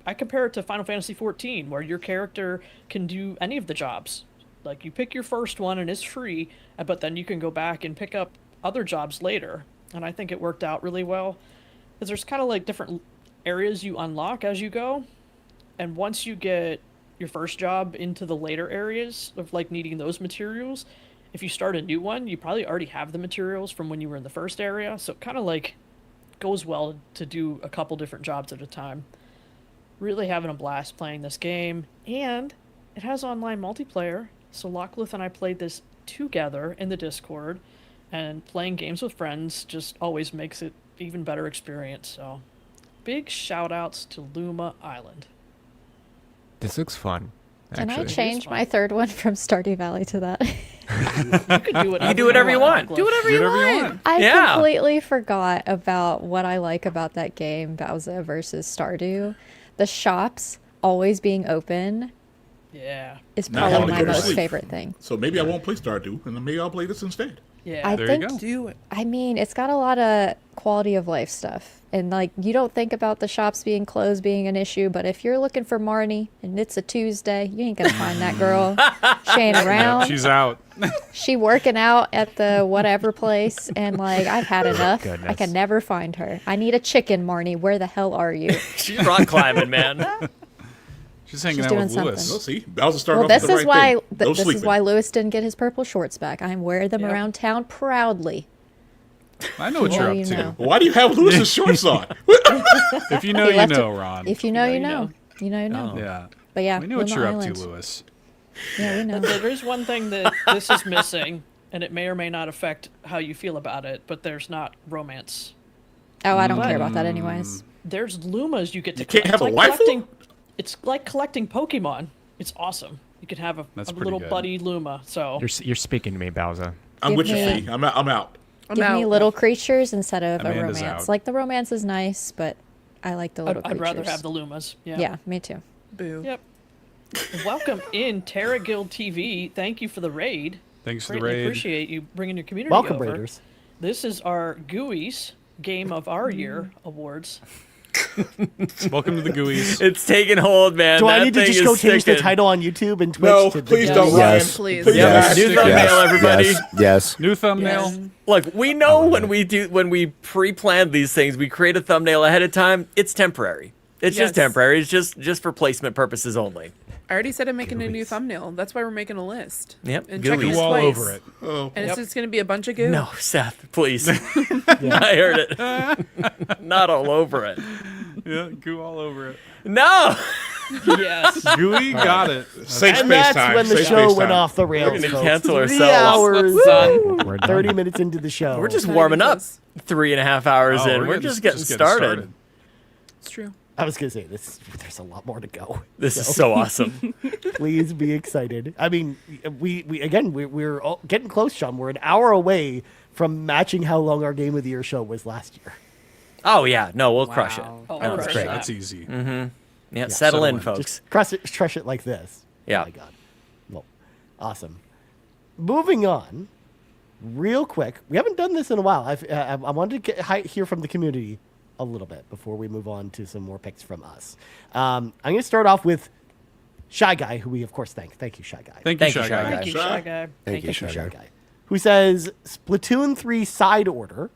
I compare it to Final Fantasy XIV, where your character can do any of the jobs. Like, you pick your first one and it's free, but then you can go back and pick up other jobs later. And I think it worked out really well. Because there's kind of like different areas you unlock as you go. And once you get your first job into the later areas of like needing those materials, if you start a new one, you probably already have the materials from when you were in the first area. So it kind of like goes well to do a couple different jobs at a time. Really having a blast playing this game. And it has online multiplayer. So Locklith and I played this together in the Discord. And playing games with friends just always makes it even better experience. So big shout outs to Luma Island. This looks fun. Can I actually. change my third one from Stardew Valley to that? You can do whatever You do whatever you want. Do whatever you want. I Yeah. completely forgot about what I like about that game, Bowser versus Stardew. The shops always being open Yeah. is Now I probably wanna my go to most sleep. favorite thing. So maybe I won't play Stardew, and then maybe I'll play this instead. Yeah. I There think you go. Do it. I mean, it's got a lot of quality of life stuff. And like, you don't think about the shops being closed being an issue, but if you're looking for Marnie and it's a Tuesday, you ain't gonna find that girl. She ain't around. She's out. She working out at the whatever place, and like, I've had enough. I Goodness. can never find her. I need a chicken, Marnie. Where the hell are you? She's rock climbing, man. She's hanging She's out doing with something. Lewis. We'll see. Bowser started Well, off with this the is right why thing. No this is sleeping. why Lewis didn't get his purple shorts back. I'm wearing them Yep. around town proudly. I know what Yeah, you're you up to. know. Why do you have Lewis's shorts on? If you know, He you left know, it- Ron. If you know, you know, you know. know. You know, you know. Yeah. But yeah, We know what Luma you're Island. up to, Lewis. Yeah, we know. There is one thing that this is missing, and it may or may not affect how you feel about it, but there's not romance. Oh, I don't care about that anyways. There's Lumas you get to You can't collect. have a It's like waifu? collecting. It's like collecting Pokemon. It's awesome. You could have a That's pretty little good. buddy Luma. So You're speaking to me, Bowser. I'm Give with you, me- Fee. I'm out. I'm Give me out. little creatures instead of Amanda's a romance. out. Like, the romance is nice, but I like the little I'd creatures. rather have the Lumas. Yeah. Yeah, me too. Boo. Yep. Welcome in, Terra Guild TV. Thank you for the raid. Thanks for the Greatly raid. appreciate you bringing your community Welcome, over. Raiders. This is our GUIs Game of Our Year awards. Welcome to the GUIs. It's taking hold, man. Do I That need to thing just is go change the sticking. title on YouTube and Twitch? No, to please the- don't, Yes. Ryan. Please. Yeah, Yes. new thumbnail, Yes. everybody. Yes. New thumbnail. Yes. Look, we know when we pre-plan these things, we create a thumbnail ahead of time. It's temporary. It's just Yes. temporary. It's just for placement purposes only. I already said I'm making a new thumbnail. That's why we're making a list. Yep. And GUIs. checking Goo it all twice. over it. Oh, And it's just going to be a bunch of goo. No, Seth, please. I heard it. Not all over it. Yeah, goo all over it. No. Yes. We got it. Safe And space that's time. when the Safe show space went time. off the rails. We're gonna folks. cancel 3 ourselves. hours, Done. We're done. 30 minutes into the show. We're just Not warming even up. close. 3.5 hours Oh, in. We're just getting started. It's true. I was gonna say this. There's a lot more to go. This is so awesome. Please be excited. I mean, we're all getting close, Sean. We're an hour away from matching how long our Game of the Year show was last year. Oh yeah, no, we'll crush it. Oh, No, that's it's great. great. That's easy. Yeah, settle in, in. folks. Just crush it like this. Yeah. Oh my God. Well, awesome. Moving on, real quick. We haven't done this in a while. I wanted to hear from the community a little bit before we move on to some more picks from us. I'm going to start off with Shy Guy, who we of course thank. Thank you, Shy Guy. Thank you, Thank you, Shy Shy Guy. Guy. Thank you, Shy Guy. Thank you, Shy Guy. Who says Splatoon 3 side order,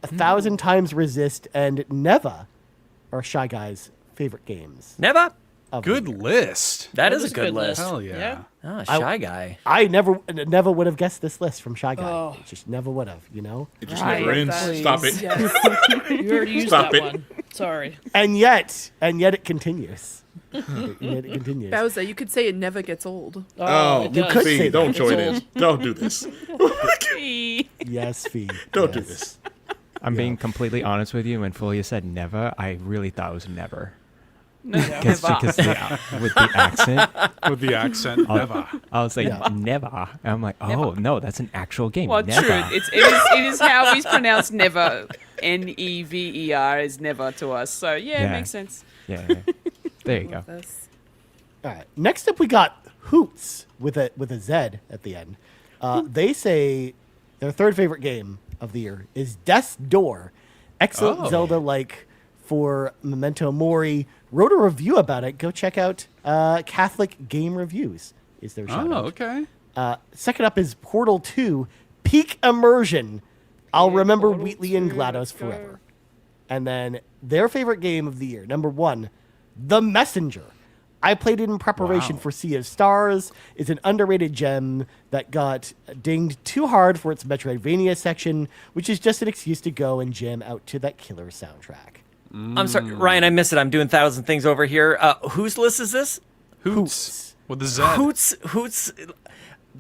1,000 times resist, and Neva are Shy Guy's favorite games. Never. of Good the year. list. That is a good list. Hell yeah. Ah, Shy Guy. I never would have guessed this list from Shy Guy. Oh. Just never would have, you know? It just Right. never ends. Please. Stop it. Yes. You already used Stop that it. one. Sorry. And yet it continues. And yet it continues. Bowser, you could say it never gets old. Oh, it you does. could say Fee, that. don't It's join old. in. Don't do this. Yes, Fee. Don't do yes. this. I'm being completely honest with you. When Fulia said never, I really thought it was never. Never. Because with the accent, With the accent, never. I was like, Yeah. never. And I'm like, oh, no, that's an actual game. Well, never. true. It is how it's pronounced. Never. Never is never to us. So yeah, it Yeah. makes sense. Yeah. There you go. This. All right. Next up, we got Hoots with a Z at the end. They say their third favorite game of the year is Death's Door. Excellent Oh. Zelda-like for Memento Mori. Wrote a review about it. Go check out Catholic Game Reviews. Is their shout Oh, out. okay. Second up is Portal 2 Peak Immersion. I'll remember Wheatley and GLaDOS forever. And then their favorite game of the year, number 1, The Messenger. I played it in preparation for Sea of Stars. It's an underrated gem that got dinged too hard for its Metroidvania section, which is just an excuse to go and jam out to that killer soundtrack. I'm sorry, Ryan, I missed it. I'm doing 1,000 things over here. Whose list is this? Hoots. With the Z. Hoots.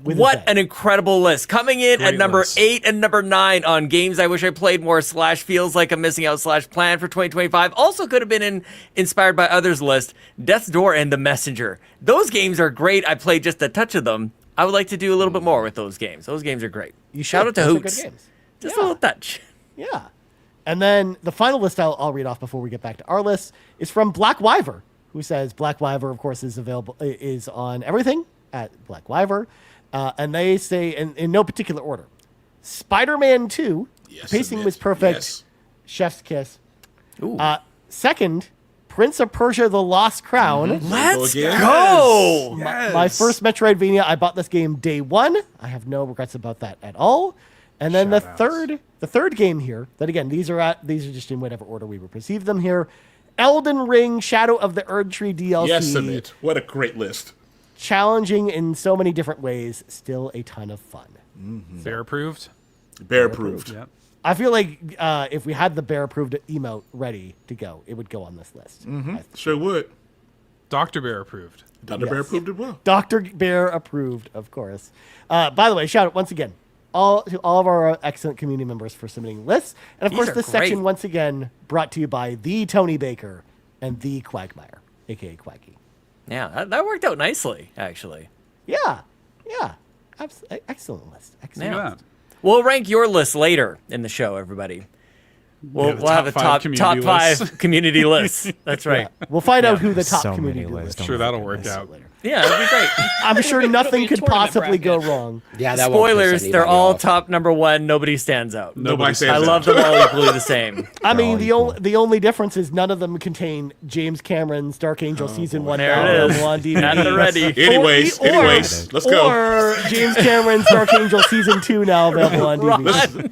With a What Z. an incredible list. Coming in at Great number list. 8 and number 9 on games I wish I played more / feels like I'm missing out / plan for 2025. Also could have been inspired by others list. Death's Door and The Messenger. Those games are great. I played just a touch of them. I would like to do a little bit more with those games. Those games are great. You Shout should. out to Those are good Hoots. games. Just Yeah. a little touch. Yeah. And then the final list I'll read off before we get back to our list is from Black Wyver, who says Black Wyver, of course, is on everything at Black Wyver. And they say, in no particular order, Spider-Man 2, Yes, pacing admit. was perfect, Yes. chef's kiss. Ooh. Second, Prince of Persia: The Lost Crown. Let's again. go! My first Metroidvania. I bought this game day one. I have no regrets about that at all. And then the third game here, that again, these are just in whatever order we would perceive them here. Elden Ring: Shadow of the Erdtree DLC. Yes, Amit. What a great list. Challenging in so many different ways, still a ton of fun. Bear approved. Bear approved. Yep. I feel like if we had the bear approved emote ready to go, it would go on this list. Sure would. Dr. Bear approved. Dr. Bear approved it well. Dr. Bear approved, of course. By the way, shout out once again to all of our excellent community members for submitting lists. And of These course, are this section great. once again brought to you by the Tony Baker and the Cwagmire, aka Quaggy. Yeah, that worked out nicely, actually. Yeah. Excellent list. Excellent. Look Yeah. at that. We'll rank your list later in the show, everybody. We'll the have a top top 5 community 5 lists. community lists. That's right. Yeah. We'll find out who the top So community many list lists. is. Sure, that'll work out. Yeah, that'd be great. I'm sure It'll nothing be a could tournament possibly go bracket. wrong. Yeah, that won't piss Spoilers, they're anybody all off. top number 1. Nobody stands out. Nobody I stands I out. love them all equally the same. I mean, all the equal. the only difference is none of them contain James Cameron's Dark Angel Season 1 There now it is. available on DVD. At the ready. Anyways, let's go. Or James Cameron's Dark Angel Season 2 now available on DVD.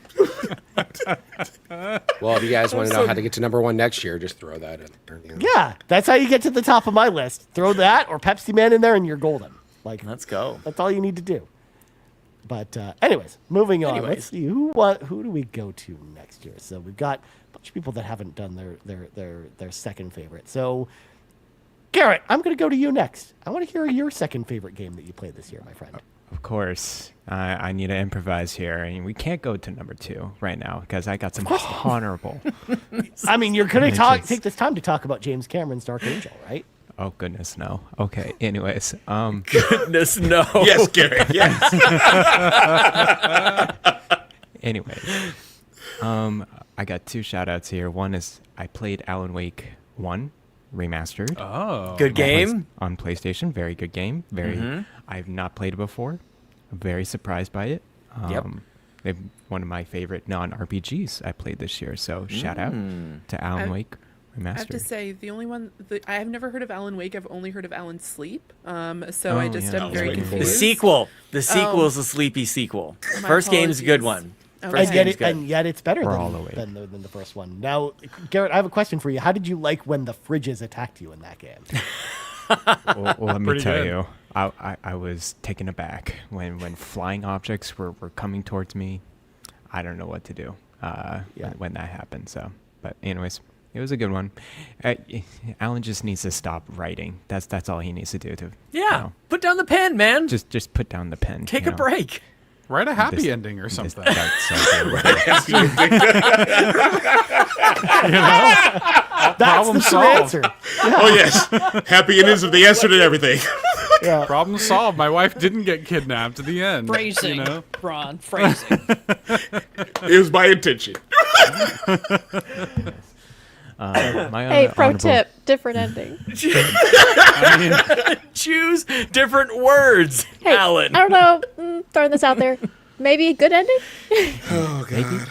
Well, if you guys want to know how to get to number 1 next year, just throw that in there. You know. Yeah, that's how you get to the top of my list. Throw that or Pepsi Man in there and you're golden. Like, Let's go. that's all you need to do. But anyways, moving on. Anyways. Let's see who do we go to next year? So we've got a bunch of people that haven't done their second favorite. So Garrett, I'm going to go to you next. I want to hear your second favorite game that you played this year, my friend. Of course. I need to improvise here. And we can't go to number 2 right now because I got some honorable. I mean, you're going to take this time to talk about James Cameron's Dark Angel, right? Oh, goodness, no. Okay, anyways. Goodness, no. Yes, Garrett, yes. Anyways. I got 2 shout-outs here. One is I played Alan Wake 1 remastered. Oh. Good game. On PlayStation. Very good game. I've not played it before. I'm very surprised by it. One of my favorite non-RPGs I played this year. So shout out to Alan Wake Remastered. I have to say, the only one I have never heard of Alan Wake. I've only heard of Alan Sleep. I just am very confused. The sequel. The sequel is a sleepy sequel. First game's a good one. Okay. And yet it's better than the first one. Now, Garrett, I have a question for you. How did you like when the fridges attacked you in that game? Well, let me tell you, I was taken aback when flying objects were coming towards me. I don't know what to do when that happened. So, but anyways, it was a good one. Alan just needs to stop writing. That's all he needs to do. Put down the pen, man. Just put down the pen. Take a break. Write a happy ending or something. That's Problem the true solved. answer. Oh yes, happy endings of the answer to everything. Problem solved. My wife didn't get kidnapped at the end. Phrasing, Ron. Phrasing. It was my intention. Hey, pro tip, different ending. Choose different words, Hey, Alan. I don't know. Throwing this out there. Maybe a good ending? Oh god.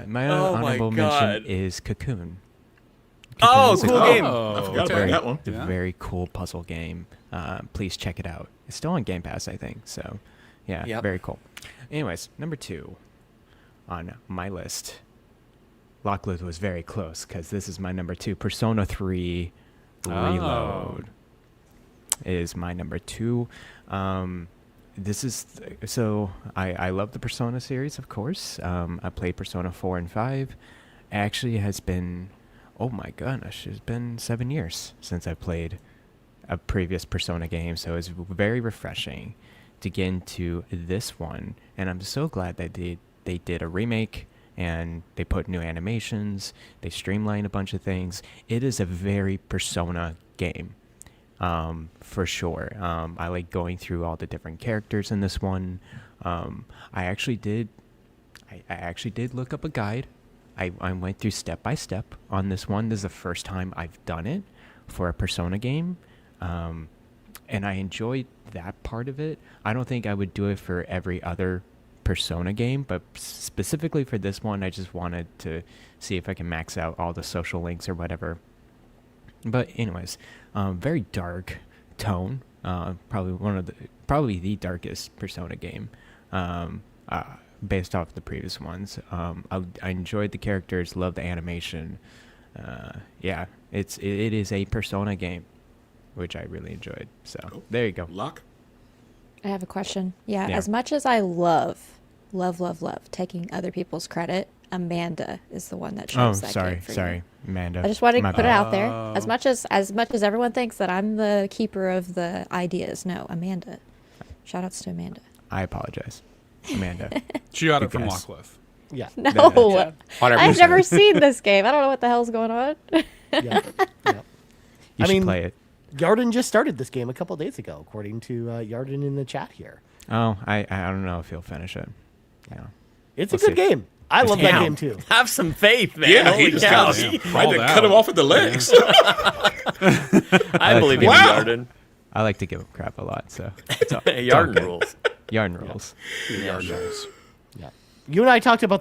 My honorable mention is Cocoon. Oh, is a cool game. I forgot about that one. A very cool puzzle game. Please check it out. It's still on Game Pass, I think. So, very cool. Anyways, number 2 on my list. Lockwood was very close because this is my number 2. Persona 3 Reload is my number 2. This is I love the Persona series, of course. I played Persona 4 and 5. Actually, has been, oh my goodness, it's been 7 years since I played a previous Persona game. So it's very refreshing to get into this one, and I'm so glad that they did a remake. And they put new animations. They streamlined a bunch of things. It is a very Persona game, for sure. I like going through all the different characters in this one. I actually did look up a guide. I went through step by step on this one. This is the first time I've done it for a Persona game, and I enjoyed that part of it. I don't think I would do it for every other Persona game, but specifically for this one, I just wanted to see if I can max out all the social links or whatever. But anyways, very dark tone. Probably the darkest Persona game, based off the previous ones. I enjoyed the characters, loved the animation. It is a Persona game, which I really enjoyed. So there you go. Lock. I have a question. Yeah, as much as I love taking other people's credit, Amanda is the one that chose that game for sorry, you. Amanda. I just wanted to put it out there. As much as everyone thinks that I'm the keeper of the ideas, no, Amanda. Shout outs to Amanda. I apologize, Amanda. She got it from Lockwood. Yeah. No, I've never seen this game. I don't know what the hell's going on. You should play it. Yarden just started this game a couple days ago, according to Yarden in the chat here. Oh, I don't know if he'll finish it. Yeah, it's a good game. I love that game too. Have some faith, man. Yeah, Holy he just cow. tried to cut him off at the legs. I believe in Yarden. I like to give him crap a lot, so Yarden rules. Yarden rules. Yarden rules. Yeah. You and I talked about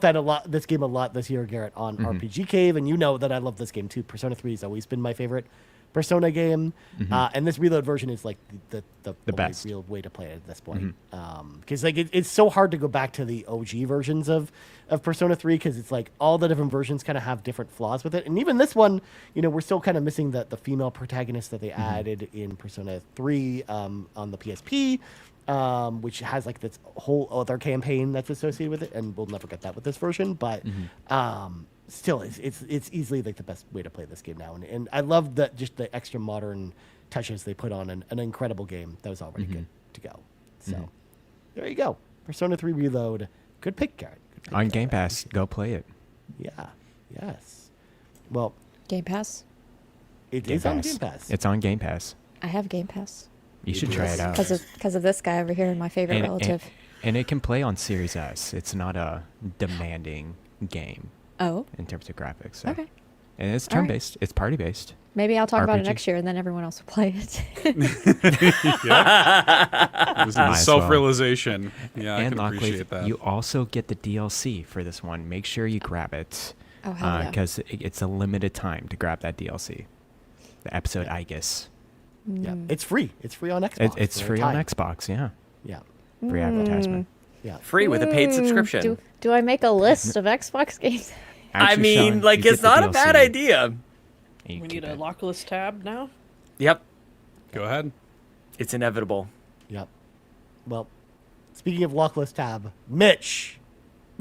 this game a lot this year, Garrett, on RPG Cave, and you know that I love this game too. Persona 3 has always been my favorite Persona game, and this Reload version is like the best real way to play it at this point. Because it's so hard to go back to the OG versions of Persona 3 because it's like all the different versions kind of have different flaws with it, and even this one, we're still kind of missing the female protagonist that they added in Persona 3 on the PSP, which has like this whole other campaign that's associated with it, and we'll never get that with this version. But still it's easily like the best way to play this game now, and I love that just the extra modern touches they put on an incredible game that was already good to go. So there you go, Persona 3 Reload. Good pick, Garrett. Good pick, On Game Pass, go play it. Yeah. Yes. Well, Game Pass. it is on Game Pass. It's on Game Pass. I have Game Pass. You should try it out. Because of this guy over here, my favorite relative. And it can play on Series S. It's not a demanding game. Oh. In terms of graphics. So. Okay. And it's turn-based. It's party-based. Maybe I'll talk about it RPG. next year, and then everyone else will play it. It was a self-realization. Yeah, I and can appreciate that. You also get the DLC for this one. Make sure you grab it. Oh, hell yeah. Because it's a limited time to grab that DLC. The episode Igus. Yeah, it's free. It's free on Xbox. It's for a free on time. Xbox, yeah. Yeah. Free advertisement. Yeah. Free with a paid subscription. Do I make a list of Xbox games? I Actually, mean, Sean, like, you get it's the not a DLC. bad idea. We need a lockless tab now. Yep. Go ahead. It's inevitable. Yep. Well, speaking of lockless tab, Mitch,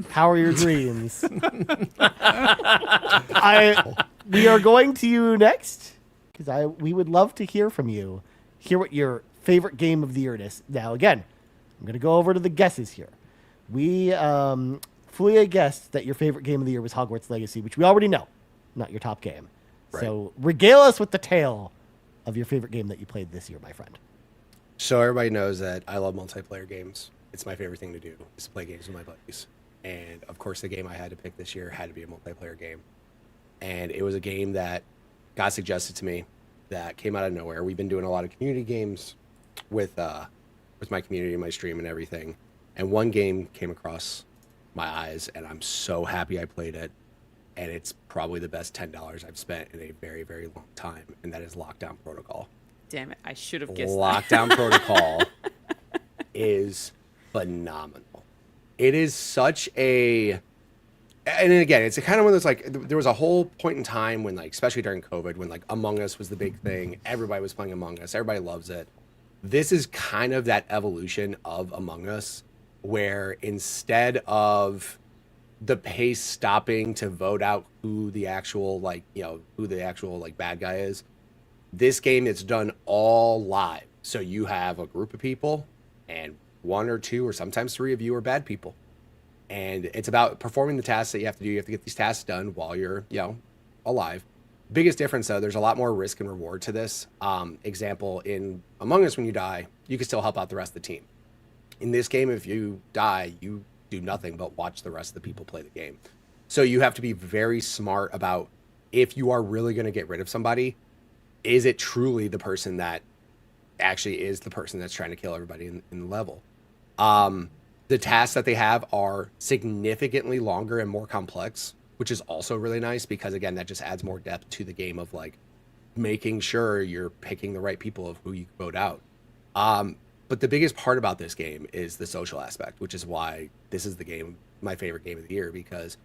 how are your dreams? We are going to you next because we would love to hear from you. Hear what your favorite game of the year is. Now, again, I'm going to go over to the guesses here. We fully guessed that your favorite game of the year was Hogwarts Legacy, which we already know, not your top game. Right. So regale us with the tale of your favorite game that you played this year, my friend. So everybody knows that I love multiplayer games. It's my favorite thing to do, is to play games with my buddies. And of course, the game I had to pick this year had to be a multiplayer game. And it was a game that got suggested to me that came out of nowhere. We've been doing a lot of community games with my community, my stream and everything. And one game came across my eyes, and I'm so happy I played it. And it's probably the best $10 I've spent in a very, very long time, and that is Lockdown Protocol. Damn it, I should have guessed Lockdown that. Protocol is phenomenal. It is such a... And again, it's kind of one of those, like, there was a whole point in time when, like, especially during COVID, when, like, Among Us was the big thing. Everybody was playing Among Us. Everybody loves it. This is kind of that evolution of Among Us, where instead of the pace stopping to vote out who the actual bad guy is, this game is done all live. So you have a group of people, and one or two or sometimes three of you are bad people. And it's about performing the tasks that you have to do. You have to get these tasks done while you're, alive. Biggest difference, though, there's a lot more risk and reward to this. Example, in Among Us, when you die, you can still help out the rest of the team. In this game, if you die, you do nothing but watch the rest of the people play the game. So you have to be very smart about, if you are really going to get rid of somebody, is it truly the person that actually is the person that's trying to kill everybody in the level? The tasks that they have are significantly longer and more complex, which is also really nice because, again, that just adds more depth to the game of, like, making sure you're picking the right people of who you vote out. But the biggest part about this game is the social aspect, which is why this is my favorite game of the year, because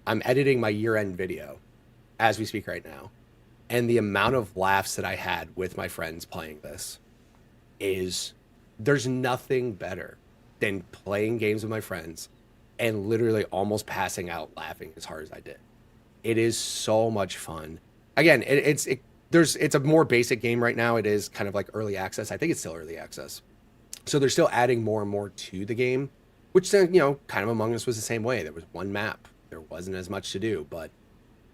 I'm editing my year-end video as we speak right now. And the amount of laughs that I had with my friends playing this there's nothing better than playing games with my friends and literally almost passing out laughing as hard as I did. It is so much fun. Again, it's a more basic game right now. It is kind of like early access. I think it's still early access. So they're still adding more and more to the game, which, kind of Among Us was the same way. There was one map. There wasn't as much to do. But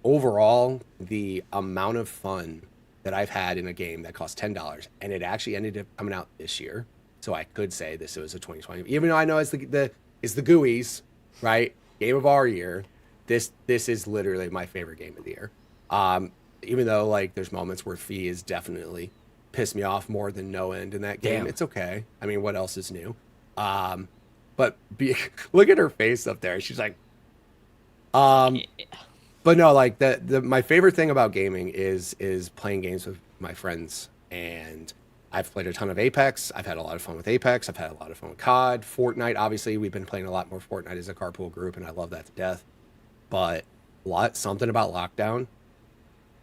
overall, the amount of fun that I've had in a game that cost $10, and it actually ended up coming out this year. So I could say this was a 2020, even though I know it's the GUIs, right? Game of our year. This is literally my favorite game of the year. Even though, like, there's moments where Fee is definitely pissed me off more than no end in that game. Damn. It's okay. I mean, what else is new? But look at her face up there. She's like, but no, like my favorite thing about gaming is playing games with my friends. And I've played a ton of Apex. I've had a lot of fun with Apex. I've had a lot of fun with COD. Fortnite, obviously, we've been playing a lot more Fortnite as a carpool group, and I love that to death. But something about Lockdown,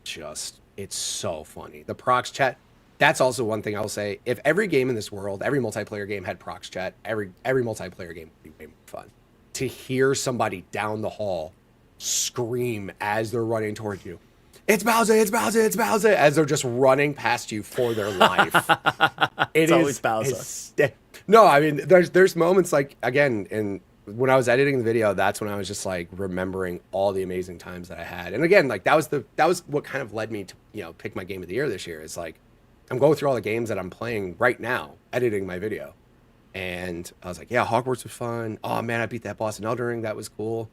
it's so funny. The prox chat, that's also one thing I'll say. If every game in this world, every multiplayer game had prox chat, every multiplayer game would be way more fun. To hear somebody down the hall scream as they're running toward you. It's Bowser, it's Bowser, it's Bowser, as they're just running past you for their life. It's always Bowser. No, I mean, there's moments like, again, and when I was editing the video, that's when I was just like remembering all the amazing times that I had. And again, like that was what kind of led me to, you know, pick my game of the year this year. Is like, I'm going through all the games that I'm playing right now, editing my video. And I was like, yeah, Hogwarts was fun. Oh man, I beat that boss in Elden Ring. That was cool.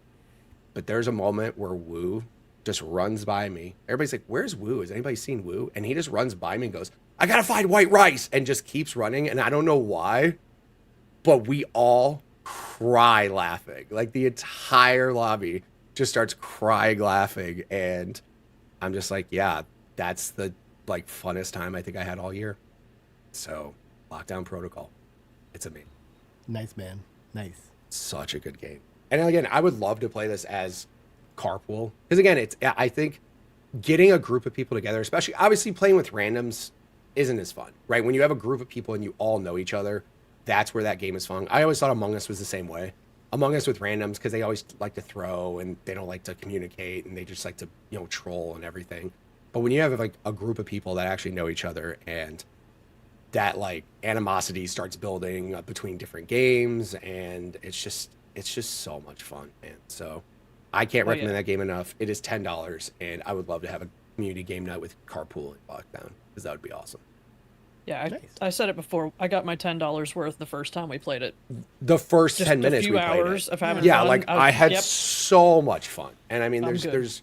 But there's a moment where Wu just runs by me. Everybody's like, where's Wu? Has anybody seen Wu? And he just runs by me and goes, I gotta find white rice, and just keeps running. And I don't know why, but we all cry laughing. Like the entire lobby just starts crying laughing. And I'm just like, yeah, that's the like funnest time I think I had all year. So Lockdown Protocol. It's amazing. Nice, man. Nice. Such a good game. And again, I would love to play this as Carpool, because again, I think getting a group of people together, especially obviously playing with randoms, isn't as fun, right? When you have a group of people and you all know each other, that's where that game is fun. I always thought Among Us was the same way. Among Us with randoms, because they always like to throw and they don't like to communicate and they just like to, you know, troll and everything. But when you have like a group of people that actually know each other and that like animosity starts building between different games, and it's just so much fun, man. So I can't recommend that game enough. It is $10, and I would love to have a community game night with Carpool and Lockdown, because that would be awesome. Yeah, I said it before. I got my $10 worth the first time we played it. The first Just 10 minutes a few we played hours it. of having yeah, fun. like I had so much fun. And I mean, there's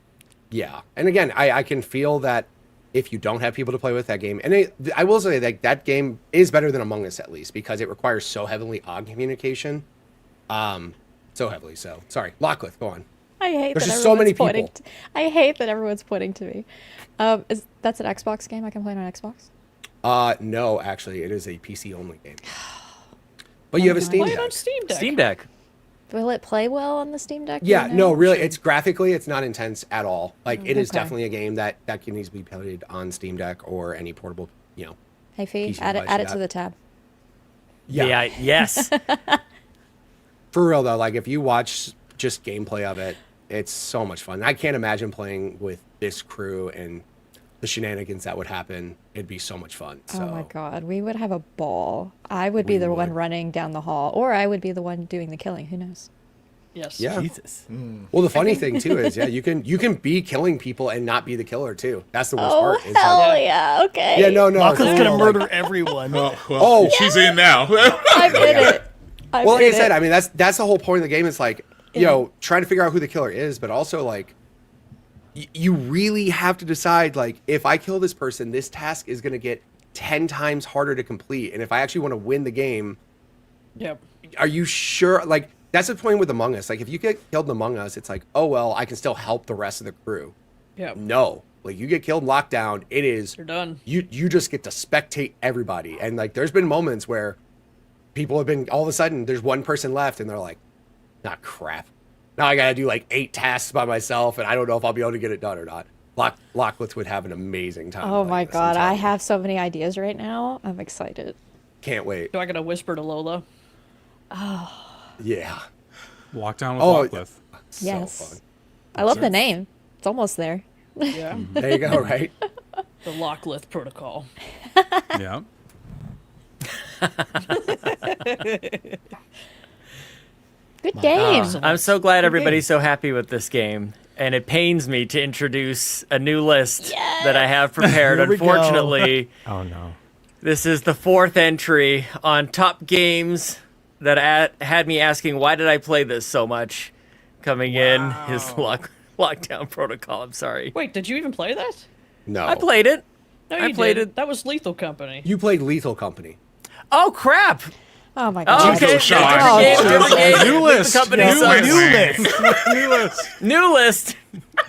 yeah. And again, I can feel that if you don't have people to play with that game, and I will say that game is better than Among Us, at least, because it requires so heavily odd communication. So heavily so. Sorry, Lockleth, go on. I hate There's that just so many pointing. people. I hate that everyone's pointing to me. That's an Xbox game? I can play it on Xbox? No, actually, it is a PC only game. But you have a Steam Play it Deck. on Steam Deck. Steam Deck. Will it play well on the Steam Deck? Yeah, you know? no, really, it's graphically, it's not intense at all. Like, it is Okay. definitely a game that can easily be played on Steam Deck or any portable, you know. Hey, Fee, PC add device it to the tab. Yeah. Yes. For real, though, like, if you watch just gameplay of it, it's so much fun. I can't imagine playing with this crew and the shenanigans that would happen. It'd be so much fun. So. Oh my god, we would have a ball. I would be the one running down the hall, or I would be the one doing the killing. Who knows? Yes. Yeah. Jesus. Well, the funny thing too is, yeah, you can be killing people and not be the killer too. That's the worst Oh part. is hell like- yeah! Okay. Yeah, no. Lockleth's gonna like- murder everyone. Well, she's in now. I'm in it. I'm Well, like I in said, it. I mean that's the whole point of the game. Is like, you know, trying to figure out who the killer is, but also like, you really have to decide, like, if I kill this person, this task is going to get 10 times harder to complete, and if I actually want to win the game, Yep. are you sure? Like, that's the point with Among Us. Like, if you get killed in Among Us, it's like, oh well, I can still help the rest of the crew. Yep. No, like, you get killed in Lockdown, it is You're done. You just get to spectate everybody, and like, there's been moments where people have been, all of a sudden there's one person left, and they're like, not crap. Now I gotta do like 8 tasks by myself, and I don't know if I'll be able to get it done or not. Lockleth would have an amazing time. Oh playing my this, god, I'm I telling you. have so many ideas right now. I'm excited. Can't wait. Do I gotta whisper to Lola? Yeah. Lockdown with Oh, Lockleth. So Yes. fun. I love the name. It's almost there. Yeah. There you go, right? The Lockleth Protocol. Yeah. Good game. I'm so glad everybody's so happy with this game. And it pains me to introduce a new list that I have prepared. Here we go. Unfortunately, Oh no. this is the 4th entry on top games that had me asking, why did I play this so much? Coming in is Lockdown Protocol. I'm sorry. Wait, did you even play that? No. I played it. No, I you played didn't. it. That was Lethal Company. You played Lethal Company. Oh, crap. Oh my Oh, god. okay. shocked. Different game. New list. Company New sucks. list. New list. New list.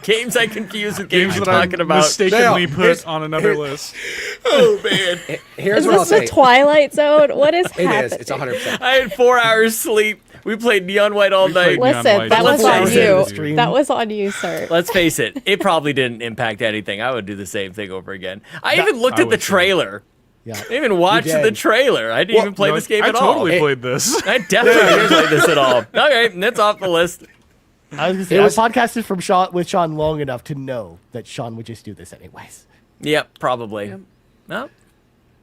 Games I confuse with games Games we're that I talking about. mistakenly Now, put here's- on another list. Oh man. Here's Is what I'll this the say. Twilight Zone? What is It happening? is. It's 100%. I had 4 hours sleep. We played Neon White all night. played Neon Listen, White. that Let's was on face it. you. That was on you, sir. Let's face it, it probably didn't impact anything. I would do the same thing over again. I even looked I at the would too. trailer. Yeah. I even watched You the did. trailer. I didn't even play No, this game I at totally all. played this. I definitely didn't play this at all. Okay, that's off the list. I was gonna say, I podcasted with Sean long enough to know that Sean would just do this anyways. Yep, probably. Yep. Well,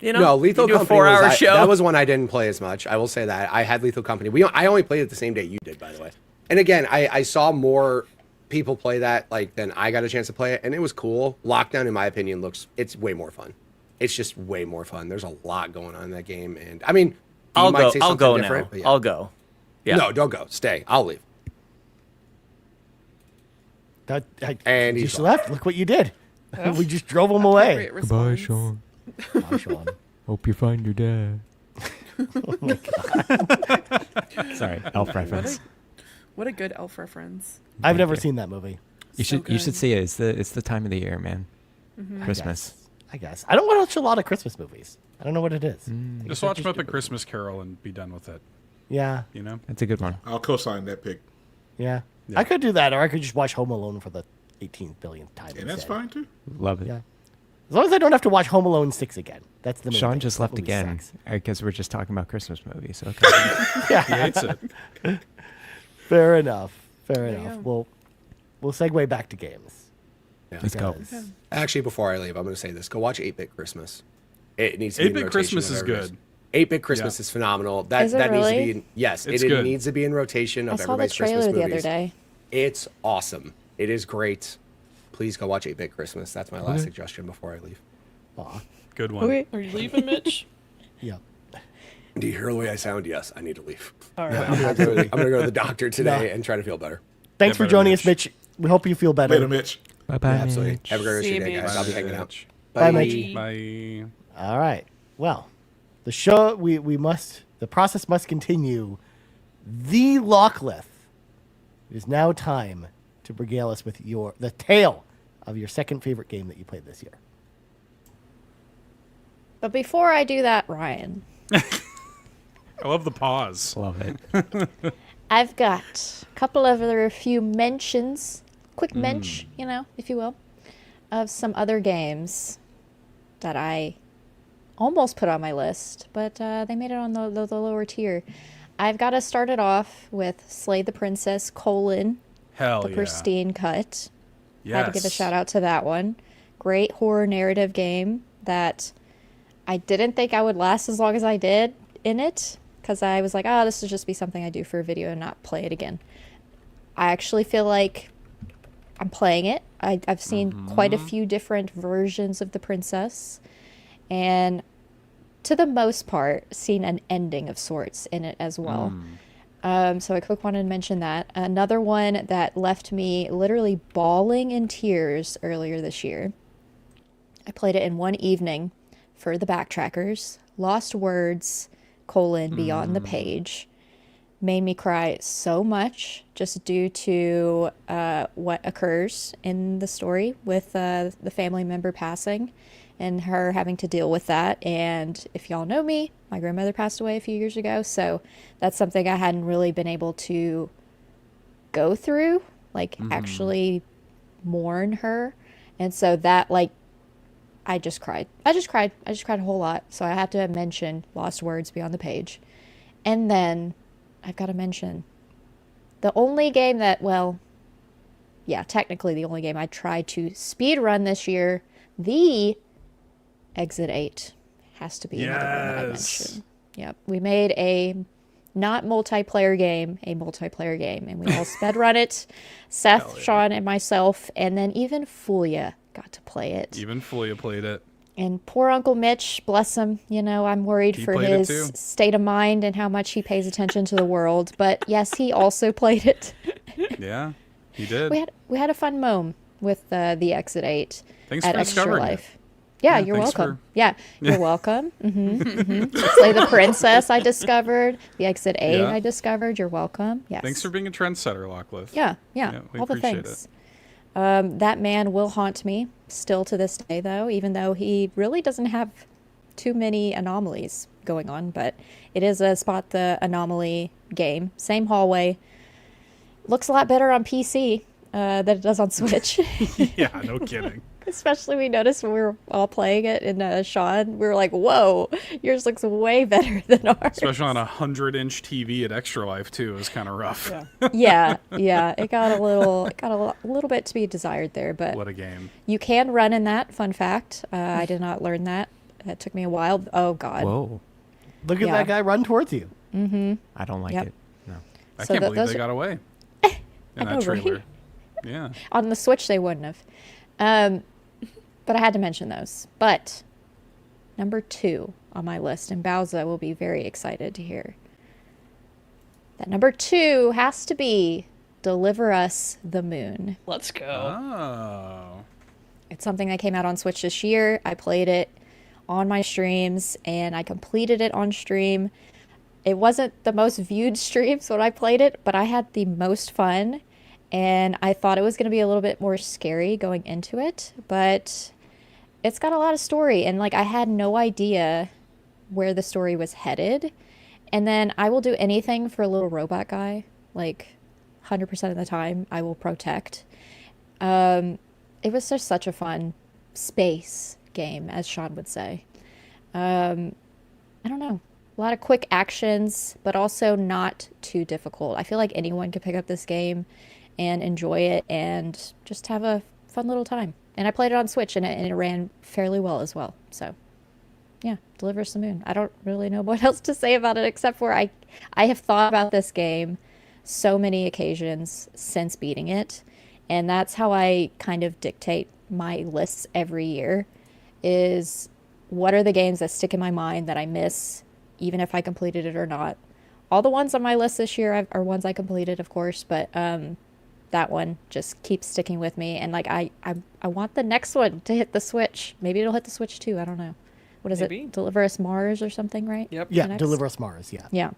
no, Lethal you do Company a 4-hour show. That was one I didn't play as much. I will say that. I had Lethal Company. I only played it the same day you did, by the way. And again, I saw more people play that than I got a chance to play it, and it was cool. Lockdown, in my opinion, it's way more fun. It's just way more fun. There's a lot going on in that game, and I mean, I'll go now. Yeah. I'll go. Yeah. No, don't go. Stay. I'll leave. And he just left. Look what you did. We just drove him away. Goodbye, Sean. Bye, Sean. Hope you find your dad. Oh my god. Sorry, elf reference. What a good elf reference. I've never seen that movie. You should see it. It's the time of the year, man. Mm-hmm. Christmas. I guess. I don't watch a lot of Christmas movies. I don't know what it is. Just watch Muppet Christmas Carol and be done with it. Yeah. You know? That's a good one. I'll co-sign that pick. Yeah. I could do that, or I could just watch Home Alone for the 18th billionth time. And that's fine, too. Love it. Yeah. As long as I don't have to watch Home Alone 6 again. That's the main Sean thing. just left That movie again sucks. because we're just talking about Christmas movies. Okay. Yeah. He hates it. Fair enough. Fair you enough. go. We'll segue back to games. Yeah. Let's go. Because- Actually, before I leave, I'm going to say this. Go watch 8-Bit Christmas. It needs to be in 8-Bit rotation Christmas is whenever it good. 8-Bit Christmas is phenomenal. That Is it that needs to really? be yes, It's it good. needs to be in rotation I of saw the everybody's trailer Christmas the movies. other day. It's awesome. It is great. Please go watch 8-Bit Christmas. That's my last Okay. suggestion before I leave. Aw. Good one. Are you leaving, Mitch? Yeah. Do you hear the way I sound? Yes, I need to leave. All right. I'm going to go to the doctor today and try to feel better. Thanks for better, joining Mitch. us, Mitch. We hope you feel better. Later, Mitch. Bye bye. Yeah, absolutely. Have a great rest of See your day, you, guys. Mitch. I'll be hanging out. Bye, Mitch. Bye. All right. Well, the show the process must continue. The Locklith. It is now time to regale us with the tale of your second favorite game that you played this year. But before I do that, Ryan, I love the pause. Love it. I've got a couple of other few mentions, quick mensch, if you will, of some other games that I almost put on my list, but they made it on the lower tier. I've got to start it off with Slay the Princess: Hell the yeah. Pristine Cut. Yes. Had to give a shout out to that one. Great horror narrative game that I didn't think I would last as long as I did in it, because I was like, this will just be something I do for a video and not play it again. I actually feel like I'm playing it. I've seen quite a few different versions of the princess, and to the most part, seen an ending of sorts in it as well. So I quick wanted to mention that. Another one that left me literally bawling in tears earlier this year. I played it in one evening for the backtrackers. Lost Words, Beyond the Page. Made me cry so much just due to what occurs in the story with the family member passing and her having to deal with that. And if y'all know me, my grandmother passed away a few years ago, so that's something I hadn't really been able to go through, actually mourn her. And so that, I just cried. I just cried a whole lot. So I have to mention Lost Words Beyond the Page. And then I've got to mention the only game that, technically the only game I tried to speed run this year, the Exit 8 has to be another one that I mention. Yep. We made a not multiplayer game, a multiplayer game, and we all sped run it. Seth, Sean, and myself, and then even Fulia got to play it. Even Fulia played it. And poor Uncle Mitch, bless him, I'm worried for played it his too. state of mind and how much he pays attention to the world. But yes, he also played it. Yeah, he did. We had a fun mome with the Exit 8 Thanks at for Extra discovering Life. it. Yeah, you're thanks welcome. for- Yeah, you're welcome. Slay the Princess I discovered. The Exit 8 Yeah. I discovered. You're welcome. Yes. Thanks for being a trendsetter, Locklith. Yeah, we all the appreciate things. That man will haunt me still to this day, though, even though he really doesn't have too many anomalies going on. But it is a Spot the Anomaly game. Same hallway. Looks a lot better on PC than it does on Switch. Yeah, no kidding. Especially we noticed when we were all playing it in Sean, we were like, whoa, yours looks way better than ours. Especially on a 100-inch TV at Extra Life too, it was kind of rough. Yeah, it got a little bit to be desired there, but What a game. you can run in that. Fun fact, I did not learn that. It took me a while. Oh God. Whoa. Look at that guy run towards you. Mm-hmm. I don't like Yep. it. No. I can't believe they got away in that know, right? trailer. Yeah. On the Switch, they wouldn't have. But I had to mention those. But number 2 on my list, and Bowser will be very excited to hear that number 2 has to be Deliver Us the Moon. Let's go. Oh. It's something that came out on Switch this year. I played it on my streams, and I completed it on stream. It wasn't the most viewed streams when I played it, but I had the most fun. And I thought it was going to be a little bit more scary going into it, but it's got a lot of story. And like, I had no idea where the story was headed. And then I will do anything for a little robot guy. Like 100% of the time I will protect. It was just such a fun space game, as Sean would say. I don't know. A lot of quick actions, but also not too difficult. I feel like anyone could pick up this game and enjoy it and just have a fun little time. And I played it on Switch, and it ran fairly well as well. So, yeah, Deliver Us the Moon. I don't really know what else to say about it, except for I have thought about this game so many occasions since beating it. And that's how I kind of dictate my lists every year, is what are the games that stick in my mind that I miss, even if I completed it or not. All the ones on my list this year are ones I completed, of course, but that one just keeps sticking with me. And like I want the next one to hit the Switch. Maybe it'll hit the Switch too. I don't know. What is it? Deliver Us Mars or something, right? Yep. Yeah, Deliver Us Mars. Yeah. Yeah.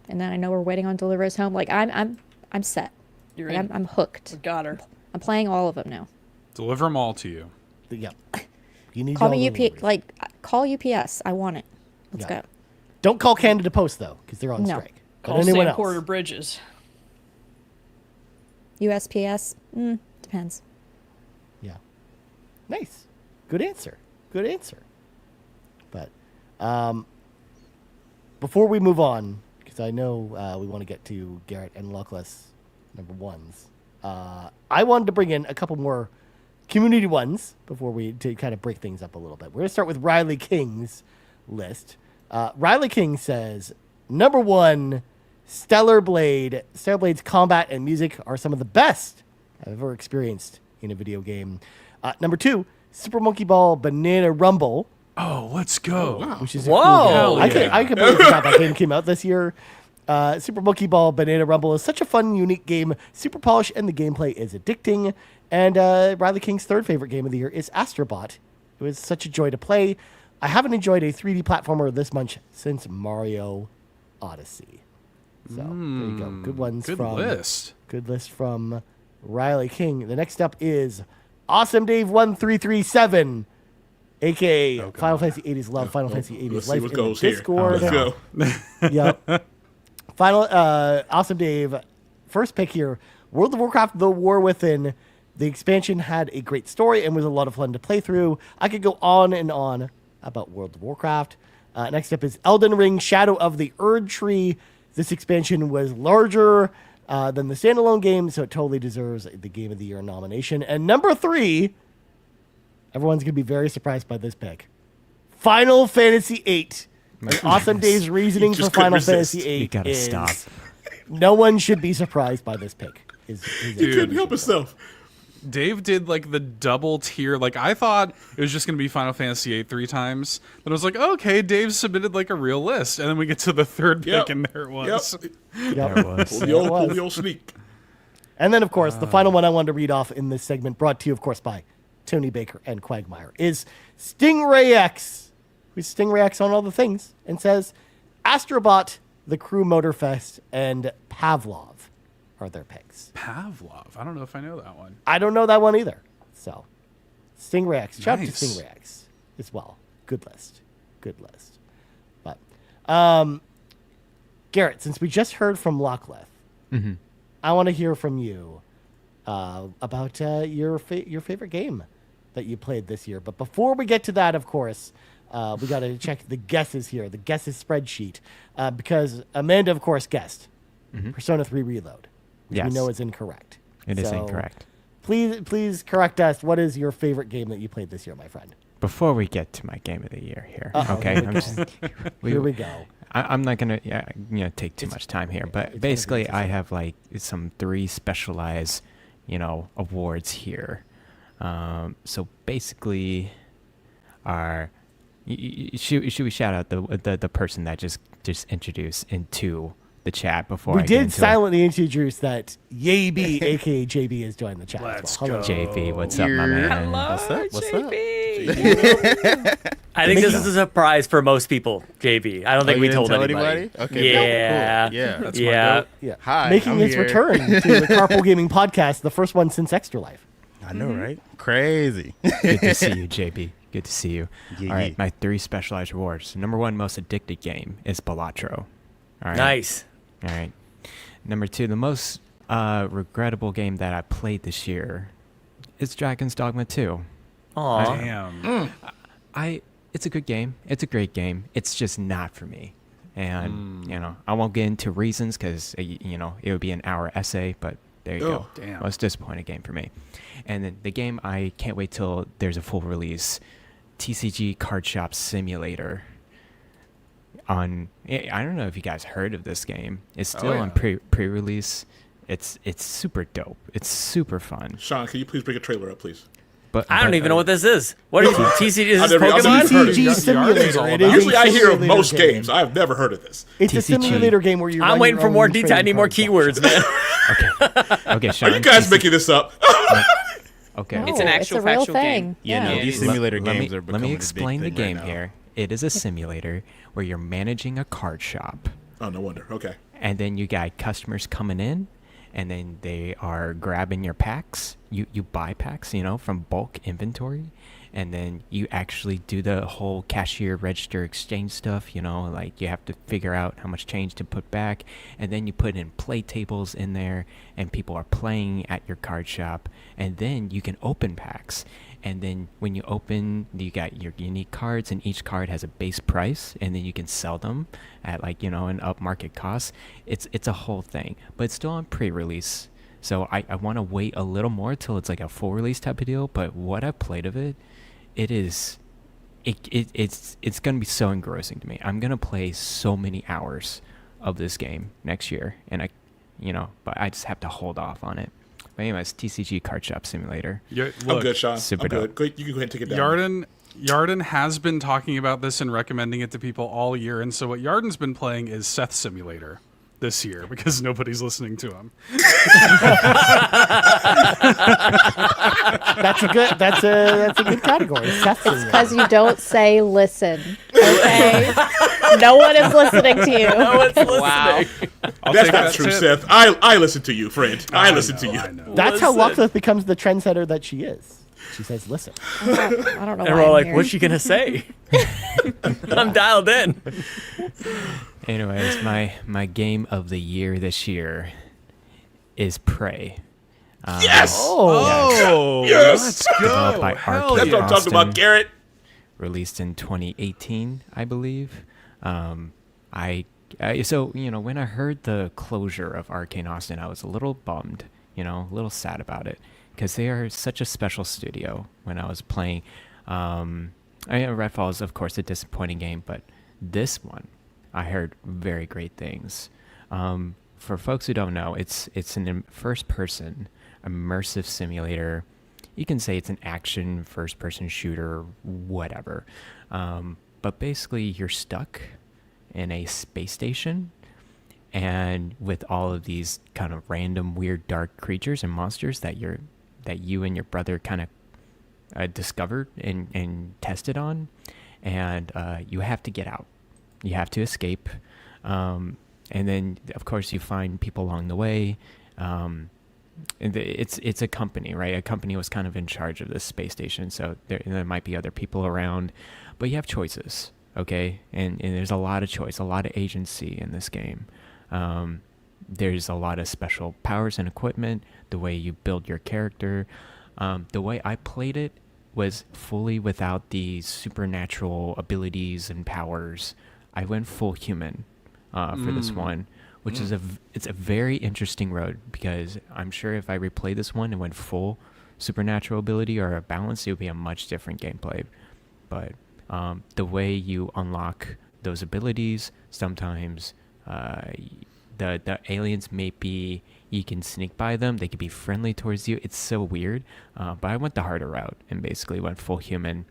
And then I know we're waiting on Deliver Us Home. Like I'm set. You're like, in. I'm hooked. We got her. I'm playing all of them now. Deliver them all to you. Yep. You need Call all me the UP. Like call UPS. I want it. Let's go. Don't call Canada Post though, because they're on No. strike. But Call anyone Sam else? Porter Bridges. USPS. Depends. Yeah. Nice. Good answer. Good answer. But before we move on, because I know we want to get to Garrett and Luckless number ones, I wanted to bring in a couple more community ones before we to kind of break things up a little bit. We're going to start with Riley King's list. Riley King says, number 1, Stellar Blade. Stellar Blade's combat and music are some of the best I've ever experienced in a video game. Number 2, Super Monkey Ball Banana Rumble. Oh, let's go. Which is a cool game. I completely forgot that game came out this year. Super Monkey Ball Banana Rumble is such a fun, unique game. Super polished, and the gameplay is addicting. And Riley King's third favorite game of the year is Astrobot. It was such a joy to play. I haven't enjoyed a 3D platformer this much since Mario Odyssey. So there you go. Good ones Good from list. Good list from Riley King. The next up is Awesome Dave 1337, aka Final Fantasy 80's Love, Final Fantasy 80's Life in the Discord. Let's go. Yep. Final Awesome Dave. First pick here. World of Warcraft: The War Within. The expansion had a great story and was a lot of fun to play through. I could go on and on about World of Warcraft. Next up is Elden Ring: Shadow of the Erd Tree. This expansion was larger than the standalone game, so it totally deserves the Game of the Year nomination. And number 3, everyone's going to be very surprised by this pick. Final Fantasy VIII. And Awesome Dave's reasoning for Final Fantasy VIII You gotta is stop. no one should be surprised by this pick. He couldn't help himself. Dave did like the double tier. Like I thought it was just gonna be Final Fantasy VIII 3 times, but I was like, okay, Dave submitted like a real list, and then we get to the third pick, and there it was. Yep. There it was. Pull the old sneak. And then, of course, the final one I wanted to read off in this segment, brought to you, of course, by Tony Baker and Cwagmire, is Stingray X, who's Stingray X on all the things, and says, Astrobot, The Crew Motorfest, and Pavlov are their picks. Pavlov. I don't know if I know that one. I don't know that one either. So, Stingray X. Shout out to Nice. Stingray X as well. Good list. Good list. But, Garrett, since we just heard from Lockleth, I want to hear from you about your favorite game that you played this year. But before we get to that, of course, we got to check the guesses here, the guesses spreadsheet, because Amanda, of course, guessed Persona 3 Reload, which we know is incorrect. It is incorrect. Please correct us. What is your favorite game that you played this year, my friend? Before we get to my game of the year here, okay? Here we go. I'm not gonna take too much time here, but basically I have like some 3 specialized, awards here. So basically, should we shout out the person that just introduced into the chat before we did silently introduce that Yabe, aka JB, has joined the chat. Let's go. JB, what's up, my man? Hello, What's JB. I think this is a surprise for most people, JB. I don't think we told anybody. Okay. Yeah. Cool. Yeah. That's Yeah. Hi. Making I'm his here. return to the Carpool Gaming podcast, the first one since Extra Life. I know, right? Crazy. Good to see you, JB. Good to see you. Yeah, All right, my 3 specialized awards. Number 1 most addicted game is Balatro. All right. Nice. All right. Number 2, the most regrettable game that I played this year is Dragon's Dogma 2. Aw. Damn. It's a good game. It's a great game. It's just not for me. And, I won't get into reasons because, it would be an hour essay, but there you go. Damn. Most disappointing game for me. And then the game I can't wait till there's a full release, TCG Card Shop Simulator. I don't know if you guys heard of this game. It's still on pre-release. It's super dope. It's super fun. Sean, can you please bring a trailer up, please? But I don't even know what this is. What is TCG? Is this I've never Pokemon? heard of it. TCG Simulator. It is Usually a I hear of simulator most game. games. I've never heard of this. It's a TCG. simulator game where you. I'm waiting for more detail. I need more keywords, man. Okay, Sean. Are you guys making this up? Okay. It's an No, actual a real factual thing. game. Yeah, no, Yeah. these simulator games are Let becoming me a big explain the thing game right now. here. It is a simulator where you're managing a card shop. Oh, no wonder. Okay. And then you got customers coming in, and then they are grabbing your packs. You buy packs, from bulk inventory, and then you actually do the whole cashier register exchange stuff. Like you have to figure out how much change to put back, and then you put in play tables in there, and people are playing at your card shop, and then you can open packs. And then when you open, you got your unique cards, and each card has a base price, and then you can sell them at an upmarket cost. It's a whole thing, but it's still on pre-release. So I want to wait a little more till it's like a full release type of deal. But what I've played of it, it's gonna be so engrossing to me. I'm gonna play so many hours of this game next year, and but I just have to hold off on it. But anyways, TCG Card Shop Simulator. I'm good, Sean. Super I'm dope. good. You can go ahead and take it down. Yarden has been talking about this and recommending it to people all year, and so what Yarden's been playing is Seth Simulator this year because nobody's listening to him. That's a good category. Because you don't say listen. Okay? No one is listening to you. No one's listening. Wow. That's not true, Seth. I listen to you, friend. I listen to you. That's how Locksmith becomes the trendsetter that she is. She says, "Listen." I don't know. And we're all like, "What's she gonna say?" I'm dialed in. Anyways, my game of the year this year is Prey. Yes! Oh, Yes! Let's Developed by go. Hell Arcade That's what I'm talking about, Austin. Garrett. Released in 2018, I believe. So when I heard the closure of Arcane Austin, I was a little bummed, a little sad about it, because they are such a special studio. When I was playing, Redfall is of course a disappointing game, but this one, I heard very great things. For folks who don't know, it's an first-person immersive simulator. You can say it's an action first-person shooter, whatever. But basically, you're stuck in a space station, and with all of these kind of random, weird, dark creatures and monsters that you and your brother kind of discovered and tested on, and you have to get out. You have to escape. And then, of course, you find people along the way. And it's a company, right? A company was kind of in charge of this space station, so there might be other people around, but you have choices, okay? And there's a lot of choice, a lot of agency in this game. There's a lot of special powers and equipment, the way you build your character. The way I played it, was fully without the supernatural abilities and powers. I went full human for this one, which is it's a very interesting road, because I'm sure if I replay this one and went full supernatural ability or a balance, it would be a much different gameplay. But the way you unlock those abilities, sometimes the aliens may be, you can sneak by them, they could be friendly towards you. It's so weird. But I went the harder route and basically went full human.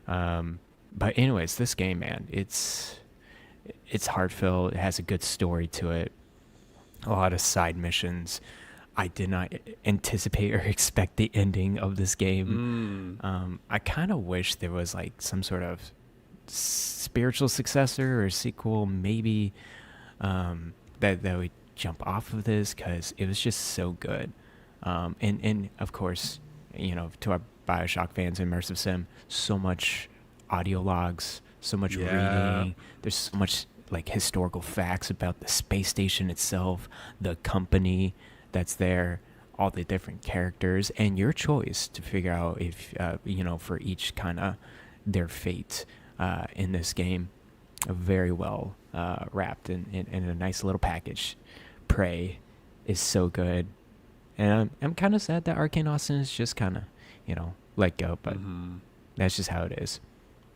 But anyways, this game, man, it's heartfelt. It has a good story to it. A lot of side missions. I did not anticipate or expect the ending of this game. I kind of wish there was like some sort of spiritual successor or sequel, maybe, that would jump off of this, because it was just so good. And of course, you know, to our BioShock fans, immersive sim, so much audio logs, so much reading. There's so much like historical facts about the space station itself, the company that's there, all the different characters, and your choice to figure out if, you know, for each kind of their fate in this game. Very well wrapped in a nice little package. Prey is so good. And I'm kind of sad that Arcane Austin is just kind of, you know, let go, but that's just how it is.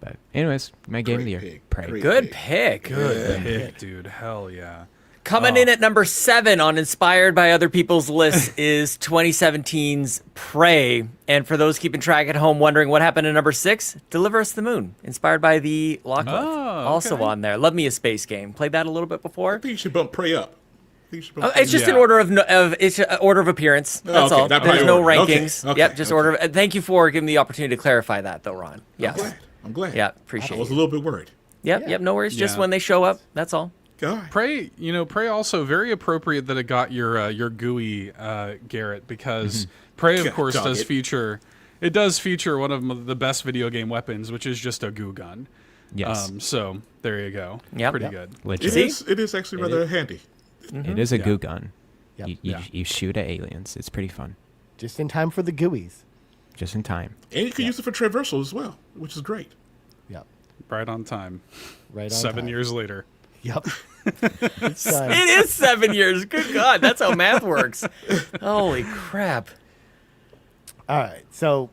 But anyways, my game of the year, Prey. Good pick. Good pick, dude. Hell yeah. Coming in at number 7 on Inspired by Other People's List is 2017's Prey. And for those keeping track at home wondering what happened to number 6, Deliver Us the Moon, inspired by the Lockleth. Also on there. Love me a space game. Played that a little bit before. I think you should bump Prey up. It's just an order it's an order of appearance. That's all. There's no rankings. Yep, just order. Thank you for giving me the opportunity to clarify that, though, Ron. Yes. I'm glad. Yeah, appreciate it. I was a little bit worried. Yep, no worries. Just when they show up, that's all. Prey, Prey also very appropriate that it got your GUI, Garrett, because Prey, of course, does feature one of the best video game weapons, which is just a goo gun. Yes. So there you go. Yep. Pretty good. It is actually rather handy. It is a goo gun. Yep. You shoot at aliens. It's pretty fun. Just in time for the GUIs. Just in time. And you can use it for traversal as well, which is great. Yep. Right on time. Right on 7 years later. Yep. It is 7 years. Good God, that's how math works. Holy crap. All right. So,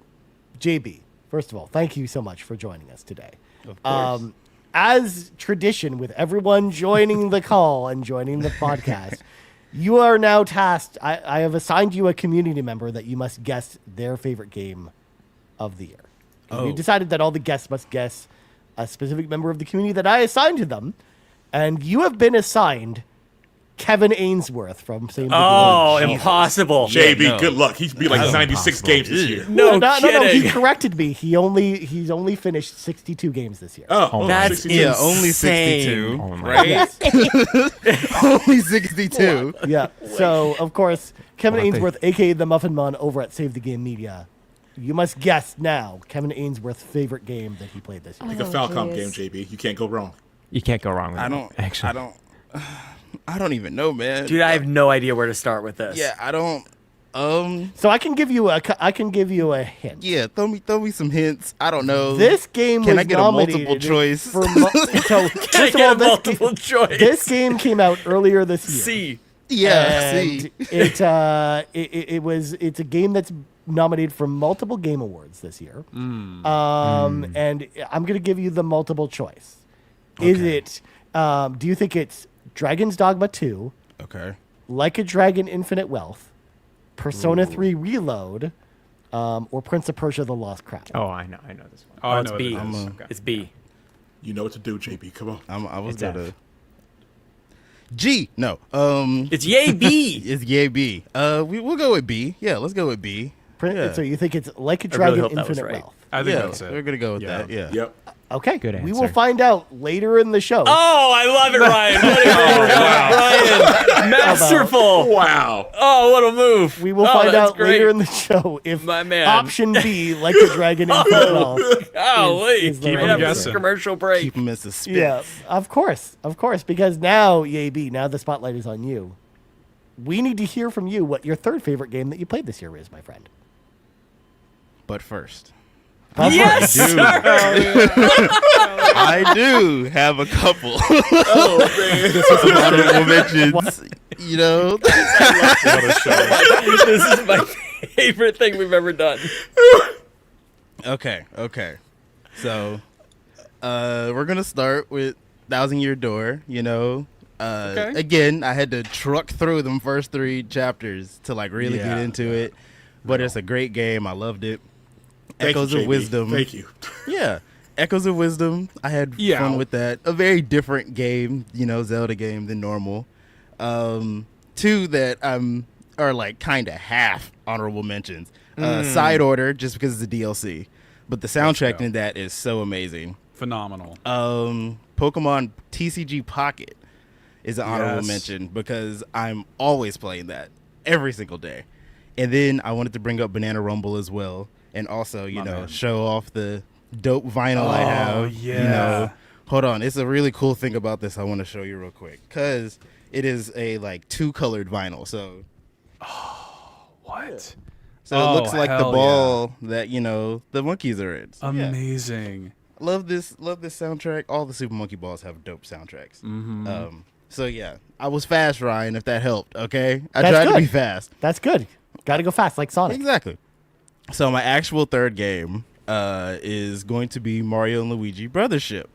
JB, first of all, thank you so much for joining us today. Of course. As tradition with everyone joining the call and joining the podcast, you are now tasked. I have assigned you a community member that you must guess their favorite game of the year. We decided that all the guests must guess a specific member of the community that I assigned to them. And you have been assigned Kevin Ainsworth from Same impossible. JB, good luck. He's be like 96 games this year. No, no. He corrected me. He's only finished 62 games this year. That's 62. Only 62. Oh my Right? Yes. Only 62. Yeah. So of course, Kevin Ainsworth, aka the Muffin Man, over at Save the Game Media. You must guess now Kevin Ainsworth's favorite game that he played this year. Pick a Falcom game, JB. You can't go wrong. You can't go wrong with it. I don't even know, man. Dude, I have no idea where to start with this. Yeah, I don't. So I can give you a hint. Yeah, throw me some hints. I don't know. This game Can was I get a multiple choice? So first of all, multiple choice? This game came out earlier this year. C. Yeah, and it's a game that's nominated for multiple game awards this year. And I'm gonna give you the multiple choice. Is it? Do you think it's Dragon's Dogma 2? Okay. Like a Dragon: Infinite Wealth, Persona 3 Reload, or Prince of Persia: The Lost Crown? Oh, I know this one. Oh, it's B. It's B. You know what to do, JB. Come on. I was It's gonna. F. G. No. It's yay B. It's yay B. We'll go with B. Yeah, let's go with B. So you think it's Like a I really Dragon: hope that was Infinite right. Wealth? I think that's it. We're gonna go with that. Yeah. Yep. Okay. Good We will answer. find out later in the show. Oh, I love it, Ryan. Ryan, masterful. Wow. Oh, what a move. We will Oh, find that's out great. later in the show if My man. option B, Like a Dragon: Infinite Wealth. Golly. is the Keep right it up answer. this commercial break. Keep them in suspense. Yeah, of course, because now, B, now the spotlight is on you. We need to hear from you what your third favorite game that you played this year is, my friend. But first, Yes, I do. I do have a couple. Oh man, honorable mentions. You know, this is my favorite thing we've ever done. Okay. So, we're gonna start with Thousand Year Door. You know, again, I had to truck through them first 3 chapters to like really get into it, but it's a great game. I loved it. Echoes of Wisdom. Thank you. Yeah, Echoes of Wisdom. I had fun with that. A very different game, you know, Zelda game than normal. 2 that are like kind of half honorable mentions. Side Order, just because it's a DLC, but the soundtrack in that is so amazing, phenomenal. Pokemon TCG Pocket is an honorable mention because I'm always playing that every single day. And then I wanted to bring up Banana Rumble as well, and also show off the dope vinyl I have. Yeah. You know, hold on, it's a really cool thing about this I want to show you real quick because it is a like 2-colored vinyl. So, what? So it looks like the ball that the monkeys are in. So, amazing. Love this soundtrack. All the Super Monkey Balls have dope soundtracks. Mm-hmm. So yeah, I was fast, Ryan. If that helped, okay. I tried to be fast. That's good. Got to go fast, like Sonic. Exactly. So my actual third game is going to be Mario and Luigi Brothership.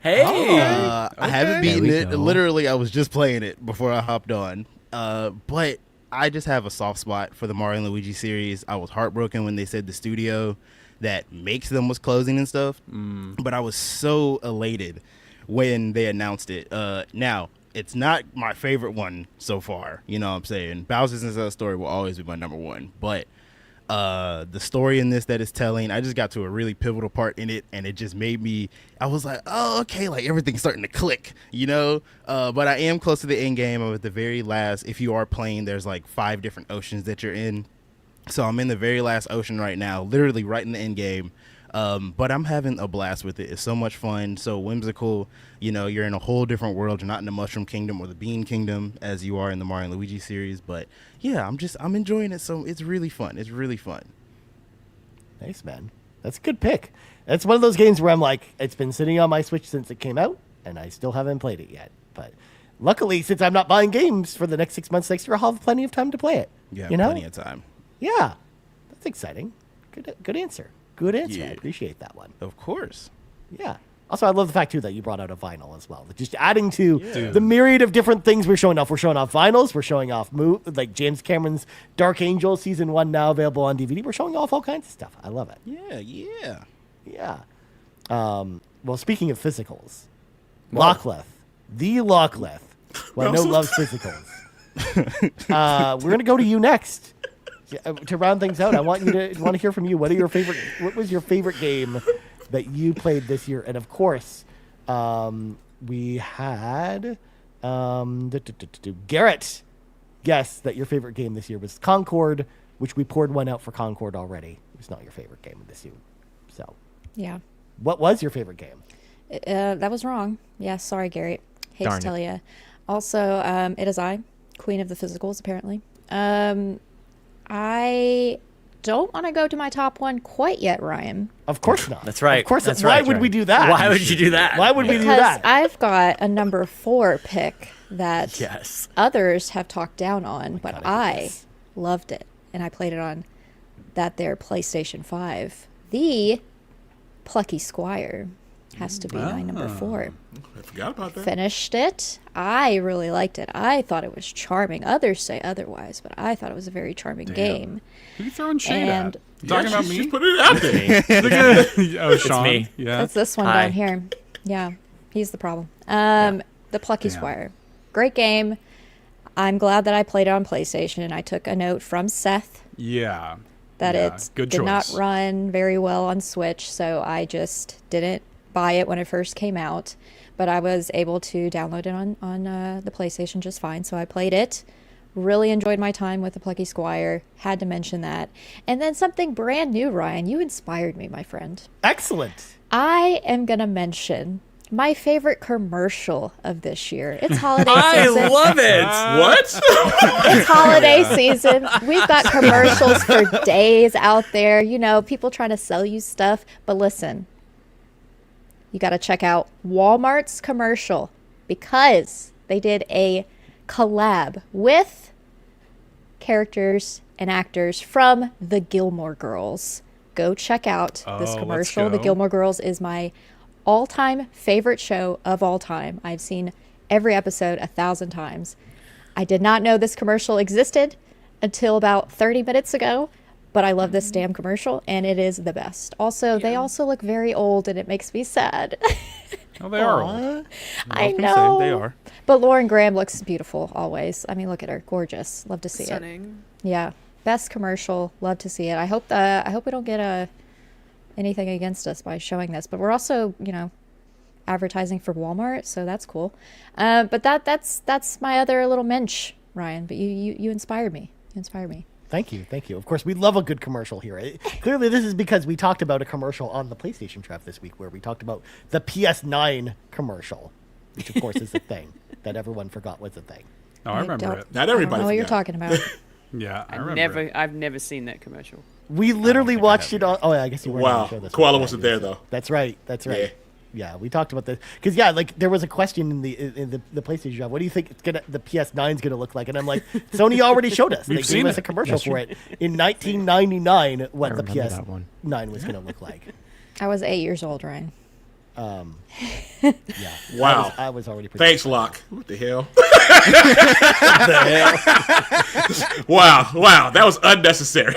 Hey, I haven't beaten it. Literally, I was just playing it before I hopped on. But I just have a soft spot for the Mario and Luigi series. I was heartbroken when they said the studio that makes them was closing and stuff. But I was so elated when they announced it. Now, it's not my favorite one so far. You know what I'm saying? Bowser's Inside Story will always be my number 1. But the story in this that it's telling, I just got to a really pivotal part in it, and it just made me, I was like, oh, okay, like everything's starting to click, but I am close to the end game. I'm at the very last. If you are playing, there's like 5 different oceans that you're in, so I'm in the very last ocean right now, literally right in the end game. But I'm having a blast with it. It's so much fun, so whimsical. You're in a whole different world. You're not in the Mushroom Kingdom or the Bean Kingdom as you are in the Mario and Luigi series. But yeah, I'm enjoying it. So it's really fun. It's really fun. Nice, man. That's a good pick. That's one of those games where I'm like, it's been sitting on my Switch since it came out, and I still haven't played it yet. But luckily, since I'm not buying games for the next 6 months next year, I'll have plenty of time to play it. Yeah, plenty of time. Yeah, that's exciting. Good answer. Good answer. Yeah. I appreciate that one. Of course. Yeah. Also, I love the fact, too, that you brought out a vinyl as well. Just adding to the myriad of different things we're showing off. We're showing off vinyls. We're showing off like James Cameron's Dark Angel Season 1 now available on DVD. We're showing off all kinds of stuff. I love it. Yeah. Well, speaking of physicals, Lockleth. The Lockleth. Well, I know loves physicals. We're going to go to you next. To round things out, I want to hear from you. What was your favorite game that you played this year? And of course, we had Garrett guess that your favorite game this year was Concord, which we poured one out for Concord already. It was not your favorite game this year. So yeah, what was your favorite game? That was wrong. Yeah, sorry, Garrett. Hate to tell you. Also, it is I, Queen of the Physicals, apparently. I don't want to go to my top one quite yet, Ryan. Of course not. That's right. Of course. That's why right. would we do that? Why would you do that? Why would we do Because that? I've got a number 4 pick that Yes. others have talked down on, but I loved it, and I played it on that there PlayStation 5. The Plucky Squire has to be my number 4. I forgot about that. Finished it. I really liked it. I thought it was charming. Others say otherwise, but I thought it was a very charming game. Who are you throwing shade And at? You talking about me? Just put it out there. Oh, Sean. me. Yeah. That's this one Hi. down here. Yeah, he's the problem. The Plucky Squire. Great game. I'm glad that I played it on PlayStation, and I took a note from Seth Yeah. that Yeah, it good did not choice. run very well on Switch, so I just didn't buy it when it first came out. But I was able to download it on the PlayStation just fine, so I played it. Really enjoyed my time with the Plucky Squire. Had to mention that. And then something brand new, Ryan. You inspired me, my friend. Excellent. I am going to mention my favorite commercial of this year. It's holiday I season. love it. What? It's holiday season. We've got commercials for days out there. You know, people trying to sell you stuff. But listen, you got to check out Walmart's commercial because they did a collab with characters and actors from the Gilmore Girls. Go check out this commercial. The Gilmore Girls is my all-time favorite show of all time. I've seen every episode 1,000 times. I did not know this commercial existed until about 30 minutes ago, but I love this damn commercial, and it is the best. Also, they also look very old, and it makes me sad. Oh, they are old. I know. They are. But Lauren Graham looks beautiful always. I mean, look at her. Gorgeous. Love to see Stunning. it. Yeah. Best commercial. Love to see it. I hope we don't get anything against us by showing this, but we're also, you know, advertising for Walmart, so that's cool. But that's my other little mensch, Ryan. But you inspired me. You inspired me. Thank you. Of course, we love a good commercial here. Clearly, this is because we talked about a commercial on the PlayStation Draft this week, where we talked about the PS9 commercial, which of course is a thing that everyone forgot was a thing. Oh, I remember it. Not everybody. I don't know what you're talking about. Yeah, I remember it. I've never seen that commercial. We literally watched it on. Oh, yeah, I guess you weren't on the show this Koala week. wasn't there though. That's right. Yeah, we talked about this because like there was a question in the PlayStation Draft. What do you think the PS9 is gonna look like? And I'm like, Sony already showed us. They gave us a commercial for it in 1999. What the PS9 was gonna look like. I was 8 years old, Ryan. Yeah. Wow. I was already. Thanks, Locke. What the hell? Wow. That was unnecessary.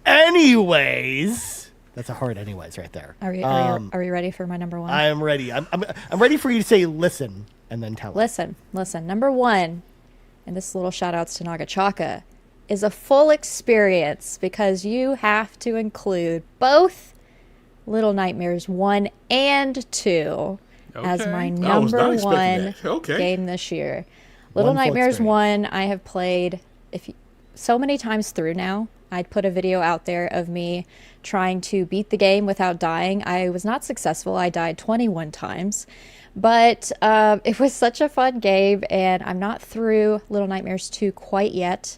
Anyways. That's a hard anyways right there. Are you ready for my number one? I am ready. I'm ready for you to say listen and then tell us. Listen. Number one, and this little shout outs to Nagachaka, is a full experience because you have to include both Little Nightmares 1 and 2 as my number one game this year. Little Nightmares 1 I have played so many times through now. I'd put a video out there of me trying to beat the game without dying. I was not successful. I died 21 times. But it was such a fun game, and I'm not through Little Nightmares 2 quite yet.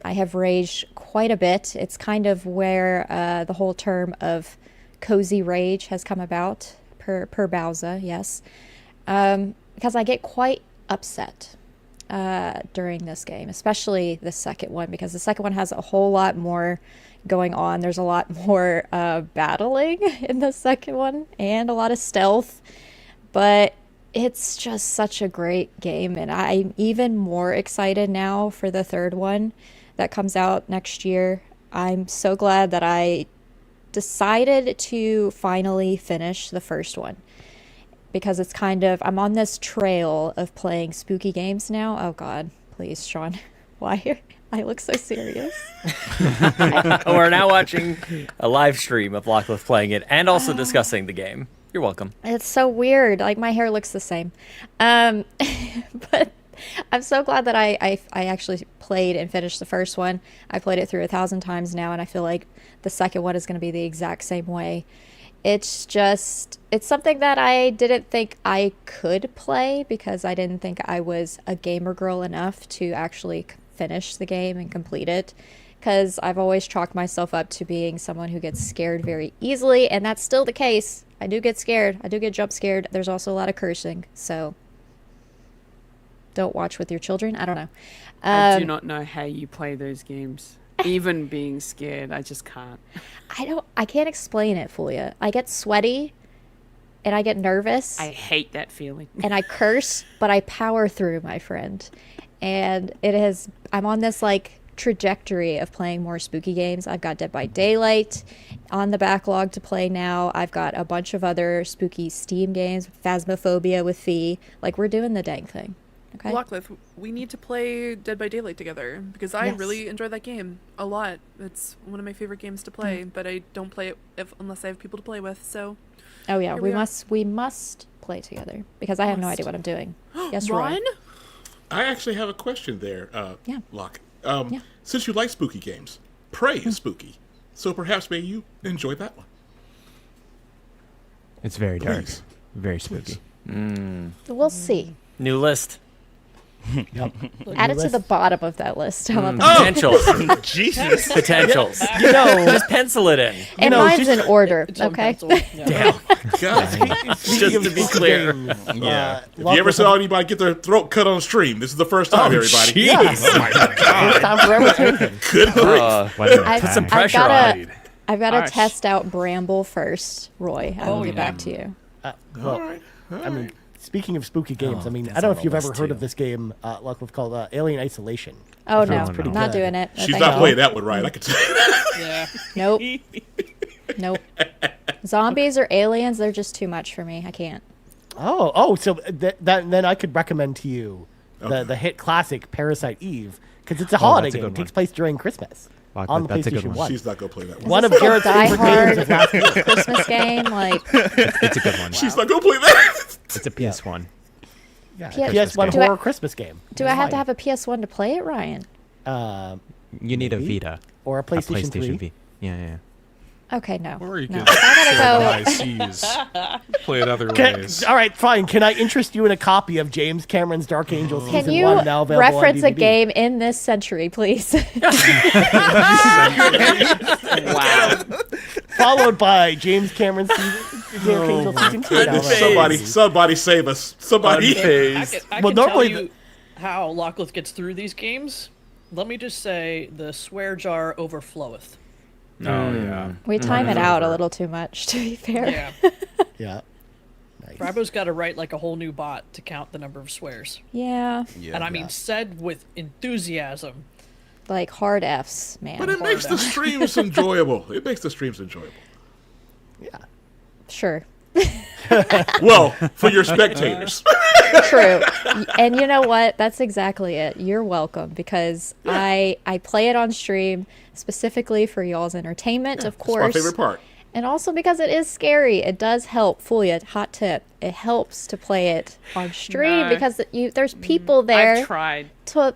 I have raged quite a bit. It's kind of where the whole term of cozy rage has come about, per Bowser, yes. Because I get quite upset during this game, especially the second one, because the second one has a whole lot more going on. There's a lot more battling in the second one and a lot of stealth, but it's just such a great game, and I'm even more excited now for the third one that comes out next year. I'm so glad that I decided to finally finish the first one, because it's I'm on this trail of playing spooky games now. Oh God, please, Sean, why? I look so serious. We're now watching a live stream of Lachlan playing it and also discussing the game. You're welcome. It's so weird. Like, my hair looks the same. But I'm so glad that I actually played and finished the first one. I played it through 1,000 times now, and I feel like the second one is going to be the exact same way. It's something that I didn't think I could play because I didn't think I was a gamer girl enough to actually finish the game and complete it, because I've always chalked myself up to being someone who gets scared very easily, and that's still the case. I do get scared. I do get jump scared. There's also a lot of cursing, so don't watch with your children. I don't know. I do not know how you play those games. Even being scared, I just can't. I can't explain it for you. I get sweaty and I get nervous. I hate that feeling. And I curse, but I power through, my friend. And I'm on this trajectory of playing more spooky games. I've got Dead by Daylight on the backlog to play now. I've got a bunch of other spooky Steam games, Phasmophobia with Fee. We're doing the dang thing. Okay. Lachlan, we need to play Dead by Daylight together, because I really enjoy that game a lot. It's one of my favorite games to play, but I don't play it unless I have people to play with. So. Oh yeah, we must play together, because I have no idea what I'm doing. Yes, Ron? I actually have a question there, yeah. Locke. Since you like spooky games, Prey is spooky, so perhaps maybe you enjoy that one. It's very dark, very spooky. We'll see. New list. Yep. Add it to the bottom of that list. How about that? Potentials. Jesus. Potentials. You know, Just pencil it in. And know, mine's just- in order, It's on okay? pencil. Yeah. Damn. God. Just to be clear. Yeah. If you ever saw anybody get their throat cut on stream, this is the first time, everybody. Jeez. Oh my God. First time for everything. Good grief. I've, some I've pressure gotta, on. I've got to Harsh. test out Bramble first, Roy. I'll get back to you. Well, All right. I mean, speaking of spooky games, Oh, I mean, I that's don't know on if you've the ever list, heard too. of this game, Luckwood, called Alien Isolation. Oh, I've heard no. it's pretty Not good. doing it. No, She's thank not you. playing that one right. I can tell you that. Yeah. Nope. Nope. Zombies or aliens, they're just too much for me. I can't. So then I could recommend to you the hit classic Parasite Eve, because it's a holiday that's a game. good It takes one. place during Christmas on the That's a good PlayStation one. 1. She's not going to play that one. One of Is this Garrett's like a favorite games of Die last year. Hard Christmas game? Like, It's a good one. She's not going to play that. It's a PS1. Yeah, Yeah. PS1 Do I- horror Christmas game. do I have to have a PS1 to play it, Ryan? You need a Maybe. Vita. Or a A PlayStation 3? V. Yeah. Okay, no. Or you no. could I sail gotta the high seas. Play it other Can, ways. all right, fine. Can I interest you in a copy of James Cameron's Dark Angel Can Season you 1 now available reference on a DVD? game in this century, please? Wow. Followed by James Cameron's Dark Angel Season 2 now Goodness, available. somebody save us. Somebody. I Well, can normally tell you how Lockleth gets through these games. Let me just say the swear jar overfloweth. Oh, yeah. We time it out a little too much, to be fair. Yeah. Yeah. Nice. Bravo's got to write like a whole new bot to count the number of swears. Yeah, And I mean, said with enthusiasm. like hard Fs, man. But it makes the streams enjoyable. It makes the streams enjoyable. Yeah. Sure. Well, for your spectators. True. And you know what? That's exactly it. You're welcome, because I play it on stream specifically for y'all's entertainment, of course. It's my favorite part. And also because it is scary. It does help. Fully, hot tip. It helps to play it on stream No. because there's people there I've tried. to,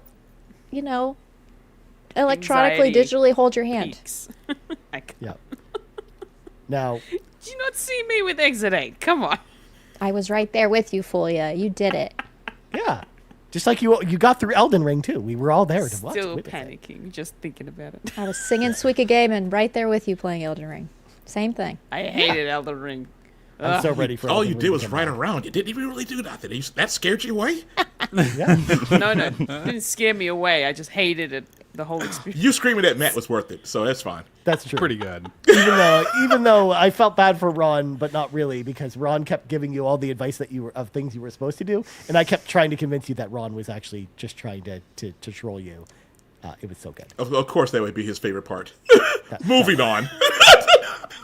electronically, Anxiety digitally hold your hand. Peaks. I c- Yeah. Now, Do you not see me with Exit 8? Come on. I was right there with you, Fulia. You did it. yeah. Just like you got through Elden Ring, too. We were all there to watch. Still witness it. panicking, just thinking about it. I was singing Suika Game and right there with you playing Elden Ring. Same thing. I hated Elden Ring. I'm so ready for All Elden you Ring did to was come ride out. around. You didn't even really do nothing. That scared you away? No, it didn't scare me away. I just hated it. The whole experience. You screaming at Matt was worth it, so that's fine. That's true. Pretty good. Even though I felt bad for Ron, but not really, because Ron kept giving you all the advice that of things you were supposed to do, and I kept trying to convince you that Ron was actually just trying to troll you. It was so good. Of course, that would be his favorite part. Moving on.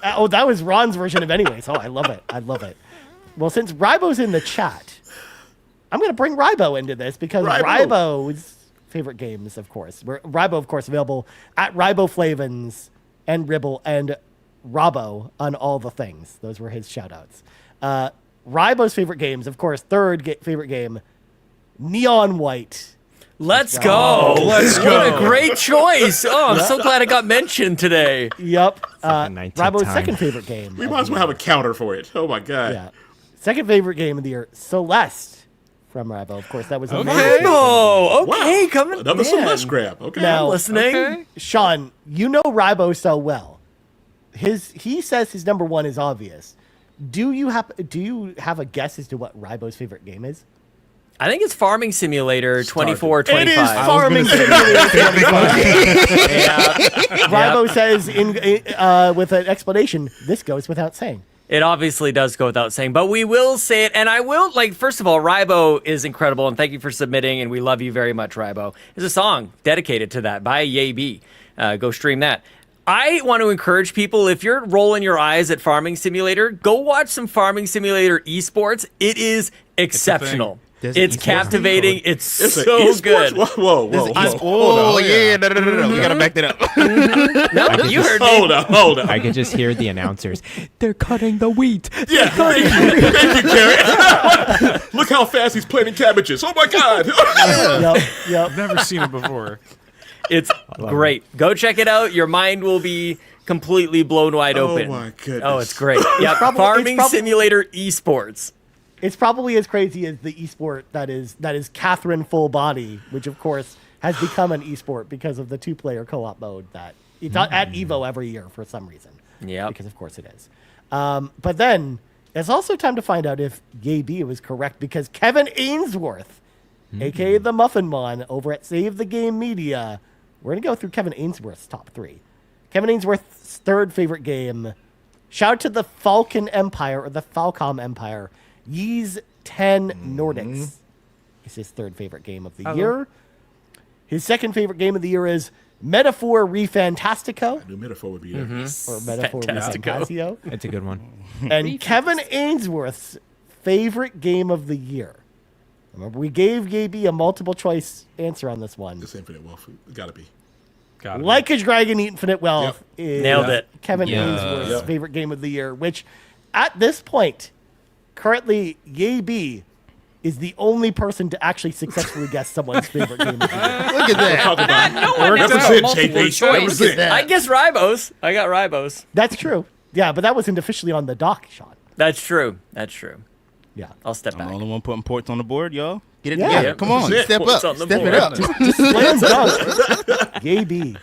That was Ron's version of anyways. Oh, I love it. I love it. Well, since Rybo's in the chat, I'm going to bring Rybo into this because Rybo's favorite games, of course. Rybo, of course, available at Riboflavins and Ribble and Robbo on all the things. Those were his shout-outs. Rybo's favorite games, of course, favorite game, Neon White. Let's go. Let's go. What a great choice. Oh, I'm so glad it got mentioned today. Yep. like a 19th Rybo's time. second favorite game. We might as well have a counter for it. Oh my god. Yeah. Second favorite game of the year, Celeste from Rybo. Of course, that was Okay. Oh, okay. Wow. Coming. Another man. Celeste grab. Okay. Now, Listening. Okay. Sean, you know Rybo so well. He says his number one is obvious. Do you have a guess as to what Rybo's favorite game is? I think it's Farming Simulator 24, It 25. is Farming Simulator 25. Rybo says with an explanation, this goes without saying. It obviously does go without saying, but we will say it. And I will, first of all, Rybo is incredible, and thank you for submitting, and we love you very much, Rybo. There's a song dedicated to that by Yay B. Go stream that. I want to encourage people, if you're rolling your eyes at Farming Simulator, go watch some Farming Simulator esports. It is exceptional. It's captivating. It's so good. Whoa. Oh, yeah. No. We got to back that up. No, you heard me. Hold on. I could just hear the announcers. They're cutting the wheat. Yeah, thank you, Garrett. Look how fast he's planting cabbages. Oh my god. Yep. Never seen it before. It's great. Go check it out. Your mind will be completely blown wide open. Oh my goodness. Oh, it's great. Yeah, Farming Simulator esports. It's probably as crazy as the esport that is Catherine Full Body, which of course has become an esport because of the 2-player co-op mode that it's at Evo every year for some reason. Yeah, because of course it is. But then it's also time to find out if Gabe was correct, because Kevin Ainsworth, aka the Muffin Mon, over at Save the Game Media, we're gonna go through Kevin Ainsworth's top 3. Kevin Ainsworth's third favorite game. Shout out to the Falcon Empire or the Falcom Empire. Ys 10 Nordics is his third favorite game of the year. His second favorite game of the year is Metaphor Refantastico. I knew Metaphor would be there. Or Metaphor Refantasio. It's a good one. And Kevin Ainsworth's favorite game of the year. Remember, we gave Gabe a multiple choice answer on this one. It's Infinite Wealth. Gotta be. Like a Dragon Infinite Wealth is Nailed it. Kevin Ainsworth's favorite game of the year, which at this point, currently, Gabe is the only person to actually successfully guess someone's favorite game of the year. Look at that. No one knows multiple choice. I guess Ribos. I got Ribos. That's true. Yeah, but that wasn't officially on the dock, Sean. That's true. That's true. Yeah. I'll step I'm back. the only one putting ports on the board, y'all. Get it Yeah. together. Yeah, Come on. that's it. Step Ports up. on the Step it board. up. Slam dunk. Gabe.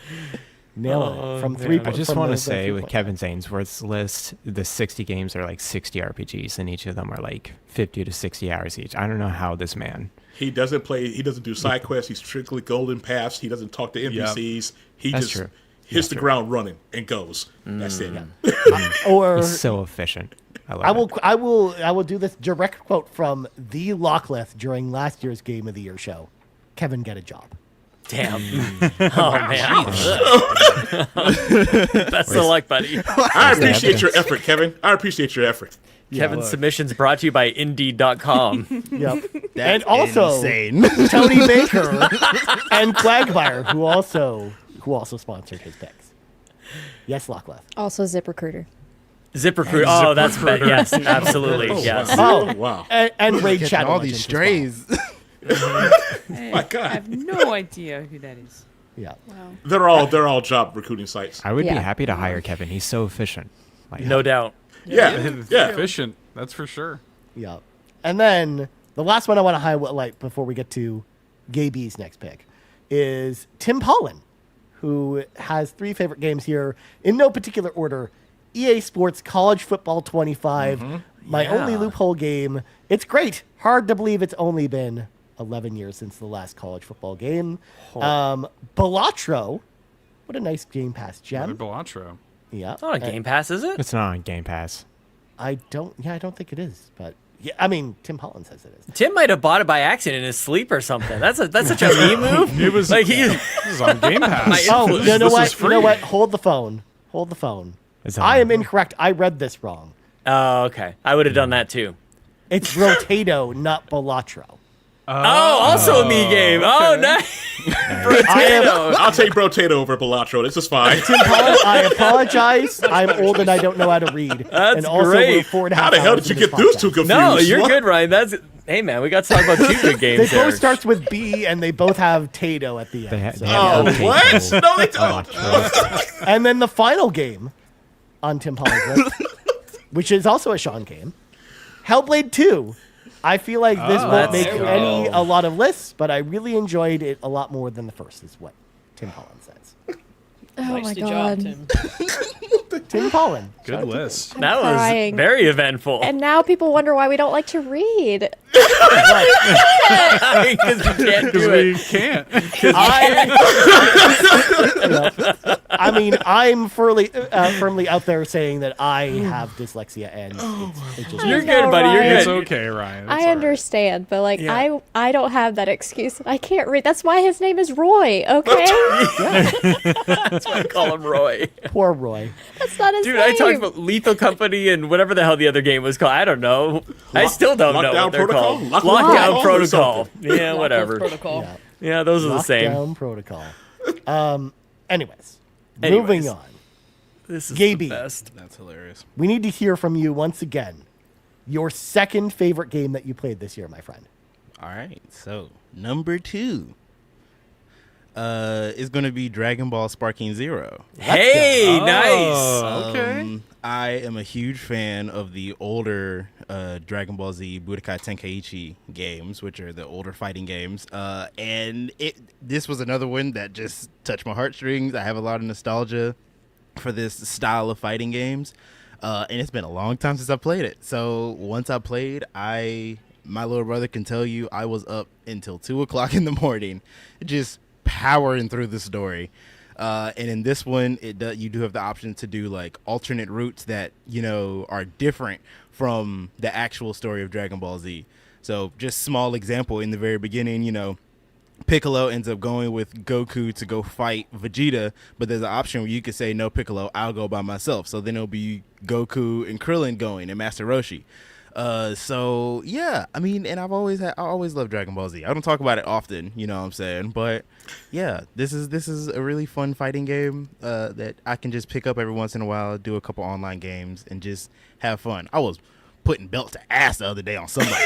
Nail it. From 3 I just from want the- to say the with 3 Kevin Ainsworth's list, the 60 games are like 60 RPGs, and each of them are like 50 to 60 hours each. I don't know how this man. He doesn't play. He doesn't do side quests. He's strictly golden paths. He doesn't talk to NPCs. He That's just true. hits the ground running and goes. That's it. Or He's so efficient. I love it. I will do this direct quote from the Lockleth during last year's Game of the Year show. Kevin, get a job. Damn. Oh man. Best of luck, buddy. I appreciate your effort, Kevin. I appreciate your effort. Kevin's submissions brought to you by Indeed.com. Yep. That's and also insane. Tony Baker and Cwagmire, who also sponsored his picks. Yes, Lockleth. Also ZipRecruiter. ZipRecruiter. Oh, that's better. Yes, absolutely. Yes. Oh, Wow. And Raid Catching Shadow all Legends these as well. strays. My God. I have no idea who that is. Yeah. They're all job recruiting sites. I would be Yeah. happy to hire Kevin. He's so efficient. Like, No doubt. Yeah. Yeah. Efficient. That's for sure. Yeah. And then the last one I want to highlight before we get to Gabe's next pick is Tim Paullin, who has 3 favorite games here in no particular order. EA Sports College Football 25, my only loophole game. It's great. Hard to believe it's only been 11 years since the last college football game. Balatro, what a nice Game Pass gem. Balatro. Yeah. It's not a Game Pass, is it? It's not on Game Pass. I don't think it is, but yeah, I mean, Tim Paullin says it is. Tim might have bought it by accident in his sleep or something. That's such a me move. It was like he. This is on Game Pass. Oh, you know This what? is You know free. what? Hold the phone. It's I on- am incorrect. I read this wrong. Oh, okay. I would have done that too. It's Rotato, not Balatro. Oh, also a me game. Oh, nice. Potato. I'll take Brotato over Balatro. This is fine. Tim Paullin, I apologize. I'm old and I don't know how to read. That's and also great. we're 4.5 How the hell hours did you in this get those two podcast. confused? No, you're What? good, Ryan. That's hey, man. We got to talk about 2 good games. They there. both starts with B and they both have Tato at the end. They ha- so- they have Oh, okay, what? so- No, they don't. Balatro. And then the final game on Tim Paulin's list, which is also a Sean game, Hellblade 2. I feel like this won't make there we go. a lot of lists, but I really enjoyed it a lot more than the first, is what Tim Paulin says. Oh my Nicely god. job, Tim. Tim Paulin. Good list. That was crying. very eventful. And now people wonder why we don't like to read. Because you can't do We it. can't. I mean, I'm firmly out there saying that I have dyslexia, and it's just You're I good, know, buddy. You're Ryan. It's good. okay, Ryan. It's I all right. understand, but like Yeah. I don't have that excuse. I can't read. That's why his name is Roy, okay? That's why I call him Roy. poor Roy. That's not his Dude, name. I talked about Lethal Company and whatever the hell the other game was called. I don't know. I still don't know Lockdown what they're Protocol? called. Lockdown Lockdown Protocol or Protocol. Yeah, whatever. Protocol. Yeah. Yeah, those are the same. Lockdown protocol. Anyways, Anyways. moving on. This is Gabe. the best. That's hilarious. We need to hear from you once again. Your second favorite game that you played this year, my friend. All right. So, number 2. is going to be Dragon Ball Sparking Zero. Hey, Oh, nice. okay. I am a huge fan of the older Dragon Ball Z Budokai Tenkaichi games, which are the older fighting games. And this was another one that just touched my heartstrings. I have a lot of nostalgia for this style of fighting games. And it's been a long time since I played it. So once I played, my little brother can tell you I was up until 2 o'clock in the morning, just powering through the story. And in this one, you do have the option to do like alternate routes that, are different from the actual story of Dragon Ball Z. So just small example, in the very beginning, Piccolo ends up going with Goku to go fight Vegeta, but there's an option where you could say, no, Piccolo, I'll go by myself. So then it'll be Goku and Krillin going and Master Roshi. So yeah, I mean, and I always loved Dragon Ball Z. I don't talk about it often, you know what I'm saying? But yeah, this is a really fun fighting game that I can just pick up every once in a while, do a couple online games, and just have fun. I was putting belt to ass the other day on somebody. Put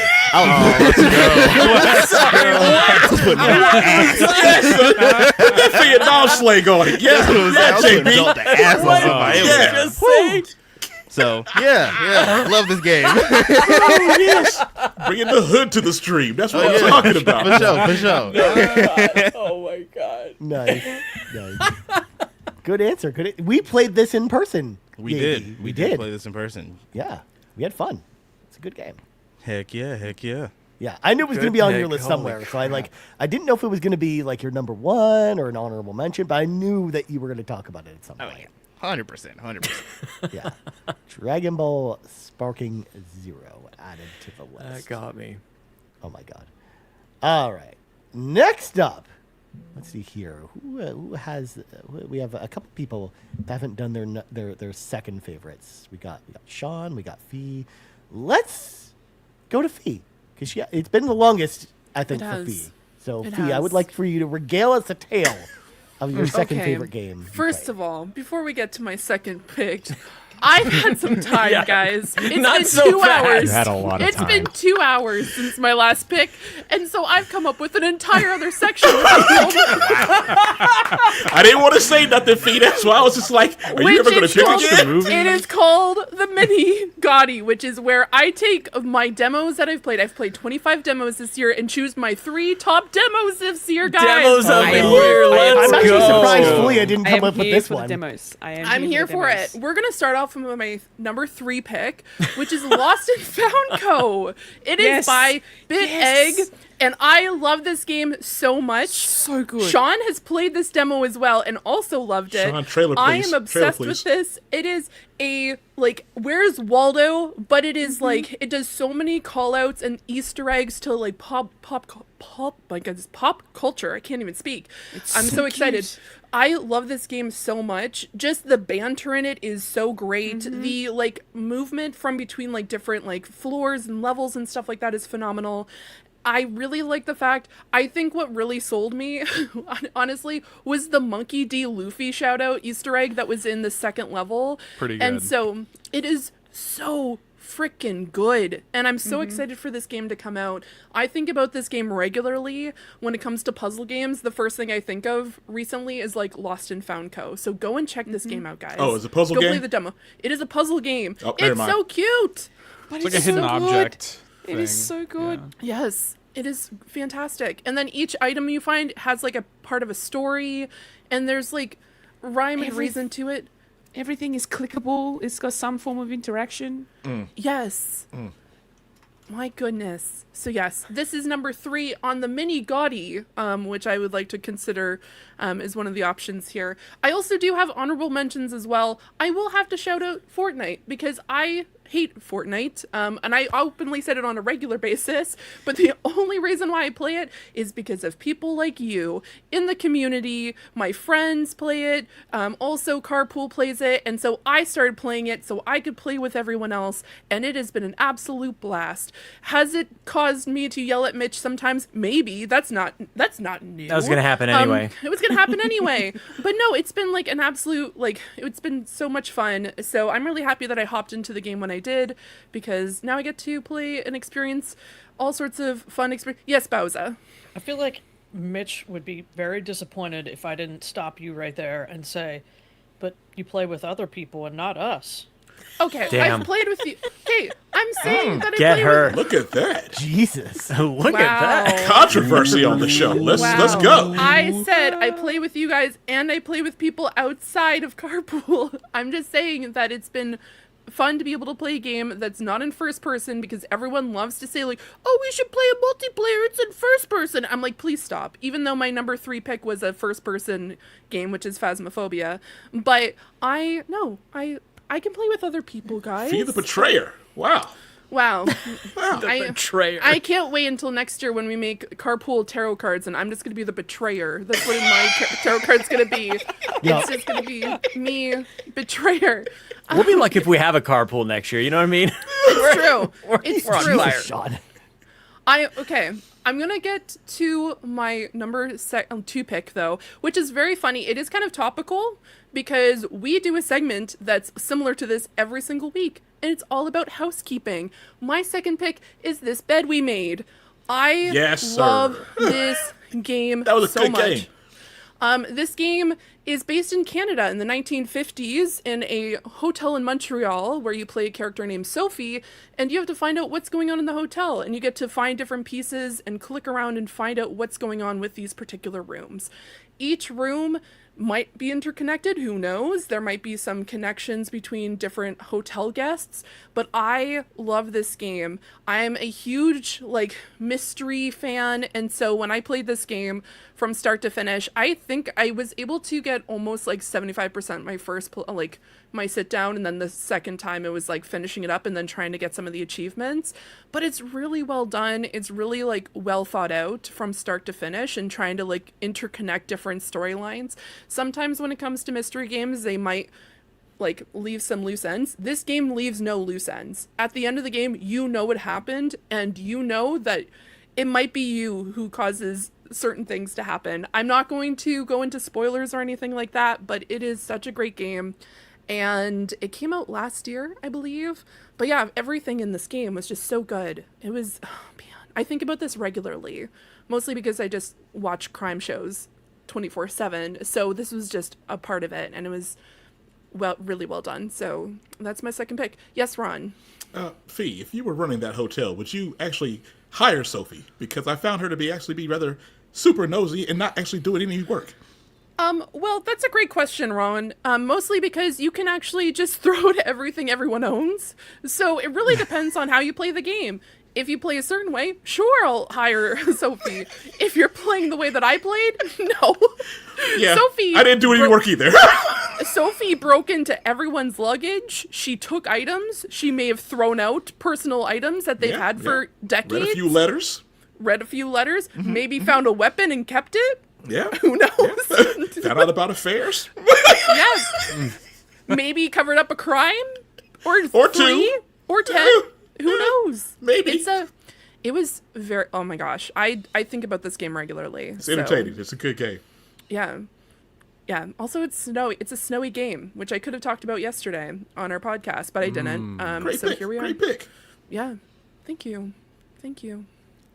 that for your dog slang on it. Yeah, I was putting belt to ass on somebody. Yeah. So yeah, love this game. Oh, yes. Bringing the hood to the stream. That's what I'm talking about. For sure. Oh my god. Nice. Good answer. We played this in person. We did. We did play this in person. Yeah, we had fun. It's a good game. Heck yeah. Yeah, I knew it was going to be on your list somewhere. So I didn't know if it was going to be like your number one or an honorable mention, but I knew that you were going to talk about it at some point. Yeah. 100%. Yeah. Dragon Ball Sparking Zero added to the list. That got me. Oh my god. All right. Next up, let's see here. Who has? We have a couple people that haven't done their second favorites. We got Sean. We got Fee. Let's go to Fee because it's been the longest I think for Fee. So Fee, I would like for you to regale us a tale of your second favorite game. First of all, before we get to my second pick, I've had some time, guys. It's Not been so 2 fast. hours. You had a lot of It's time. been 2 hours since my last pick, and so I've come up with an entire other section. I didn't want to say nothing, Fee. That's why I was just like, are you ever going to pick again? It is called the Mini Gotti, which is where I take my demos that I've played. I've played 25 demos this year and choose my 3 top demos this year, guys. Demos of the I'm year. Let's actually go. surprised Fulia didn't come up with this for one. The demos. I'm here for it. We're going to start off with my number 3 pick, which is Lost and Found Co. It is by BitEgg, and I love this game so much. So good. Sean has played this demo as well and also loved it. Sean, trailer, I please. am obsessed Trailer, with please. this. It is a, Where's Waldo? But it is, it does so many call-outs and Easter eggs to, pop culture. I can't even speak. I'm so excited. I love this game so much. Just the banter in it is so great. The movement from between different floors and levels and stuff like that is phenomenal. I really like the fact, I think what really sold me, honestly, was the Monkey D. Luffy shout-out Easter egg that was in the second level. Pretty good. And so, it is so freaking good. And I'm so excited for this game to come out. I think about this game regularly when it comes to puzzle games. The first thing I think of recently is Lost and Found Co. So go and check this game out, guys. Oh, it's a puzzle go game? Go play the demo. It is a puzzle game. Oh, never it's mind. so cute. But It's like a hidden object. It is so good. Yes, it is fantastic. And then each item you find has a part of a story, and there's rhyme and reason to it. Everything is clickable. It's got some form of interaction. Yes. My goodness. So yes, this is number 3 on the Mini Gotti, which I would like to consider as one of the options here. I also do have honorable mentions as well. I will have to shout out Fortnite because I hate Fortnite, and I openly said it on a regular basis, but the only reason why I play it is because of people like you in the community. My friends play it, also Carpool plays it, and so I started playing it so I could play with everyone else, and it has been an absolute blast. Has it caused me to yell at Mitch sometimes? Maybe. That's not new. That was gonna happen anyway. It was gonna happen anyway. But no, it's been an absolute, it's been so much fun. So I'm really happy that I hopped into the game when I did, because now I get to play and experience all sorts of fun experience. Yes, Bowser. I feel like Mitch would be very disappointed if I didn't stop you right there and say, but you play with other people and not us. Okay, Damn. I've played with you. Okay, I'm saying that I Get play her. with... Look at that. Jesus. Look Wow. at that. Controversy on the show. Let's go. I said I play with you guys and I play with people outside of Carpool. I'm just saying that it's been fun to be able to play a game that's not in first person, because everyone loves to say like, oh, we should play a multiplayer, it's in first person. I'm like, please stop. Even though my number 3 pick was a first person game, which is Phasmophobia, but I can play with other people, guys. Fee the Betrayer. Wow. Wow. The Betrayer. I can't wait until next year when we make Carpool tarot cards, and I'm just going to be the Betrayer. That's what my tarot card's going to be. Yeah. It's just going to be me, Betrayer. We'll be lucky if we have a carpool next year. You know what I mean? It's true. It's we're on true. fire. Sean. Okay. I'm going to get to my number 2 pick, though, which is very funny. It is kind of topical because we do a segment that's similar to this every single week, and it's all about housekeeping. My second pick is this bed we made. I love this game That was a so good much. game. This game is based in Canada in the 1950s in a hotel in Montreal where you play a character named Sophie, and you have to find out what's going on in the hotel, and you get to find different pieces and click around and find out what's going on with these particular rooms. Each room might be interconnected, who knows? There might be some connections between different hotel guests, but I love this game. I'm a huge, mystery fan, and so when I played this game from start to finish, I think I was able to get almost 75% my first, my sit down, and then the second time it was finishing it up and then trying to get some of the achievements. But it's really well done. It's really well thought out from start to finish, and trying to interconnect different storylines. Sometimes when it comes to mystery games, they might leave some loose ends. This game leaves no loose ends. At the end of the game, you know what happened, and you know that it might be you who causes certain things to happen. I'm not going to go into spoilers or anything like that, but it is such a great game. And it came out last year, I believe. But yeah, everything in this game was just so good. It was, oh man, I think about this regularly, mostly because I just watch crime shows 24/7. So this was just a part of it, and it was really well done. So that's my second pick. Yes, Ron. Fee, if you were running that hotel, would you actually hire Sophie? Because I found her to be rather super nosy and not actually doing any work. Well, that's a great question, Ron. Mostly because you can actually just throw to everything everyone owns. So it really depends on how you play the game. If you play a certain way, sure, I'll hire Sophie. If you're playing the way that I played, no. Yeah, Sophie, I didn't do any work either. Sophie broke into everyone's luggage. She took items. She may have thrown out personal items that they've had for decades. Read a few letters. Mm-hmm. Maybe found a weapon and kept it. Yeah. Who knows? Yeah. Found out about affairs. Yes. Maybe covered up a crime. Or 3 2 or 10. Who knows? Maybe. It was very, oh my gosh. I think about this game regularly. It's entertaining. It's a good game. Yeah. Yeah. Also, it's snowy. It's a snowy game, which I could have talked about yesterday on our podcast, but I didn't. Great so pick. here we are. Great pick. Yeah. Thank you. Thank you.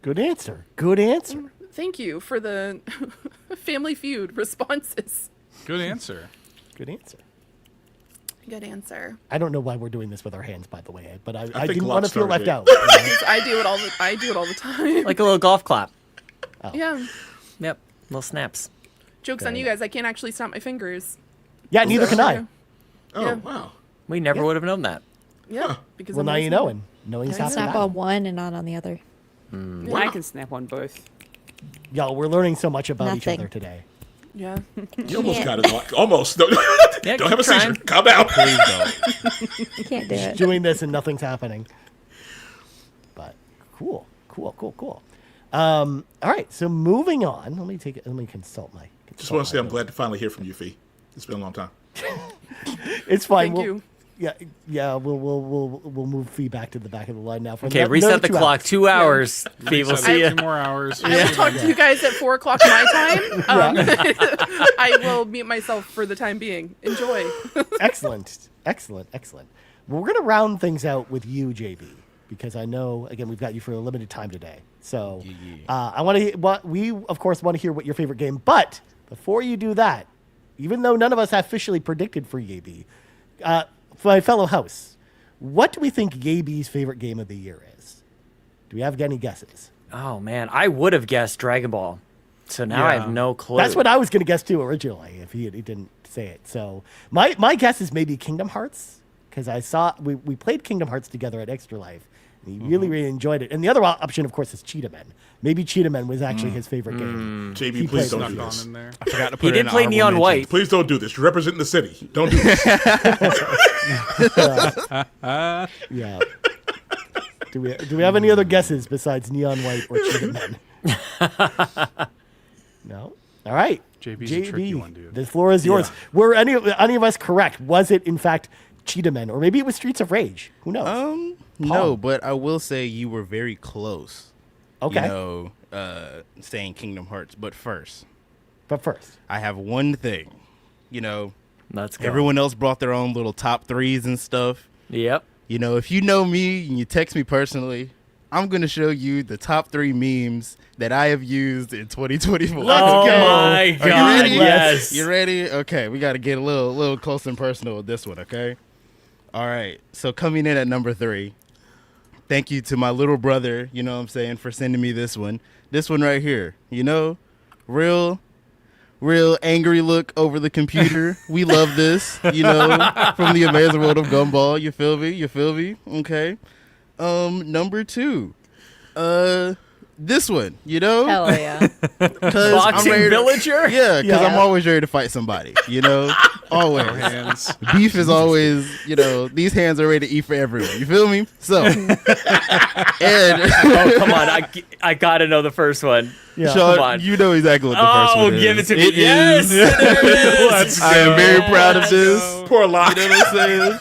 Good answer. Good answer. Thank you for the Family Feud responses. Good answer. Good answer. Good answer. I don't know why we're doing this with our hands, by the way, but I think didn't Locke want to feel started left it. out. I do it all the time. Like a little golf clap. Yeah. Yep. Little snaps. Joke's on you guys. I can't actually snap my fingers. Yeah, neither can I. Oh, Yeah. wow. We never would have known that. Yeah. Because Well, I'm now you lazy. know, and knowing's half the Snap battle. on one and not on the other. I can snap on both. Y'all, we're learning so much about each Nothing. other today. Yeah. You almost got it. Almost. Don't Yeah, have a keep trying. seizure. Calm down. Please don't. You can't do it. Doing this and nothing's happening. But cool. All right, so moving on. Let me consult my. Just want to say I'm glad to finally hear from you, Fee. It's been a long time. It's fine. Thank you. Yeah. We'll move Fee back to the back of the line now. For Okay, another reset the 2 clock. hours. 2 hours. Fee, we'll see 2 you. more hours. I will talk to you guys at 4 o'clock my time. I will mute myself for the time being. Enjoy. Excellent. Well, we're gonna round things out with you, JB, because I know, again, we've got you for a limited time today. So I want to. We of course want to hear what your favorite game. But before you do that, even though none of us have officially predicted for Yabe, for my fellow house, what do we think Yabe's favorite game of the year is? Do we have any guesses? Oh man, I would have guessed Dragon Ball. So now I have no clue. That's what I was going to guess too originally if he didn't say it. So my guess is maybe Kingdom Hearts, because I saw we played Kingdom Hearts together at Extra Life. And he really enjoyed it. And the other option, of course, is Cheetah Men. Maybe Cheetah Men was actually his favorite game. JB, please don't do this. I forgot to put he did play Neon White. Please don't do this. You're representing the city. Don't do this. Yeah. Do we have any other guesses besides Neon White or Cheetah Men? No? All right. JB's a tricky one, dude. The floor is yours. Were any of us correct? Was it, in fact, Cheetah Men? Or maybe it was Streets of Rage? Who knows? No, but I will say you were very close. Okay. You know, saying Kingdom Hearts. But first, I have one thing. You know, let's go. Everyone else brought their own little top threes and stuff. Yep. You know, if you know me and you text me personally, I'm going to show you the top 3 memes that I have used in 2024. Let's go. My God, you ready? yes. You ready? Okay, we got to get a little close and personal with this one, okay? All right, so coming in at number 3, thank you to my little brother, you know what I'm saying, for sending me this one. This one right here, you know, real angry look over the computer. We love this, you know, from the Amazing World of Gumball. You feel me? Okay. Number 2, this one, you know? Hell yeah. Boxing Villager? Because I'm always ready to fight somebody, you know? Always. Hands. Beef is always, you know, these hands are ready to eat for everyone. You feel me? So, and oh, come on. I got to know the first one. Yeah. Sean, come on. You know exactly what the first one is. Oh, give it to me. Yes, it is. I am very proud of this. Poor Locke. You know what I'm saying?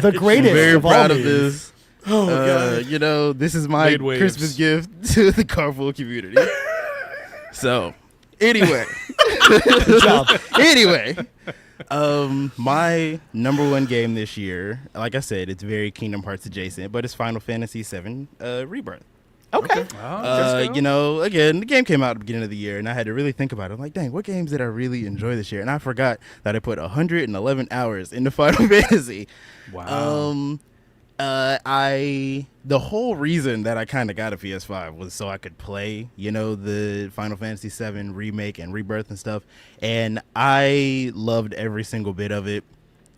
The greatest. I'm very of proud all of this. Oh, God. You know, this is my Christmas gift to the Carpool community. So, anyway. Good job. Anyway, my number 1 game this year, like I said, it's very Kingdom Hearts adjacent, but it's Final Fantasy VII Rebirth. Okay. You know, again, the game came out at the beginning of the year, and I had to really think about it. I'm like, dang, what games did I really enjoy this year? And I forgot that I put 111 hours into Final Fantasy. Wow. The whole reason that I kind of got a PS5 was so I could play, you know, the Final Fantasy VII remake and Rebirth and stuff. And I loved every single bit of it.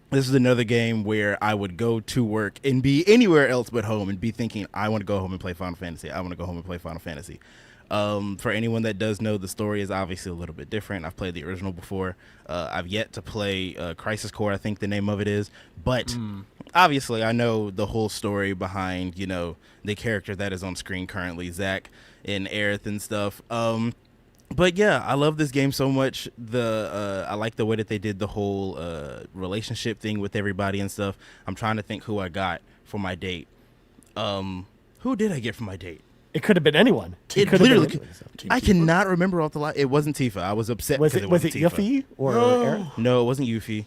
This is another game where I would go to work and be anywhere else but home and be thinking, I want to go home and play Final Fantasy. I want to go home and play Final Fantasy. For anyone that does know, the story is obviously a little bit different. I've played the original before. I've yet to play Crisis Core, I think the name of it is. But obviously, I know the whole story behind, you know, the character that is on screen currently, Zack and Aerith and stuff. But yeah, I love this game so much. I like the way that they did the whole relationship thing with everybody and stuff. I'm trying to think who I got for my date. Who did I get for my date? It could have been anyone. I cannot remember off the lot. It wasn't Tifa. I was upset. Was it Tifa. Yuffie or Aaron? No, it wasn't Yuffie.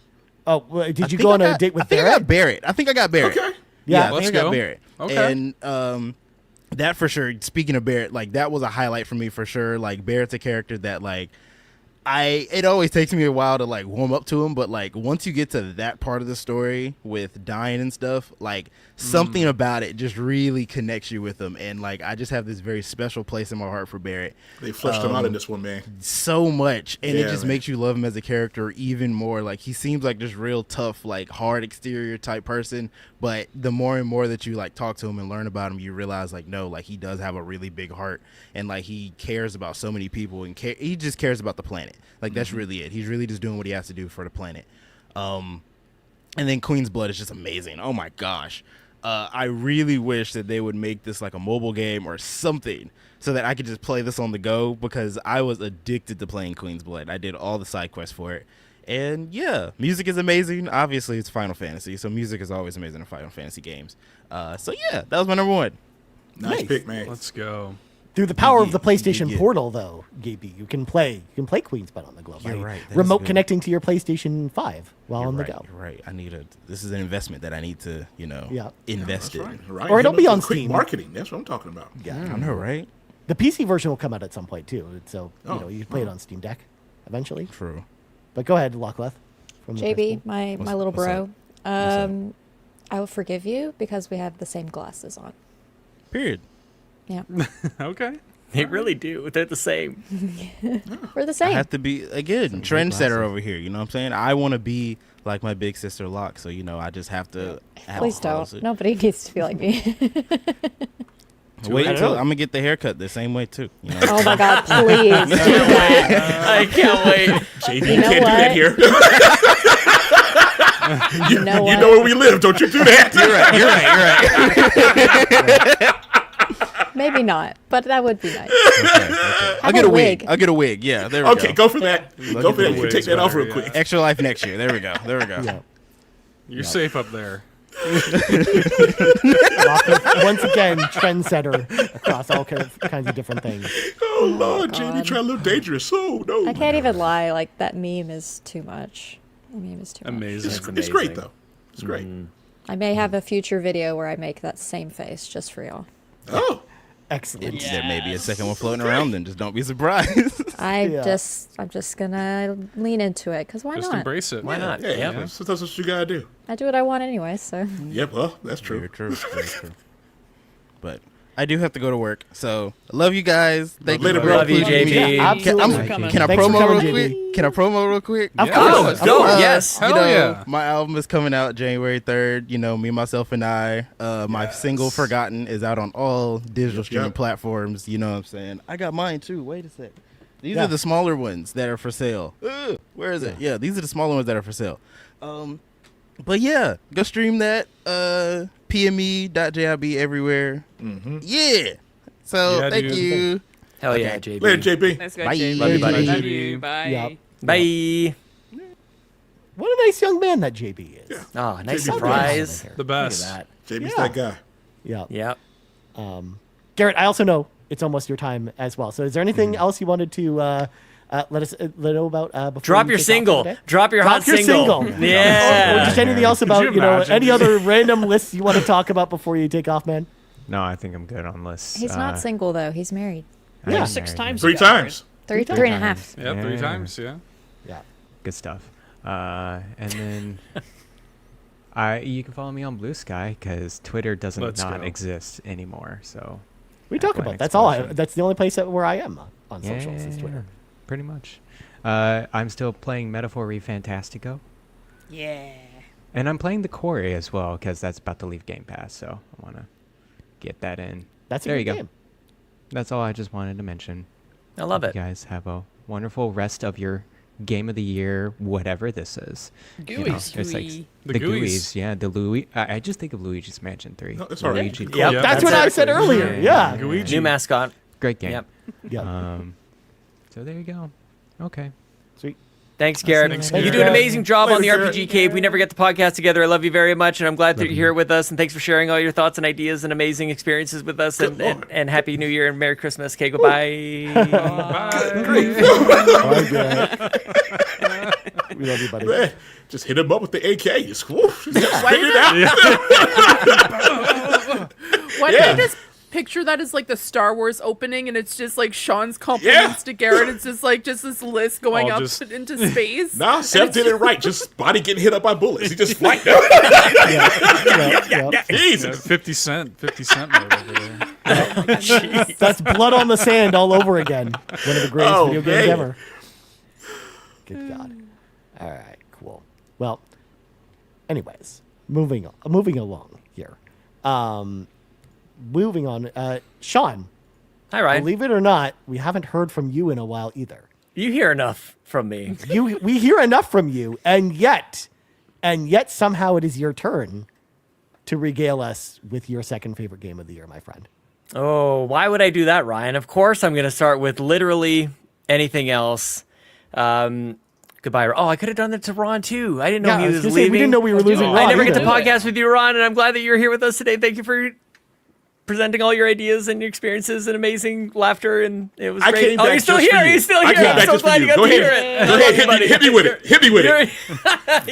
Oh, well, did you go on a date with Barrett? I think I got Barrett. Okay. Yeah, let's I think I go. got Barrett. Okay. And that for sure. Speaking of Barrett, like that was a highlight for me for sure. Like Barrett's a character that like it always takes me a while to like warm up to him, but like once you get to that part of the story with dying and stuff, like something about it just really connects you with him. And like I just have this very special place in my heart for Barrett. They fleshed him out in this one, man. So much. And Yeah, it just man. makes you love him as a character even more. Like he seems like this real tough, like hard exterior type person, but the more and more that you like talk to him and learn about him, you realize like no, like he does have a really big heart and like he cares about so many people and he just cares about the planet. Like that's really it. He's really just doing what he has to do for the planet. And then Queen's Blood is just amazing. Oh my gosh. I really wish that they would make this like a mobile game or something so that I could just play this on the go because I was addicted to playing Queen's Blood. I did all the side quests for it. And yeah, music is amazing. Obviously, it's Final Fantasy, so music is always amazing in Final Fantasy games. So yeah, that was my number 1. Nice pick, man. Let's go. Through the power of the PlayStation Portal, though, Gaby, you can play Queen's Bud on the Globe. You're right. Remote connecting to your PlayStation 5 while You're on the right, go. You're right. This is an investment that I need to, invest in. Right. Or it'll be on quick Steam. marketing. That's what I'm talking about. Yeah, I know, right? The PC version will come out at some point too, so you can play it on Steam Deck eventually. True. But go ahead, Lockleth. JB, my little what's bro. up? I will forgive you because we have the same glasses on. Period. Yeah. Okay. They really do. They're the same. We're the I same. have to be again trendsetter over here. You know what I'm saying? I want to be like my big sister Locke, so I just have to. Please don't. Nobody needs to be like me. Wait until I'm gonna get the haircut the same way too. Oh my God! Please do that. I can't wait. JB, you can't do that here. you know where we live. Don't you do that? You're right. Maybe not, but that would be nice. Okay. I'll get a wig. I'll get a wig. Yeah, there we go. Okay, go for that. Go for that. You can take that off real quick. Extra life next year. There we go. Yeah. You're safe up there. Once again, trendsetter across all kinds of different things. Oh Lord, Jamie, try a little dangerous. Oh no. I can't even lie. Like that meme is too much. The meme is too much. Amazing. It's great though. It's great. I may have a future video where I make that same face just for y'all. Oh. Excellent. There may be a second one floating around, then just don't be surprised. I'm just gonna lean into it because why Just not? embrace it. Why not? Yeah. That's what you gotta do. I do what I want anyway. So. Yeah, well, that's true. Very true. Very true. But I do have to go to work, so I love you guys. Thank you. Love you, JB. Absolutely. Can I promo real quick? Can I promo real quick? Of course. Go. Yes. Hell yeah. My album is coming out January 3rd. Me, myself, and I. My single Forgotten is out on all digital streaming platforms. You know what I'm saying? I got mine too. Wait a sec. These are the smaller ones that are for sale. Where is it? Yeah, these are the smaller ones that are for sale. But yeah, go stream that. PME.jib everywhere. Mm-hmm. Yeah. So thank you. Hell yeah, JB. Later, JB. Let's go, Bye. JB. Love you, buddy. Love you. Bye. Yep. Bye. What a nice young man that JB is. Oh, nice JB. surprise. The best. Look at JB's that guy. Yeah. that. Yep. Garrett, I also know it's almost your time as well. So is there anything else you wanted to let know about before Drop we your take off single. for the day? Drop your hot single. Or Yeah. just anything else about, you imagine? any other random lists you want to talk about before you take off, man? No, I think I'm good on lists. He's not single though. He's married. Yeah. 6 times. 3 you got times. married. Three and a half. Yeah, 3 times. Yeah. Yeah. Good stuff. And then you can follow me on Blue Sky because Twitter doesn't Let's not go. exist anymore. So We talk about that's all. That's the only place where I am on socials is Twitter. Pretty much. I'm still playing Metaphor Fantastico. Yeah. And I'm playing the Quarry as well because that's about to leave Game Pass. So I want to get that in. That's a there good you go. game. That's all I just wanted to mention. I love it. You guys have a wonderful rest of your game of the year, whatever this is. Gooeyes. It's like The the Gooeyes. Gooeyes. Yeah, the Louis. I just think of Luigi's Mansion 3. No, it's all right. Luigi. Yep. That's what I said earlier. Yeah. Luigi. New mascot. Great game. Yep. Yeah. So there you go. Okay. Sweet. Thanks, Garrett. Thanks, You do an Garrett. amazing job on the Later, RPG Cave. We never get the podcast together. I love you very much, and I'm glad that you're here with us. And thanks for sharing all your thoughts and ideas and amazing experiences with us. And Happy New Year and Merry Christmas. Okay, goodbye. Bye, Garrett. We love you, buddy. Man, just hit him up with the AK. Just, whoosh, just spit it out. Why did I just picture that as like the Star Wars opening, and it's just like Sean's compliments to Garrett. It's just like this list going All up just- into space. Nah, Seth did it right. Just body getting hit up by bullets. He just flight. Jesus. 50 Cent mode over there. That's blood on the sand all over again. One of the greatest video games man. ever. Good God. All right, cool. Well, anyways, moving along here. Moving on. Sean. Hi, Ryan. Believe it or not, we haven't heard from you in a while either. You hear enough from me. We hear enough from you, and yet somehow it is your turn to regale us with your second favorite game of the year, my friend. Oh, why would I do that, Ryan? Of course I'm going to start with literally anything else. Goodbye. Oh, I could have done that to Ron, too. I didn't know he was leaving. We didn't know we were losing Ron I never get to either. podcast with you, Ron, and I'm glad that you're here with us today. Thank you for presenting all your ideas and your experiences and amazing laughter, and it was I great. came Oh, back you're still just for here. you. You're still I here. came I'm back so just for glad you. you got Go to hear ahead. it. Go ahead. Hit me with it. Hit me with it.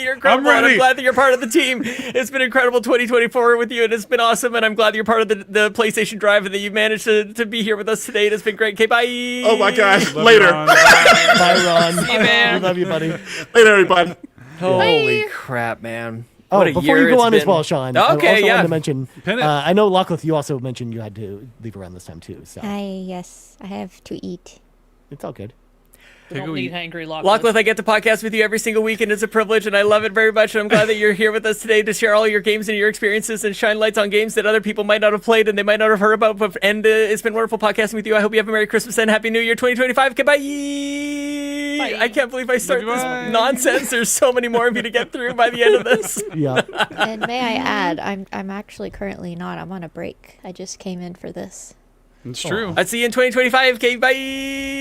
You're incredible. I'm ready. I'm glad that you're part of the team. It's been incredible 2024 with you, and it's been awesome. And I'm glad that you're part of the PlayStation Drive and that you've managed to be here with us today. It's been great. Okay, bye. Oh my gosh. Love Later. you, Ron. Bye, Ron. See you, man. We love you, buddy. Later, everybody. Holy crap, man. Oh, What a before year you go it's on as been. well, Sean. Okay, I also yeah. wanted to mention. Pin it. I know, Lockleth, you also mentioned you had to leave around this time too. So Yes, I have to eat. it's all good. Don't a need week. hangry Lockleth. Lockleth, I get to podcast with you every single week, and it's a privilege, and I love it very much. And I'm glad that you're here with us today to share all your games and your experiences and shine lights on games that other people might not have played and they might not have heard about. And it's been wonderful podcasting with you. I hope you have a Merry Christmas and Happy New Year 2025. Goodbye. Bye. I can't believe I start this Bye. nonsense. There's so many more of you to get through by the end of this. Yeah. And may I add, I'm actually currently not. I'm on a break. I just came in for this. It's true. I'll see you in 2025. Okay, bye.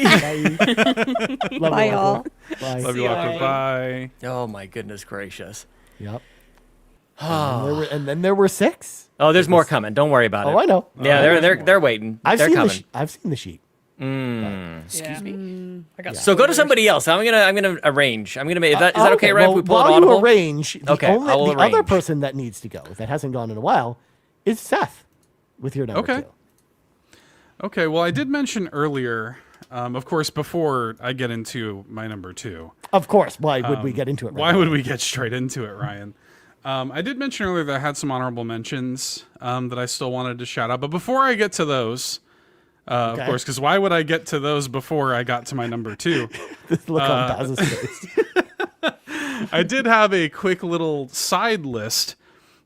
Bye. Love Bye, you, all. Lockleth. Bye. Love you, Lockleth. Bye. Oh my goodness gracious. Yep. And then there were 6. Oh, there's more coming. Don't worry about it. Oh, I know. Yeah, they're waiting. I've They're seen coming. I've seen the sheet. Excuse me. I got So go to somebody else. I'm gonna arrange. I'm gonna make. Is that okay, Ryan? Well, if we pull it while audible? you arrange, the Okay, I will the other arrange. person that needs to go that hasn't gone in a while is Seth with your number Okay. 2. Okay, well, I did mention earlier, of course, before I get into my number 2. Of course. Why would we get into it? Why would we get straight into it, Ryan? I did mention earlier that I had some honorable mentions that I still wanted to shout out. But before I get to those, of Okay. course, because why would I get to those before I got to my number 2? This look on Baz's face. I did have a quick little side list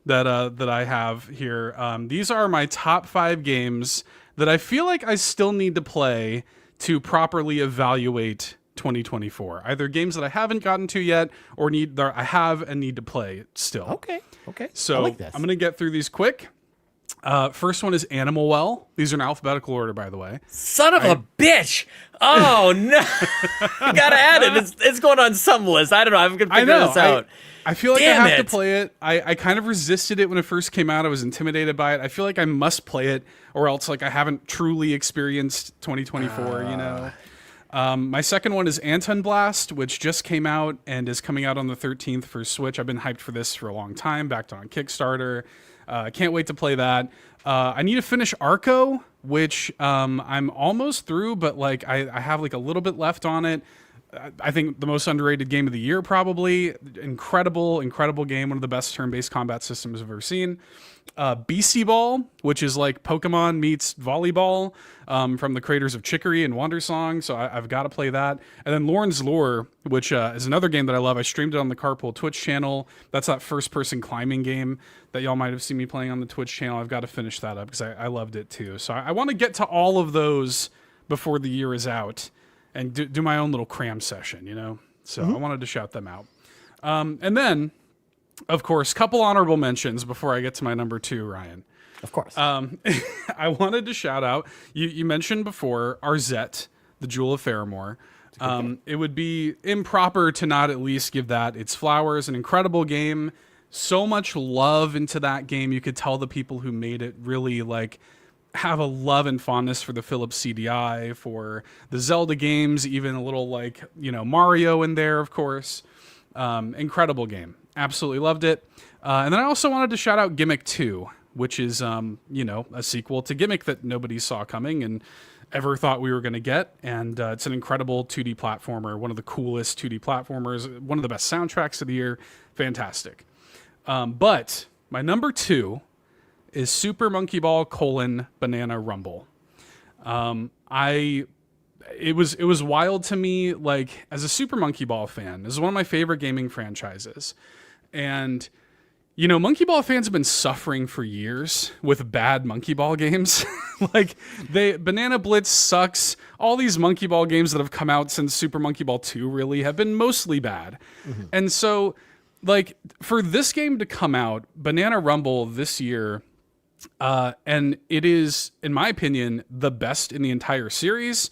that I have here. These are my top 5 games that I feel like I still need to play to properly evaluate 2024. Either games that I haven't gotten to yet or I have and need to play still. Okay. So I like this. I'm going to get through these quick. First one is Animal Well. These are in alphabetical order, by the way. Son of a bitch! Oh no! You gotta add it. It's going on some list. I don't know. I'm gonna figure this out. I feel like Damn I have it. to play it. I kind of resisted it when it first came out. I was intimidated by it. I feel like I must play it, or else like I haven't truly experienced 2024. You know. My second one is Anton Blast, which just came out and is coming out on the 13th for Switch. I've been hyped for this for a long time. Backed on Kickstarter. Can't wait to play that. I need to finish Arco, which I'm almost through, but like I have like a little bit left on it. I think the most underrated game of the year, probably. Incredible game. One of the best turn-based combat systems I've ever seen. BC Ball, which is like Pokemon meets volleyball, from the creators of Chicory and Wandersong. So I've got to play that. And then Lauren's Lore, which is another game that I love. I streamed it on the Carpool Twitch channel. That's that first-person climbing game that y'all might have seen me playing on the Twitch channel. I've got to finish that up because I loved it too. So I want to get to all of those before the year is out and do my own little cram session, you know? So I wanted to shout them out. And then, of course, couple honorable mentions before I get to my number 2, Ryan. Of course. I wanted to shout out, you mentioned before, Arzette, the Jewel of Faramore. It would be improper to not at least give that its flowers. An incredible game. So much love into that game. You could tell the people who made it really like have a love and fondness for the Philips CDI, for the Zelda games, even a little like, you know, Mario in there, of course. Incredible game. Absolutely loved it. And then I also wanted to shout out Gimmick 2, which is, you know, a sequel to Gimmick that nobody saw coming and ever thought we were going to get. And it's an incredible 2D platformer, one of the coolest 2D platformers, one of the best soundtracks of the year. Fantastic. But my number 2 is Super Monkey Ball: Banana Rumble. It was wild to me, like, as a Super Monkey Ball fan. This is one of my favorite gaming franchises. And, you know, Monkey Ball fans have been suffering for years with bad Monkey Ball games. Like, Banana Blitz sucks. All these Monkey Ball games that have come out since Super Monkey Ball 2 really have been mostly bad. And so, like, for this game to come out, Banana Rumble this year, and it is, in my opinion, the best in the entire series.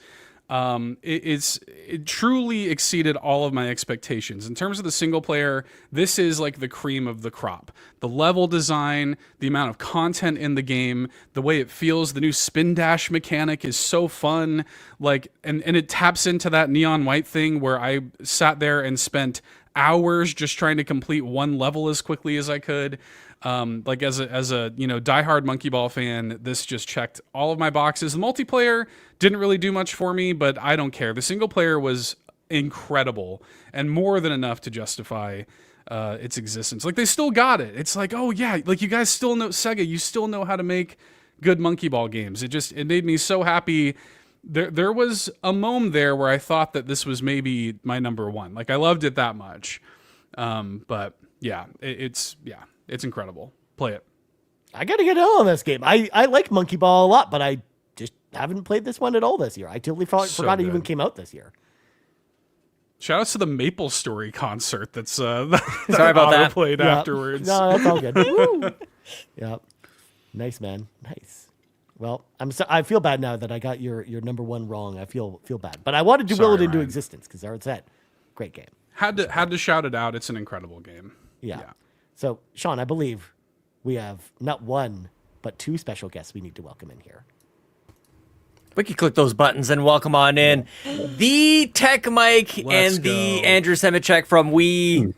It truly exceeded all of my expectations. In terms of the single player, this is like the cream of the crop. The level design, the amount of content in the game, the way it feels, the new spin dash mechanic is so fun. Like, and it taps into that neon white thing where I sat there and spent hours just trying to complete one level as quickly as I could. Like as a diehard Monkey Ball fan, this just checked all of my boxes. The multiplayer didn't really do much for me, but I don't care. The single player was incredible and more than enough to justify its existence. Like, they still got it. It's like, oh yeah, like, you guys still know Sega. You still know how to make good Monkey Ball games. It made me so happy. There was a moment there where I thought that this was maybe my number one. Like, I loved it that much. But yeah, it's incredible. Play it. I got to get on this game. I like Monkey Ball a lot, but I just haven't played this one at all this year. I totally forgot it even came out this year. Shout outs to the Maple Story concert that's sorry about that. Played afterwards. No, that's all good. Woo! Yep. Nice, man. Nice. Well, I feel bad now that I got your number one wrong. I feel bad, but I wanted to will it into existence because Art said, great game. Had to shout it out. It's an incredible game. Yeah. So, Sean, I believe we have not one but two special guests we need to welcome in here. We can click those buttons and welcome on in the TechMike and the Andrew Semichek from the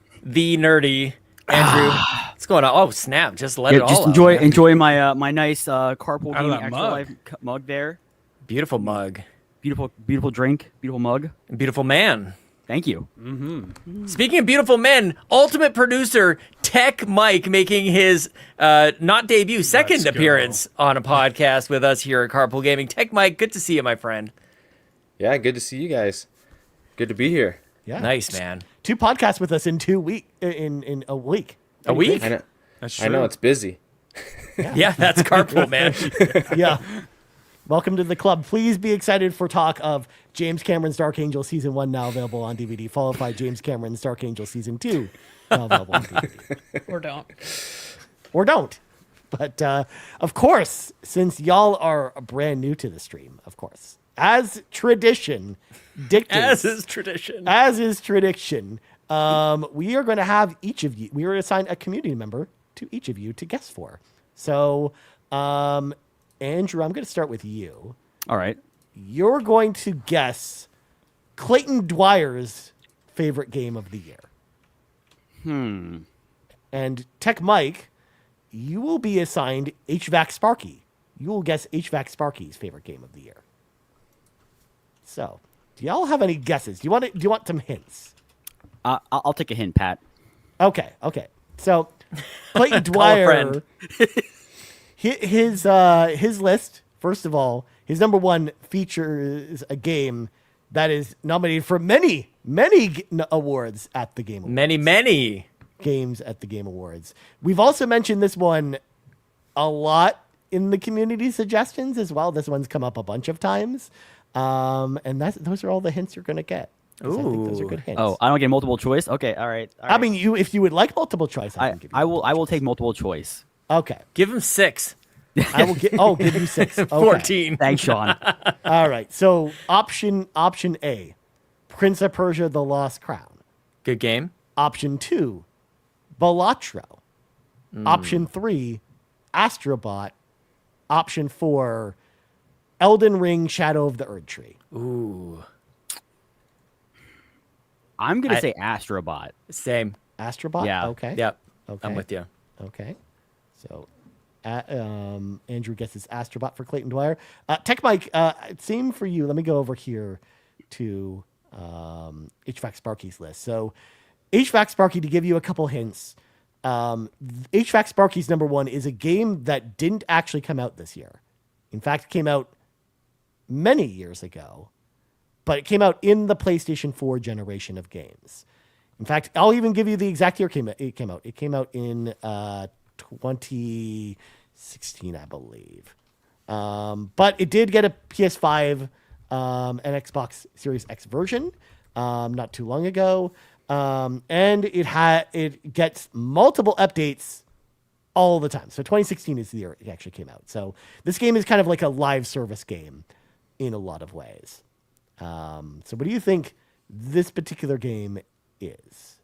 Nerdy. Andrew, what's going on? Oh, snap. Just let it all just out. Enjoy my my nice Carpool Out of Gaming that Extra mug. Life mug there. Beautiful mug. Beautiful drink. Beautiful mug. Beautiful man. Thank you. Mm-hmm. Speaking of beautiful men, ultimate producer TechMike making his not debut, second appearance on a podcast with us here at Carpool Gaming. TechMike, good to see you, my friend. Yeah, good to see you guys. Good to be here. Yeah. Nice, man. 2 podcasts with us in 2 weeks in a week. A week? I know. That's I know, it's busy. Yeah, that's Carpool, man. Yeah. Welcome to the club. Please be excited for talk of James Cameron's Dark Angel Season 1 now available on DVD, followed by James Cameron's Dark Angel Season 2 now available on DVD. Or don't. But, of course, since y'all are brand new to the stream, of course, as tradition dictates. As is tradition, we are going to have each of you, we are going to assign a community member to each of you to guess for. So, Andrew, I'm going to start with you. All right. You're going to guess Clayton Dwyer's favorite game of the year. And TechMike, you will be assigned HVAC Sparky. You will guess HVAC Sparky's favorite game of the year. So, do y'all have any guesses? Do you want some hints? I'll take a hint, Pat. Okay. So, Clayton Dwyer, his list, first of all, his number one features a game that is nominated for many awards at the Game Awards. Many games at the Game Awards. We've also mentioned this one a lot in the community suggestions as well. This one's come up a bunch of times. And those are all the hints you're going to get. I think those are good hints. Oh, I don't get multiple choice? Okay, all right. I mean, if you would like multiple choice, I can give you. I will take multiple choice. Okay. Give him 6. I will give you 6. Okay. 14. Thanks, Sean. All right. So option A, Prince of Persia: The Lost Crown. Good game. Option 2, Balatro. Option 3, Astrobot. Option 4, Elden Ring: Shadow of the Erdtree. Ooh. I'm going to say Astrobot. Same. Astrobot? Yeah. Okay. Yep. Okay. I'm with you. Okay. So, Andrew guesses Astrobot for Clayton Dwyer. TechMike, same for you. Let me go over here to HVAC Sparky's list. So, HVAC Sparky, to give you a couple hints, HVAC Sparky's number one is a game that didn't actually come out this year. In fact, it came out many years ago, but it came out in the PlayStation 4 generation of games. In fact, I'll even give you the exact year it came out. It came out in 2016, I believe. But it did get a PS5 and Xbox Series X version not too long ago. And it gets multiple updates all the time. So 2016 is the year it actually came out. So this game is kind of like a live service game in a lot of ways. So what do you think this particular game is?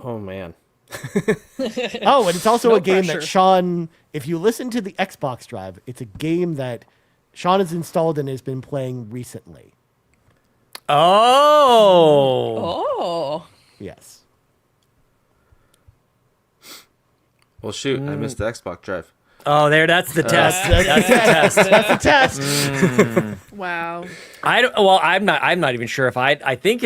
Oh man. Oh, and it's also No a game pressure. that Sean, if you listen to the Xbox Drive, it's a game that Sean has installed and has been playing recently. Oh. Oh. Yes. Well, shoot, I missed the Xbox Drive. Oh, that's the test. That's the test. That's a test. Wow. I'm not even sure if I think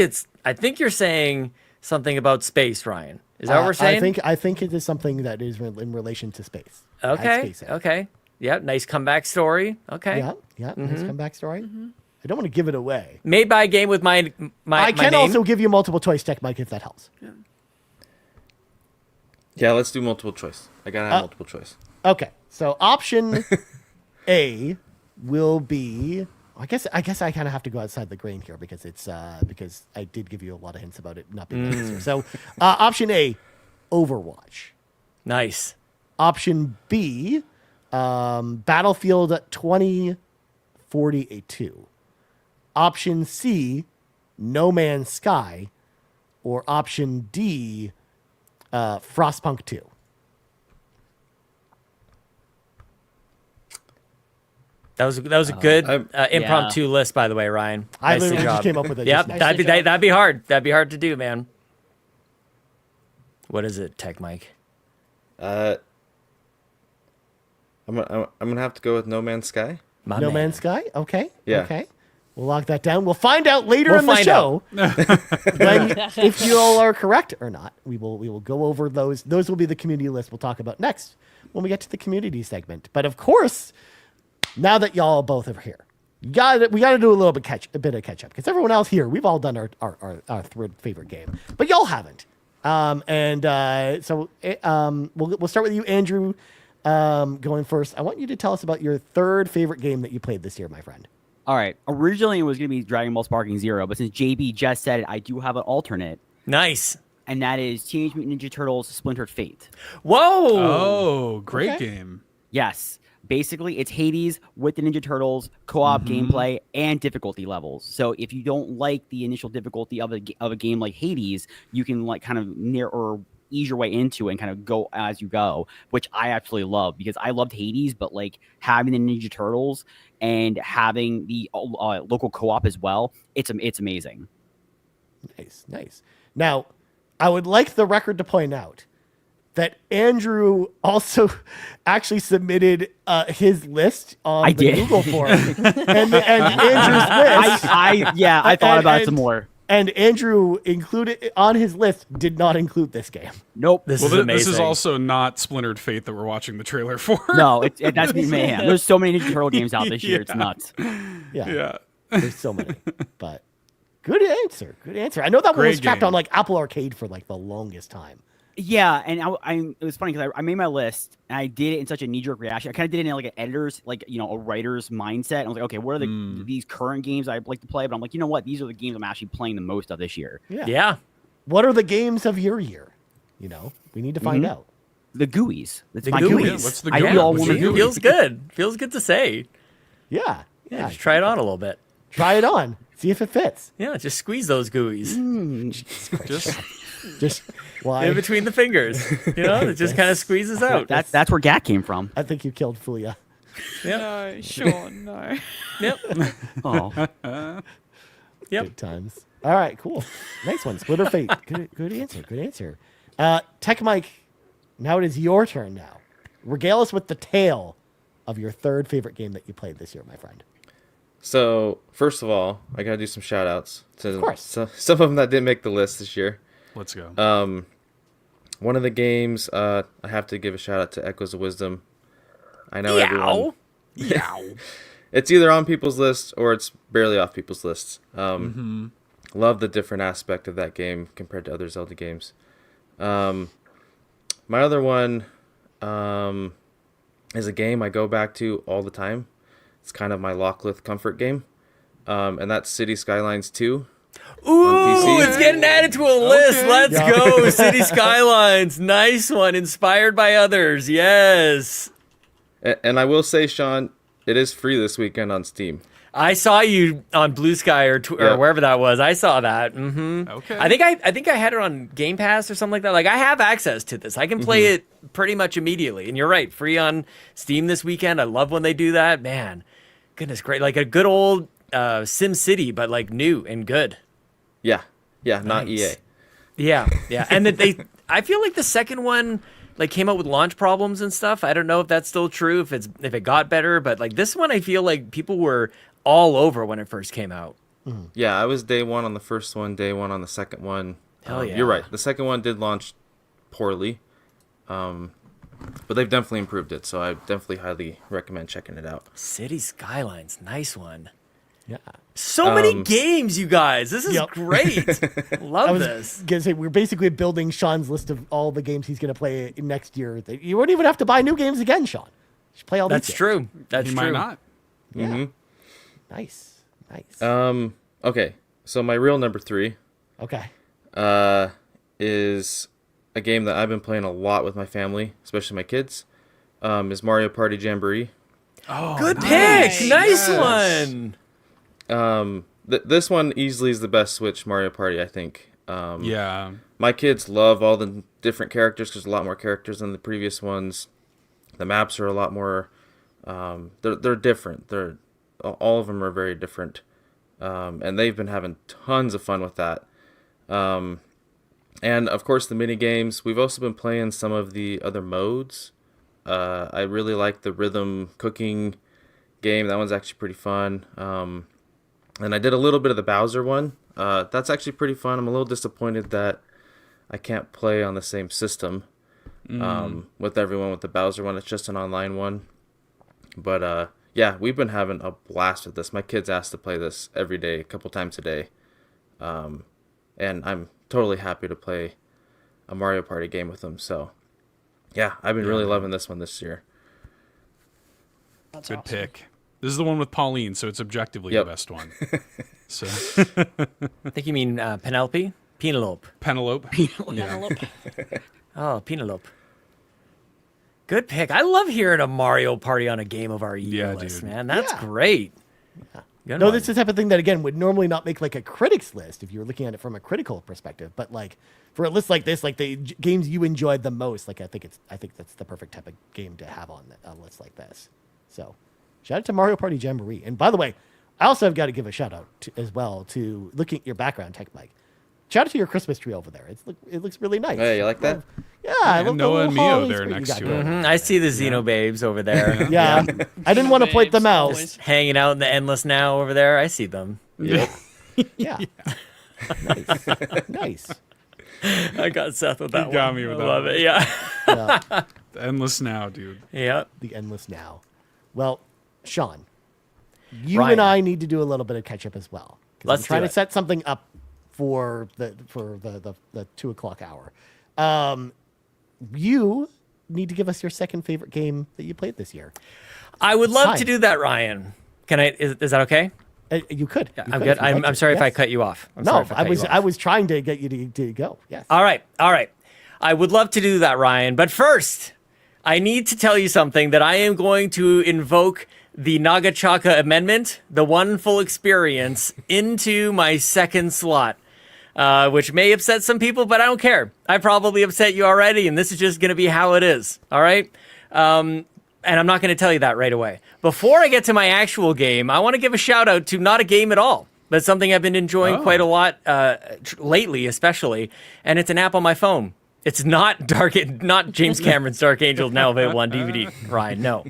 you're saying something about space, Ryan. Is that what we're saying? I think it is something that is in relation to space. Has Okay. space in it. Okay. Yeah. Nice comeback story. Okay. Yeah. Nice comeback story. I don't want to give it away. Made by a game with my I can name. also give you multiple choice, TechMike, if that helps. Yeah, let's do multiple choice. I gotta have multiple choice. Okay, so option A will be. I guess I kind of have to go outside the grain here because it's because I did give you a lot of hints about it not being the answer. So option A, Overwatch. Nice. Option B, Battlefield 2042. Option C, No Man's Sky, or option D, Frostpunk 2. That was a good impromptu list, by the way, Ryan. I Nicely literally just job. came up with it. Yep, just now. that'd be hard. That'd be hard to do, man. What is it, TechMike? I'm gonna have to go with No Man's Sky. No Man's Sky? Okay. Yeah. Okay. We'll lock that down. We'll find out later We'll in the find show if you all are correct or not. We will go over those. Those will be the community list we'll talk about next when we get to the community segment. But of course, now that y'all both are here, we got to do a little bit of catch up because everyone else here, we've all done our third favorite game, but y'all haven't. So we'll start with you, Andrew. Going first, I want you to tell us about your third favorite game that you played this year, my friend. All right. Originally, it was going to be Dragon Ball Sparking Zero, but since JB just said it, I do have an alternate. Nice. And that is Teenage Mutant Ninja Turtles Splintered Fate. Whoa. Oh, great game. Yes. Basically, it's Hades with the Ninja Turtles, co-op gameplay, and difficulty levels. So if you don't like the initial difficulty of a game like Hades, you can like kind of ease your way into it and kind of go as you go, which I absolutely love because I loved Hades, but like having the Ninja Turtles and having the local co-op as well, it's amazing. Nice. Now, I would like the record to point out that Andrew also actually submitted his list on the Google form. and Andrew's list. I thought about it some more. And Andrew included on his list did not include this game. Nope. This is amazing. This is also not Splintered Fate that we're watching the trailer for. No, that's mayhem. There's so many Ninja Turtle games out this year. It's nuts. Yeah. There's so many. But good answer. I know that one was trapped on like Apple Arcade for like the longest time. Yeah, and it was funny because I made my list and I did it in such a knee-jerk reaction. I kind of did it in like an editor's, like a writer's mindset. And I was like, okay, what are these current games I'd like to play? But I'm like, you know what? These are the games I'm actually playing the most of this year. Yeah. What are the games of your year? We need to find out. The GUIs. The GUIs. What's the GUI? Feels good. Feels good to say. Yeah. Just try it on a little bit. Try it on. See if it fits. Yeah, just squeeze those GUIs. Just why? In between the fingers. It just kind of squeezes out. That's where GAT came from. I think you killed Fulia. Yep. No, Sean, no. Yep. Oh. Yep. Good times. All right, cool. Nice one. Splitter Fate. Good answer. TechMike, now it is your turn now. Regale us with the tale of your third favorite game that you played this year, my friend. So, first of all, I gotta do some shout outs to Of course. some of them that didn't make the list this year. Let's go. One of the games, I have to give a shout out to Echoes of Wisdom. I know everyone. It's either on people's lists or it's barely off people's lists. Love the different aspect of that game compared to other Zelda games. My other one is a game I go back to all the time. It's kind of my Locklith comfort game, and that's City Skylines 2. Ooh, it's getting added to a list. Let's go. City Skylines. Nice one. Inspired by others. Yes. And I will say, Sean, it is free this weekend on Steam. I saw you on Blue Sky or wherever that was. I saw that. Okay. I think I had it on Game Pass or something like that. Like I have access to this. I can play it pretty much immediately. And you're right, free on Steam this weekend. I love when they do that. Man, goodness great. Like a good old Sim City, but like new and good. Yeah, not EA. Yeah. And I feel like the second one like came out with launch problems and stuff. I don't know if that's still true, if it got better, but like this one I feel like people were all over when it first came out. Yeah, I was day one on the first one, day one on the second one. Hell yeah. You're right. The second one did launch poorly. But they've definitely improved it, so I definitely highly recommend checking it out. City Skylines, nice one. Yeah. So many games, you guys. This is great. Love this. Gonna say we're basically building Sean's list of all the games he's gonna play next year. You won't even have to buy new games again, Sean. You should play all these. That's true. That's He true. might not. Yeah. Nice. Okay, so my real number 3 is a game that I've been playing a lot with my family, especially my kids, is Mario Party Jamboree. Oh, good pick. Nice one. This one easily is the best Switch Mario Party, I think. Yeah. My kids love all the different characters. There's a lot more characters than the previous ones. The maps are a lot more. They're different. All of them are very different, and they've been having tons of fun with that. And of course the mini games. We've also been playing some of the other modes. I really like the rhythm cooking game. That one's actually pretty fun. And I did a little bit of the Bowser one. That's actually pretty fun. I'm a little disappointed that I can't play on the same system with everyone with the Bowser one. It's just an online one. But yeah, we've been having a blast with this. My kids ask to play this every day, a couple times a day. And I'm totally happy to play a Mario Party game with them. So yeah, I've been really loving this one this year. That's Good awesome. pick. This is the one with Paullin, so it's objectively the best one. So I think you mean Penelope? Penelope. Yeah. Oh, Penelope. Good pick. I love hearing a Mario Party on a Game of Our Year list, man. That's great. Good No, one. this is the type of thing that again would normally not make like a critic's list if you were looking at it from a critical perspective. But like for a list like this, like the games you enjoyed the most, like I think that's the perfect type of game to have on a list like this. So shout out to Mario Party Jamboree. And by the way, I also have got to give a shout out as well to looking at your background, TechMike. Shout out to your Christmas tree over there. It looks really nice. Hey, you like that? Yeah, I love Noah and the Mio Halloween there spirit you next got to going. it. I see the Xenobabes over there. Yeah. I didn't want to point them out. Just hanging out in the Endless Now over there. I see them. Yeah. Nice. I got Seth with that You got one. me with I that love one. it. Yeah. Endless Now, dude. Yeah. The Endless Now. Well, Sean, you Ryan. and I need to do a little bit of catch up as well. 'Cause Let's I'm trying do to it. set something up for the 2:00 hour. You need to give us your second favorite game that you played this year. I would love to Fine. do that, Ryan. Can I? Is that okay? You could. You I'm could good. if you'd like I'm to. sorry if I Yes. cut you off. I'm No, sorry if I cut you off. was trying to get you to go. Yes. All right. I would love to do that, Ryan. But first, I need to tell you something that I am going to invoke the Nagachaka Amendment, the one full experience, into my second slot, which may upset some people, but I don't care. I probably upset you already, and this is just going to be how it is. All right? And I'm not going to tell you that right away. Before I get to my actual game, I want to give a shout out to not a game at all, but something I've been enjoying quite a lot lately, especially, and it's an app on my phone. It's not James Cameron's Dark Angel, now available on DVD. Ryan, no.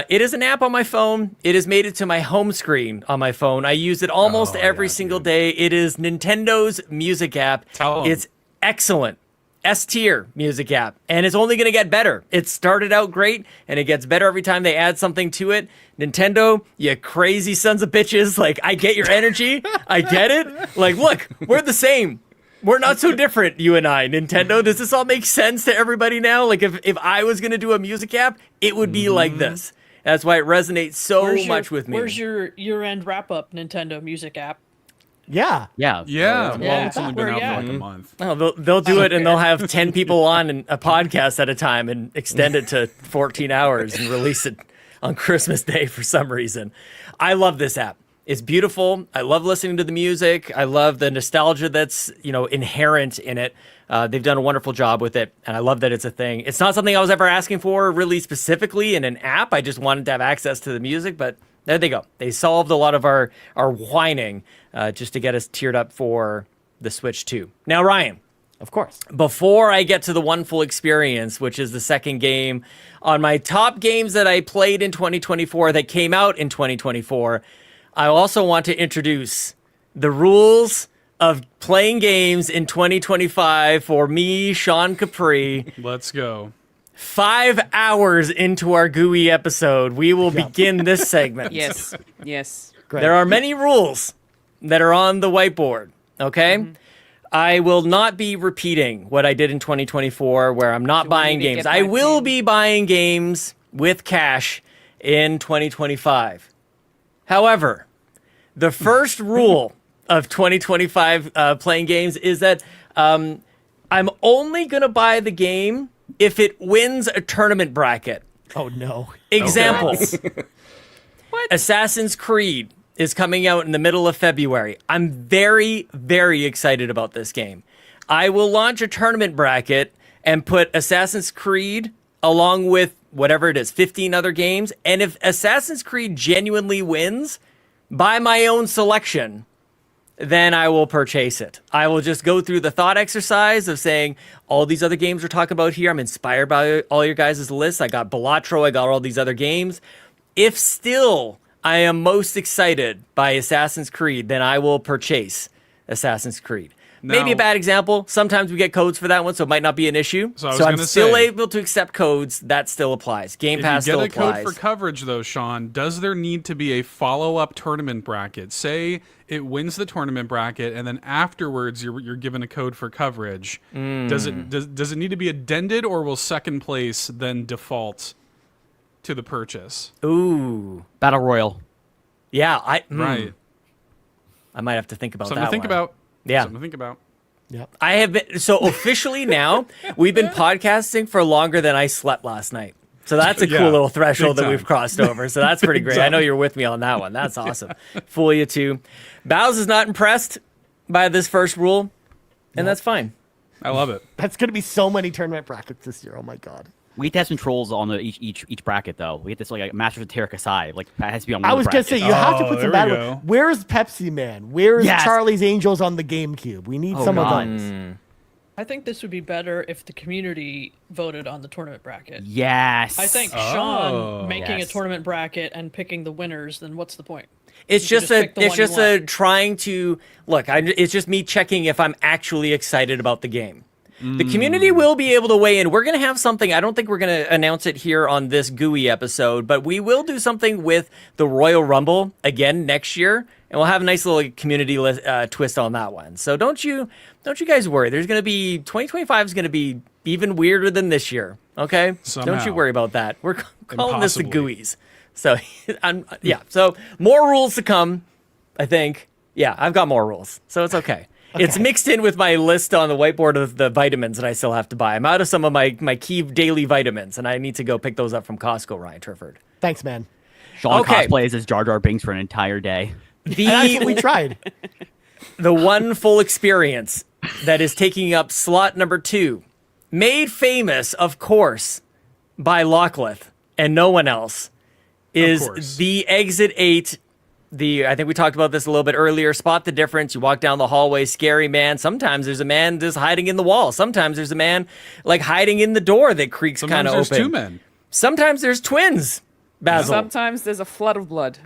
It is an app on my phone. It has made it to my home screen on my phone. I use it almost every single day. It is Nintendo's music app. It's excellent. S-tier music app. And it's only going to get better. It started out great, and it gets better every time they add something to it. Nintendo, you crazy sons of bitches. Like, I get your energy. I get it. Like, look, we're the same. We're not so different, you and I. Nintendo, does this all make sense to everybody now? Like, if I was going to do a music app, it would be like this. That's why it resonates so much with me. Where's your year-end wrap-up Nintendo Music app? Yeah. Yeah. Well, it's only been out for like a month. Oh, they'll do it, and they'll have 10 people on a podcast at a time and extend it to 14 hours and release it on Christmas Day for some reason. I love this app. It's beautiful. I love listening to the music. I love the nostalgia that's, inherent in it. They've done a wonderful job with it, and I love that it's a thing. It's not something I was ever asking for really specifically in an app. I just wanted to have access to the music, but there they go. They solved a lot of our whining just to get us tiered up for the Switch 2. Now, Ryan. Of course. Before I get to the one full experience, which is the second game on my top games that I played in 2024 that came out in 2024, I also want to introduce the rules of playing games in 2025 for me, Sean Capri. Let's go. 5 hours into our GUI episode, we will begin this segment. Yes. Yes. Great. There are many rules that are on the whiteboard, okay? Mm-hmm. I will not be repeating what I did in 2024 where I'm not buying games. I will be buying games with cash in 2025. However, the first rule of 2025 playing games is that I'm only going to buy the game if it wins a tournament bracket. Oh, no. Example. What? Assassin's Creed is coming out in the middle of February. I'm very, very excited about this game. I will launch a tournament bracket and put Assassin's Creed along with whatever it is, 15 other games. And if Assassin's Creed genuinely wins by my own selection, then I will purchase it. I will just go through the thought exercise of saying, all these other games we're talking about here, I'm inspired by all your guys' lists. I got Balatro, I got all these other games. If still I am most excited by Assassin's Creed, then I will purchase Assassin's Creed. Maybe a bad example. Sometimes we get codes for that one, so it might not be an issue. So I'm still able to accept codes. That still applies. Game Pass still applies. If you get a code for coverage, though, Sean, does there need to be a follow-up tournament bracket? Say it wins the tournament bracket, and then afterwards you're given a code for coverage. Does it need to be addended, or will second place then default to the purchase? Ooh. Battle Royal. Yeah, right. I might have to think about Something that to think one. about. Yeah. Something to think about. Yep. I have been, so officially now, we've been podcasting for longer than I slept last night. So that's a cool little threshold that we've crossed over. So that's pretty great. I know you're with me on that one. That's awesome. Fool you too. Bows is not impressed by this first rule, and that's fine. I love it. That's going to be so many tournament brackets this year. Oh my God. We have to have some trolls on each bracket, though. We have this like Masters of Terra Kasai. Like that has to be on one I of was the going to say, you have to put some there we bad go. ones. Where's Pepsi Man? Where's Charlie's Angels on the GameCube? We need some of those. I think this would be better if the community voted on the tournament bracket. Yes. I think Sean making a tournament bracket and picking the winners, then what's the point? It's You just pick the one you want. trying to look. It's just me checking if I'm actually excited about the game. The community will be able to weigh in. We're going to have something. I don't think we're going to announce it here on this GUI episode, but we will do something with the Royal Rumble again next year, and we'll have a nice little community twist on that one. So don't you guys worry. There's going to be 2025 is going to be even weirder than this year. Okay, Don't you worry about that. We're calling this the GUIs. So So more rules to come. I think. Yeah, I've got more rules, so it's okay. It's mixed in with my list on the whiteboard of the vitamins that I still have to buy. I'm out of some of my key daily vitamins, and I need to go pick those up from Costco, Ryan Turford. Thanks, man. Sean cosplays as Jar Jar Binks for an entire day. That's what we tried. The one full experience that is taking up slot number 2, made famous, of course, by Lockleth and no one else, is the Exit 8. I think we talked about this a little bit earlier. Spot the difference. You walk down the hallway, scary man. Sometimes there's a man just hiding in the wall. Sometimes there's a man like hiding in the door that creaks kind of open. Sometimes there's 2 men. Sometimes there's twins, Basil. Sometimes there's a flood of blood.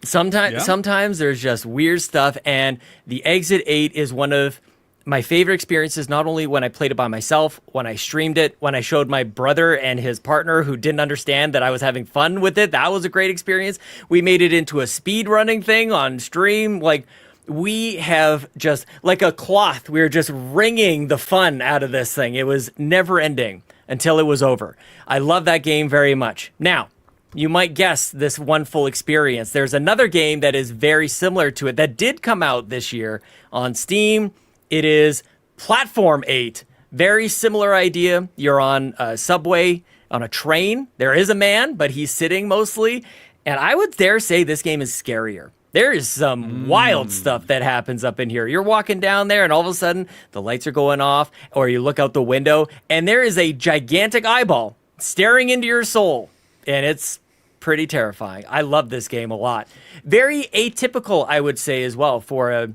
Sometimes there's just weird stuff. And the Exit 8 is one of my favorite experiences, not only when I played it by myself, when I streamed it, when I showed my brother and his partner who didn't understand that I was having fun with it. That was a great experience. We made it into a speed running thing on stream. Like, we have just, like a cloth, we were just wringing the fun out of this thing. It was never ending until it was over. I love that game very much. Now, you might guess this one full experience. There's another game that is very similar to it that did come out this year on Steam. It is Platform 8. Very similar idea. You're on a subway on a train. There is a man, but he's sitting mostly. And I would dare say this game is scarier. There is some wild stuff that happens up in here. You're walking down there and all of a sudden the lights are going off, or you look out the window and there is a gigantic eyeball staring into your soul. And it's pretty terrifying. I love this game a lot. Very atypical, I would say, as well, for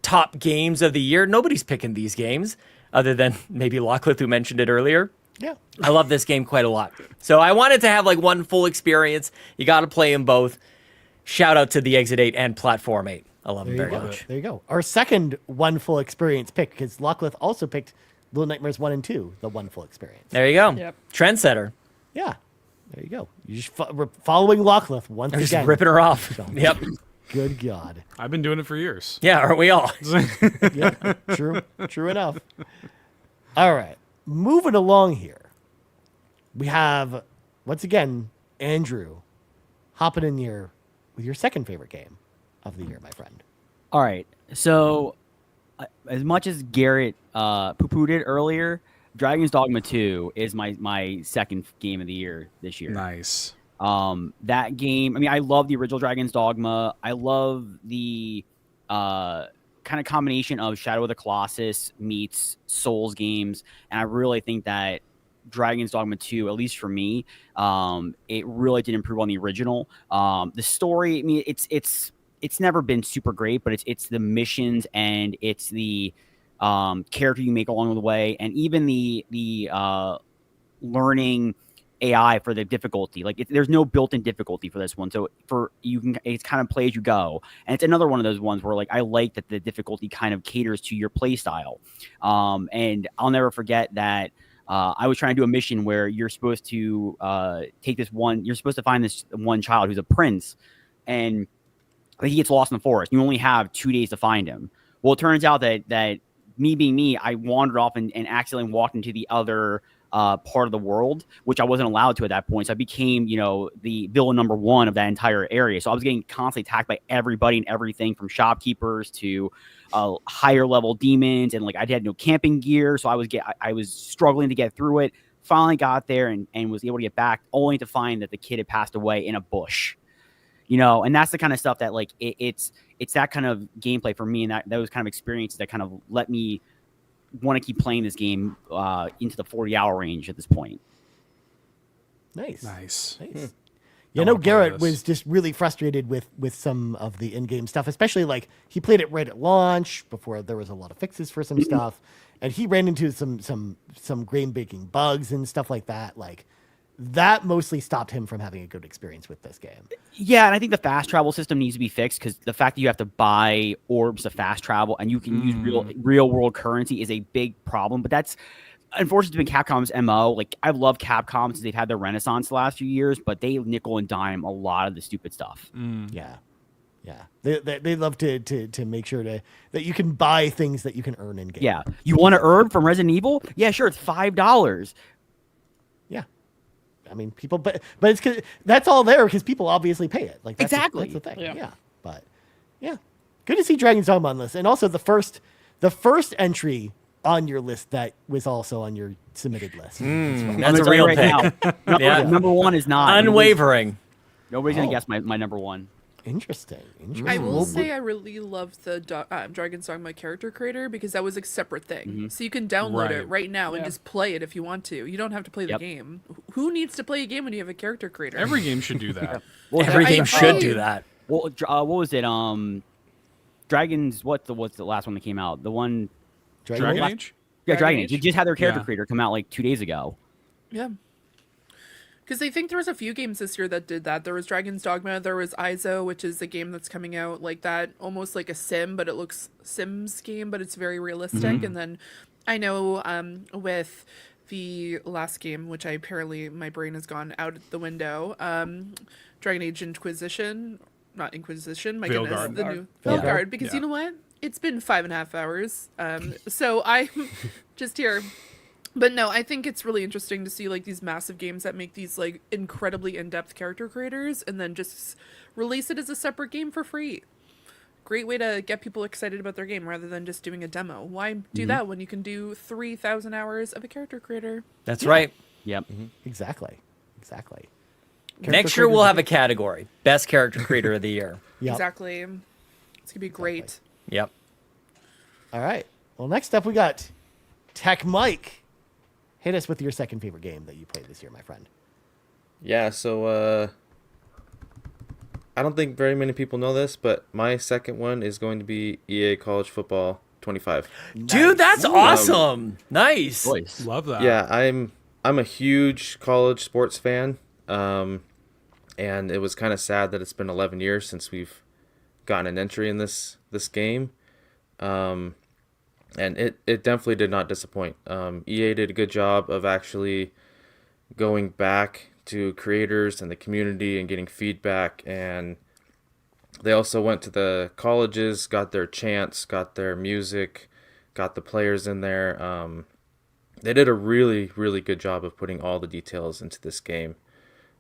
top games of the year. Nobody's picking these games other than maybe Lachlan, who mentioned it earlier. Yeah. I love this game quite a lot. So I wanted to have one full experience. You got to play them both. Shout out to the Exit 8 and Platform 8. I love them very much. There you go. Our second one full experience pick, because Lachlan also picked Little Nightmares 1 and 2, the one full experience. There you go. Yep. Trendsetter. Yeah. There you go. You're just following Lachlan once again. Just ripping her off. So, Yep. Good God. I've been doing it for years. Yeah, aren't we all? Yeah, true enough. All right. Moving along here. We have, once again, Andrew hopping in here with your second favorite game of the year, my friend. All right. So, as much as Garrett poo-pooed it earlier, Dragon's Dogma 2 is my second game of the year this year. Nice. That game, I mean, I love the original Dragon's Dogma. I love the kind of combination of Shadow of the Colossus meets Souls games, and I really think that Dragon's Dogma 2, at least for me, it really did improve on the original. The story, I mean, it's never been super great, but it's the missions and it's the character you make along the way, and even the learning AI for the difficulty. There's no built-in difficulty for this one, so it's kind of play as you go. And it's another one of those ones where I like that the difficulty kind of caters to your play style. And I'll never forget that. I was trying to do a mission where you're supposed to you're supposed to find this one child who's a prince, and he gets lost in the forest. You only have 2 days to find him. Well, it turns out that me being me, I wandered off and accidentally walked into the other part of the world, which I wasn't allowed to at that point. So I became, the villain number one of that entire area. So I was getting constantly attacked by everybody and everything, from shopkeepers to higher level demons, and I had no camping gear, so I was struggling to get through it. Finally got there and was able to get back, only to find that the kid had passed away in a bush. And that's the kind of stuff that it's that kind of gameplay for me, and those kind of experiences that kind of let me want to keep playing this game into the 40-hour range at this point. Nice. Garrett was just really frustrated with some of the in-game stuff, especially he played it right at launch before there was a lot of fixes for some stuff, and he ran into some game-breaking bugs and stuff like that. That mostly stopped him from having a good experience with this game. Yeah, and I think the fast travel system needs to be fixed, because the fact that you have to buy orbs to fast travel and you can use real world currency is a big problem. But that's unfortunately been Capcom's MO. I love Capcom since they've had their renaissance the last few years, but they nickel and dime a lot of the stupid stuff. Yeah. They love to make sure that you can buy things that you can earn in game. Yeah. You want an herb from Resident Evil? Yeah, sure, it's $5. Yeah. I mean, people, but it's that's all there because people obviously pay it. Exactly. That's the thing. Yeah. But yeah, good to see Dragon's Dogma on this, and also the first entry on your list that was also on your submitted list. That's a real pick. Number one is not unwavering. Nobody's gonna guess my number one. Interesting. I will say I really love the Dragon's Dogma character creator, because that was a separate thing. So you can download it right now and just play it if you want to. You don't have to play the game. Who needs to play a game when you have a character creator? Every game should do that. Well, every game should do that. Well, what was it? Dragons. What's the last one that came out? The one. Dragon Age? Yeah, Dragon Age. You just had their character creator come out 2 days ago. Yeah. Because I think there was a few games this year that did that. There was Dragon's Dogma. There was ISO, which is a game that's coming out like that, almost like a sim, but it looks Sims game, but it's very realistic. And then I know with the last game, which my brain has gone out the window, Dragon Age Inquisition, not Inquisition, my goodness, the new Veilguard. Because you know what? It's been 5.5 hours. So I'm just here. But no, I think it's really interesting to see these massive games that make these incredibly in-depth character creators and then just release it as a separate game for free. Great way to get people excited about their game rather than just doing a demo. Why do that when you can do 3,000 hours of a character creator? That's right. Yep. Exactly. Next year we'll have a category: best character creator of the year. Yep. Exactly. It's gonna be great. Yep. All right. Well, next up we got TechMike. Hit us with your second favorite game that you played this year, my friend. Yeah, so I don't think very many people know this, but my second one is going to be EA College Football 25. Dude, that's awesome. Nice. Love that. Yeah, I'm a huge college sports fan. And it was kind of sad that it's been 11 years since we've gotten an entry in this game. And it definitely did not disappoint. EA did a good job of actually going back to creators and the community and getting feedback, and they also went to the colleges, got their chants, got their music, got the players in there. They did a really, really good job of putting all the details into this game.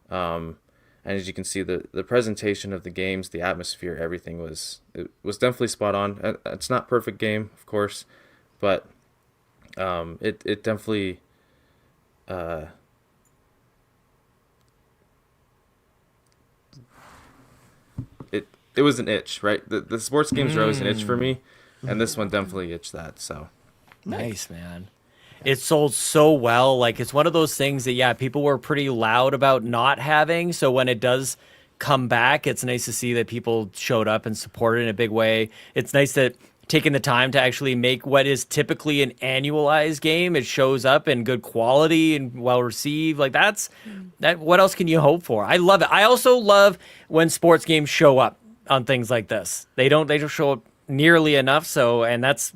And as you can see, the presentation of the games, the atmosphere, everything was definitely spot on. It's not perfect game, of course, but it definitely it was an itch, right? The sports games are always an itch for me, and this one definitely itched that. So nice, man. It sold so well. Like, it's one of those things that, yeah, people were pretty loud about not having. So when it does come back, it's nice to see that people showed up and supported in a big way. It's nice that taking the time to actually make what is typically an annualized game, it shows up in good quality and well received. Like, that. What else can you hope for? I love it. I also love when sports games show up on things like this. They don't show up nearly enough, so, and that's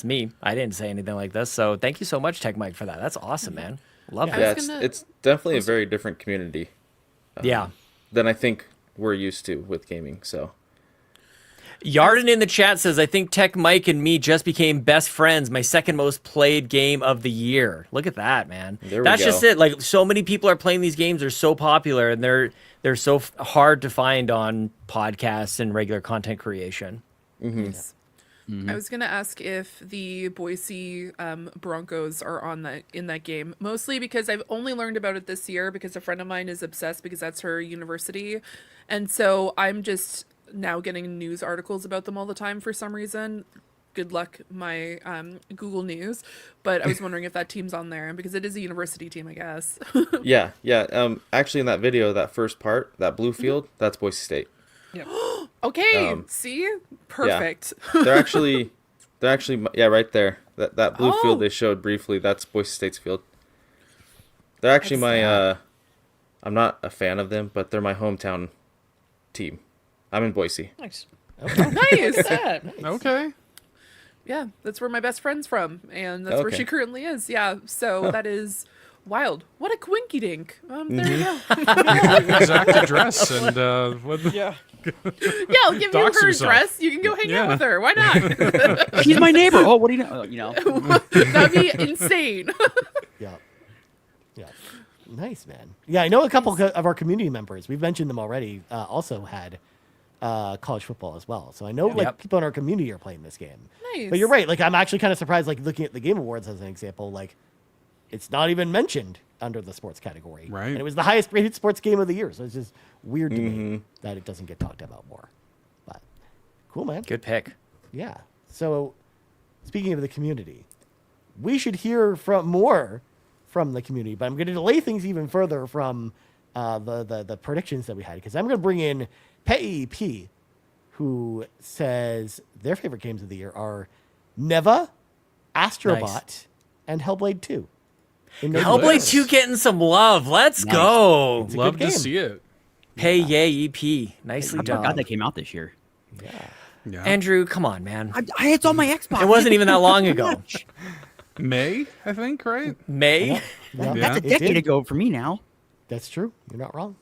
me. I didn't say anything like this, so thank you so much, TechMike, for that. That's awesome, man. Love it. Yeah, it's definitely a very different community. Than I think we're used to with gaming. So Yarden in the chat says, I think TechMike and me just became best friends. My second most played game of the year. Look at that, man. That's just it. Like, so many people are playing these games. They're so popular, and they're so hard to find on podcasts and regular content creation. Yes. I was gonna ask if the Boise Broncos are in that game, mostly because I've only learned about it this year because a friend of mine is obsessed because that's her university, and so I'm just now getting news articles about them all the time for some reason. Good luck, my Google News. But I was wondering if that team's on there, because it is a university team, I guess. Yeah. Actually, in that video, that first part, that blue field, that's Boise State. Yep. Okay. See, perfect. Yeah. They're actually, right there. That blue field they showed briefly, that's Boise State's field. They're actually I'm not a fan of them, but they're my hometown team. I'm in Boise. Nice. Okay. Nice. Okay. Yeah, that's where my best friend's from, and that's where she currently is. Yeah, so that is wild. What a quinky dink. There you go. Exact address and yeah, I'll give you her address. You can go hang out with her. Why not? She's my neighbor. Oh, what do you know? That'd be insane. Yeah. Nice, man. Yeah, I know a couple of our community members. We've mentioned them already. Also had college football as well. So I know people in our community are playing this game. Nice. But you're right. Like, I'm actually kind of surprised. Like, looking at the Game Awards as an example, like, it's not even mentioned under the sports category. Right. And it was the highest rated sports game of the year. So it's just weird to me that it doesn't get talked about more. But cool, man. Good pick. Yeah. So speaking of the community, we should hear more from the community, but I'm going to delay things even further from the predictions that we had, because I'm going to bring in Peje, who says their favorite games of the year are Neva, Astrobot, and Hellblade 2. Hellblade 2 getting some love. Let's go. Love to see it. Peje EP. Nicely done. I forgot that came out this year. Yeah. Andrew, come on, man. It's on my Xbox. It wasn't even that long ago. May, I think, right? May? That's a decade ago for me now. That's true. You're not wrong.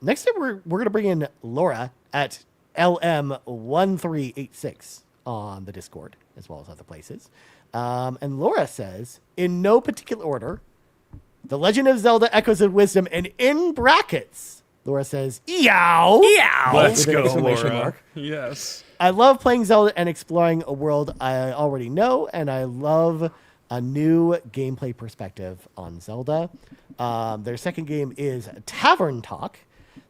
Next up, we're going to bring in Laura at LM1386 on the Discord, as well as other places. And Laura says, in no particular order, The Legend of Zelda Echoes of Wisdom, and in brackets, Laura says, "Eow!" Eow! Let's go, Laura. Yes. I love playing Zelda and exploring a world I already know, and I love a new gameplay perspective on Zelda. Their second game is Tavern Talk.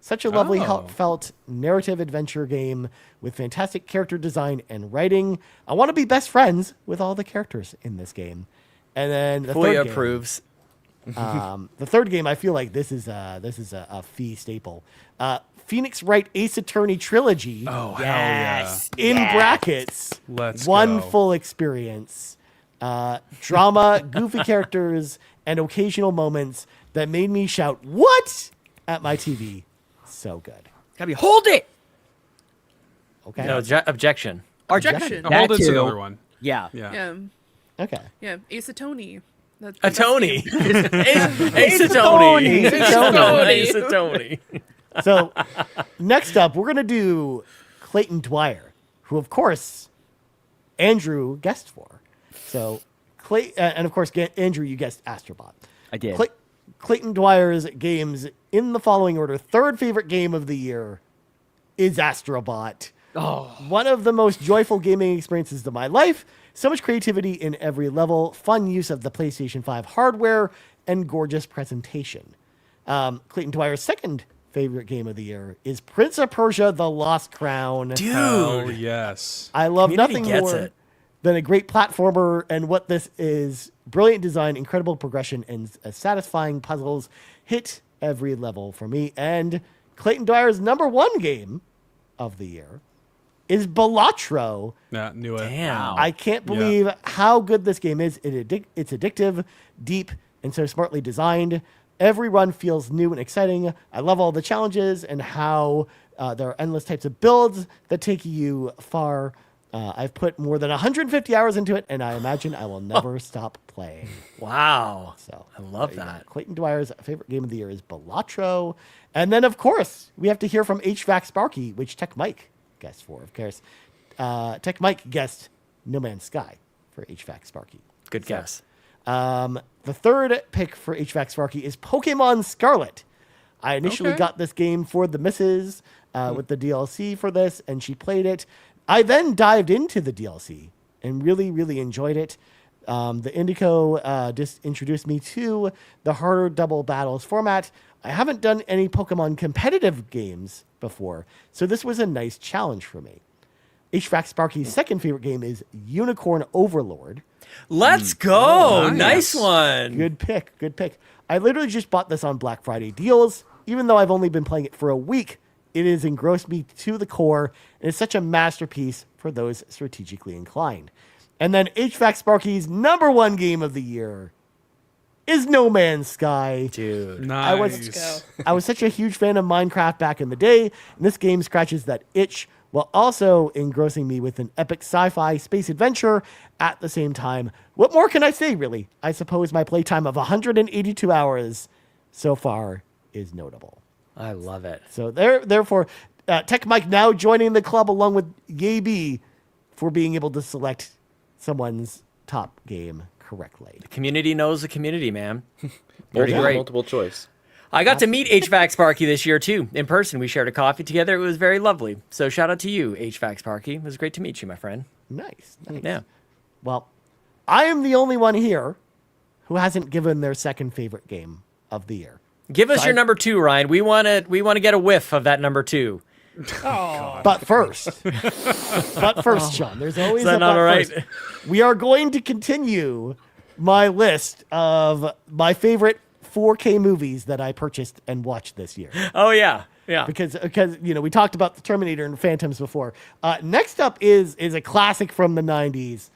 Such a lovely, heartfelt narrative adventure game with fantastic character design and writing. I want to be best friends with all the characters in this game. And then the Fully third approves. the third game, I feel like this is a fee staple. Phoenix Wright Ace Attorney Trilogy. Oh, yes. In brackets. Let's one go. full experience. Drama, goofy characters, and occasional moments that made me shout, "What?" at my TV. So good. Gotta be hold it. Okay. No, objection. Objection. Hold it's another one. Yeah. Yeah. Okay. Yeah. Ace Attorney. That's A Tony. Ace Attorney. Ace Attorney. So next up, we're gonna do Clayton Dwyer, who of course Andrew guessed for. So and of course Andrew, you guessed Astrobot. I did. Clayton Dwyer's games in the following order. Third favorite game of the year is Astrobot. Oh. One of the most joyful gaming experiences of my life. So much creativity in every level, fun use of the PlayStation 5 hardware, and gorgeous presentation. Clayton Dwyer's second favorite game of the year is Prince of Persia: The Lost Crown. Dude. Hell yes. I love Community nothing gets more it. than a great platformer, and what this is: brilliant design, incredible progression, and satisfying puzzles hit every level for me. And Clayton Dwyer's number one game of the year is Balatro. Yeah, knew it. Damn. I can't believe how good this game is. It's addictive, deep, and so smartly designed. Every run feels new and exciting. I love all the challenges and how there are endless types of builds that take you far. I've put more than 150 hours into it, and I imagine I will never stop playing. Wow. So I love that. Clayton Dwyer's favorite game of the year is Balatro. And then, of course, we have to hear from HVAC Sparky, which TechMike guessed for, of course. TechMike guessed No Man's Sky for HVAC Sparky. Good guess. The third pick for HVAC Sparky is Pokemon Scarlet. I initially got this game for the missus with the DLC for this, and she played it. I then dived into the DLC and really, really enjoyed it. The Indico just introduced me to the harder double battles format. I haven't done any Pokemon competitive games before, so this was a nice challenge for me. HVAC Sparky's second favorite game is Unicorn Overlord. Let's go. Nice one. Good pick. Good pick. I literally just bought this on Black Friday deals. Even though I've only been playing it for a week, it has engrossed me to the core, and it's such a masterpiece for those strategically inclined. And then HVAC Sparky's number one game of the year is No Man's Sky. Dude. Nice. I was such a huge fan of Minecraft back in the day, and this game scratches that itch while also engrossing me with an epic sci-fi space adventure at the same time. What more can I say, really? I suppose my playtime of 182 hours so far is notable. I love it. So therefore, TechMike now joining the club along with Yabe for being able to select someone's top game correctly. The community knows the community, man. Pretty great. Multiple choice. I got to meet HVAC Sparky this year, too, in person. We shared a coffee together. It was very lovely. So shout out to you, HVAC Sparky. It was great to meet you, my friend. Nice. Yeah. Well, I am the only one here who hasn't given their second favorite game of the year. Give us your number two, Ryan. We want to get a whiff of that number two. But first, Sean, there's always Is that a not but all right? first. We are going to continue my list of my favorite 4K movies that I purchased and watched this year. Oh, yeah. Yeah. Because we talked about the Terminator and Phantoms before. Next up is a classic from the 90s,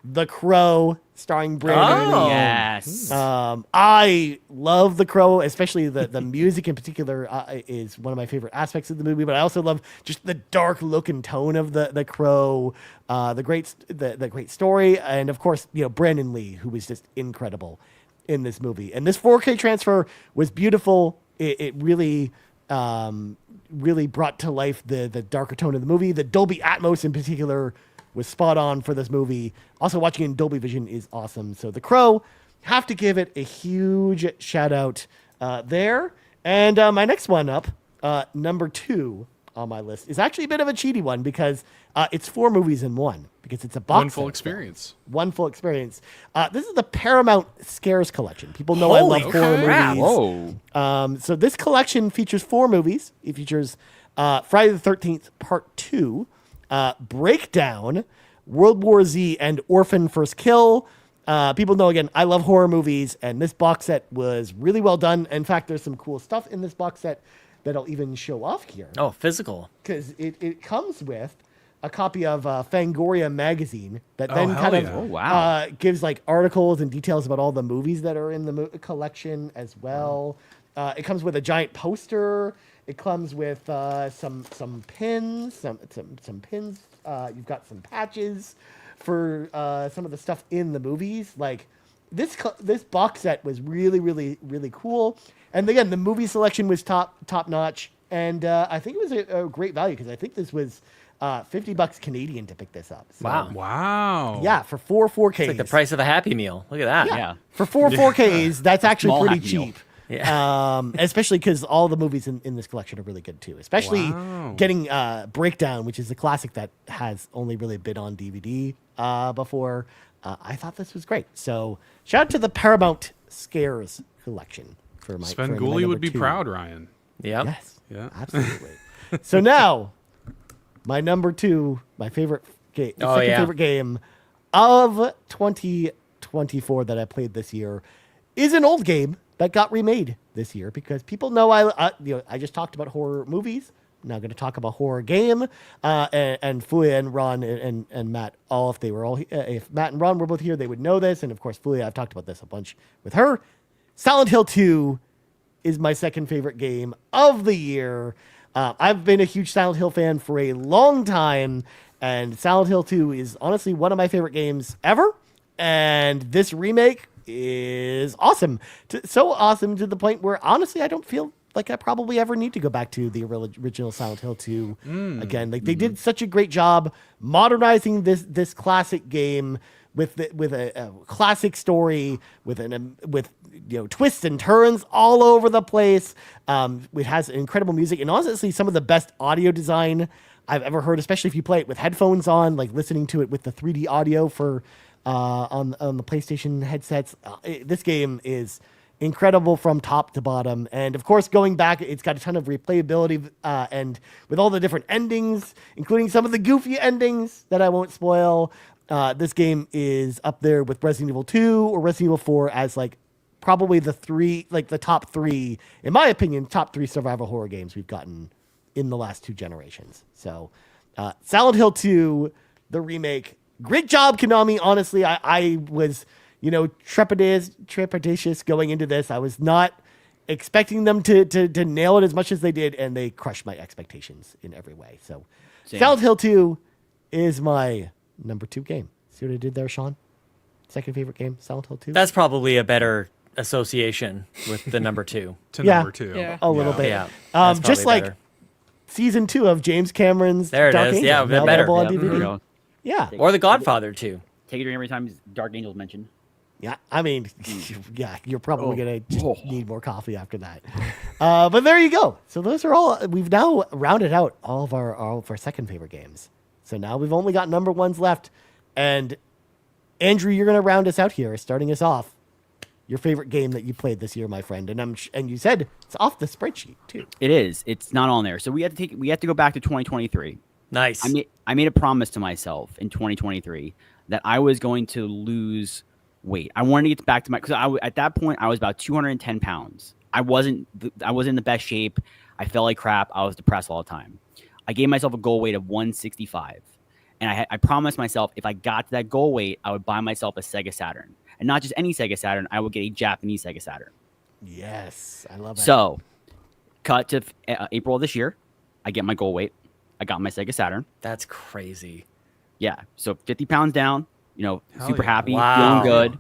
The Crow, starring Brandon Lee. Yes. I love The Crow, especially the music in particular is one of my favorite aspects of the movie. But I also love just the dark look and tone of the Crow, the great story, and of course Brandon Lee, who was just incredible in this movie. And this 4K transfer was beautiful. It really brought to life the darker tone of the movie. The Dolby Atmos in particular was spot on for this movie. Also, watching in Dolby Vision is awesome. So The Crow, have to give it a huge shout out there. And my next one up, number two on my list is actually a bit of a cheaty one because it's 4 movies in one because it's a box One full set, experience. One full experience. This is the Paramount Scares collection. People know I love horror movies. Whoa. So this collection features 4 movies. It features Friday the 13th Part 2, Breakdown, World War Z, and Orphan First Kill. People know, again, I love horror movies, and this box set was really well done. In fact, there's some cool stuff in this box set that I'll even show off here. Oh, physical. Because it comes with a copy of Fangoria magazine that then kind of gives like articles and details about all the movies that are in the collection as well. It comes with a giant poster. It comes with some pins, some pins. You've got some patches for some of the stuff in the movies. Like this box set was really, really, really cool. And again, the movie selection was top notch. And I think it was a great value because I think this was $50 Canadian to pick this up. So, Wow. Yeah, for 4 4Ks. It's like the price of a Happy Meal. Look at that. Yeah. For 4 4Ks, that's actually Small pretty Happy Meal. cheap. Yeah. Especially because all the movies in this collection are really good too. Especially getting Breakdown, which is a classic that has only really been on DVD before. I thought this was great. So shout out to the Paramount Scares collection for my Sven for my Gulli number would be 2. proud, Ryan. Yeah. Yes. Yeah. Absolutely. So now, my number 2, my favorite game, favorite game of 2024 that I played this year is an old game that got remade this year because people know I just talked about horror movies. I'm now going to talk about horror game. And Fulia and Ron and Matt, if Matt and Ron were both here, they would know this. And of course, Fulia, I've talked about this a bunch with her. Silent Hill 2 is my second favorite game of the year. I've been a huge Silent Hill fan for a long time, and Silent Hill 2 is honestly one of my favorite games ever. And this remake is awesome. So awesome to the point where, honestly, I don't feel like I probably ever need to go back to the original Silent Hill 2 again. Like, they did such a great job modernizing this classic game with a classic story, with twists and turns all over the place. It has incredible music and honestly some of the best audio design I've ever heard, especially if you play it with headphones on, like listening to it with the 3D audio for on the PlayStation headsets. This game is incredible from top to bottom. And of course, going back, it's got a ton of replayability and with all the different endings, including some of the goofy endings that I won't spoil. This game is up there with Resident Evil 2 or Resident Evil 4 as like probably the top 3, in my opinion, top 3 survival horror games we've gotten in the last 2 generations. So Silent Hill 2, the remake, great job, Konami. Honestly, I was, trepidatious going into this. I was not expecting them to nail it as much as they did, and they crushed my expectations in every way. So Silent Hill 2 is my number 2 game. See what I did there, Sean? Second favorite game, Silent Hill 2. That's probably a better association with the number 2. Number 2. Yeah. A little bit. Yeah. Just like better. season 2 of James Cameron's There it Dark is. Angel, Yeah, now better. available on There we DVD. go. Yeah. Or The Godfather 2. Take it every time Dark Angel's mentioned. Yeah, I mean, yeah, you're probably gonna just need more coffee after that. But there you go. So those are all. We've now rounded out all of our second favorite games. So now we've only got number 1s left. And Andrew, you're gonna round us out here, starting us off. Your favorite game that you played this year, my friend, and you said it's off the spreadsheet too. It is. It's not on there. So we have to go back to 2023. Nice. I made a promise to myself in 2023 that I was going to lose weight. I wanted to get back to because at that point I was about 210 pounds. I wasn't in the best shape. I felt like crap. I was depressed all the time. I gave myself a goal weight of 165, and I promised myself if I got to that goal weight, I would buy myself a Sega Saturn, and not just any Sega Saturn. I would get a Japanese Sega Saturn. Yes, I love that. So, cut to April of this year, I get my goal weight. I got my Sega Saturn. That's crazy. Yeah, so 50 pounds down. Super happy, Wow. feeling good.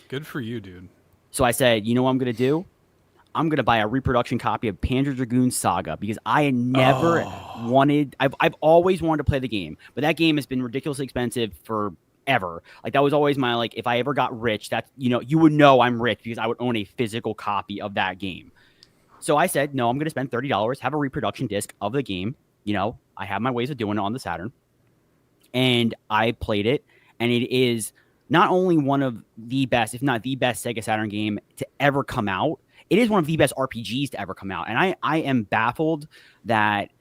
Good for you, dude. So I said, you know what I'm going to do? I'm going to buy a reproduction copy of Panzer Dragoon Saga because I had never I've always wanted to play the game, but that game has been ridiculously expensive forever. Like that was always my, like, if I ever got rich, that's, you would know I'm rich because I would own a physical copy of that game. So I said, no, I'm going to spend $30, have a reproduction disc of the game, I have my ways of doing it on the Saturn, and I played it, and it is not only one of the best, if not the best Sega Saturn game to ever come out, it is one of the best RPGs to ever come out. And I am baffled that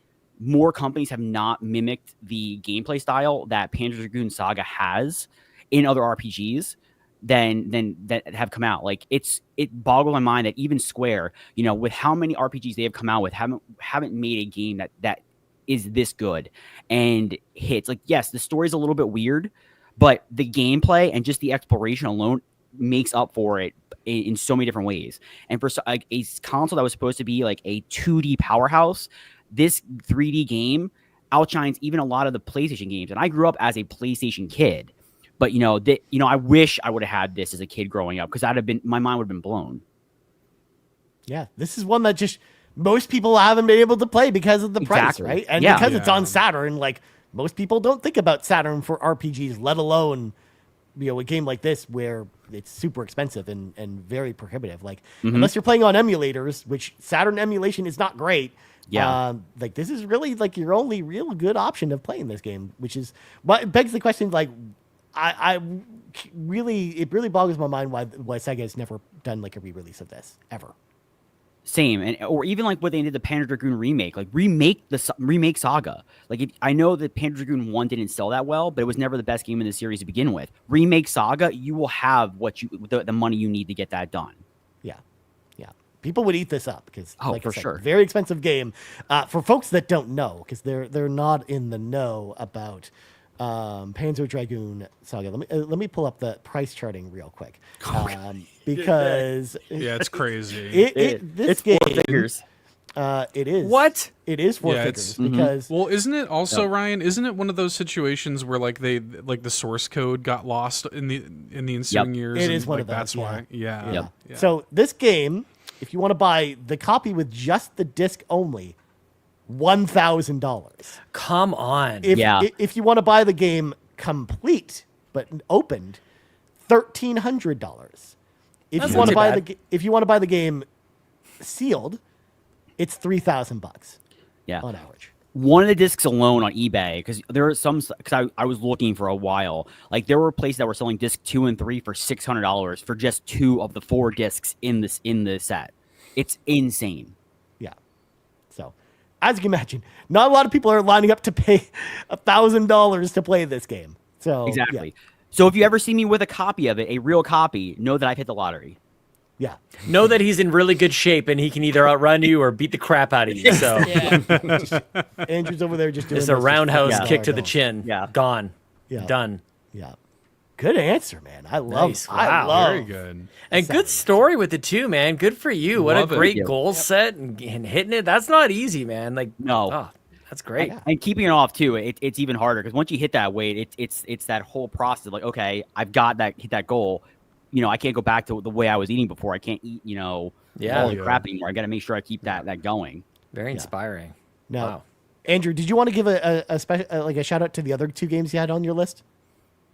more companies have not mimicked the gameplay style that Panzer Dragoon Saga has in other RPGs than that have come out. Like it boggles my mind that even Square, with how many RPGs they have come out with, haven't made a game that is this good and hits. Like, yes, the story's a little bit weird, but the gameplay and just the exploration alone makes up for it in so many different ways. And for a console that was supposed to be like a 2D powerhouse, this 3D game outshines even a lot of the PlayStation games. And I grew up as a PlayStation kid, but I wish I would have had this as a kid growing up, because my mind would have been blown. Yeah, this is one that just most people haven't been able to play because of the price, right? And because it's on Saturn, like most people don't think about Saturn for RPGs, let alone a game like this where it's super expensive and very prohibitive. Like unless you're playing on emulators, which Saturn emulation is not great. Yeah. Like this is really like your only real good option of playing this game, which is what begs the question. Like, it really boggles my mind why Sega has never done like a re-release of this ever. Same, or even like what they did the Panzer Dragoon remake, like remake Saga. Like I know that Panzer Dragoon 1 didn't sell that well, but it was never the best game in the series to begin with. Remake Saga, you will have the money you need to get that done. Yeah. People would eat this up because, like for I said, sure, very expensive game. For folks that don't know, because they're not in the know about Panzer Dragoon Saga. Let me pull up the price charting real quick, because it's crazy. This game, 4 figures. It is what? It is 4 figures because isn't it also Ryan? Isn't it one of those situations where like the source code got lost in the ensuing years? It is one like, of those. That's why. Yeah. So this game, if you want to buy the copy with just the disc only, $1,000. Come on. If you want to buy the game complete but opened, $1,300. If you want to buy the game sealed, it's $3,000. Yeah, on average. One of the discs alone on eBay, because there are some, because I was looking for a while, like there were places that were selling disc 2 and 3 for $600 for just 2 of the 4 discs in the set. It's insane. Yeah. So, as you can imagine, not a lot of people are lining up to pay $1,000 to play this game. So exactly. Yeah. So if you ever see me with a copy of it, a real copy, know that I've hit the lottery. Yeah. Know that he's in really good shape and he can either outrun you or beat the crap out of you. So Andrew's over there just doing it's a roundhouse kick to the chin. Yeah. Gone. Yeah. Done. Yeah. Good answer, man. I love nice. Wow. Very good. And good story with it too, man. Good for you. What a great goal set and hitting it. That's not easy, man. Like that's great. And keeping it off too, it's even harder because once you hit that weight, it's that whole process of like, okay, I've got hit that goal. I can't go back to the way I was eating before. I can't eat, all the crap anymore. I got to make sure I keep that going. Very inspiring. Now, wow. Andrew, did you want to give a special a shout out to the other 2 games you had on your list?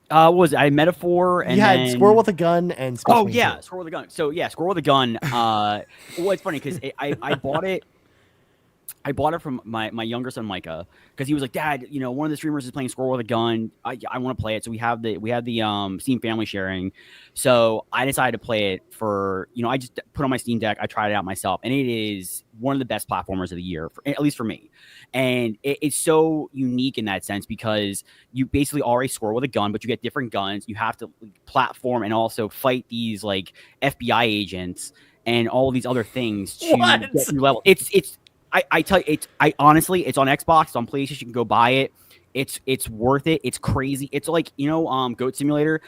What was it? I had Metaphor and you had Squirrel with a Gun and Squirrel with a Gun. So yeah, Squirrel with a Gun. Well, it's funny because I bought it. I bought it from my younger son Micah because he was like, Dad, one of the streamers is playing Squirrel with a Gun. I want to play it. So we have the Steam family sharing. So I decided to play it for I just put on my Steam Deck. I tried it out myself, and it is one of the best platformers of the year, at least for me. And it's so unique in that sense because you basically are a squirrel with a gun, but you get different guns. You have to platform and also fight these like FBI agents and all of these other things to get new level. I tell you, honestly, it's on Xbox, it's on PlayStation. You can go buy it. It's worth it. It's crazy. It's like Goat Simulator.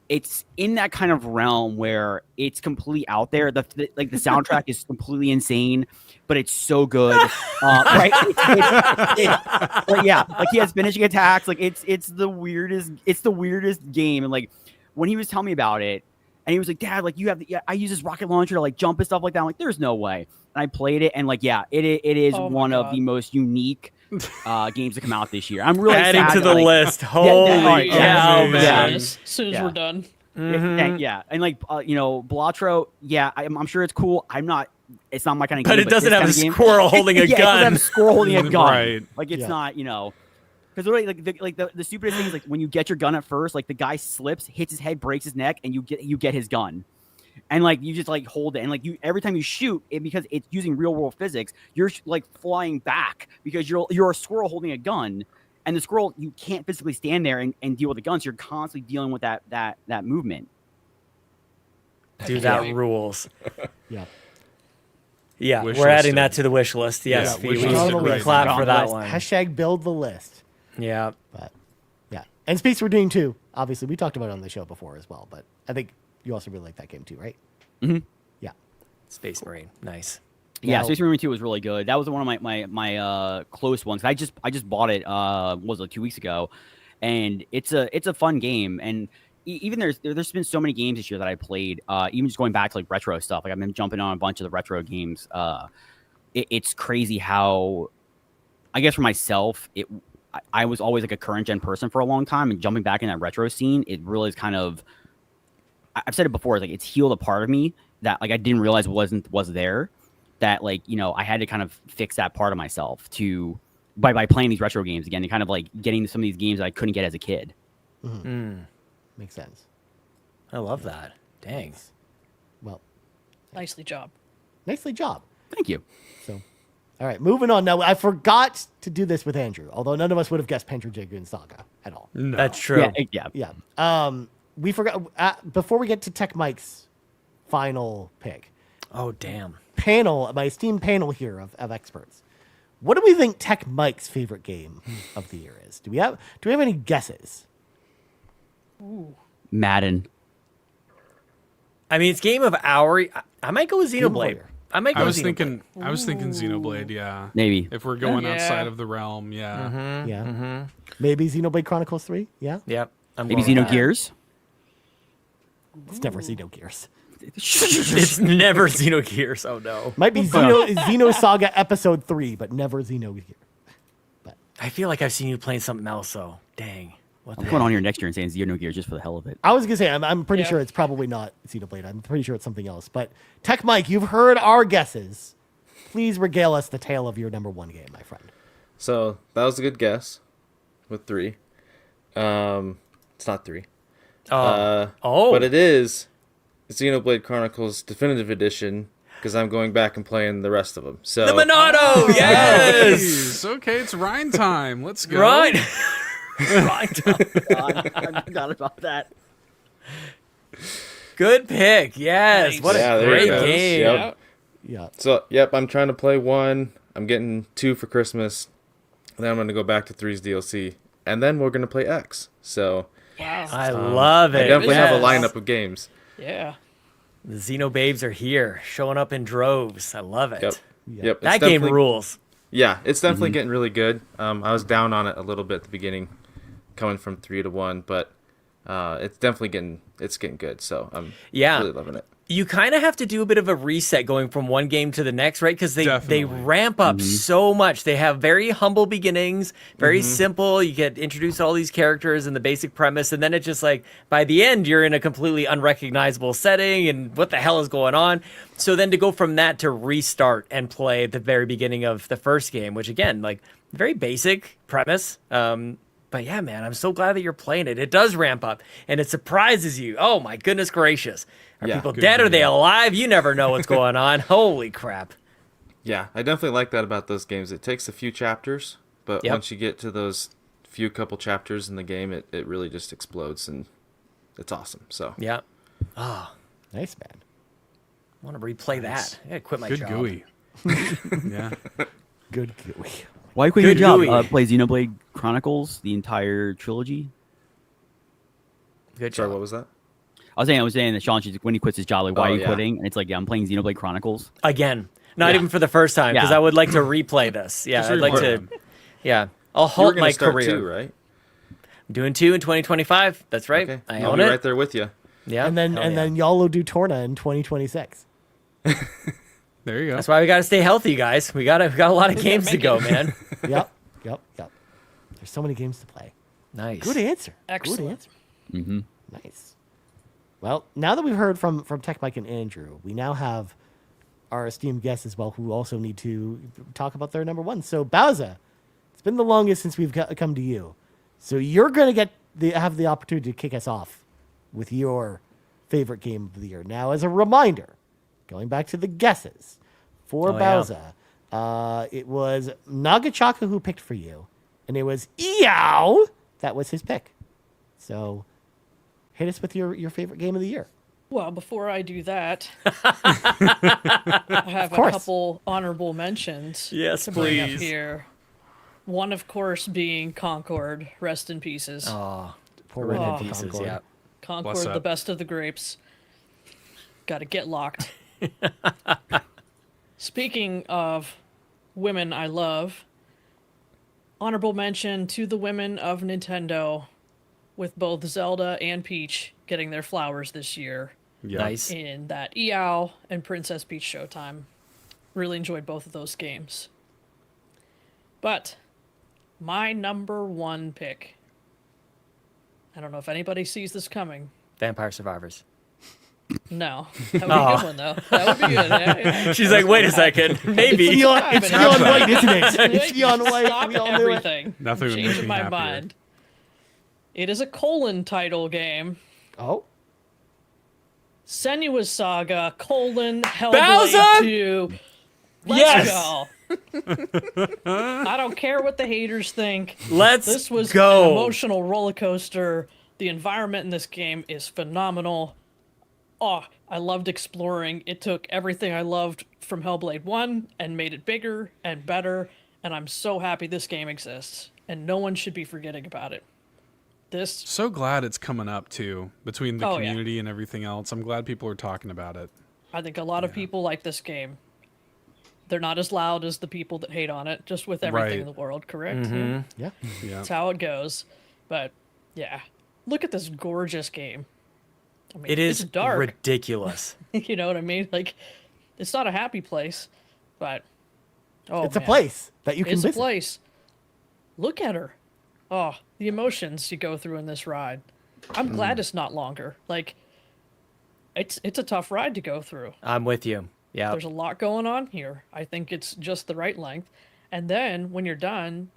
It's in that kind of realm where it's completely out there. The soundtrack is completely insane, but it's so good, right? Like he has finishing attacks. Like it's the weirdest game. And like when he was telling me about it, and he was like, Dad, like I use this rocket launcher to like jump and stuff like that. I'm like, there's no way. And I played it, and like, it is one of the most unique games to come out this year. I'm really adding sad to the list. Holy cow, man! As soon as we're done. Mm-hmm. And like Blatro, I'm sure it's cool. I'm not it's not my kind of but game. It doesn't have a game, squirrel holding a gun. It doesn't have a squirrel holding a gun. Right. Like it's not, because like the stupidest thing is like when you get your gun at first, like the guy slips, hits his head, breaks his neck, and you get his gun. And like you just like hold it, and like you every time you shoot it, because it's using real world physics, you're like flying back because you're a squirrel holding a gun, and the squirrel, you can't physically stand there and deal with the gun, so you're constantly dealing with that movement. Dude, that rules. Yeah. Yeah, Wish we're adding listed. that to the wish list. Yes, Yeah, we wish listed right clap now. for that one. Hashtag build the list. Yeah. But yeah. And Space Marine 2, obviously, we talked about it on the show before as well, but I think you also really like that game too, right? Mm-hmm. Yeah. Space Marine. Nice. Yeah, Now- Space Marine 2 was really good. That was one of my close ones. I just bought it was it 2 weeks ago, and it's a fun game. And even there's been so many games this year that I played. Even just going back to like retro stuff. Like I've been jumping on a bunch of the retro games. It's crazy how, I guess for myself, I was always like a current gen person for a long time, and jumping back in that retro scene, it really is kind of. I've said it before. Like it's healed a part of me that like I didn't realize was there. That like I had to kind of fix that part of myself by playing these retro games again, and kind of like getting some of these games that I couldn't get as a kid. Makes sense. I love that. Dang. Well, Nicely job. nicely job. Thank you. So, all right, moving on. Now, I forgot to do this with Andrew, although none of us would have guessed Pentra Dragoon Saga at all. No. That's true. Yeah. We forgot before we get to TechMike's final pick. Oh, damn. My esteemed panel here of experts. What do we think TechMike's favorite game of the year is? Do we have any guesses? Madden. I mean, it's game of our. I might go with Game of Xenoblade. Warrior. I might go I with was Xenoblade. thinking Xenoblade, yeah. Maybe. If we're going Yeah. outside of the realm, yeah. Yeah. Maybe Xenoblade Chronicles 3? Yeah. Yep. I'm Maybe going with that. Xenogears. It's never Xenogears. It's never Xenogears. Oh no. Might be Xenosaga Episode 3, but never Xenogears. I feel like I've seen you playing something else. So dang. What I'm the going heck? on here next year and saying Xenogears just for the hell of it. I was gonna say I'm pretty Yeah. sure it's probably not Xenoblade. I'm pretty sure it's something else. But TechMike, you've heard our guesses. Please regale us the tale of your number one game, my friend. So that was a good guess with 3. It's not 3. But it is Xenoblade Chronicles Definitive Edition, because I'm going back and playing the rest of them. So The Monado. Yes. Nice. Okay, it's Rhine time. Let's go. Right. God, I forgot about that. Good pick. Yes. What Yeah, a there great it goes. game. Yep. Yeah. So, I'm trying to play 1. I'm getting 2 for Christmas. Then I'm going to go back to 3's DLC. And then we're going to play X. So, Wow. I love I it. definitely have a Yes. lineup of games. Yeah. The Xenobabes are here, showing up in droves. I love it. Yep. Yep. That it's game definitely- rules. Yeah, it's definitely getting really good. I was down on it a little bit at the beginning, coming from 3 to 1, but it's definitely getting good. So I'm really loving it. You kind of have to do a bit of a reset going from one game to the next, right? Because they ramp up so much. They have very humble beginnings, very simple. You get introduced to all these characters and the basic premise, and then it's just like by the end you're in a completely unrecognizable setting, and what the hell is going on? So then to go from that to restart and play at the very beginning of the first game, which again, like very basic premise. But yeah, man, I'm so glad that you're playing it. It does ramp up, and it surprises you. Oh my goodness gracious. Are Yeah, people good dead? Are they game. alive? You never know what's going on. Holy crap. Yeah, I definitely like that about those games. It takes a few chapters, but once you get to those couple chapters in the game, it really just explodes, and it's awesome. So yeah. Oh, nice, man. I want to replay that. I gotta quit my Good job. gooey. Yeah. Good gooey. Why quit your Good job? gooey. Play Xenoblade Chronicles, the entire trilogy. Good Sorry, job. what was that? I was saying that Sean, she's when he quits his job, like, why Oh, are you yeah. quitting? And it's like, yeah, I'm playing Xenoblade Chronicles. Again. Not even for the first time, because Yeah. I would like to replay this. Yeah, Just I'd like to. replay them. Yeah. I'll You were halt gonna my start career. 2, right? I'm doing 2 in 2025. That's right. Okay. I I'll own be it. right there with you. Yeah. And then hell and yeah. then y'all will do Torna in 2026. There you go. That's why we got to stay healthy, guys. We got a lot of games to go, man. Yep. There's so many games to play. Nice. Good answer. Excellent. Good answer. Mm-hmm. Nice. Well, now that we've heard from TechMike and Andrew, we now have our esteemed guests as well, who also need to talk about their number one. So, Bowser, it's been the longest since we've come to you. So you're going to have the opportunity to kick us off with your favorite game of the year. Now, as a reminder, going back to the guesses for Bowser, it was Nagachaka who picked for you, and it was Eow. That was his pick. So hit us with your favorite game of the year. Well, before I do that, I have a couple honorable mentions. Yes, to bring up please. here. One, of course, being Concord. Rest in pieces. Oh, poor Red in pieces. Yeah. Concord, the best of the grapes. Got to get locked. Speaking of women I love, honorable mention to the women of Nintendo, with both Zelda and Peach getting their flowers this year. Yeah. Nice. In that Eow and Princess Peach Showtime. Really enjoyed both of those games. But my number one pick, I don't know if anybody sees this coming. Vampire Survivors. No. That would be a good one, though. That would be good. Yeah. She's like, wait a second. Maybe. It's Neon White, isn't it? It's Neon White. Stop We all knew it. everything. Nothing would make Changing me my happier. mind. It is a colon title game. Oh. Senua's Saga, Bowser! Hellblade 2. Let's Yes! go. I don't care what the haters think. Let's This was go. an emotional roller coaster. The environment in this game is phenomenal. Oh, I loved exploring. It took everything I loved from Hellblade 1 and made it bigger and better, and I'm so happy this game exists, and no one should be forgetting about it. So glad it's coming up too, between the Oh, yeah. community and everything else. I'm glad people are talking about it. I think a lot of people like this game. They're not as loud as the people that hate on it, just with everything in the world, correct? Mhm. Yeah. That's how it goes. But, yeah. Look at this gorgeous game. I mean, It is it's dark. ridiculous. You know what I mean? Like, it's not a happy place, but... Oh, It's a man. place that you can It's visit. a place. Look at her. Oh, the emotions you go through in this ride. I'm glad it's not longer. Like, it's a tough ride to go through. I'm with you. Yeah. There's a lot going on here. I think it's just the right length. And then when you're done,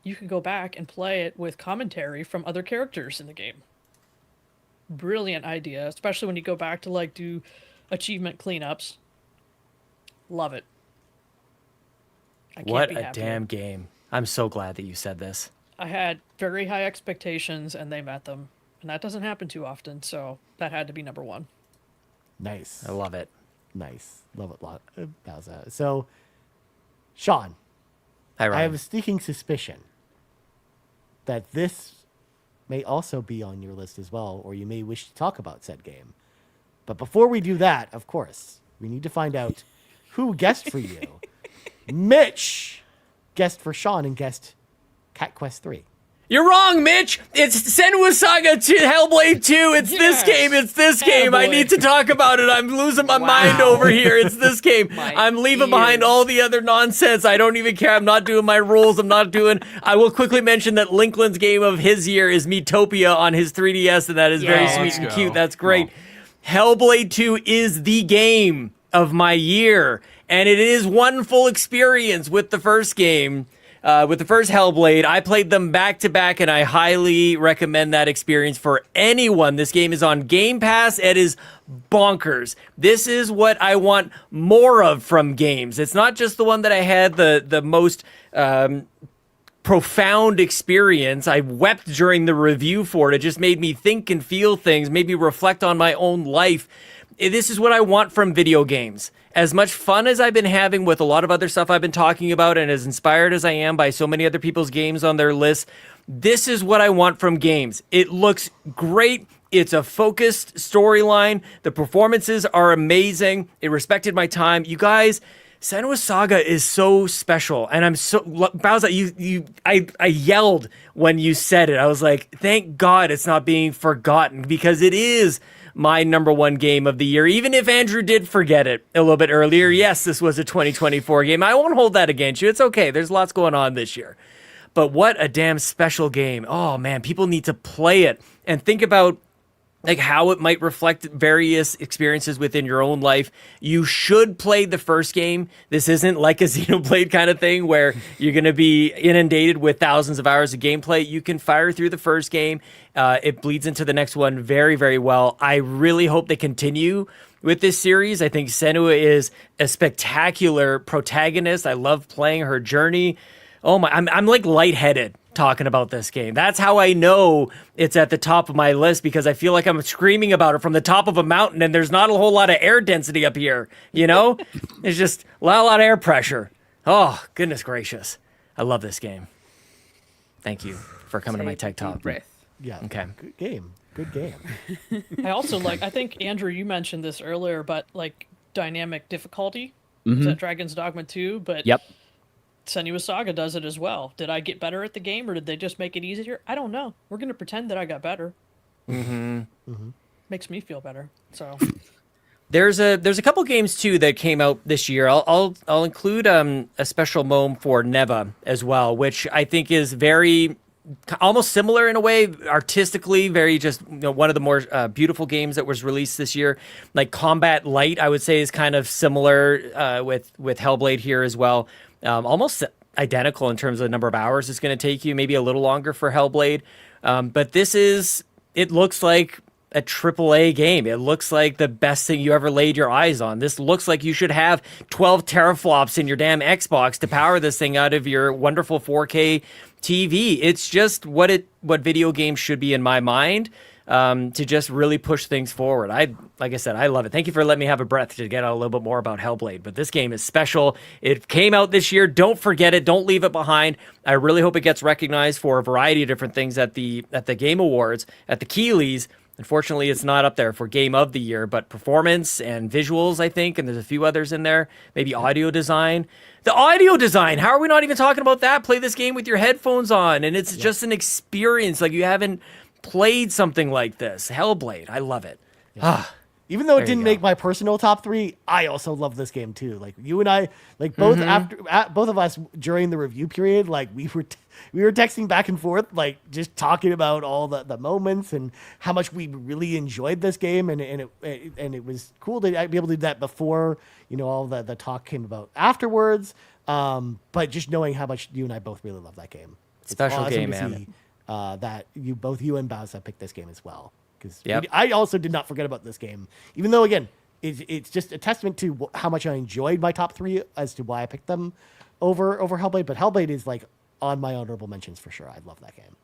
you can go back and play it with commentary from other characters in the game. Brilliant idea, especially when you go back to like do achievement cleanups. Love it. I can't What be a happier. damn game. I'm so glad that you said this. I had very high expectations and they met them. And that doesn't happen too often, so that had to be number one. Nice. I love it. Nice. Love it a lot. Bowser. So, Sean, Hi, Ryan. I have a sneaking suspicion that this may also be on your list as well, or you may wish to talk about said game. But before we do that, of course, we need to find out who guessed for you. Mitch guessed for Sean and guessed Cat Quest 3. You're wrong, Mitch. It's Senua's Saga 2, Hellblade 2. It's this game. It's this game. I need to talk about it. I'm losing my mind over here. It's this game. I'm leaving behind all the other nonsense. I don't even care. I'm not doing my rules. I will quickly mention that Linklin's game of his year is Metopia on his 3DS, and that is very sweet and cute. That's great. Hellblade 2 is the game of my year, and it is one full experience with the first game. With the first Hellblade, I played them back to back, and I highly recommend that experience for anyone. This game is on Game Pass. It is bonkers. This is what I want more of from games. It's not just the one that I had the most profound experience. I wept during the review for it. It just made me think and feel things, made me reflect on my own life. This is what I want from video games. As much fun as I've been having with a lot of other stuff I've been talking about, and as inspired as I am by so many other people's games on their list, this is what I want from games. It looks great. It's a focused storyline. The performances are amazing. It respected my time. You guys, Senua's Saga is so special, and I'm so Bowser. I yelled when you said it. I was like, thank God it's not being forgotten, because it is my number one game of the year. Even if Andrew did forget it a little bit earlier, yes, this was a 2024 game. I won't hold that against you. It's okay. There's lots going on this year. But what a damn special game. Oh man, people need to play it and think about like how it might reflect various experiences within your own life. You should play the first game. This isn't like a Xenoblade kind of thing where you're going to be inundated with thousands of hours of gameplay. You can fire through the first game. It bleeds into the next one very, very well. I really hope they continue with this series. I think Senua is a spectacular protagonist. I love playing her journey. Oh my, I'm like lightheaded talking about this game. That's how I know it's at the top of my list, because I feel like I'm screaming about it from the top of a mountain and there's not a whole lot of air density up here, you know? It's just a lot of air pressure. Oh, goodness gracious. I love this game. Thank you for coming to my Tech Talk. Yeah. Okay. Good game. Good game. I also I think, Andrew, you mentioned this earlier, but like dynamic difficulty. Mhm. Is that Dragon's Dogma 2? But Yep. Senua Saga does it as well. Did I get better at the game, or did they just make it easier? I don't know. We're going to pretend that I got better. Makes me feel better. So There's a couple games too that came out this year. I'll include a special mome for Neva as well, which I think is very almost similar in a way, artistically, very just one of the more beautiful games that was released this year. Like Combat Light, I would say, is kind of similar with Hellblade here as well. Almost identical in terms of the number of hours it's going to take you, maybe a little longer for Hellblade. But it looks like a AAA game. It looks like the best thing you ever laid your eyes on. This looks like you should have 12 teraflops in your damn Xbox to power this thing out of your wonderful 4K TV. It's just what video games should be in my mind, to just really push things forward. Like I said, I love it. Thank you for letting me have a breath to get out a little bit more about Hellblade. But this game is special. It came out this year. Don't forget it. Don't leave it behind. I really hope it gets recognized for a variety of different things at the Game Awards, at the Keeleys. Unfortunately, it's not up there for Game of the Year, but performance and visuals, I think, and there's a few others in there. Maybe audio design. The audio design, how are we not even talking about that? Play this game with your headphones on, and it's just an experience like you haven't played something like this. Hellblade, I love it. Yeah. Even though it didn't make my personal top 3, I also love this game too. Like you and I, like both both of us during the review period, like we were texting back and forth, like just talking about all the moments and how much we really enjoyed this game, and it was cool to be able to do that before all the talk came about afterwards. But just knowing how much you and I both really love that game, special awesome game, to man. see, that you and Bowser picked this game as well. Because Yep. I also did not forget about this game, even though, again, it's just a testament to how much I enjoyed my top 3 as to why I picked them over Hellblade. But Hellblade is like on my honorable mentions for sure. I love that game.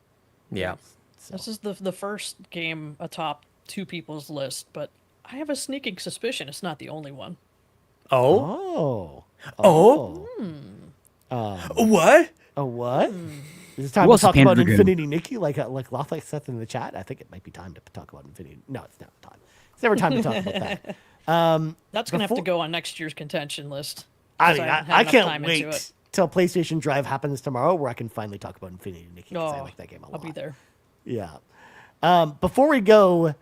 Yeah. So. this is the first game atop 2 people's list, but I have a sneaking suspicion it's not the only one. Oh. What? A what? Is it time Who to else is talk about Pandragoon? Infinity Nikki like Lothlight Seth in the chat? I think it might be time to talk about Infinity. No, it's not time. It's never time to talk about that. That's going to have to go on next year's contention list. I 'cause mean, haven't had I enough can't time into wait it. till PlayStation Drive happens tomorrow, where I can finally talk about Infinity Nikki, because I Oh, like that game a lot. I'll be there. Yeah. Before we go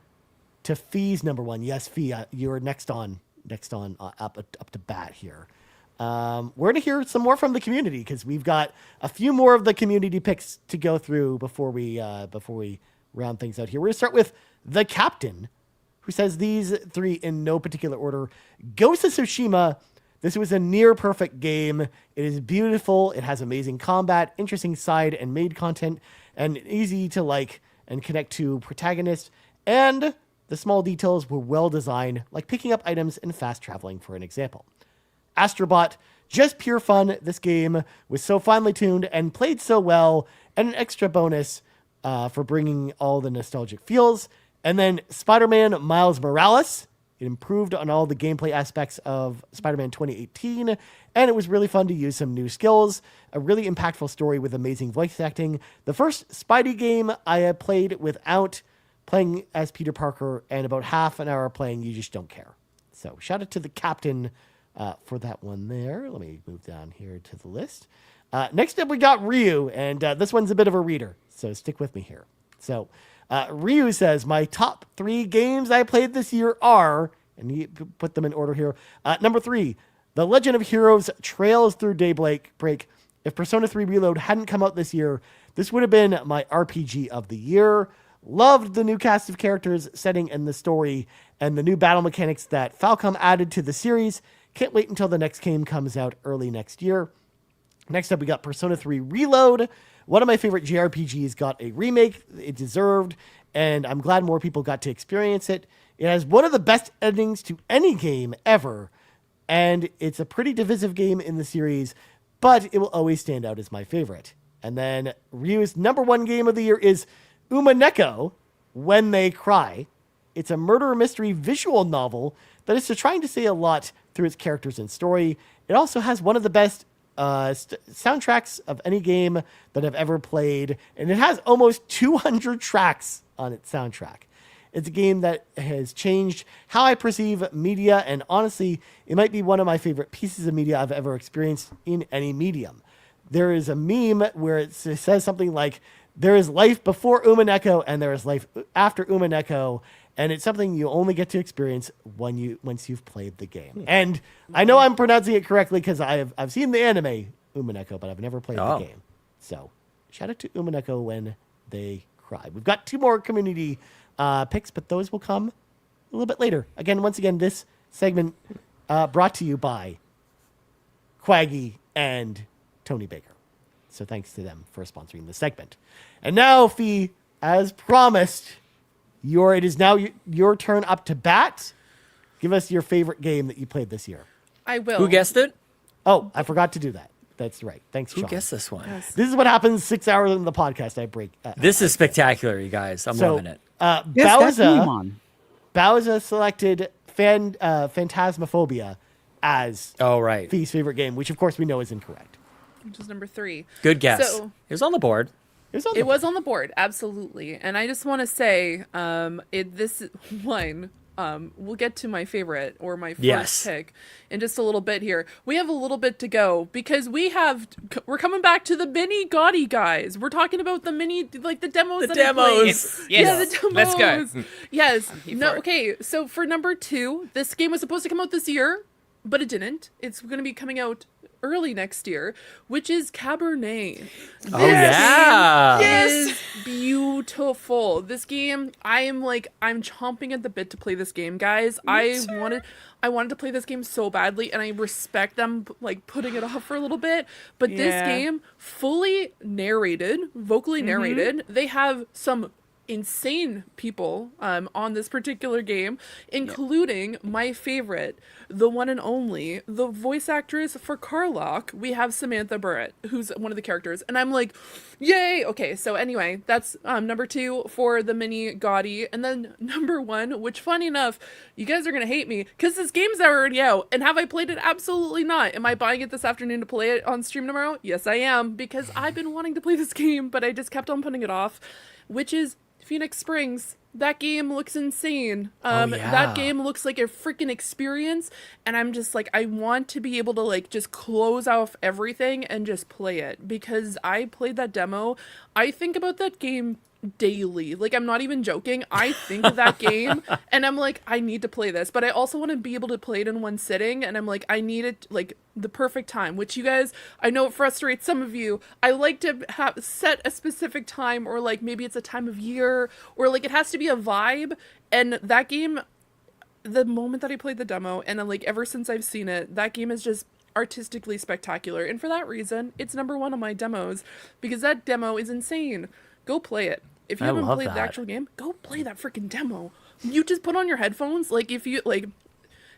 to Fee's number 1, yes, Fee, you're next on up to bat here. We're going to hear some more from the community, because we've got a few more of the community picks to go through before we round things out here. We're going to start with the Captain, who says these 3 in no particular order. Ghost of Tsushima. This was a near perfect game. It is beautiful. It has amazing combat, interesting side and main content, and easy to like and connect to protagonists. And the small details were well designed, like picking up items and fast traveling, for an example. Astrobot, just pure fun. This game was so finely tuned and played so well, and an extra bonus for bringing all the nostalgic feels. And then Spider-Man Miles Morales. It improved on all the gameplay aspects of Spider-Man 2018, and it was really fun to use some new skills, a really impactful story with amazing voice acting. The first Spidey game I had played without playing as Peter Parker, and about half an hour playing You Just Don't Care. So shout out to the Captain for that one there. Let me move down here to the list. Next up, we got Ryu, and this one's a bit of a reader, so stick with me here. So Ryu says, my top 3 games I played this year are, and he put them in order here. Number 3, The Legend of Heroes Trails Through Daybreak. If Persona 3 Reload hadn't come out this year, this would have been my RPG of the year. Loved the new cast of characters, setting, and the story, and the new battle mechanics that Falcom added to the series. Can't wait until the next game comes out early next year. Next up, we got Persona 3 Reload. One of my favorite JRPGs got a remake. It deserved, and I'm glad more people got to experience it. It has one of the best endings to any game ever, and it's a pretty divisive game in the series, but it will always stand out as my favorite. And then Ryu's #1 game of the year is Umaneko, When They Cry. It's a murder mystery visual novel that is trying to say a lot through its characters and story. It also has one of the best soundtracks of any game that I've ever played, and it has almost 200 tracks on its soundtrack. It's a game that has changed how I perceive media, and honestly, it might be one of my favorite pieces of media I've ever experienced in any medium. There is a meme where it says something like, there is life before Umaneko and there is life after Umaneko, and it's something you only get to experience once you've played the game. And I know I'm pronouncing it correctly because I've seen the anime Umaneko, but I've never played the game. So shout out to Umaneko When They Cry. We've got 2 more community picks, but those will come a little bit later. Once again, this segment brought to you by Cwaggy and Tony Baker. So thanks to them for sponsoring this segment. And now, Fee, as promised, it is now your turn up to bat. Give us your favorite game that you played this year. I will. Who guessed it? Oh, I forgot to do that. That's right. Thanks, Sean. Who guessed this one? Yes. This is what happens 6 hours in the podcast. I break. This is spectacular, you guys. I'm loving it. Bowser selected Phantasmophobia as Fee's favorite game, which of course we know is incorrect. Which is number 3. Good guess. So, it was on the board. It was on the board, absolutely. And I just want to say, we'll get to my favorite or my first pick in just a little bit here. We have a little bit to go because we're coming back to the mini Gotti guys. We're talking about the mini, like the demos. The demos. Yes. Yeah, the demos. Let's go. Yes. No. Okay. So for number 2, this game was supposed to come out this year, but it didn't. It's going to be coming out early next year, which is Cabernet. Yes, is beautiful. This game, I'm chomping at the bit to play this game, guys. I wanted to play this game so badly, and I respect them putting it off for a little bit. But this game, fully narrated, vocally narrated. They have some insane people on this particular game, including my favorite, the one and only, the voice actress for Carlock. We have Samantha Burrett, who's one of the characters, and I'm like, yay! Okay, so anyway, that's number 2 for the mini Gotti, and then number 1, which funny enough, you guys are gonna hate me because this game's already out, and have I played it? Absolutely not. Am I buying it this afternoon to play it on stream tomorrow? Yes, I am, because I've been wanting to play this game, but I just kept on putting it off, which is Phoenix Springs. That game looks insane. That game looks like a freaking experience, and I'm just like, I want to be able to just close off everything and just play it, because I played that demo. I think about that game daily. I'm not even joking. I think of that game and I'm like, I need to play this, but I also want to be able to play it in one sitting, and I'm like, I need it the perfect time, which you guys, I know it frustrates some of you. I like to have set a specific time, or maybe it's a time of year, or it has to be a vibe. And that game, the moment that I played the demo, and ever since I've seen it, that game is just artistically spectacular. And for that reason, it's number 1 on my demos, because that demo is insane. Go play it. If you haven't played the actual game, go play that freaking demo. You just put on your headphones. If you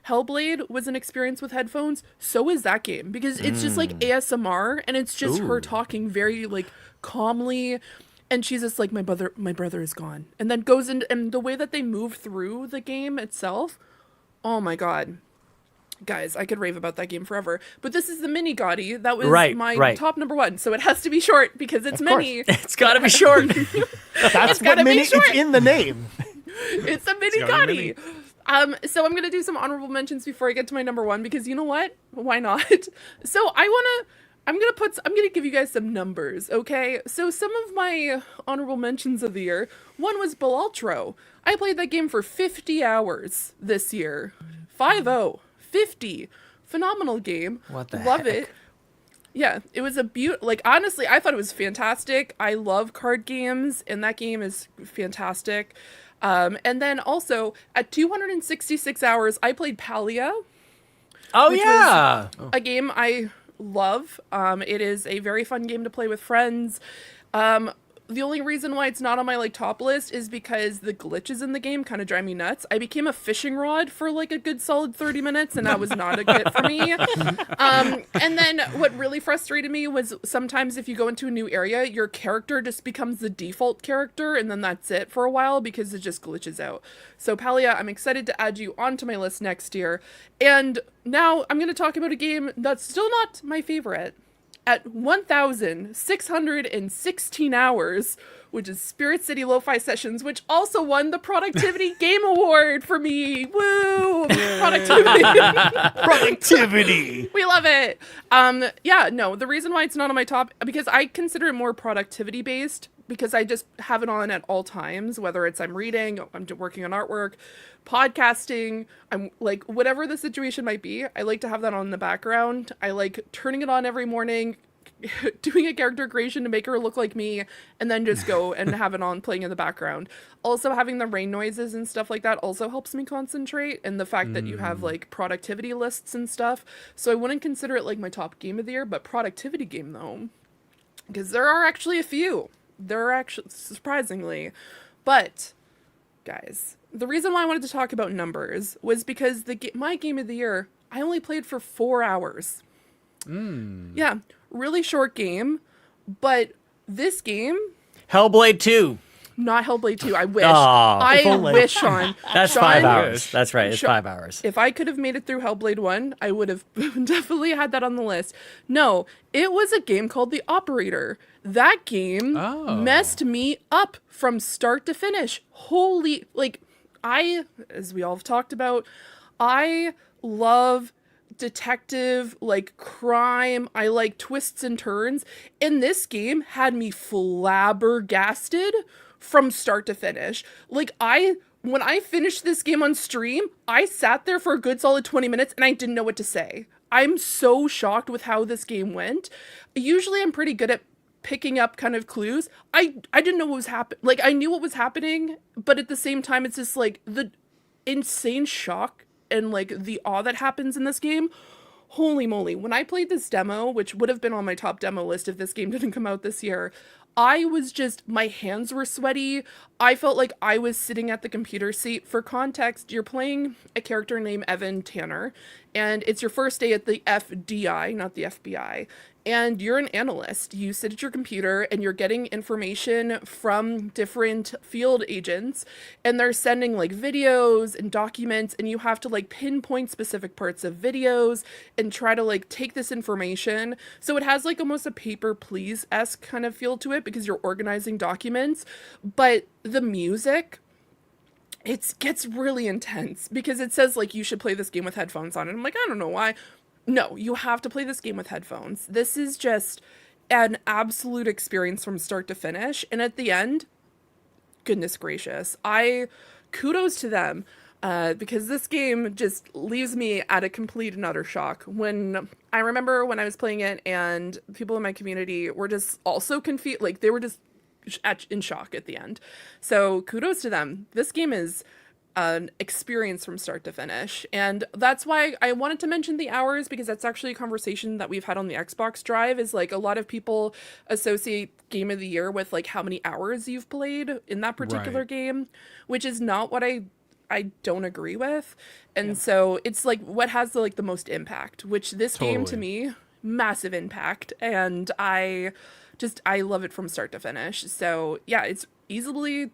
Hellblade was an experience with headphones, so is that game, because it's just ASMR, and it's just her talking very calmly, and she's just my brother is gone, and then goes in, and the way that they move through the game itself, oh my god. Guys, I could rave about that game forever. But this is the mini Gotti. That was my top number 1. So it has to be short because it's mini. It's got to be short. That's what mini. It's in the name. It's a mini Gotti. So I'm gonna do some honorable mentions before I get to my number 1, because you know what? Why not? So I'm gonna give you guys some numbers, okay? So some of my honorable mentions of the year. 1 was Balatro. I played that game for 50 hours this year. 50. Phenomenal game. What the Love heck? it. Yeah, it was like, honestly, I thought it was fantastic. I love card games, and that game is fantastic. And then also, at 266 hours, I played Palia. Oh, which yeah! was a game I love. It is a very fun game to play with friends. The only reason why it's not on my like top list is because the glitches in the game kind of drive me nuts. I became a fishing rod for like a good solid 30 minutes, and that was not a good for me. And then what really frustrated me was sometimes if you go into a new area, your character just becomes the default character, and then that's it for a while because it just glitches out. So Palia, I'm excited to add you onto my list next year. And now I'm going to talk about a game that's still not my favorite. At 1,616 hours, which is Spirit City Lo-Fi Sessions, which also won the Productivity Game Award for me. Woo! Productivity. Productivity. We love it. Yeah, no, the reason why it's not on my top, because I consider it more productivity based, because I just have it on at all times, whether it's I'm reading, I'm working on artwork, podcasting, I'm like, whatever the situation might be, I like to have that on in the background. I like turning it on every morning, doing a character creation to make her look like me, and then just go and have it on playing in the background. Also, having the rain noises and stuff like that also helps me concentrate, and the fact that you have like productivity lists and stuff. So I wouldn't consider it like my top game of the year, but productivity game though, because there are actually a few. There are actually, surprisingly. But, guys, the reason why I wanted to talk about numbers was because my game of the year, I only played for 4 hours. Yeah, really short game, but this game... Hellblade 2. Not Hellblade 2, I wish. Oh, I wish, Sean. That's Sean, 5 hours. That's right, it's 5 hours. If I could have made it through Hellblade 1, I would have definitely had that on the list. No, it was a game called The Operator. That game messed me up from start to finish. Holy, like, as we all have talked about, I love detective, like crime. I like twists and turns. And this game had me flabbergasted from start to finish. Like, when I finished this game on stream, I sat there for a good solid 20 minutes and I didn't know what to say. I'm so shocked with how this game went. Usually I'm pretty good at picking up kind of clues. I didn't know what was happening. Like, I knew what was happening, but at the same time, it's just like the insane shock and like the awe that happens in this game. Holy moly. When I played this demo, which would have been on my top demo list if this game didn't come out this year, I was just, my hands were sweaty. I felt like I was sitting at the computer seat. For context, you're playing a character named Evan Tanner, and it's your first day at the FDI, not the FBI. And you're an analyst. You sit at your computer and you're getting information from different field agents, and they're sending like videos and documents, and you have to like pinpoint specific parts of videos and try to like take this information. So it has like almost a paper please-esque kind of feel to it because you're organizing documents, but the music, it gets really intense because it says like you should play this game with headphones on, and I'm like, I don't know why. No, you have to play this game with headphones. This is just an absolute experience from start to finish. And at the end, goodness gracious, kudos to them because this game just leaves me at a complete and utter shock. I remember when I was playing it and people in my community were just also confused, like they were just in shock at the end. So kudos to them. This game is an experience from start to finish, and that's why I wanted to mention the hours, because that's actually a conversation that we've had on the Xbox Drive. Is like a lot of people associate game of the year with like how many hours you've played in that particular game, which is not what I don't agree with. And so it's like what has the most impact, which this game to me, massive impact, and I love it from start to finish. So yeah, it's easily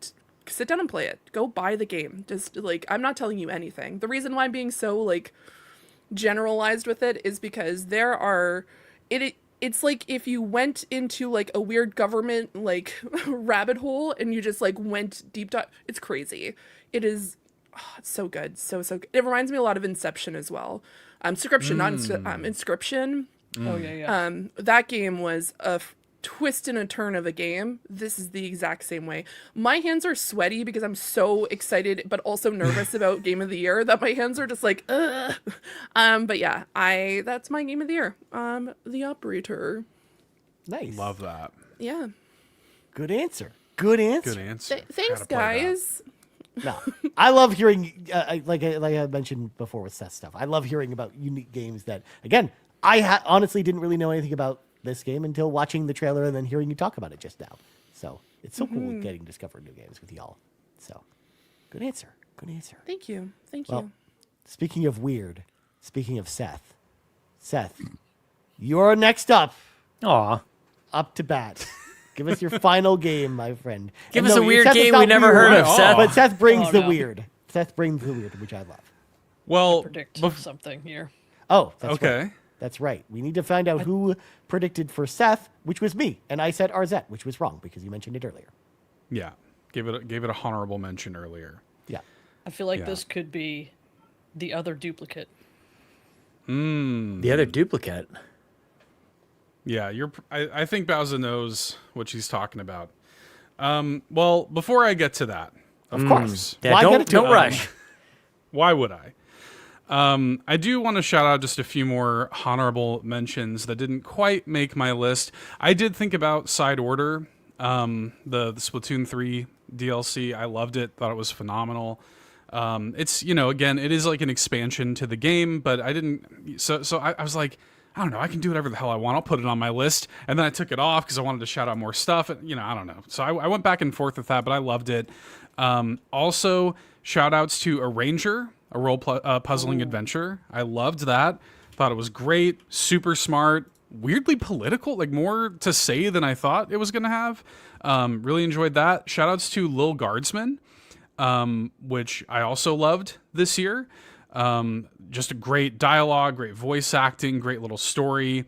sit down and play it. Go buy the game. Just like, I'm not telling you anything. The reason why I'm being so like generalized with it is because it's like if you went into like a weird government like rabbit hole and you just like went deep dive. It's crazy. It is it's so good. So good. It reminds me a lot of Inception as well. Inscription. Oh yeah. Yeah. That game was a twist and a turn of a game, this is the exact same way. My hands are sweaty because I'm so excited but also nervous about Game of the Year that my hands are just like, ugh. But yeah, that's my Game of the Year. The Operator. Nice. Love that. Yeah. Good answer. Good answer. Good answer. Thanks, guys. No, I love hearing, like I mentioned before with Seth's stuff, I love hearing about unique games that, again, I honestly didn't really know anything about this game until watching the trailer and then hearing you talk about it just now. So it's so cool getting to discover new games with y'all. So good answer. Good answer. Thank you. Thank Well, you. speaking of weird, speaking of Seth, you're next up. Aw. Up to bat. Give us your final game, my friend. Give And us no, a weird Seth is game not we never weird, heard of, Seth. But Seth brings the no. weird. Seth brings the weird, which I love. Well, Predict something here. Oh, that's okay. right. That's right. We need to find out who predicted for Seth, which was me, and I said Arzette, which was wrong because you mentioned it earlier. Yeah, gave it a honorable mention earlier. Yeah. I feel like Yeah. this could be the other duplicate. The other duplicate. Yeah, I think Bowser knows what she's talking about. Well, before I get to that, Of course. Yeah, Why get it don't to- rush. Why would I? I do want to shout out just a few more honorable mentions that didn't quite make my list. I did think about Side Order, the Splatoon 3 DLC. I loved it. Thought it was phenomenal. It's, again, it is like an expansion to the game, but I didn't. So I was like, I don't know. I can do whatever the hell I want. I'll put it on my list. And then I took it off because I wanted to shout out more stuff. And, I don't know. So I went back and forth with that, but I loved it. Also, shout outs to Arranger, a role puzzling adventure. I loved that. Thought it was great. Super smart. Weirdly political. Like more to say than I thought it was going to have. Really enjoyed that. Shout outs to Lil Guardsman, which I also loved this year. Just a great dialogue, great voice acting, great little story.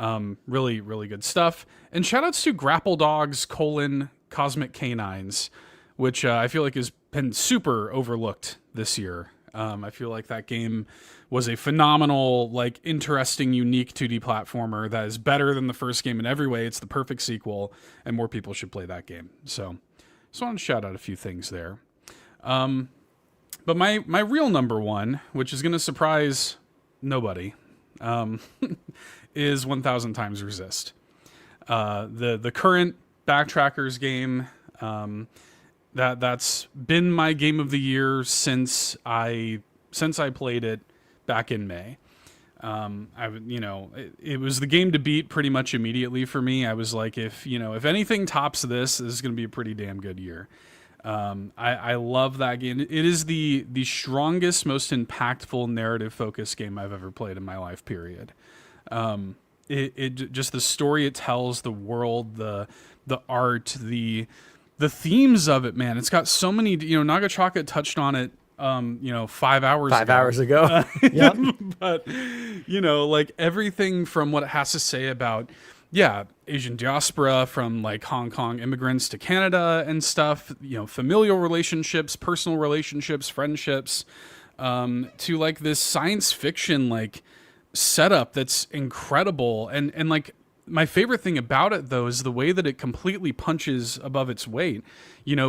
Really, really good stuff. And shout outs to Grapple Dogs, Cosmic Canines, which I feel like has been super overlooked this year. I feel like that game was a phenomenal, like interesting, unique 2D platformer that is better than the first game in every way. It's the perfect sequel, and more people should play that game. So just wanted to shout out a few things there. But my real number one, which is going to surprise nobody, is 1000 Times Resist. The current Backtrackers game, that's been my game of the year since I played it back in May. It was the game to beat pretty much immediately for me. I was like, if anything tops this is going to be a pretty damn good year. I love that game. It is the strongest, most impactful narrative-focused game I've ever played in my life, period. It just the story it tells, the world, the art, the themes of it, man. It's got so many, Nagachaka touched on it 5 hours ago. Yep. But like everything from what it has to say about Asian diaspora, from like Hong Kong immigrants to Canada and stuff, familial relationships, personal relationships, friendships, to like this science fiction like setup that's incredible. And like my favorite thing about it though is the way that it completely punches above its weight.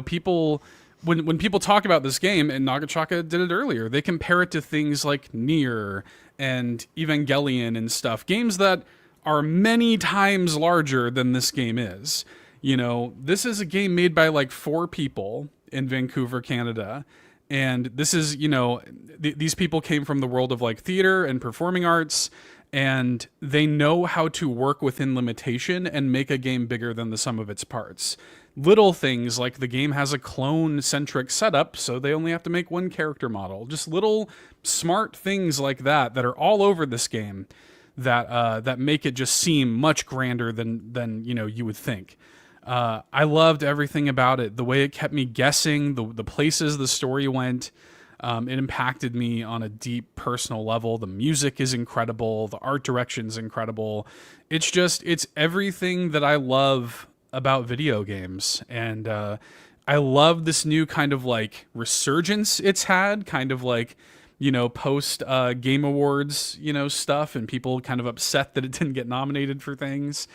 People when people talk about this game, and Nagachaka did it earlier, they compare it to things like Nier and Evangelion and stuff, games that are many times larger than this game is. This is a game made by like 4 people in Vancouver, Canada. And this is, these people came from the world of like theater and performing arts, and they know how to work within limitation and make a game bigger than the sum of its parts. Little things like the game has a clone-centric setup, so they only have to make 1 character model. Just little smart things like that are all over this game that make it just seem much grander than you would think. I loved everything about it. The way it kept me guessing, the places the story went. It impacted me on a deep personal level. The music is incredible. The art direction is incredible. It's everything that I love about video games. And I love this new kind of like resurgence it's had, kind of like post Game Awards, stuff, and people kind of upset that it didn't get nominated for things.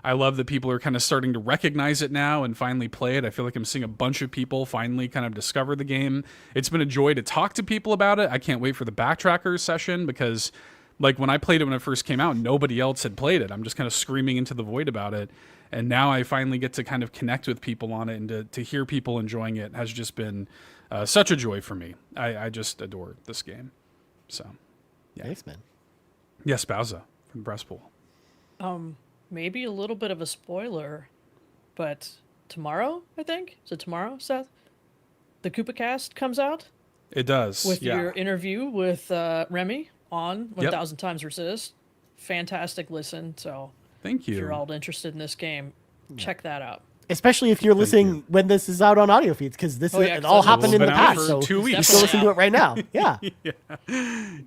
I love that people are kind of starting to recognize it now and finally play it. I feel like I'm seeing a bunch of people finally kind of discover the game. It's been a joy to talk to people about it. I can't wait for the Backtrackers session because, like, when I played it when it first came out, nobody else had played it. I'm just kind of screaming into the void about it. And now I finally get to kind of connect with people on it, and to hear people enjoying it has just been such a joy for me. I just adore this game. So, yeah. Nice, man. Yes, Bowser from Breastpool. Maybe a little bit of a spoiler, but tomorrow, I think? Is it tomorrow, Seth? The Koopa Cast comes out? It does. With your interview with Remy on 1000 Times Resist. Fantastic listen. So thank you. If you're all interested in this game, check that out. Especially if you're listening when this is out on audio feeds, because it all happened in the past. So 2 weeks. you can listen to it right now. Yeah.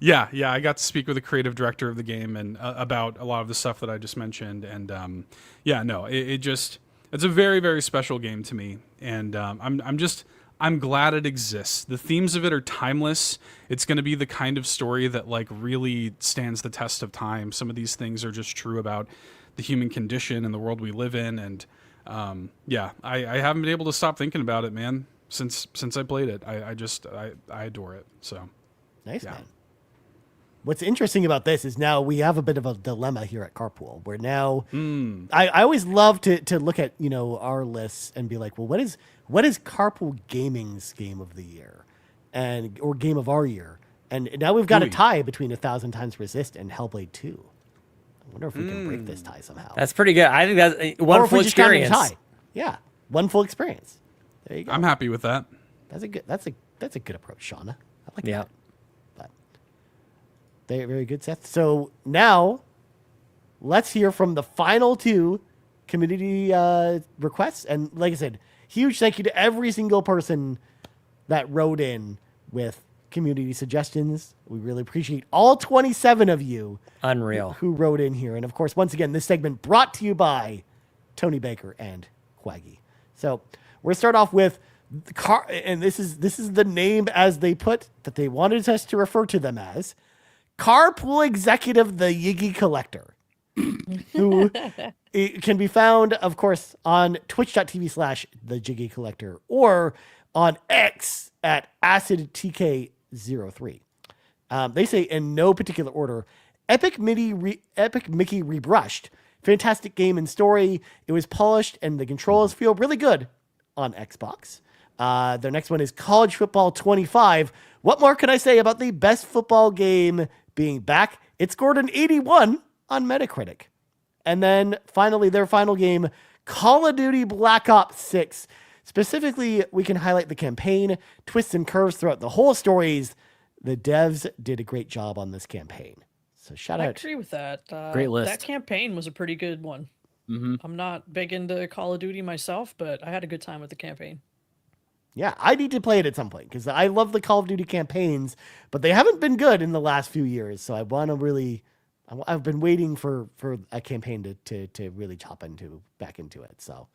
Yeah. I got to speak with the creative director of the game and about a lot of the stuff that I just mentioned. And it's a very, very special game to me. And I'm glad it exists. The themes of it are timeless. It's going to be the kind of story that like really stands the test of time. Some of these things are just true about the human condition and the world we live in. And I haven't been able to stop thinking about it, man, since I played it. I adore it. So nice, man. What's interesting about this is now we have a bit of a dilemma here at Carpool, where now I always love to look at our lists and be like, well, what is Carpool Gaming's game of the year or game of our year? And now we've got a tie between 1000 Times Resist and Hellblade 2. I wonder if we can break this tie somehow. That's pretty good. I think that's one full experience. Yeah, one full experience. There you go. I'm happy with that. That's a good approach, Shauna. I like that. But very, very good, Seth. So now let's hear from the final two community requests. And like I said, huge thank you to every single person that wrote in with community suggestions. We really appreciate all 27 of you. Unreal. Who wrote in here. And of course, once again, this segment brought to you by Tony Baker and Cwaggy. So we're going to start off with and this is the name as they put that they wanted us to refer to them as Carpool Executive, the Jiggy Collector, who it can be found, of course, on twitch.tv/the Jiggy Collector or on X at AcidTK03. They say in no particular order, Epic Mickey Rebrushed. Fantastic game and story. It was polished and the controls feel really good on Xbox. Their next one is College Football 25. What more can I say about the best football game being back? It scored an 81 on Metacritic. And then finally, their final game, Call of Duty Black Ops 6. Specifically, we can highlight the campaign, twists and curves throughout the whole stories. The devs did a great job on this campaign. So shout out. I agree with that. Great list. That campaign was a pretty good one. Mm-hmm. I'm not big into Call of Duty myself, but I had a good time with the campaign. Yeah, I need to play it at some point because I love the Call of Duty campaigns, but they haven't been good in the last few years. So I want to really, I've been waiting for a campaign to really chop back into it. So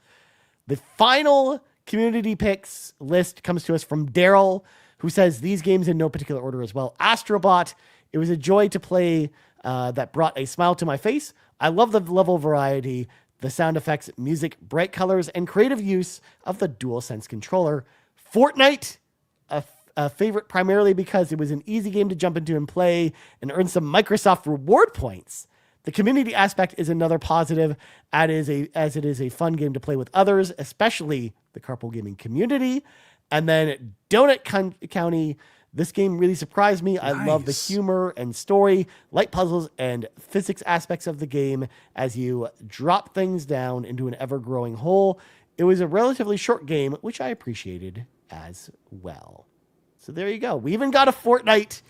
the final community picks list comes to us from Daryl, who says these games in no particular order as well. Astrobot, it was a joy to play that brought a smile to my face. I love the level variety, the sound effects, music, bright colors, and creative use of the DualSense controller. Fortnite, a favorite primarily because it was an easy game to jump into and play and earn some Microsoft reward points. The community aspect is another positive, as it is a fun game to play with others, especially the Carpool Gaming community. And then Donut County, this game really surprised me. Nice. I love the humor and story, light puzzles, and physics aspects of the game as you drop things down into an ever-growing hole. It was a relatively short game, which I appreciated as well. So there you go. We even got a Fortnite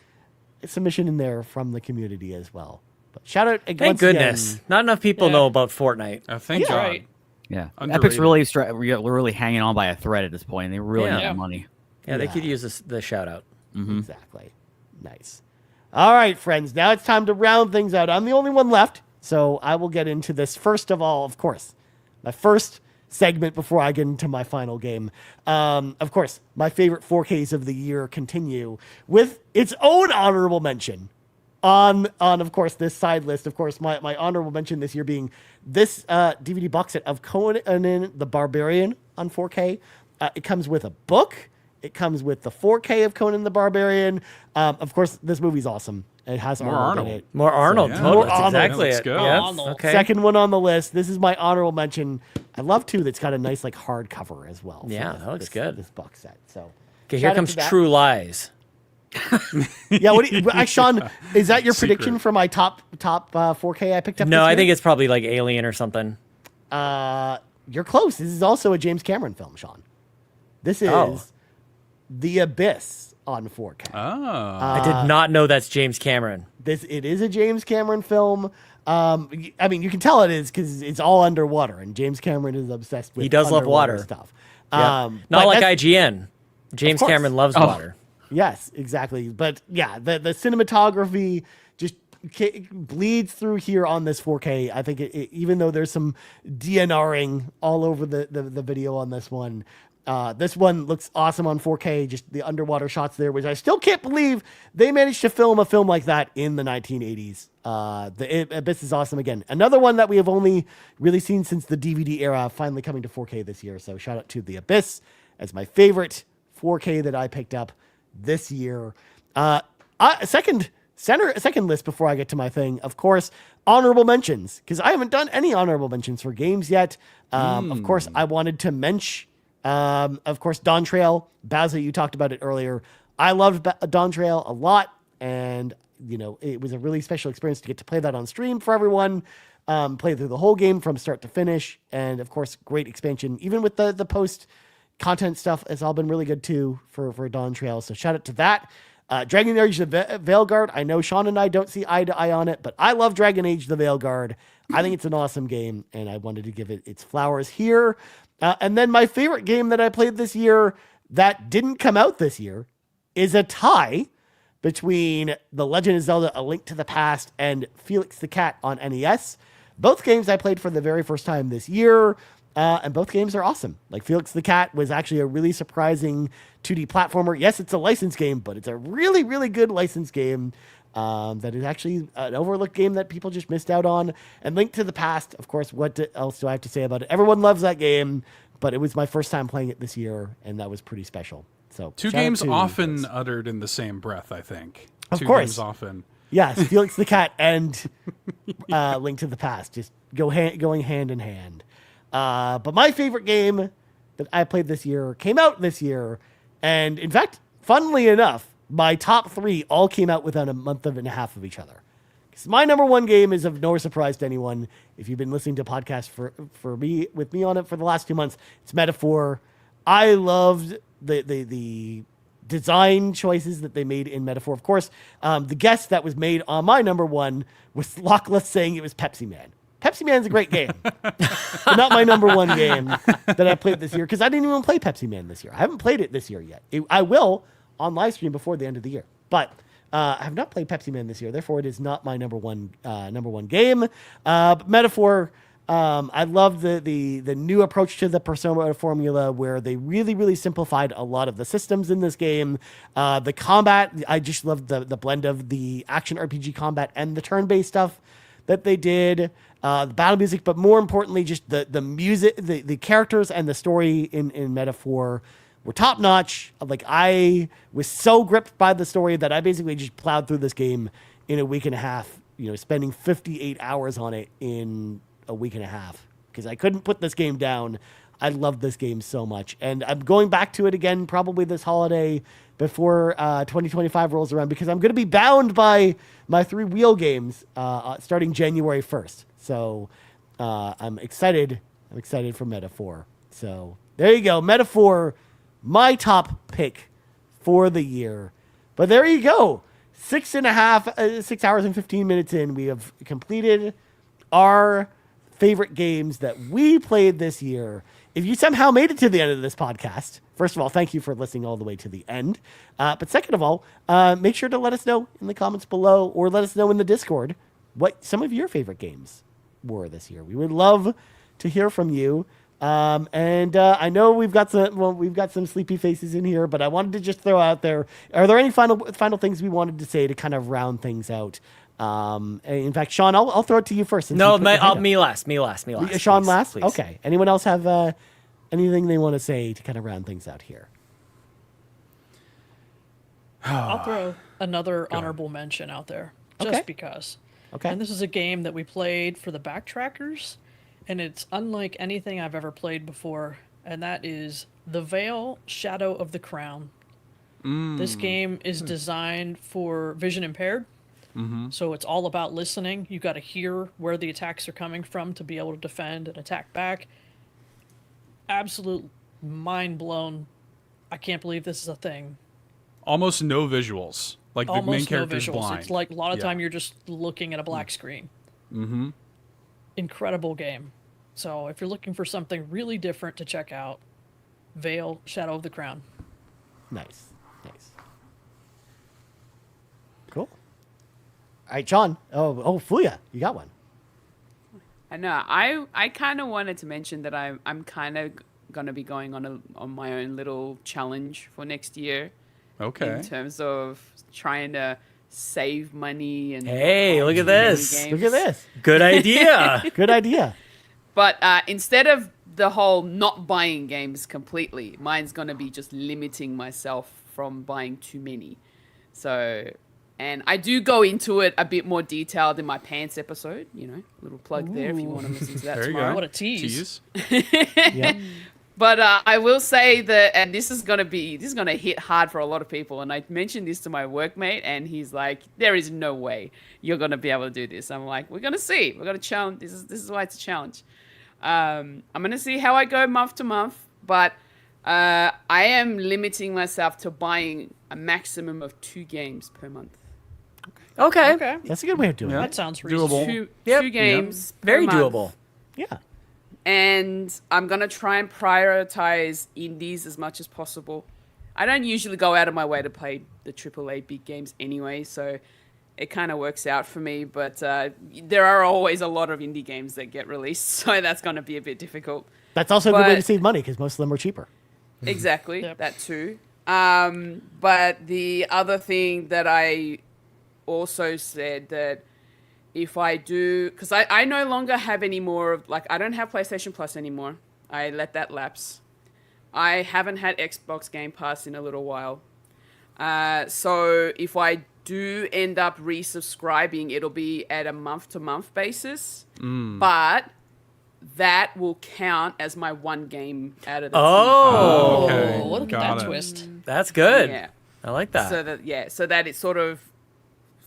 submission in there from the community as well. But shout out again. Thank goodness. Not enough people know about Fortnite. Thank God. Right. Yeah. Underrated. Epic's really hanging on by a thread at this point. They really need the money. Yeah, they could use the shout out. Mm-hmm. Exactly. Nice. All right, friends. Now it's time to round things out. I'm the only one left, so I will get into this first of all, of course. My first segment before I get into my final game. Of course, my favorite 4Ks of the year continue with its own honorable mention on of course, this side list. Of course, my honorable mention this year being this DVD box set of Conan the Barbarian on 4K. It comes with a book. It comes with the 4K of Conan the Barbarian. Of course, this movie's awesome. It has Arnold in it. More Arnold. So, Totally. more That's Arnold. exactly it. Yes. Okay. Second one on the list. This is my honorable mention. I love too that's got a nice like hardcover as well. Yeah, that looks good. This box set. So okay, here comes True Lies. Yeah, what do you, Sean? Is that your prediction for my top 4K I picked up? No, I think it's probably like Alien or something. You're close. This is also a James Cameron film, Sean. This is The Abyss on 4K. I did not know that's James Cameron. It is a James Cameron film. I mean, you can tell it is because it's all underwater, and James Cameron is obsessed with. He does love water stuff. Yep. Not like IGN. James Cameron loves water. Yes, exactly. But yeah, the cinematography just bleeds through here on this 4K. I think even though there's some DNRing all over the video on this one looks awesome on 4K. Just the underwater shots there, which I still can't believe they managed to film a film like that in the 1980s. The Abyss is awesome again. Another one that we have only really seen since the DVD era, finally coming to 4K this year. So shout out to The Abyss as my favorite 4K that I picked up this year. Second list before I get to my thing, of course, honorable mentions, because I haven't done any honorable mentions for games yet. Of course, I wanted to mention, of course, Dawn Trail. Bazza, you talked about it earlier. I loved Dawn Trail a lot, and it was a really special experience to get to play that on stream for everyone. Play through the whole game from start to finish, and of course, great expansion. Even with the post content stuff, it's all been really good too for Dawn Trail. So shout out to that. Dragon Age the Veilguard. I know Sean and I don't see eye to eye on it, but I love Dragon Age the Veilguard. I think it's an awesome game, and I wanted to give it its flowers here. And then my favorite game that I played this year that didn't come out this year is a tie between The Legend of Zelda: A Link to the Past and Felix the Cat on NES. Both games I played for the very first time this year. And both games are awesome. Like Felix the Cat was actually a really surprising 2D platformer. Yes, it's a licensed game, but it's a really, really good licensed game that is actually an overlooked game that people just missed out on. And Link to the Past, of course, what else do I have to say about it? Everyone loves that game, but it was my first time playing it this year, and that was pretty special. So two games often uttered in the same breath, I think. Of two course. Games often. Yes, Felix the Cat and Link to the Past just going hand in hand. But my favorite game that I played this year came out this year. And in fact, funnily enough, my top 3 all came out within a month and a half of each other. Because my number one game is of no surprise to anyone. If you've been listening to podcasts with me on it for the last 2 months, it's Metaphor. I loved the design choices that they made in Metaphor. Of course, the guess that was made on my number one was Lockless saying it was Pepsi Man. Pepsi Man's a great game, but not my number one game that I played this year, because I didn't even play Pepsi Man this year. I haven't played it this year yet. I will on live stream before the end of the year, but I have not played Pepsi Man this year. Therefore, it is not my number one game. Metaphor, I love the new approach to the Persona formula, where they really, really simplified a lot of the systems in this game. The combat, I just love the blend of the action RPG combat and the turn-based stuff that they did. The battle music, but more importantly, just the music, the characters and the story in Metaphor were top notch. Like, I was so gripped by the story that I basically just plowed through this game in a week and a half, spending 58 hours on it in a week and a half, because I couldn't put this game down. I loved this game so much. And I'm going back to it again probably this holiday before 2025 rolls around, because I'm going to be bound by my 3 wheel games starting January 1st. So I'm excited. I'm excited for Metaphor. So there you go. Metaphor, my top pick for the year. But there you go. 6 hours and 15 minutes in, we have completed our favorite games that we played this year. If you somehow made it to the end of this podcast, first of all, thank you for listening all the way to the end. But second of all, make sure to let us know in the comments below, or let us know in the Discord what some of your favorite games were this year. We would love to hear from you. And I know we've got some sleepy faces in here, but I wanted to just throw out there: are there any final things we wanted to say to kind of round things out? In fact, Sean, I'll throw it to you first. No, me last. Sean please, last. please. Okay. Anyone else have anything they want to say to kind of round things out here? I'll throw another honorable mention out there, just because. Okay. And this is a game that we played for the backtrackers, and it's unlike anything I've ever played before, and that is The Veil: Shadow of the Crown. This game is designed for vision impaired, so it's all about listening. You got to hear where the attacks are coming from to be able to defend and attack back. Absolute mind blown. I can't believe this is a thing. Almost no visuals. Like the main character's blind. It's like a lot of time you're just looking at a black screen. Incredible game. So if you're looking for something really different to check out, Veil: Shadow of the Crown. Nice. Cool. All right, John. Oh, Fuya, you got one. I know. I kind of wanted to mention that I'm kind of gonna be going on my own little challenge for next year. Okay. In terms of trying to save money and look at this. games. Look at this. Good idea. Good idea. But instead of the whole not buying games completely, mine's gonna be just limiting myself from buying too many. So, and I do go into it a bit more detailed in my pants episode. Little plug there if you want to listen to that There you tomorrow. go. What a tease. Yep. But I will say that, and this is gonna hit hard for a lot of people. And I mentioned this to my workmate, and he's like, "There is no way you're gonna be able to do this." I'm like, "We're gonna see. We're gonna challenge. This is why it's a challenge." I'm gonna see how I go month to month, but I am limiting myself to buying a maximum of 2 games per month. Okay. That's a good way of doing it. That sounds reasonable. Doable. Two games. per Very month. doable. Yeah. And I'm going to try and prioritize indies as much as possible. I don't usually go out of my way to play the AAA big games anyway, so it kind of works out for me. But there are always a lot of indie games that get released, so that's going to be a bit difficult. That's also a good way to save money because most of them are cheaper. Exactly, that too. But the other thing that I also said that if I do, because I no longer have any more of, I don't have PlayStation Plus anymore. I let that lapse. I haven't had Xbox Game Pass in a little while. So if I do end up resubscribing, it'll be at a month-to-month basis. But that will count as my one game out of the okay. Look at that twist. That's good. Yeah. I like that. So that it sort of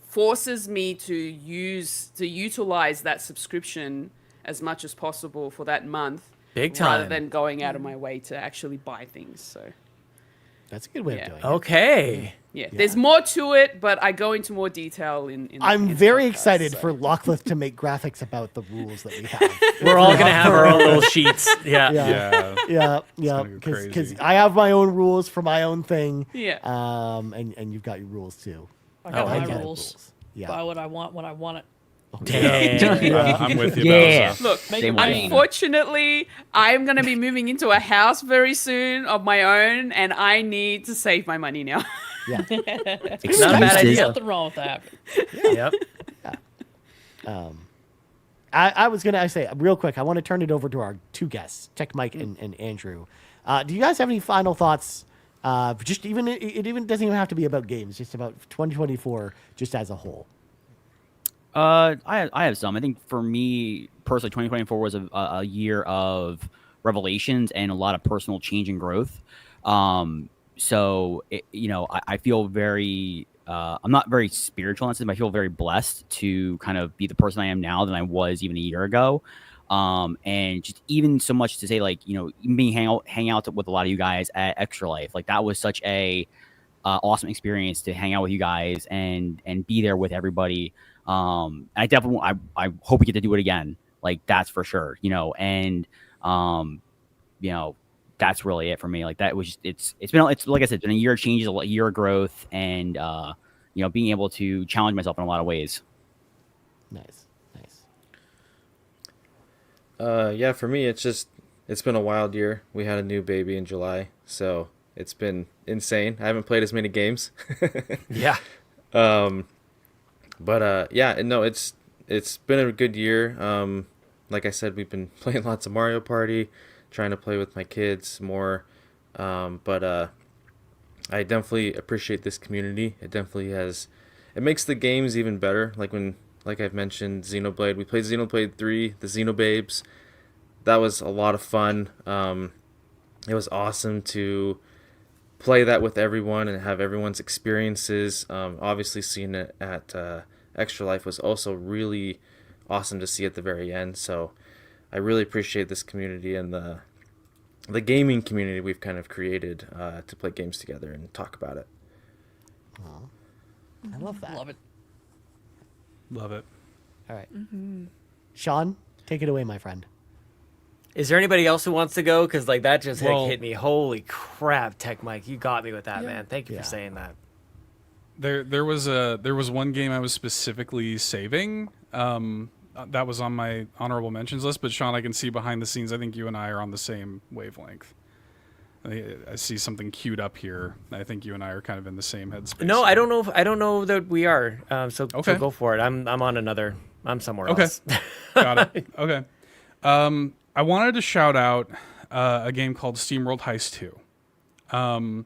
forces me to utilize that subscription as much as possible for that month. Big time. Rather than going out of my way to actually buy things. So that's a good way of doing it. Okay. Yeah, there's more to it, but I go into more detail in I'm very excited for Lockleth to make graphics about the rules that we have. We're all gonna have our own little sheets. Yeah. Because I have my own rules for my own thing. Yeah. And you've got your rules too. I got I my get rules. Yeah. Buy what I want when I want it. Dang. I'm with you. Yeah. Bowser. Look, Make it rain. unfortunately, I'm going to be moving into a house very soon of my own, and I need to save my money now. Yeah. It's not a bad idea. Nothing wrong with that. Yep. I was going to say, real quick, I want to turn it over to our two guests, TechMike and Andrew. Do you guys have any final thoughts? It even doesn't even have to be about games, just about 2024, just as a whole. I have some. I think for me personally, 2024 was a year of revelations and a lot of personal change and growth. So I feel very. I'm not very spiritual in that sense, but I feel very blessed to kind of be the person I am now than I was even a year ago. And just even so much to say, even being hang out with a lot of you guys at Extra Life, that was such a awesome experience to hang out with you guys and be there with everybody. I definitely, I hope we get to do it again. That's for sure, and, that's really it for me. That was just, it's like I said, it's been a year of changes, a year of growth, and, being able to challenge myself in a lot of ways. Nice. Yeah, for me, it's just it's been a wild year. We had a new baby in July, so it's been insane. I haven't played as many games. Yeah. But yeah, no, it's been a good year. Like I said, we've been playing lots of Mario Party, trying to play with my kids more. But I definitely appreciate this community. It definitely it makes the games even better. Like I've mentioned, Xenoblade. We played Xenoblade 3, the Xenobabes. That was a lot of fun. It was awesome to play that with everyone and have everyone's experiences. Obviously, seeing it at Extra Life was also really awesome to see at the very end. So I really appreciate this community and the gaming community we've kind of created to play games together and talk about it. Aww. I love that. Love it. Love it. All right. Sean, take it away, my friend. Is there anybody else who wants to go? Because like that just hit me. Holy crap, TechMike, you got me with that, man. Thank you for saying that. There was one game I was specifically saving. That was on my honorable mentions list. But Sean, I can see behind the scenes. I think you and I are on the same wavelength. I see something queued up here. I think you and I are kind of in the same headspace. No, I don't know that we are. So go for it. I'm on another. I'm somewhere else. Got it. Okay. I wanted to shout out a game called SteamWorld Heist 2.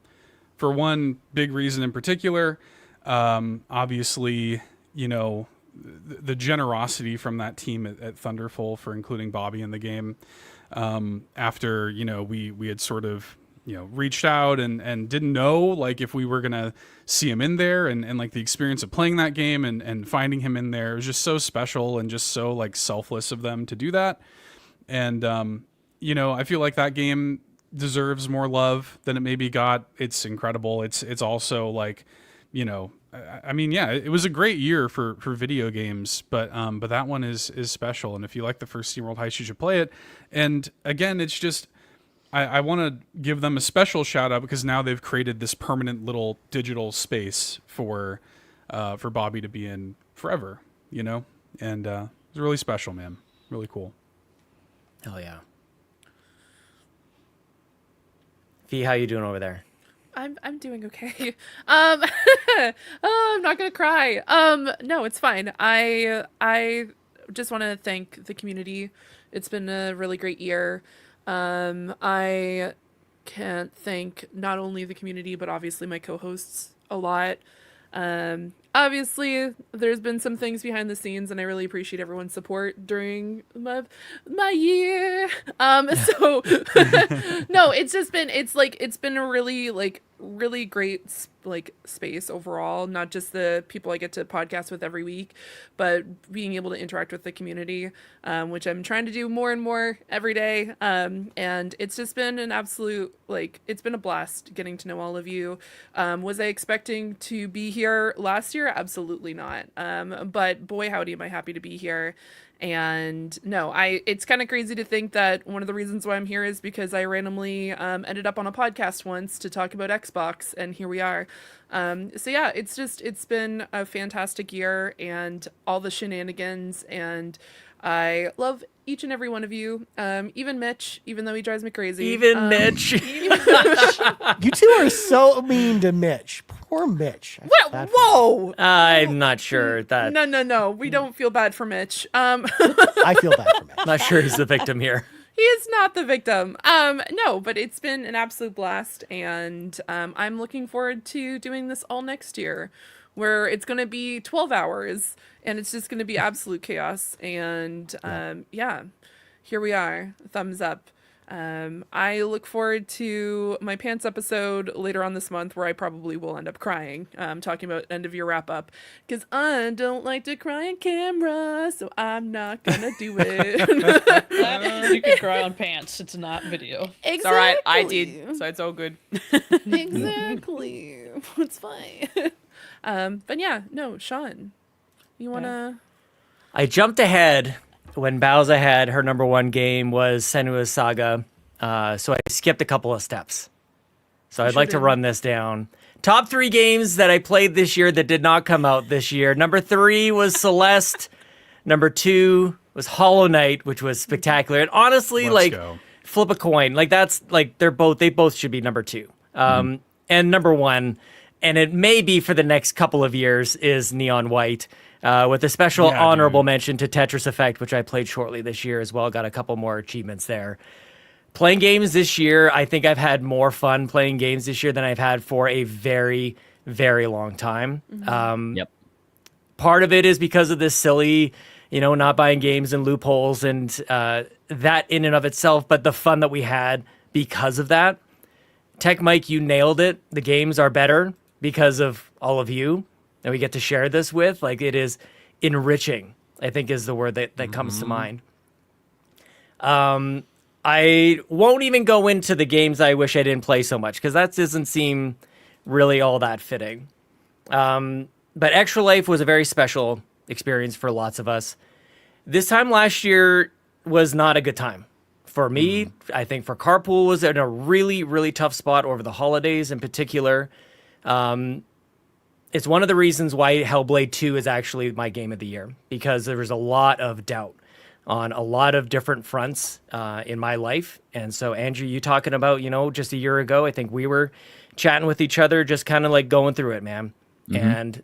For one big reason in particular, obviously, the generosity from that team at Thunderful for including Bobby in the game. After we had sort of reached out and didn't know like if we were gonna see him in there, and like the experience of playing that game and finding him in there was just so special and just so like selfless of them to do that. And I feel like that game deserves more love than it maybe got. It's incredible. It's also like, I mean, yeah, it was a great year for video games, but that one is special. And if you like the first SteamWorld Heist, you should play it. And again, it's just I want to give them a special shout out because now they've created this permanent little digital space for Bobby to be in forever, and it's really special, man. Really cool. Hell yeah. Fee, how you doing over there? I'm doing okay. I'm not gonna cry. No, it's fine. I just want to thank the community. It's been a really great year. I can't thank not only the community but obviously my co-hosts a lot. Obviously there's been some things behind the scenes and I really appreciate everyone's support during my year. So no, it's been a really great space overall, not just the people I get to podcast with every week, but being able to interact with the community, which I'm trying to do more and more every day. And it's just been an absolute, it's been a blast getting to know all of you. Was I expecting to be here last year? Absolutely not. But boy, howdy, am I happy to be here. And no, it's kind of crazy to think that one of the reasons why I'm here is because I randomly ended up on a podcast once to talk about Xbox, and here we are. So yeah, it's been a fantastic year and all the shenanigans, and I love each and every one of you. Even Mitch, even though he drives me crazy. Even Mitch. You two are so mean to Mitch. Poor Mitch. Whoa! I'm not sure that. No. We don't feel bad for Mitch. I feel bad for Mitch. Not sure he's the victim here. He is not the victim. No, but it's been an absolute blast, and I'm looking forward to doing this all next year, where it's going to be 12 hours, and it's just going to be absolute chaos. And yeah, here we are. Thumbs up. I look forward to my pants episode later on this month, where I probably will end up crying, talking about end of year wrap up, because I don't like to cry on camera, so I'm not gonna do it. You can cry on pants. It's not video. Exactly. It's all right. I did, so it's all good. Exactly. It's fine. But yeah, no, Sean, you wanna? I jumped ahead when Bowser had her number one game was Senua's Saga, so I skipped a couple of steps. So I'd like to run this down. Top 3 games that I played this year that did not come out this year. Number 3 was Celeste. Number 2 was Hollow Knight, which was spectacular. And honestly, flip a coin. Like that's like they both should be number 2. And number 1, and it may be for the next couple of years, is Neon White. With a special honorable mention to Tetris Effect, which I played shortly this year as well. Got a couple more achievements there. Playing games this year, I think I've had more fun playing games this year than I've had for a very, very long time. Part of it is because of this silly, not buying games and loopholes and that in and of itself, but the fun that we had because of that. TechMike, you nailed it. The games are better because of all of you that we get to share this with. Like, it is enriching, I think is the word that comes to mind. I won't even go into the games I wish I didn't play so much, because that doesn't seem really all that fitting. But Extra Life was a very special experience for lots of us. This time last year was not a good time. For me, I think for Carpool was in a really, really tough spot over the holidays in particular. It's one of the reasons why Hellblade 2 is actually my game of the year, because there was a lot of doubt on a lot of different fronts in my life. And so, Andrew, you talking about, just a year ago, I think we were chatting with each other, just kind of like going through it, man. And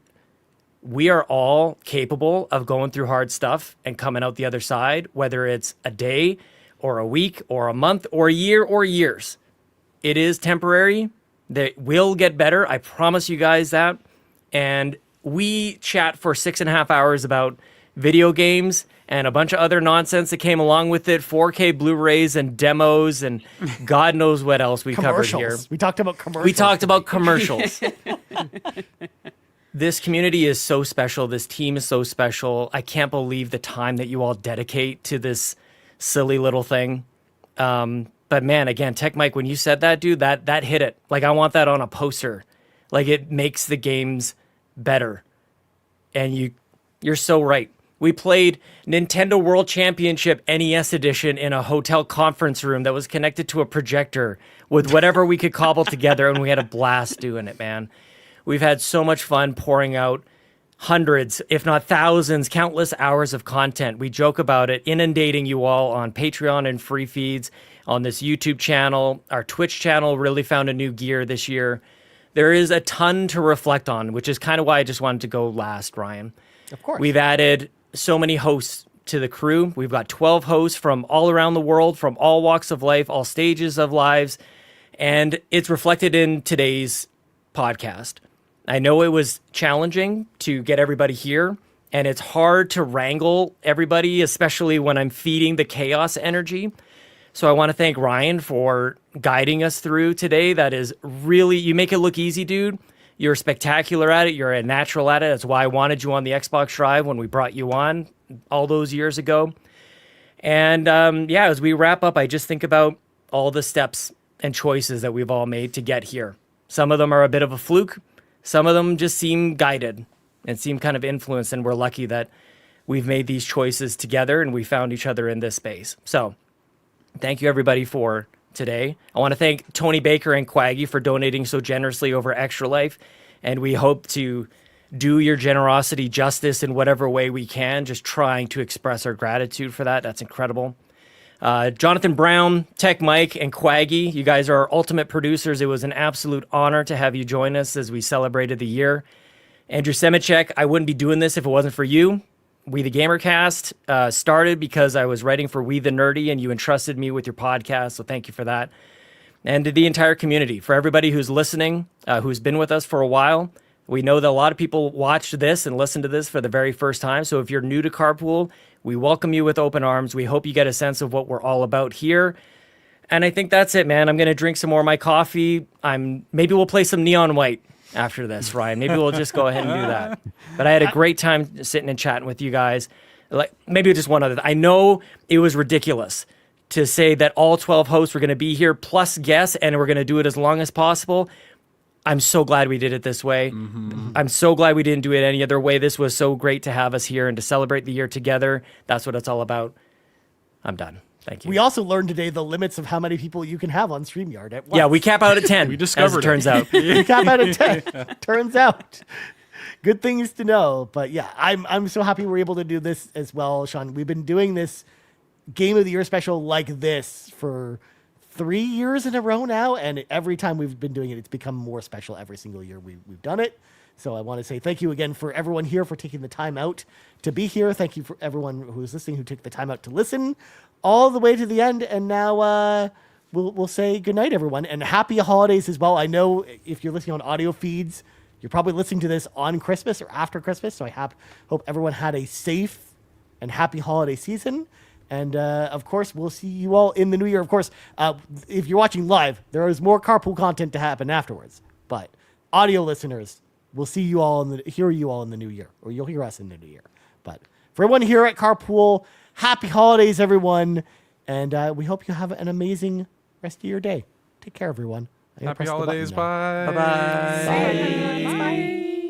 we are all capable of going through hard stuff and coming out the other side, whether it's a day or a week or a month or a year or years. It is temporary. They will get better. I promise you guys that. And we chat for 6.5 hours about video games and a bunch of other nonsense that came along with it, 4K Blu-rays and demos and God knows what else we covered here. We talked about commercials. We talked about commercials. This community is so special. This team is so special. I can't believe the time that you all dedicate to this silly little thing. But man, again, TechMike, when you said that, dude, that hit it. Like, I want that on a poster. Like, it makes the games better. And you're so right. We played Nintendo World Championship NES Edition in a hotel conference room that was connected to a projector with whatever we could cobble together, and we had a blast doing it, man. We've had so much fun pouring out hundreds, if not thousands, countless hours of content. We joke about it, inundating you all on Patreon and free feeds, on this YouTube channel. Our Twitch channel really found a new gear this year. There is a ton to reflect on, which is kind of why I just wanted to go last, Ryan. Of course. We've added so many hosts to the crew. We've got 12 hosts from all around the world, from all walks of life, all stages of lives, and it's reflected in today's podcast. I know it was challenging to get everybody here, and it's hard to wrangle everybody, especially when I'm feeding the chaos energy. So I want to thank Ryan for guiding us through today. That is really, you make it look easy, dude. You're spectacular at it. You're a natural at it. That's why I wanted you on the Xbox Drive when we brought you on all those years ago. And as we wrap up, I just think about all the steps and choices that we've all made to get here. Some of them are a bit of a fluke. Some of them just seem guided and seem kind of influenced, and we're lucky that we've made these choices together and we found each other in this space. So thank you, everybody, for today. I want to thank Tony Baker and Cwaggy for donating so generously over Extra Life, and we hope to do your generosity justice in whatever way we can, just trying to express our gratitude for that. That's incredible. Jonathan Brown, TechMike, and Cwaggy, you guys are our ultimate producers. It was an absolute honor to have you join us as we celebrated the year. Andrew Semichek, I wouldn't be doing this if it wasn't for you. We the Gamercast started because I was writing for We the Nerdy, and you entrusted me with your podcast, so thank you for that. And to the entire community, for everybody who's listening, who's been with us for a while. We know that a lot of people watched this and listened to this for the very first time, so if you're new to Carpool, we welcome you with open arms. We hope you get a sense of what we're all about here. And I think that's it, man. I'm going to drink some more of my coffee. Maybe we'll play some Neon White after this, Ryan. Maybe we'll just go ahead and do that. But I had a great time sitting and chatting with you guys. Like, maybe just one other. I know it was ridiculous to say that all 12 hosts were going to be here plus guests, and we're going to do it as long as possible. I'm so glad we did it this way. I'm so glad we didn't do it any other way. This was so great to have us here and to celebrate the year together. That's what it's all about. I'm done. Thank you. We also learned today the limits of how many people you can have on StreamYard at once. Yeah, we cap out at 10. We discovered as it turns out. We cap out at 10. Turns out. Good things to know. But yeah, I'm so happy we're able to do this as well, Sean. We've been doing this Game of the Year special like this for 3 years in a row now, and every time we've been doing it, it's become more special every single year we've done it. So I want to say thank you again for everyone here for taking the time out to be here. Thank you for everyone who's listening who took the time out to listen all the way to the end. And now we'll say goodnight, everyone, and happy holidays as well. I know if you're listening on audio feeds, you're probably listening to this on Christmas or after Christmas. So I hope everyone had a safe and happy holiday season. And of course, we'll see you all in the new year. Of course, if you're watching live, there is more Carpool content to happen afterwards. But audio listeners, we'll see you all hear you all in the new year, or you'll hear us in the new year. But for everyone here at Carpool, happy holidays, everyone. And we hope you have an amazing rest of your day. Take care, everyone. Happy holidays. Bye. Bye-bye. Bye.